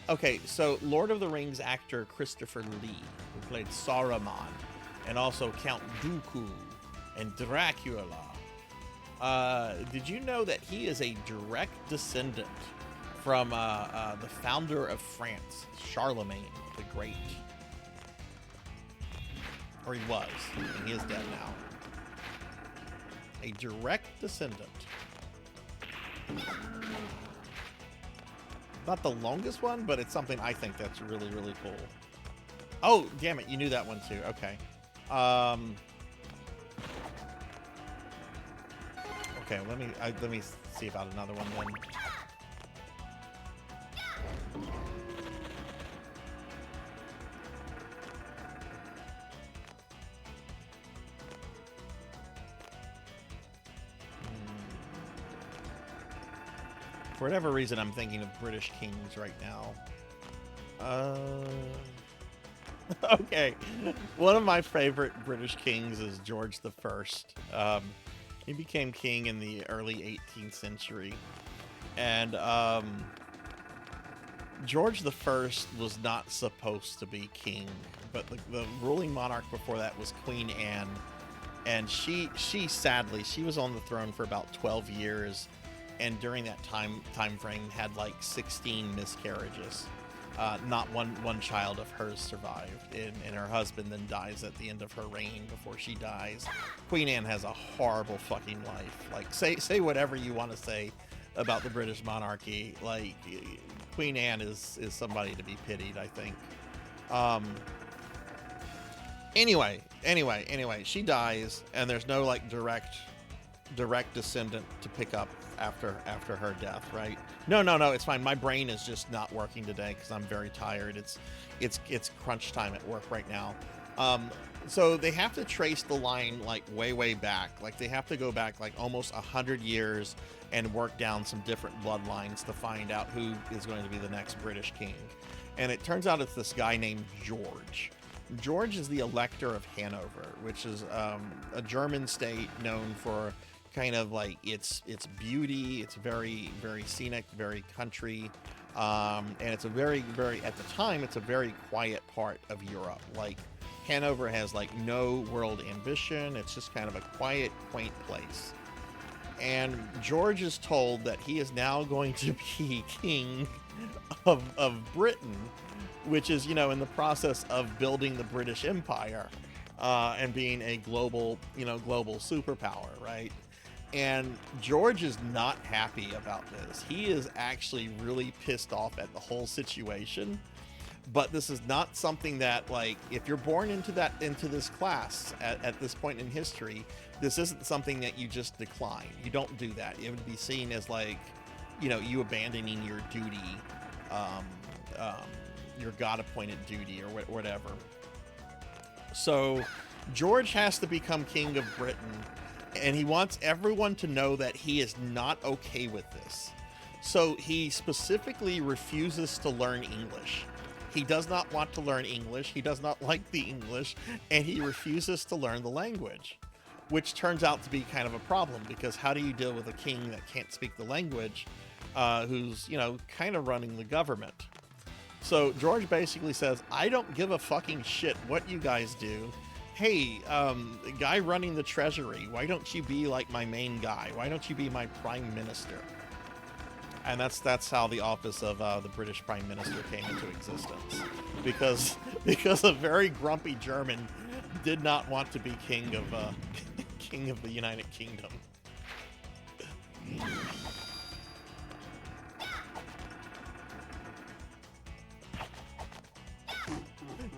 Okay, so Lord of the Rings actor Christopher Lee, who played Saruman, and also Count Dooku and Dracula. Did you know that he is a direct descendant from the founder of France, Charlemagne the Great? Or he was, and he is dead now. A direct descendant. Not the longest one, but it's something I think that's really, really cool. Oh, damn it, you knew that one too. Okay. Okay, let me see about another one then. For whatever reason, I'm thinking of British kings right now. Okay. One of my favorite British kings is George I. He became king in the early 18th century. And George I was not supposed to be king, but the ruling monarch before that was Queen Anne. And she sadly, she was on the throne for about 12 years. And during that time frame had like 16 miscarriages. Not one child of hers survived, and her husband then dies at the end of her reign before she dies. Queen Anne has a horrible fucking life. Like, say whatever you want to say about the British monarchy. Like, Queen Anne is somebody to be pitied, I think. Anyway, she dies, and there's no like direct descendant to pick up after her death, right? No, it's fine. My brain is just not working today because I'm very tired. It's crunch time at work right now. So they have to trace the line like way back. Like they have to go back like almost 100 years and work down some different bloodlines to find out who is going to be the next British king. And it turns out it's this guy named George. George is the Elector of Hanover, which is a German state known for kind of like its beauty. It's very scenic, very country, and it's a very at the time it's a very quiet part of Europe. Like Hanover has like no world ambition. It's just kind of a quiet, quaint place. And George is told that he is now going to be king of Britain, which is, you know, in the process of building the British Empire and being a global superpower, right? And George is not happy about this. He is actually really pissed off at the whole situation. But this is not something that, like, if you're born into this class at this point in history, this isn't something that you just decline. You don't do that. It would be seen as like, you know, you abandoning your duty, your God-appointed duty or whatever. So George has to become king of Britain, and he wants everyone to know that he is not okay with this. So he specifically refuses to learn English. He does not want to learn English. He does not like the English, and he refuses to learn the language, which turns out to be kind of a problem, because how do you deal with a king that can't speak the language, who's, you know, kind of running the government? So George basically says, I don't give a fucking shit what you guys do. Hey, the guy running the treasury, why don't you be like my main guy? Why don't you be my prime minister? And that's how the office of the British Prime Minister came into existence, because a very grumpy German did not want to be king of the United Kingdom.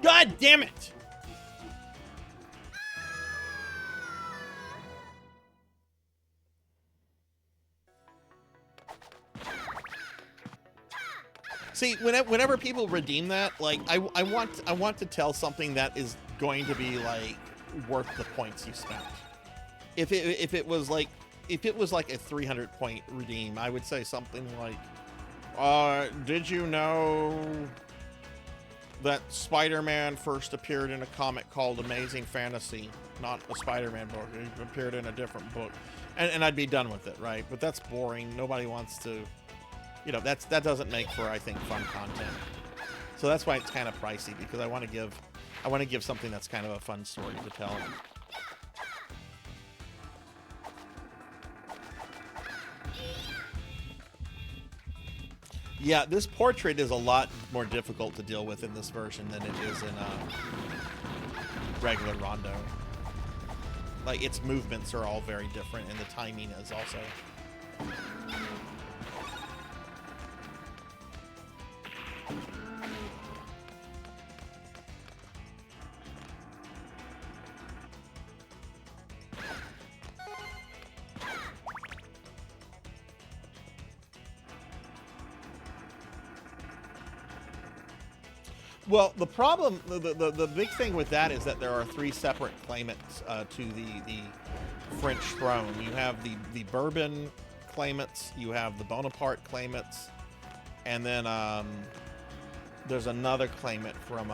God damn it! See, whenever people redeem that, like, I want to tell something that is going to be like worth the points you spent. If it was like a 300-point redeem, I would say something like, did you know that Spider-Man first appeared in a comic called Amazing Fantasy? Not a Spider-Man book. He appeared in a different book. And I'd be done with it, right? But that's boring. Nobody wants to you know, that doesn't make for, I think, fun content. So that's why it's kind of pricey, because I want to give something that's kind of a fun story to tell. Yeah, this portrait is a lot more difficult to deal with in this version than it is in regular Rondo. Like, its movements are all very different, and the timing is also. Well, the problem, the big thing with that is that there are 3 separate claimants to the French throne. You have the Bourbon claimants, you have the Bonaparte claimants, and then there's another claimant from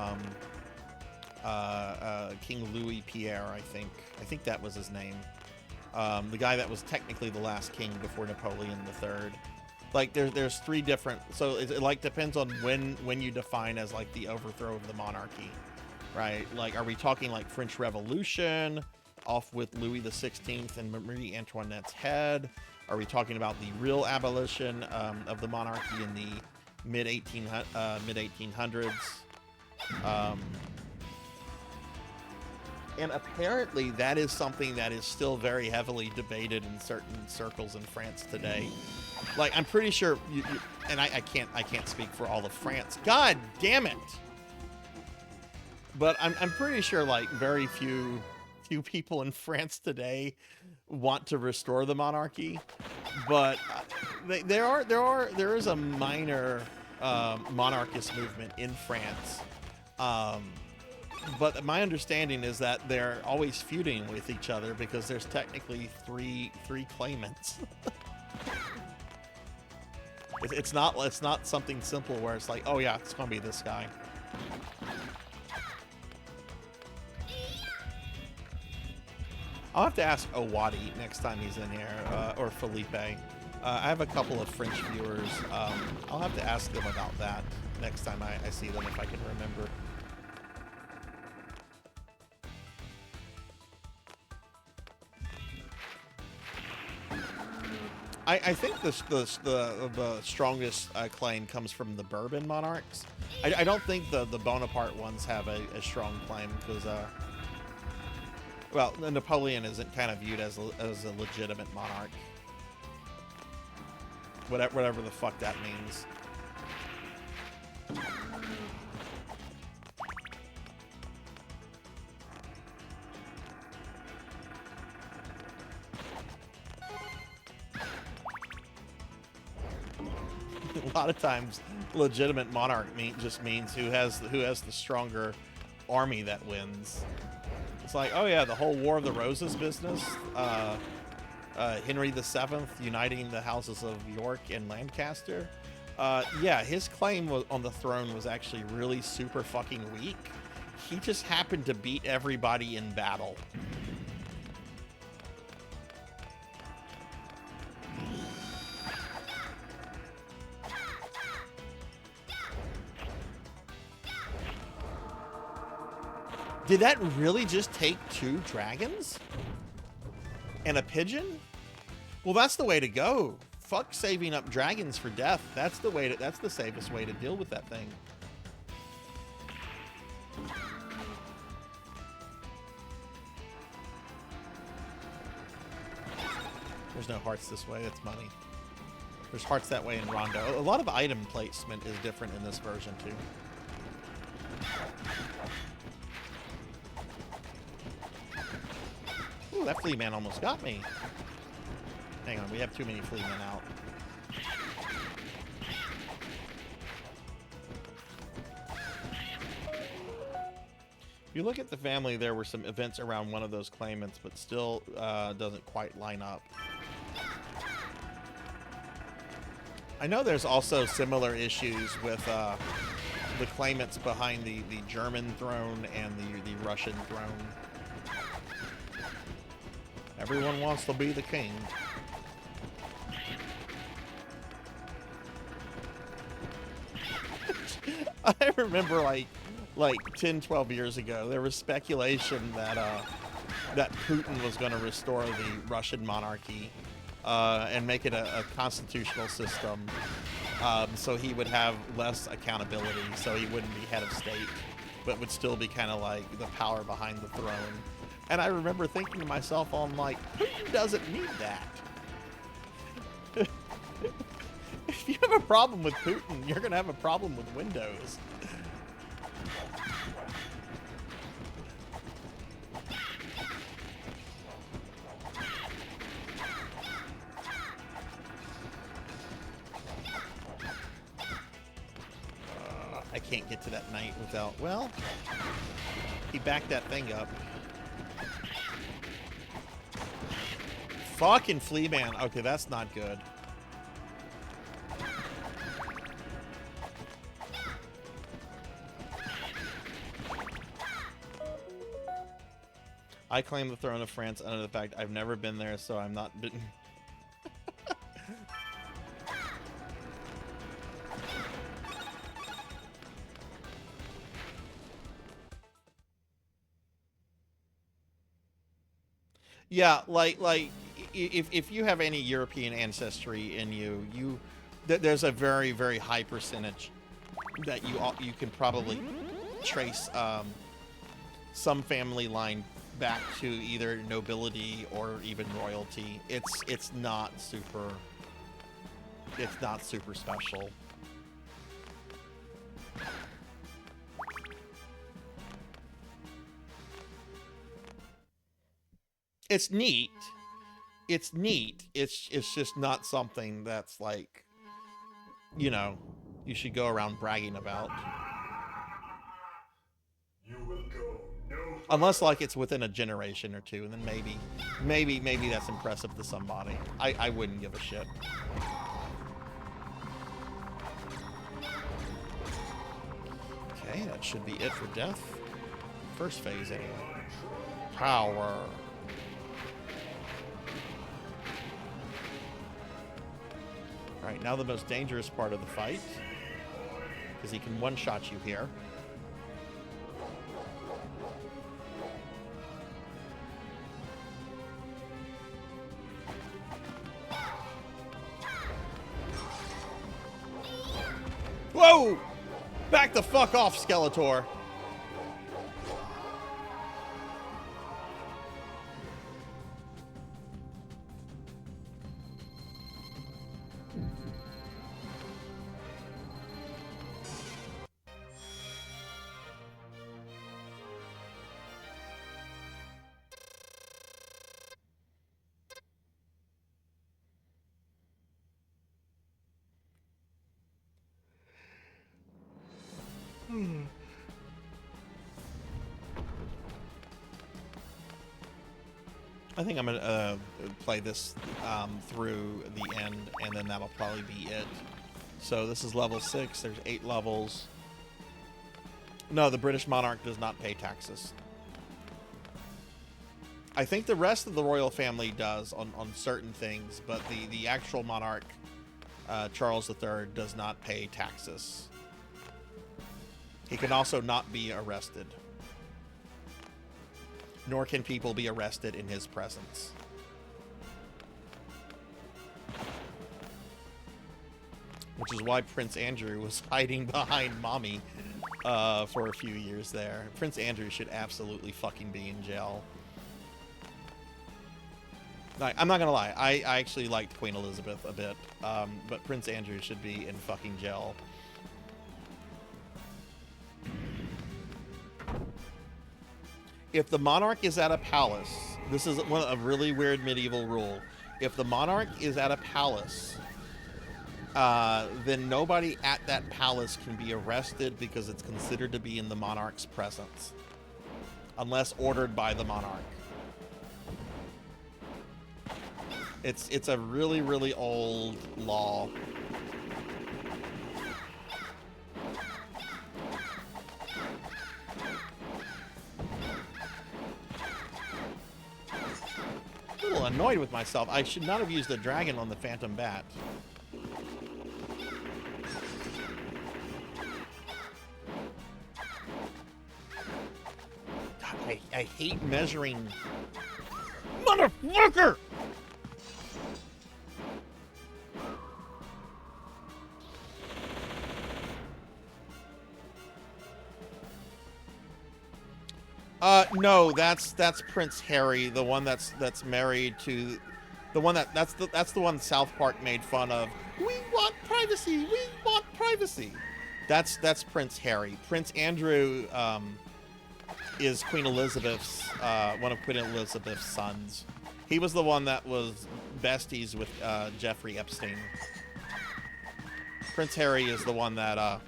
King Louis Pierre, I think. I think that was his name. The guy that was technically the last king before Napoleon III. Like, there's 3 different, so it like depends on when you define as like the overthrow of the monarchy, right? Like, are we talking like French Revolution off with Louis XVI and Marie Antoinette's head? Are we talking about the real abolition of the monarchy in the mid 1800s? And apparently that is something that is still very heavily debated in certain circles in France today. Like, I'm pretty sure and I can't speak for all of France. God damn it. But I'm pretty sure like very few people in France today want to restore the monarchy. But there is a minor monarchist movement in France. But my understanding is that they're always feuding with each other because there's technically three claimants. It's not something simple where it's like, oh yeah, it's gonna be this guy. I'll have to ask Owadi next time he's in here, or Felipe. I have a couple of French viewers. I'll have to ask them about that next time I see them, if I can remember. I think the strongest claim comes from the Bourbon monarchs. I don't think the Bonaparte ones have a strong claim because, well, Napoleon isn't kind of viewed as a legitimate monarch. Whatever the fuck that means. A lot of times, legitimate monarch just means who has the stronger army that wins. It's like, oh yeah, the whole War of the Roses business. Henry VII uniting the houses of York and Lancaster. Yeah, his claim on the throne was actually really super fucking weak. He just happened to beat everybody in battle. Did that really just take 2 dragons? And a pigeon? Well, that's the way to go. Fuck saving up dragons for death. That's the safest way to deal with that thing. There's no hearts this way, that's money. There's hearts that way in Rondo. A lot of item placement is different in this version too. Ooh, that flea man almost got me. Hang on, we have too many flea men out. If you look at the family, there were some events around one of those claimants, but still doesn't quite line up. I know there's also similar issues with the claimants behind the German throne and the Russian throne. Everyone wants to be the king. I remember like 10, 12 years ago, there was speculation that that Putin was going to restore the Russian monarchy and make it a constitutional system, so he would have less accountability, so he wouldn't be head of state, but would still be kind of like the power behind the throne. And I remember thinking to myself, I'm like, Putin doesn't need that. If you have a problem with Putin, you're going to have a problem with Windows. I can't get to that knight without... Well, he backed that thing up. Fucking Flea Man. Okay, that's not good. I claim the throne of France under the fact I've never been there, so I'm not bitten. Yeah, like if you have any European ancestry in you, there's a very, very high percentage that you can probably trace some family line back to either nobility or even royalty. It's not super special. It's neat. It's neat. It's just not something that's like, you know, you should go around bragging about. You will go no further. Unless like it's within a generation or two, and then maybe that's impressive to somebody. I wouldn't give a shit. Okay, that should be it for death. First phase anyway. Power. Alright, now the most dangerous part of the fight, because he can one-shot you here. Whoa! Back the fuck off, Skeletor! I think I'm gonna play this through the end, and then that'll probably be it. So this is level 6. There's 8 levels. No, the British monarch does not pay taxes. I think the rest of the royal family does on certain things, but the actual monarch, Charles III, does not pay taxes. He can also not be arrested. Nor can people be arrested in his presence. Which is why Prince Andrew was hiding behind Mommy for a few years there. Prince Andrew should absolutely fucking be in jail. Like, I'm not gonna lie, I actually liked Queen Elizabeth a bit, but Prince Andrew should be in fucking jail. If the monarch is at a palace, this is a really weird medieval rule. If the monarch is at a palace, then nobody at that palace can be arrested because it's considered to be in the monarch's presence, unless ordered by the monarch. It's a really, really old law. A little annoyed with myself. I should not have used the dragon on the Phantom Bat. I hate measuring. Motherfucker! No, that's Prince Harry, the one that's married to the one that's the one South Park made fun of. We want privacy. We want privacy. That's Prince Harry. Prince Andrew is Queen Elizabeth's one of Queen Elizabeth's sons. He was the one that was besties with Jeffrey Epstein. Prince Harry is the one that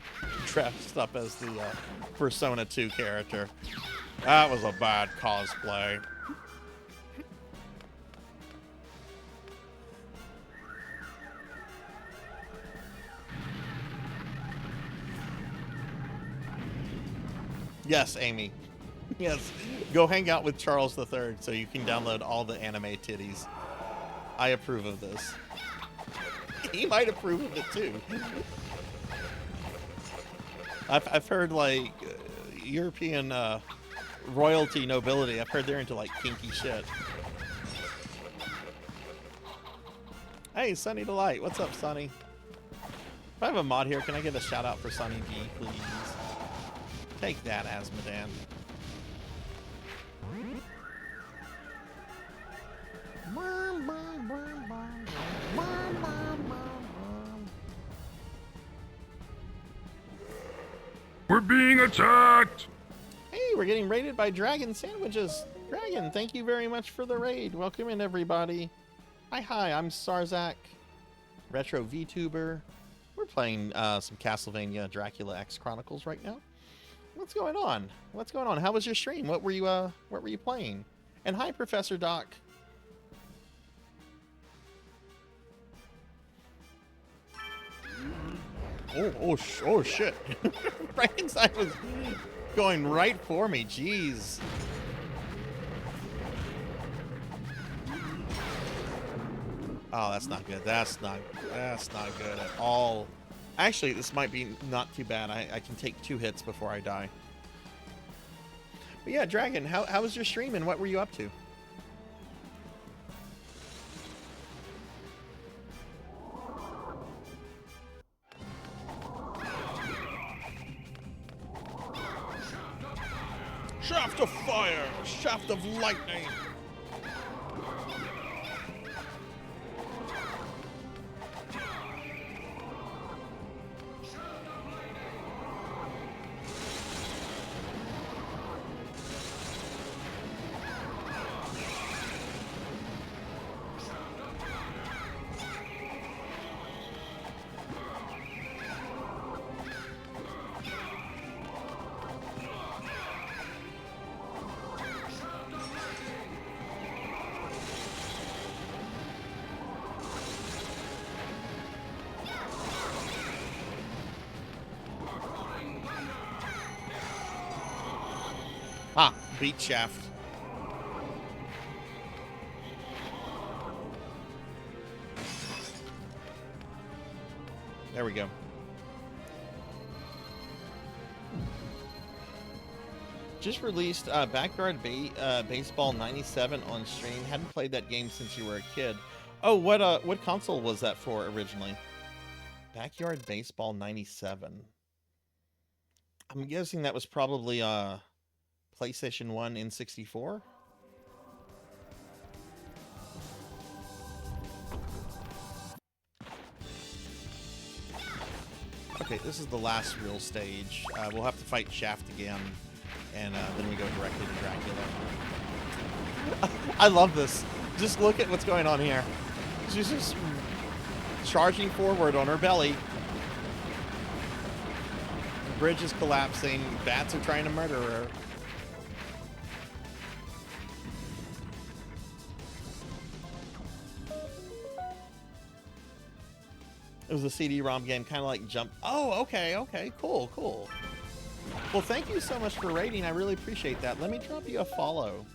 dressed up as the Persona 2 character. That was a bad cosplay. Yes, Amy. Yes. Go hang out with Charles III so you can download all the anime titties. I approve of this. He might approve of it too. I've heard like European royalty nobility. I've heard they're into like kinky shit. Hey, Sunny Delight. What's up, Sunny? If I have a mod here, can I get a shout out for Sunny D, please? Take that, Asmodan. We're being attacked! Hey, we're getting raided by Dragon Sandwiches. Dragon, thank you very much for the raid. Welcome in, everybody. Hi, I'm Sarzac, Retro VTuber. We're playing some Castlevania Dracula X Chronicles right now. What's going on? What's going on? How was your stream? What were you playing? And hi, Professor Doc. Oh shit. Frankenstein was going right for me. Jeez. Oh, that's not good. That's not good at all. Actually, this might be not too bad. I can take 2 hits before I die. But yeah, Dragon, how was your stream and what were you up to? Shaft of fire! Shaft of lightning! Ah, beat Shaft. There we go. Just released Backyard Baseball 97 on stream. Hadn't played that game since you were a kid. Oh, what console was that for originally? Backyard Baseball 97. I'm guessing that was probably PlayStation 1 N64. Okay, this is the last real stage. We'll have to fight Shaft again, and then we go directly to Dracula. I love this. Just look at what's going on here. She's just charging forward on her belly. The bridge is collapsing. Bats are trying to murder her. It was a CD-ROM game, kind of like Jump. Oh, okay, cool. Well, thank you so much for raiding. I really appreciate that. Let me drop you a follow.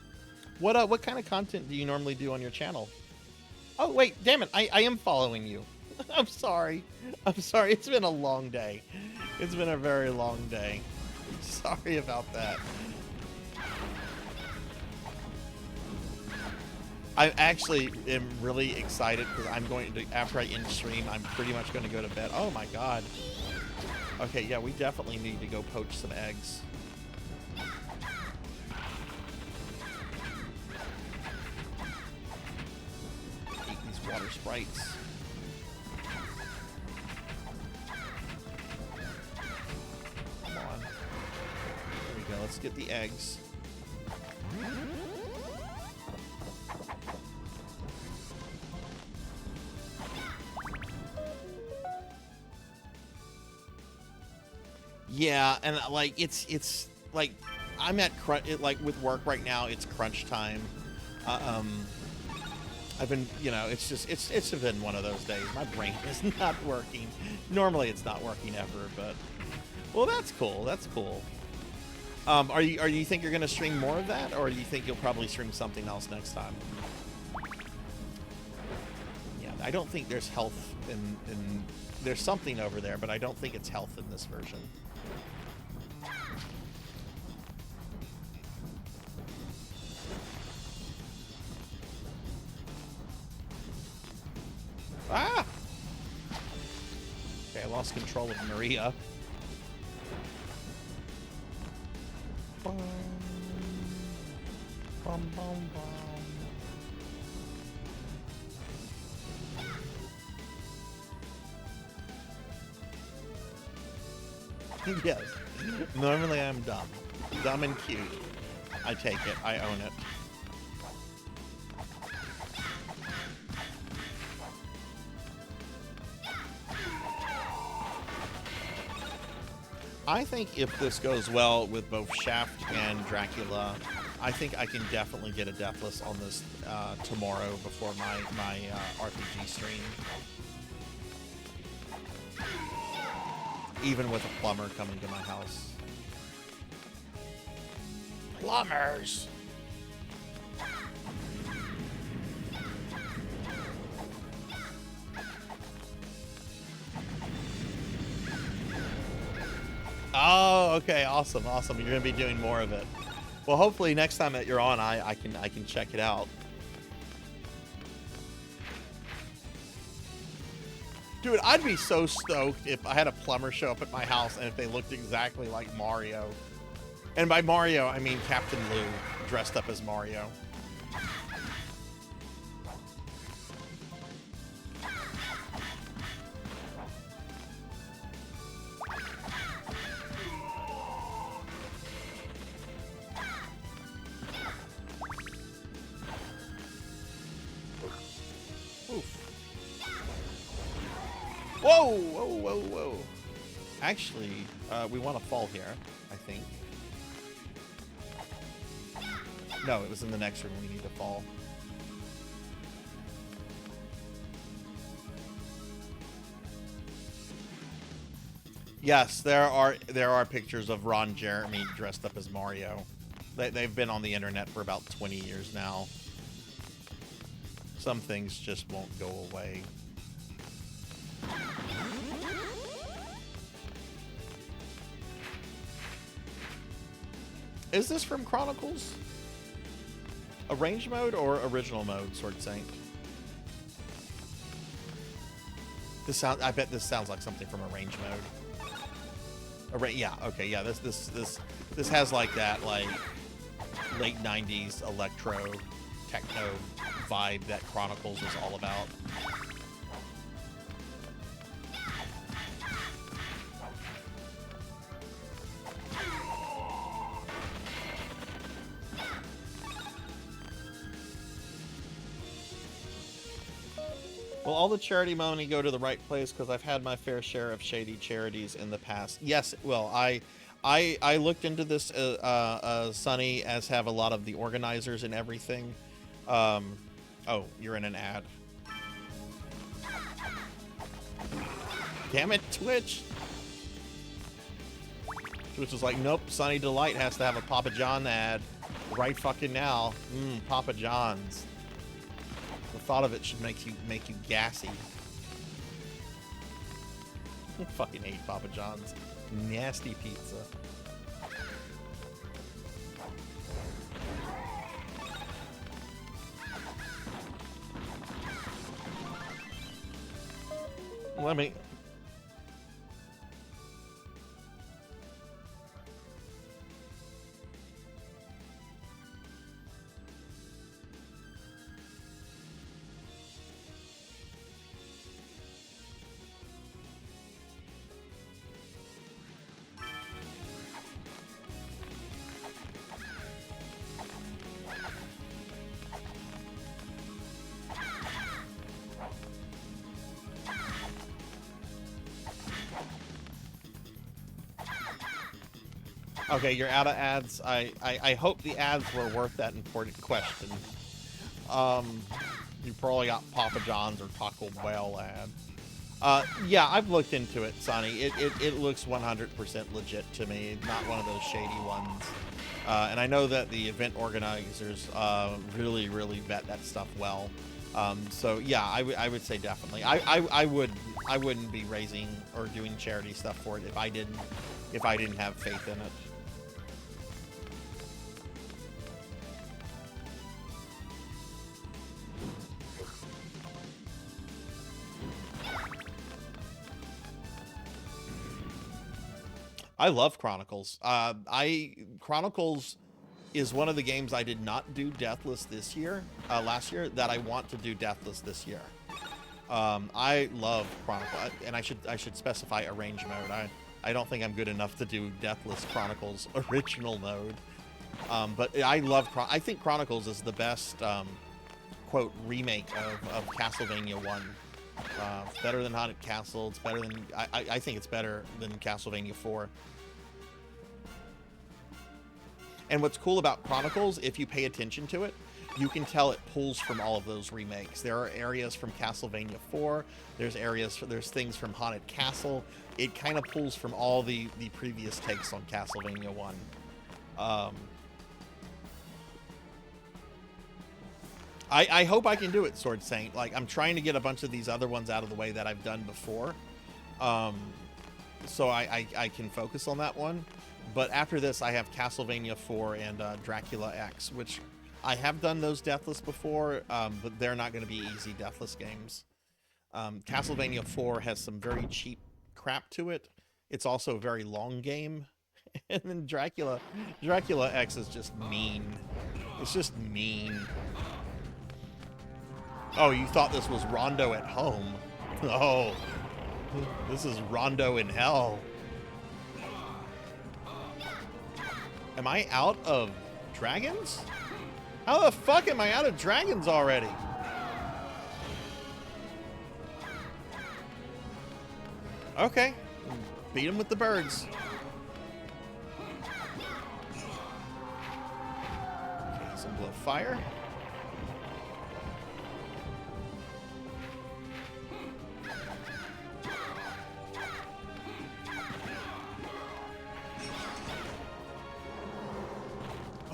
What kind of content do you normally do on your channel? Oh, wait, damn it. I am following you. I'm sorry. It's been a long day. It's been a very long day. Sorry about that. I actually am really excited because I'm going to, after I end stream, I'm pretty much going to go to bed. Oh my god. Okay, yeah, we definitely need to go poach some eggs. Eat these water sprites. Come on. There we go. Let's get the eggs. Yeah, and like it's like I'm at like with work right now. It's crunch time. I've been, you know, it's been one of those days. My brain is not working. Normally, it's not working ever, but well, that's cool. That's cool. Are you think you're gonna stream more of that, or do you think you'll probably stream something else next time? Yeah, I don't think there's health in there's something over there, but I don't think it's health in this version. Ah! Okay, I lost control of Maria. Bum, bum, bum, bum. Yes. Normally I'm dumb. Dumb and cute. I take it. I own it. I think if this goes well with both Shaft and Dracula, I think I can definitely get a deathless on this tomorrow before my RPG stream. Even with a plumber coming to my house. Plumbers! Oh, okay, awesome, awesome. You're gonna be doing more of it. Well, hopefully next time that you're on, I can check it out. Dude, I'd be so stoked if I had a plumber show up at my house and if they looked exactly like Mario. And by Mario, I mean Captain Lou dressed up as Mario. Whoa, whoa, whoa, whoa. Actually, we want to fall here, I think. No, it was in the next room we need to fall. Yes, there are pictures of Ron Jeremy dressed up as Mario. They've been on the internet for about 20 years now. Some things just won't go away. Is this from Chronicles? Arrange mode or original mode, Sword Saint? I bet this sounds like something from Arrange mode. Yeah, okay, yeah, this has like that like late 90s electro techno vibe that Chronicles was all about. Will all the charity money go to the right place? Because I've had my fair share of shady charities in the past. Yes, well, I looked into this, Sonny, as have a lot of the organizers and everything. Oh, you're in an ad. Damn it, Twitch! Twitch was like, nope, Sunny Delight has to have a Papa John ad right fucking now. Papa John's. The thought of it should make you gassy. I fucking hate Papa John's. Nasty pizza. Let me... Okay, you're out of ads. I hope the ads were worth that important question. You probably got Papa John's or Taco Bell ads. Yeah, I've looked into it, Sonny. It looks 100% legit to me, not one of those shady ones. And I know that the event organizers really vet that stuff well. So yeah, I would say definitely. I wouldn't be raising or doing charity stuff for it if I didn't have faith in it. I love Chronicles. Chronicles is one of the games I did not do Deathless this year, last year, that I want to do Deathless this year. I love Chronicles, and I should specify arrange mode. I don't think I'm good enough to do Deathless Chronicles original mode. But I think Chronicles is the best, quote, remake of Castlevania 1. It's better than Haunted Castle. It's better than, I think it's better than Castlevania 4. And what's cool about Chronicles, if you pay attention to it, you can tell it pulls from all of those remakes. There are areas from Castlevania 4. There's things from Haunted Castle. It kind of pulls from all the previous takes on Castlevania 1. I hope I can do it, Sword Saint. Like, I'm trying to get a bunch of these other ones out of the way that I've done before. So I can focus on that one. But after this, I have Castlevania 4 and Dracula X, which I have done those Deathless before, but they're not going to be easy Deathless games. Castlevania 4 has some very cheap crap to it. It's also a very long game. And then Dracula X is just mean. It's just mean. Oh, you thought this was Rondo at home. Oh, this is Rondo in hell. Am I out of dragons? How the fuck am I out of dragons already? Okay. Beat him with the birds. Okay, some blow fire.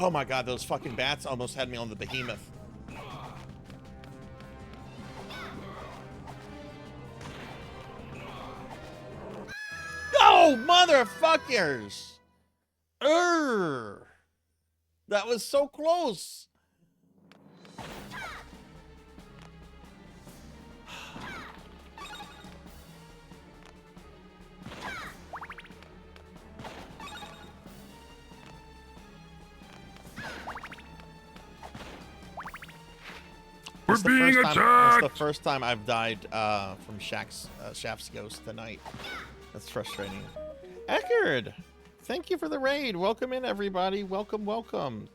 Oh my god, those fucking bats almost had me on the behemoth. Oh, motherfuckers! That was so close. We're being attacked! It's the first time I've died from Shaft's ghost tonight. That's frustrating. Eckerd! Thank you for the raid. Welcome in, everybody. Welcome, welcome.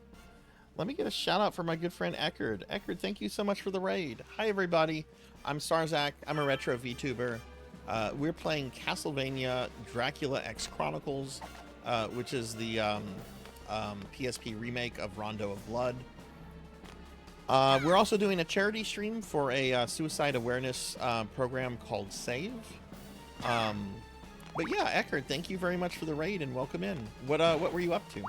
Let me get a shout out for my good friend Eckerd. Eckerd, thank you so much for the raid. Hi, everybody. I'm Sarzac. I'm a retro VTuber. We're playing Castlevania Dracula X Chronicles, which is the PSP remake of Rondo of Blood. We're also doing a charity stream for a suicide awareness program called Save. But yeah, Eckerd, thank you very much for the raid and welcome in. What were you up to?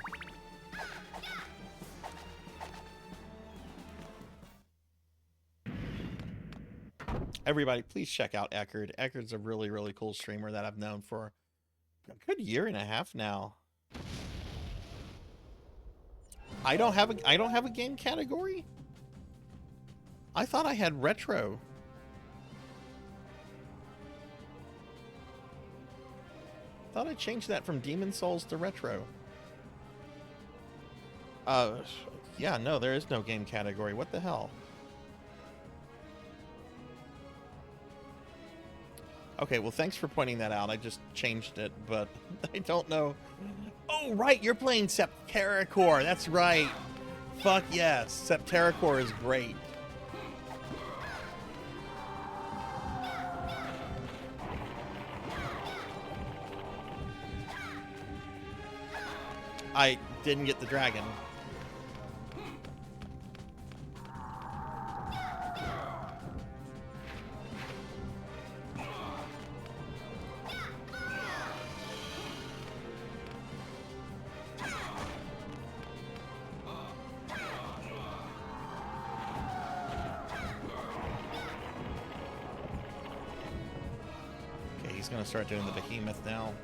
Everybody, please check out Eckerd. Eckerd's a really, really cool streamer that I've known for a good year and a half now. I don't have a game category. I thought I had retro. thought I changed that from Demon Souls to retro. Yeah, no, there is no game category. What the hell? Okay, well, thanks for pointing that out. I just changed it, but I don't know. Oh, right, you're playing Septerracore. That's right. Fuck yes. Septerracore is great. I didn't get the dragon. Okay, he's gonna start doing the behemoth now.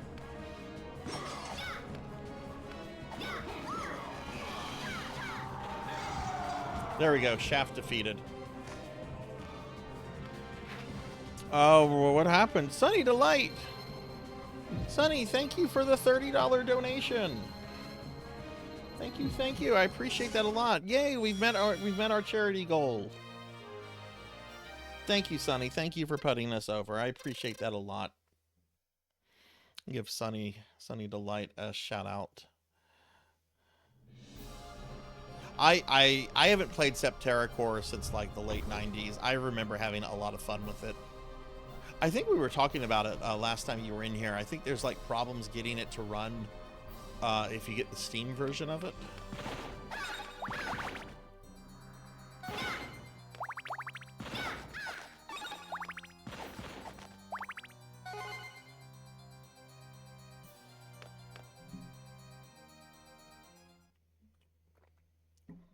There we go, Shaft defeated. Oh, what happened? Sunny Delight! Sunny, thank you for the $30 donation. Thank you. I appreciate that a lot. Yay, we've met our charity goal. Thank you, Sunny. Thank you for putting us over. I appreciate that a lot. Give Sunny Delight a shout out. I haven't played Septerracore since like the late 90s. I remember having a lot of fun with it. I think we were talking about it last time you were in here. I think there's like problems getting it to run if you get the Steam version of it.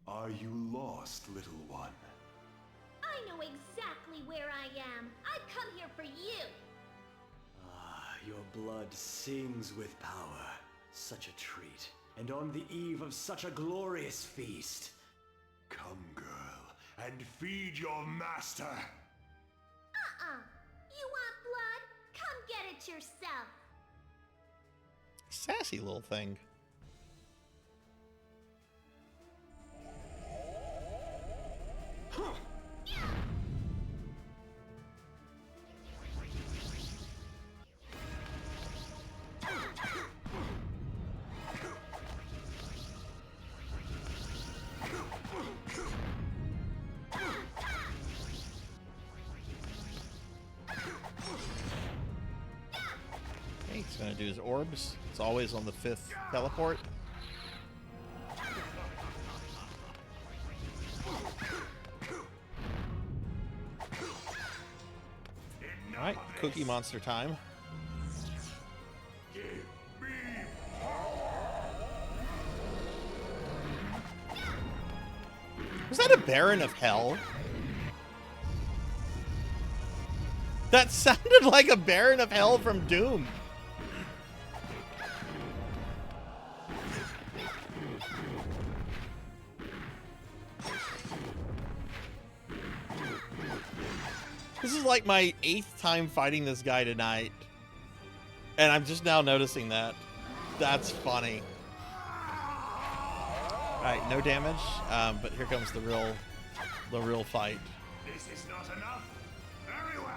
Are you lost, little one? I know exactly where I am. I've come here for you. Ah, your blood sings with power. Such a treat. And on the eve of such a glorious feast. Come, girl, and feed your master. You want blood? Come get it yourself. Sassy little thing. Okay, he's gonna do his orbs. It's always on the 5th teleport. Alright, Cookie Monster time. Was that a Baron of Hell? That sounded like a Baron of Hell from Doom. This is like my 8th time fighting this guy tonight. And I'm just now noticing that. That's funny. Alright, no damage, but here comes the real fight. This is not enough. Very well.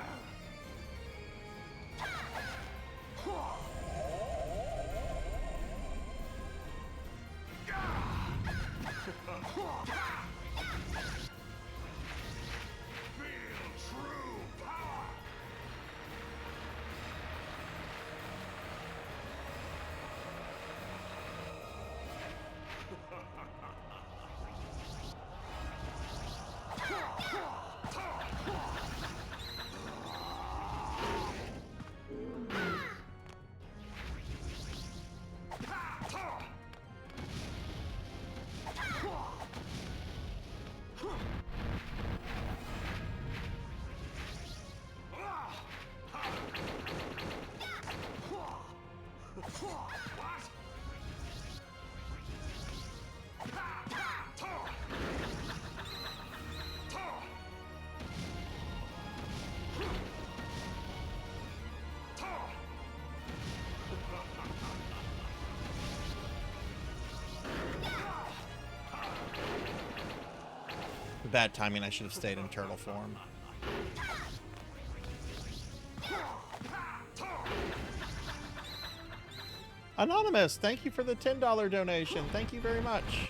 bad timing. I should have stayed in turtle form. Anonymous, thank you for the $10 donation. Thank you very much.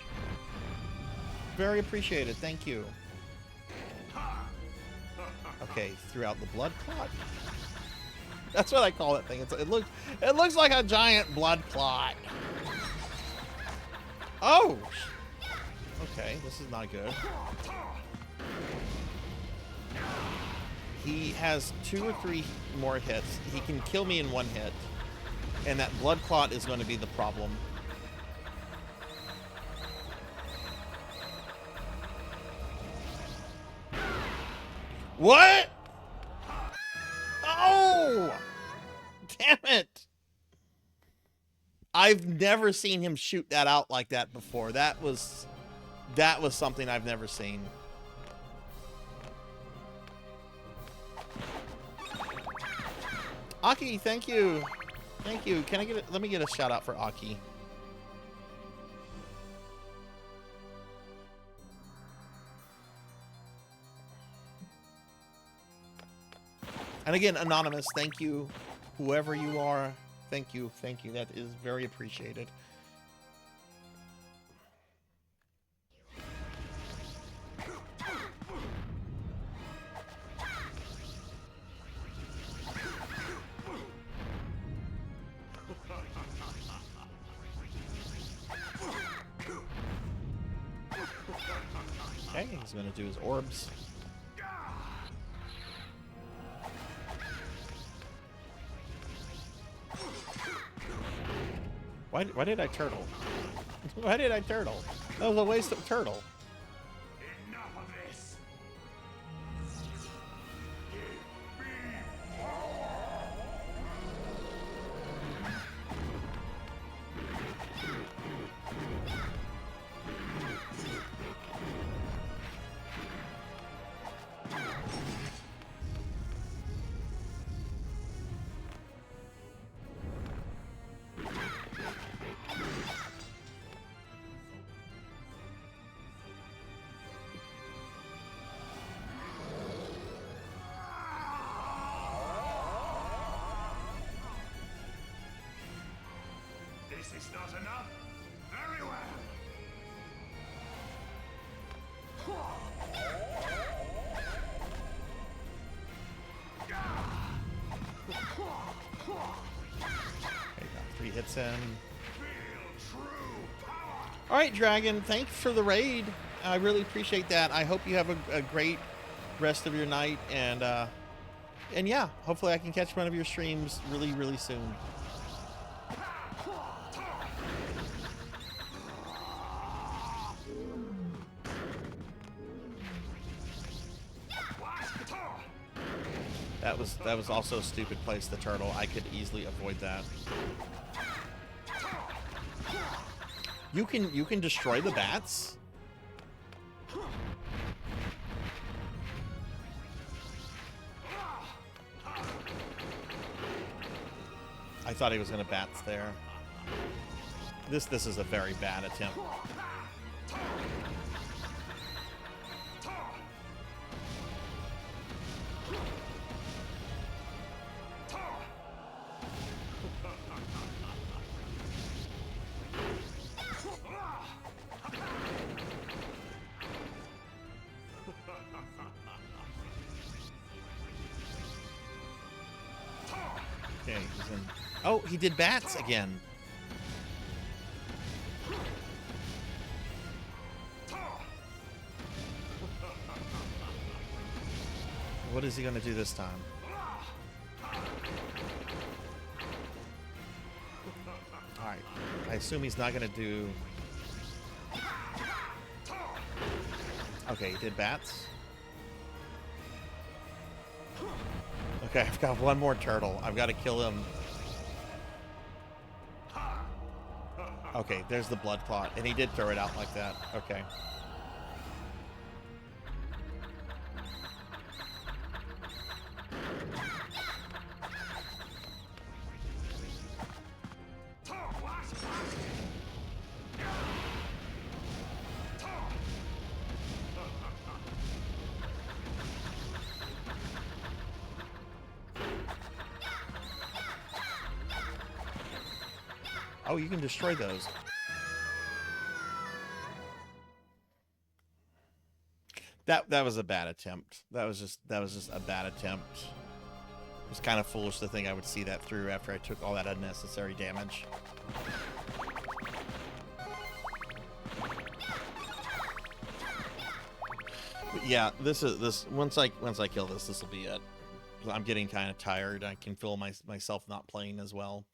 Very appreciated. Thank you. Okay, throughout the blood clot. That's what I call that thing. It looks like a giant blood clot. Oh. Okay, this is not good. He has 2 or 3 more hits. He can kill me in 1 hit. And that blood clot is going to be the problem. What? Oh! Damn it! I've never seen him shoot that out like that before. That was something I've never seen. Aki, thank you. Thank you. Can I get let me get a shout out for Aki. And again, Anonymous, thank you. Whoever you are, thank you. Thank you. That is very appreciated. Okay, he's going to do his orbs. Why did I turtle? Why did I turtle? That was a waste of turtle. Enough of this. This is not enough? Very well. Okay, got 3 hits in. Alright, Dragon, thanks for the raid. I really appreciate that. I hope you have a great rest of your night, and yeah, hopefully I can catch one of your streams really, really soon. That was also a stupid place, the turtle. I could easily avoid that. You can destroy the bats? I thought he was gonna bats there. This is a very bad attempt. Okay, he's in. Oh, he did bats again. What is he going to do this time? Alright. I assume he's not going to do... Okay, he did bats. Okay, I've got one more turtle. I've got to kill him. Okay, there's the blood clot. And he did throw it out like that. Okay. Oh, you can destroy those. That was a bad attempt. That was just a bad attempt. It was kind of foolish to think I would see that through after I took all that unnecessary damage. But yeah, once I kill this will be it. I'm getting kind of tired. I can feel myself not playing as well.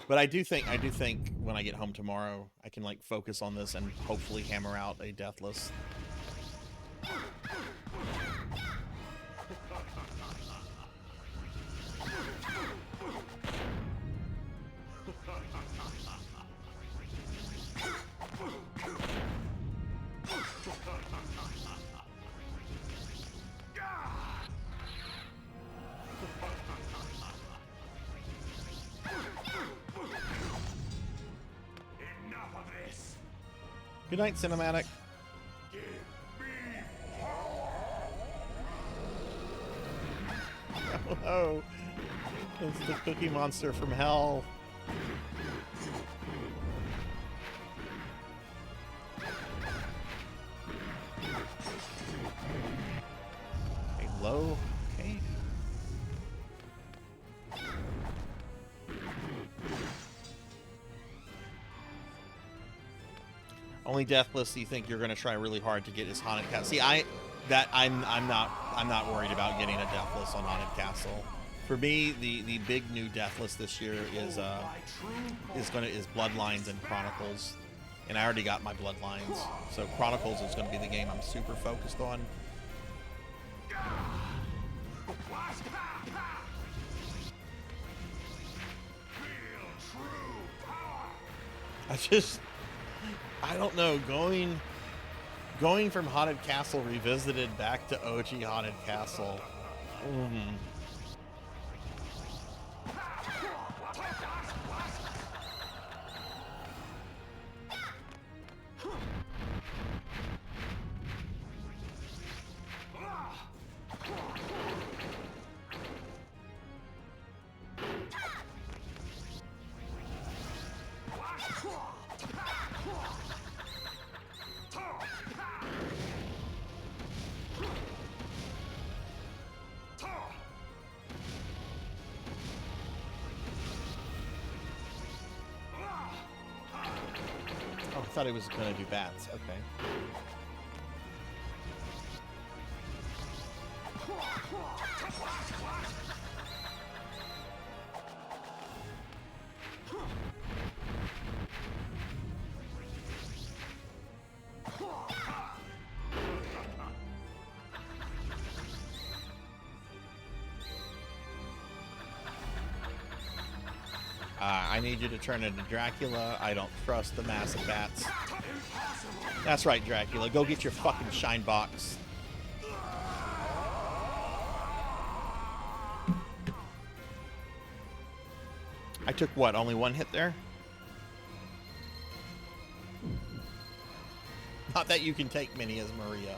But I do think when I get home tomorrow, I can like focus on this and hopefully hammer out a deathless. Good night, cinematic. Oh, it's the Cookie Monster from hell. Low. Okay. Only deathless you think you're going to try really hard to get is Haunted Castle. See, I'm not worried about getting a deathless on Haunted Castle. For me, the big new deathless this year is Bloodlines and Chronicles, and I already got my Bloodlines, so Chronicles is going to be the game I'm super focused on. I don't know, going from Haunted Castle Revisited back to OG Haunted Castle. I thought he was going to do bats. Okay. I need you to turn into Dracula. I don't trust the massive bats. That's right, Dracula. Go get your fucking shine box. I took what? Only one hit there? Not that you can take many as Maria.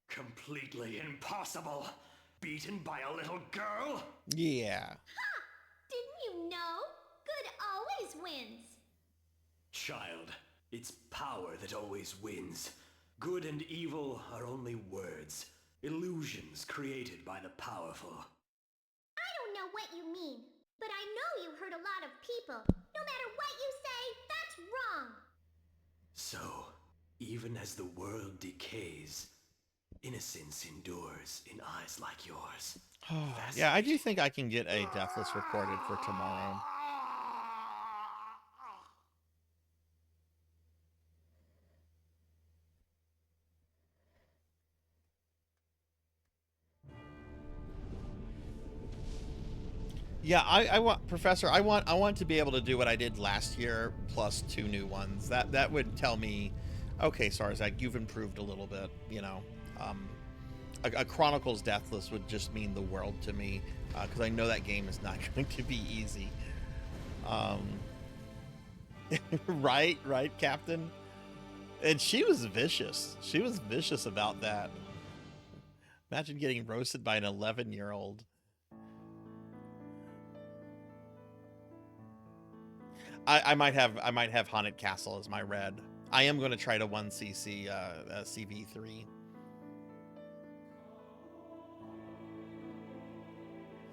Completely impossible. Beaten by a little girl? Yeah. Ha! Didn't you know? Good always wins. Child, it's power that always wins. Good and evil are only words, illusions created by the powerful. I don't know what you mean, but I know you hurt a lot of people. No matter what you say, that's wrong. So, even as the world decays, innocence endures in eyes like yours. Yeah, I do think I can get a deathless recorded for tomorrow. Yeah, I want, Professor, I want to be able to do what I did last year plus 2 new ones. That would tell me, okay, Sarzac, you've improved a little bit, you know. A Chronicles deathless would just mean the world to me, because I know that game is not going to be easy. Right, Captain? And she was vicious. She was vicious about that. Imagine getting roasted by an 11-year-old. I might have Haunted Castle as my red. I am going to try to 1cc CV3.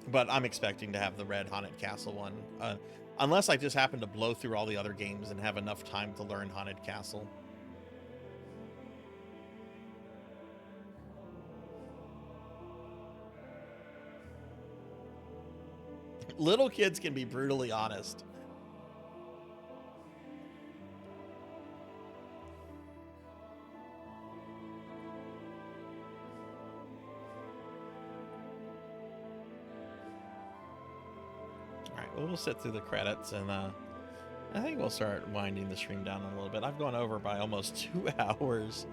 But I'm expecting to have the red Haunted Castle one. Unless I just happen to blow through all the other games and have enough time to learn Haunted Castle. Little kids can be brutally honest. We'll sit through the credits, and I think we'll start winding the stream down a little bit. I've gone over by almost 2 hours.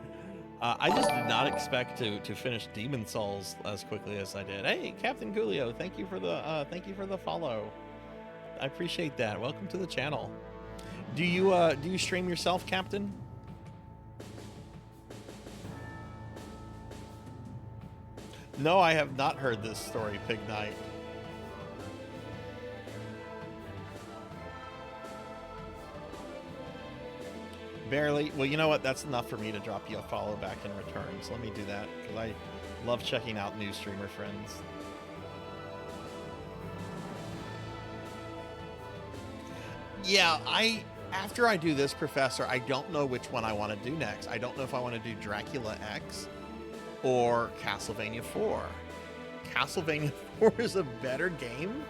I just did not expect to finish Demon Souls as quickly as I did. Hey, Captain Coolio, thank you for the follow. I appreciate that. Welcome to the channel. Do you stream yourself, Captain? No, I have not heard this story, Pig Knight. Barely. Well, you know what? That's enough for me to drop you a follow back in return. So let me do that, because I love checking out new streamer friends. Yeah, after I do this, Professor, I don't know which one I want to do next. I don't know if I want to do Dracula X or Castlevania 4. Castlevania 4 is a better game,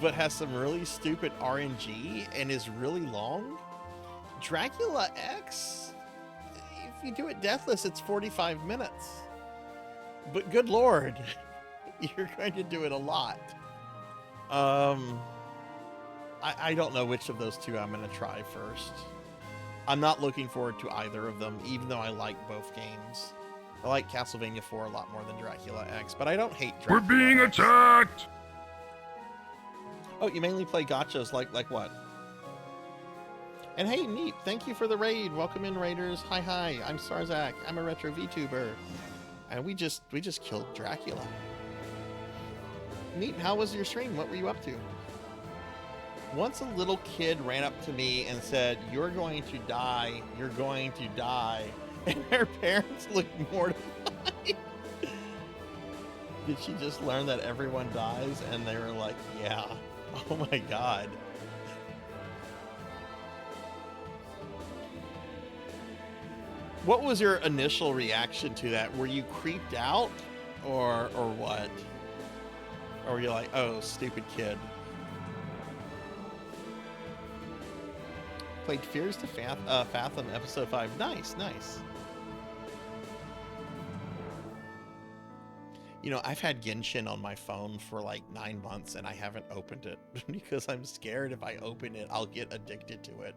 but has some really stupid RNG and is really long. Dracula X, if you do it deathless, it's 45 minutes. But good lord, you're going to do it a lot. I don't know which of those two I'm going to try first. I'm not looking forward to either of them, even though I like both games. I like Castlevania 4 a lot more than Dracula X, but I don't hate Dracula. We're being attacked! Oh, you mainly play gachas, like what? And hey, neat, thank you for the raid. Welcome in, raiders. Hi, I'm Sarzac. I'm a retro VTuber. And we just killed Dracula. Neat, how was your stream? What were you up to? Once a little kid ran up to me and said, "You're going to die, you're going to die." And her parents looked mortified. Did she just learn that everyone dies? And they were like, yeah. Oh my god. What was your initial reaction to that? Were you creeped out or what? Or were you like, oh, stupid kid? Played Fears to Fathom episode 5. Nice. You know, I've had Genshin on my phone for like 9 months and I haven't opened it because I'm scared if I open it, I'll get addicted to it.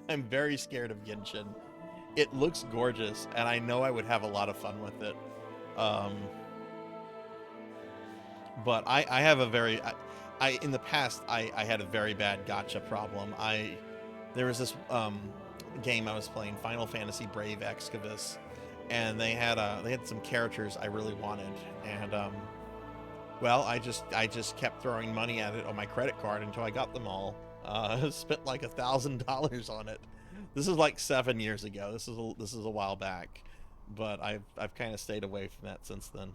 I'm very scared of Genshin. It looks gorgeous, and I know I would have a lot of fun with it. But I have a very... in the past, I had a very bad gacha problem. There was this game I was playing, Final Fantasy Brave Excavus, and they had some characters I really wanted, and well, I just kept throwing money at it on my credit card until I got them all. Spent like $1,000 on it. This is like 7 years ago. This is a while back, but I've kind of stayed away from that since then.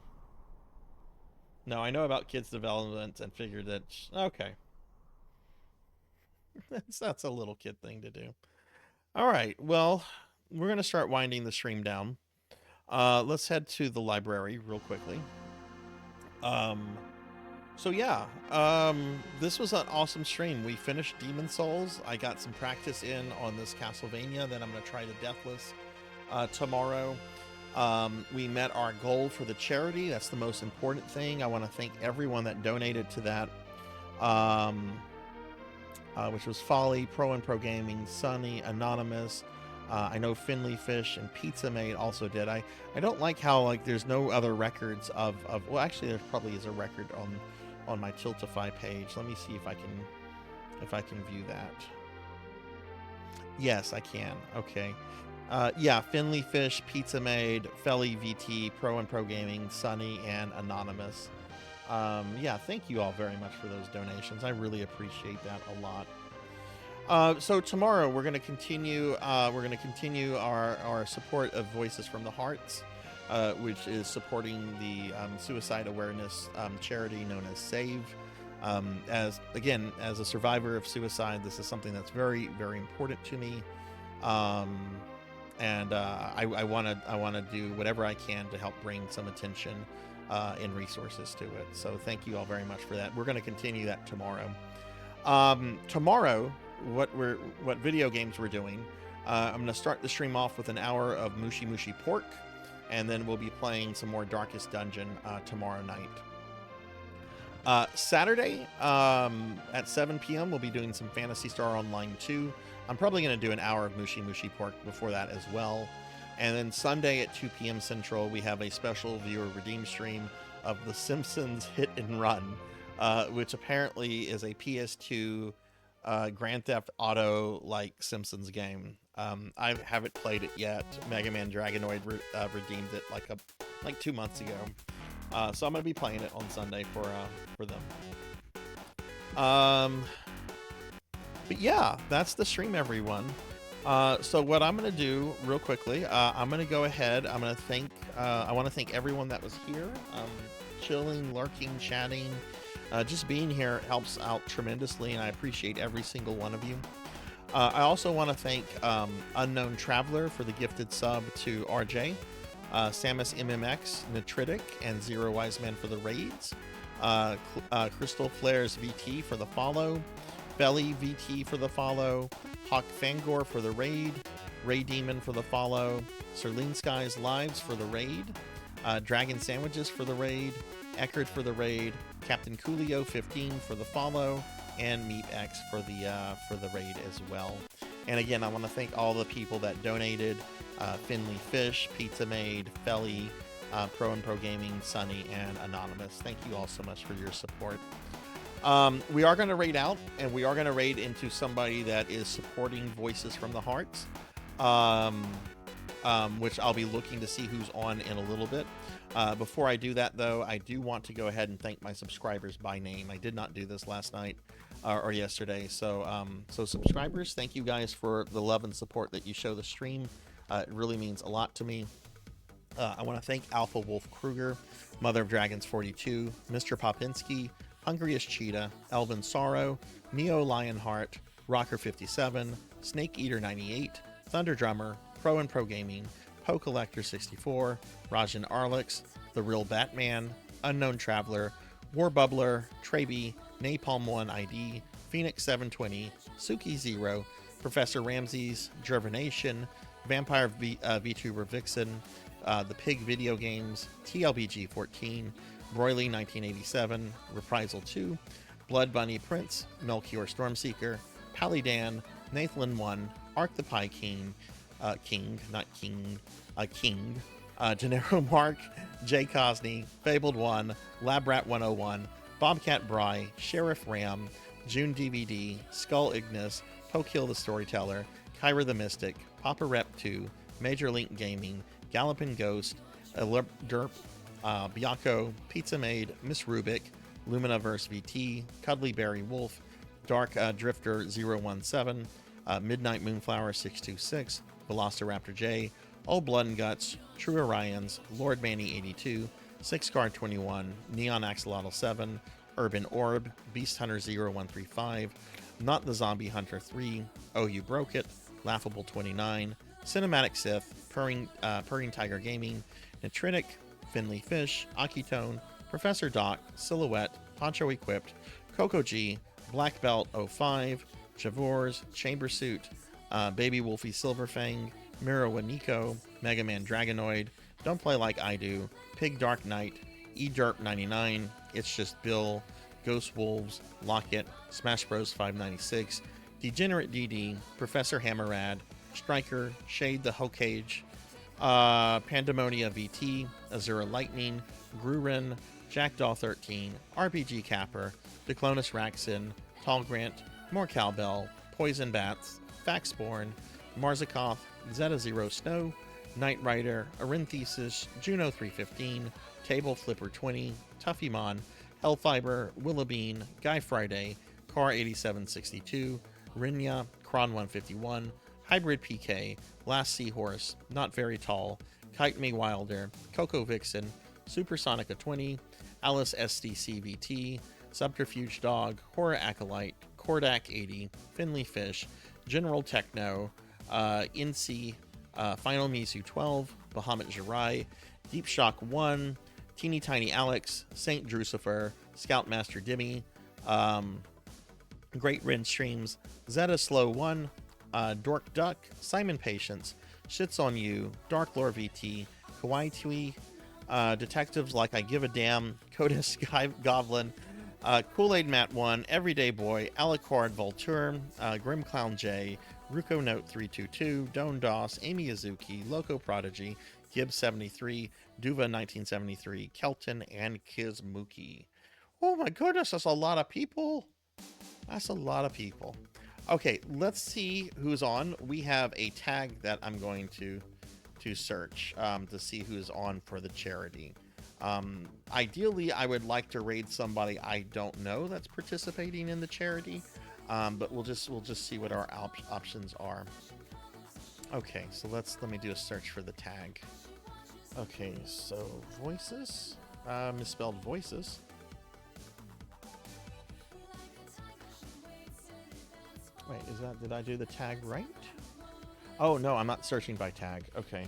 No, I know about kids development and figured that okay, that's a little kid thing to do. All right, well, we're gonna start winding the stream down. Let's head to the library real quickly. So yeah, this was an awesome stream. We finished Demon Souls. I got some practice in on this Castlevania. Then I'm going to try the Deathless tomorrow. We met our goal for the charity. That's the most important thing. I want to thank everyone that donated to that, which was Folly, Pro and Pro Gaming, Sunny, Anonymous. I know Finley Fish and Pizza Mate also did. I don't like how like there's no other records of well, actually there probably is a record on my Tiltify page. Let me see if I can view that. Yes, I can. Okay. Yeah, Finley Fish, Pizza Made, Felly VT, Pro and Pro Gaming, Sunny, and Anonymous. Yeah, thank you all very much for those donations. I really appreciate that a lot. So tomorrow we're going to continue. Our support of Voices from the Hearts, which is supporting the suicide awareness charity known as SAVE. As a survivor of suicide, this is something that's very, very important to me. And I want to do whatever I can to help bring some attention and resources to it. So thank you all very much for that. We're going to continue that tomorrow. Tomorrow, what video games we're doing? I'm going to start the stream off with an hour of Mushi Mushi Pork, and then we'll be playing some more Darkest Dungeon tomorrow night. Saturday at 7 p.m. we'll be doing some Phantasy Star Online 2. I'm probably going to do an hour of Mushi Mushi Pork before that as well. And then Sunday at 2 p.m. Central, we have a special viewer redeem stream of The Simpsons Hit and Run, which apparently is a PS2 Grand Theft Auto-like Simpsons game. I haven't played it yet. Mega Man Dragonoid redeemed it like 2 months ago. So I'm going to be playing it on Sunday for them. But yeah, that's the stream, everyone. So what I'm going to do real quickly, I'm going to go ahead. I want to thank everyone that was here, chilling, lurking, chatting. Just being here helps out tremendously, and I appreciate every single one of you. I also want to thank Unknown Traveler for the gifted sub to RJ, Samus MMX, Nitritic, and Zero Wise Man for the raids, Crystal Flares VT for the follow, Belly VT for the follow, Hawk Fangor for the raid, Ray Demon for the follow, Serlene Skies Lives for the raid, Dragon Sandwiches for the raid, Eckerd for the raid, Captain Coolio 15 for the follow, and Meat X for the raid as well. And again, I want to thank all the people that donated: Finley Fish, Pizza Made, Felly, Pro and Pro Gaming, Sunny, and Anonymous. Thank you all so much for your support. We are going to raid out, and we are going to raid into somebody that is supporting Voices from the Hearts, which I'll be looking to see who's on in a little bit. Before I do that, though, I do want to go ahead and thank my subscribers by name. I did not do this last night or yesterday. So subscribers, thank you guys for the love and support that you show the stream. It really means a lot to me. I want to thank Alpha Wolf Kruger, Mother of Dragons 42, Mr. Popinski, Hungriest Cheetah, Elvin Sorrow, Neo Lionheart, Rocker 57, Snake Eater 98, Thunder Drummer, Pro and Pro Gaming, Poe Collector 64, Rajan Arlix, The Real Batman, Unknown Traveler, War Bubbler, Traby, Napalm 1 ID, Phoenix 720, Suki 0, Professor Ramses, Gervination, Vampire VTuber Vixen, The Pig Video Games, TLBG 14, Broily 1987, Reprisal 2, Blood Bunny Prince, Melchior Stormseeker, Palidan, Nathan 1, Ark the Pie King, Gennaro Mark, Jay Cosney, Fabled 1, Labrat 101, Bobcat Bry, Sheriff Ram, June DVD, Skull Ignis, Pokill the Storyteller, Kyra the Mystic, Papa Rep 2, Major Link Gaming, Gallopin Ghost, Derp, Biaco, Pizza Made, Miss Rubik, Luminaverse VT, Cuddly Berry Wolf, Dark Drifter 017, Midnight Moonflower 626, Velociraptor J, Old Blood and Guts, True Orions, Lord Manny 82, 6 Guard 21, Neon Axolotl 7, Urban Orb, Beast Hunter 0135, Not the Zombie Hunter 3, Oh You Broke It, Laughable 29, Cinematic Sith, Purring Tiger Gaming, Nitritic, Finley Fish, Akitone, Professor Doc, Silhouette, Poncho Equipped, Coco G, Black Belt 05, Javors, Chamber Suit, Baby Wolfie Silverfang, Miro Nico, Mega Man Dragonoid, Don't Play Like I Do, Pig Dark Knight, E-Derp 99, It's Just Bill, Ghost Wolves, Locket, Smash Bros 596, Degenerate DD, Professor Hammerad, Striker, Shade the Hokage, Pandemonia VT, Azura Lightning, Grurin, Jackdaw 13, RPG Capper, Declonus Raxin, Tall Grant, More Cowbell, Poison Bats, Faxborn, Marzakoth, Zeta Zero Snow, Knight Rider, Arinthesis, Juno 315, Table Flipper 20, Tuffymon, Hellfiber, Willowbean, Guy Friday, Car 8762, Rinya, Kron 151, Hybrid PK, Last Seahorse, Not Very Tall, Kite May Wilder, Coco Vixen, Supersonica 20, Alice SDCVT, Subterfuge Dog, Horror Acolyte, Kordak 80, Finley Fish, General Techno, Incy, Final Misu 12, Bahamut Jirai, Deep Shock 1, Teeny Tiny Alex, Saint Drucifer, Scoutmaster Dimmy, Great Rin Streams, Zeta Slow 1, Dork Duck, Simon Patience, Shits on You, Dark Lore VT, Kawaii Tui, Detectives Like I Give a Damn, Coda Sky Goblin, Kool-Aid Matt 1, Everyday Boy, Alicord Volturm, Grim Clown J, Ruko Note 322, Don Doss, Amy Azuki, Loco Prodigy, Gibbs 73, Duva 1973, Kelton, and Kizmuki. Oh my goodness, that's a lot of people. That's a lot of people. Okay, let's see who's on. We have a tag that I'm going to search to see who's on for the charity. Ideally, I would like to raid somebody I don't know that's participating in the charity, but we'll just see what our options are. Okay, so let me do a search for the tag. Okay, so voices, misspelled voices. Wait, did I do the tag right? Oh, no, I'm not searching by tag. Okay.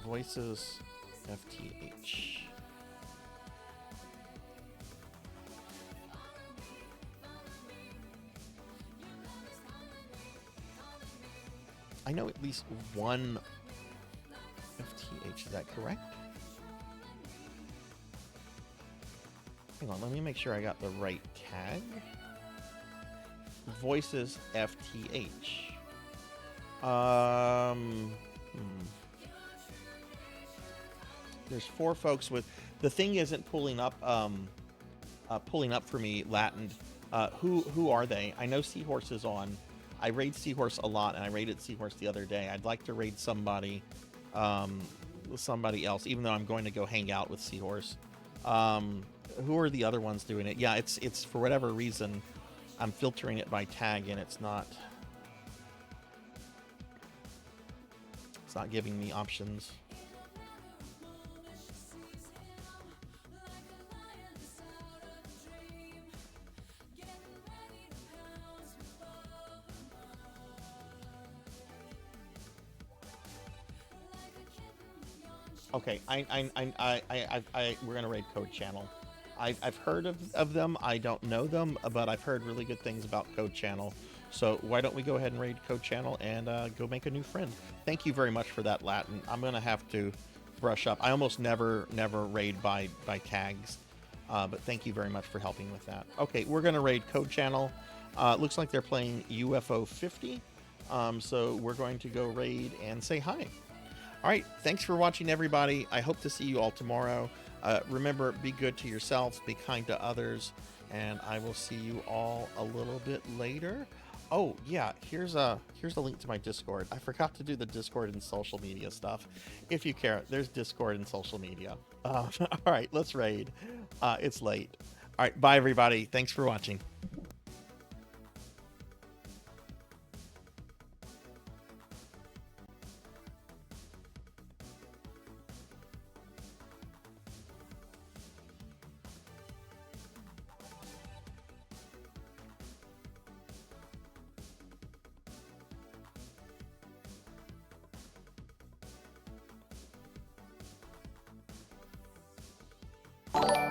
Voices, FTH. I know at least one FTH. Is that correct? Hang on, let me make sure I got the right tag. Voices FTH. There's 4 folks with. The thing isn't pulling up for me. Latin. Who are they? I know Seahorse is on. I raid Seahorse a lot, and I raided Seahorse the other day. I'd like to raid somebody else, even though I'm going to go hang out with Seahorse. Who are the other ones doing it? Yeah, it's for whatever reason. I'm filtering it by tag, and it's not giving me options. Okay, we're gonna raid Code Channel. I've heard of them. I don't know them, but I've heard really good things about Code Channel. So why don't we go ahead and raid Code Channel and go make a new friend? Thank you very much for that, Latin. I'm gonna have to brush up. I almost never raid by tags, but thank you very much for helping with that. Okay, we're gonna raid Code Channel. Looks like they're playing UFO 50, so we're going to go raid and say hi. All right, thanks for watching, everybody. I hope to see you all tomorrow. Remember, be good to yourselves, be kind to others, and I will see you all a little bit later. Oh yeah, here's a link to my Discord. I forgot to do the Discord and social media stuff. If you care, there's Discord and social media. All right, let's raid. It's late. All right, bye everybody. Thanks for watching. You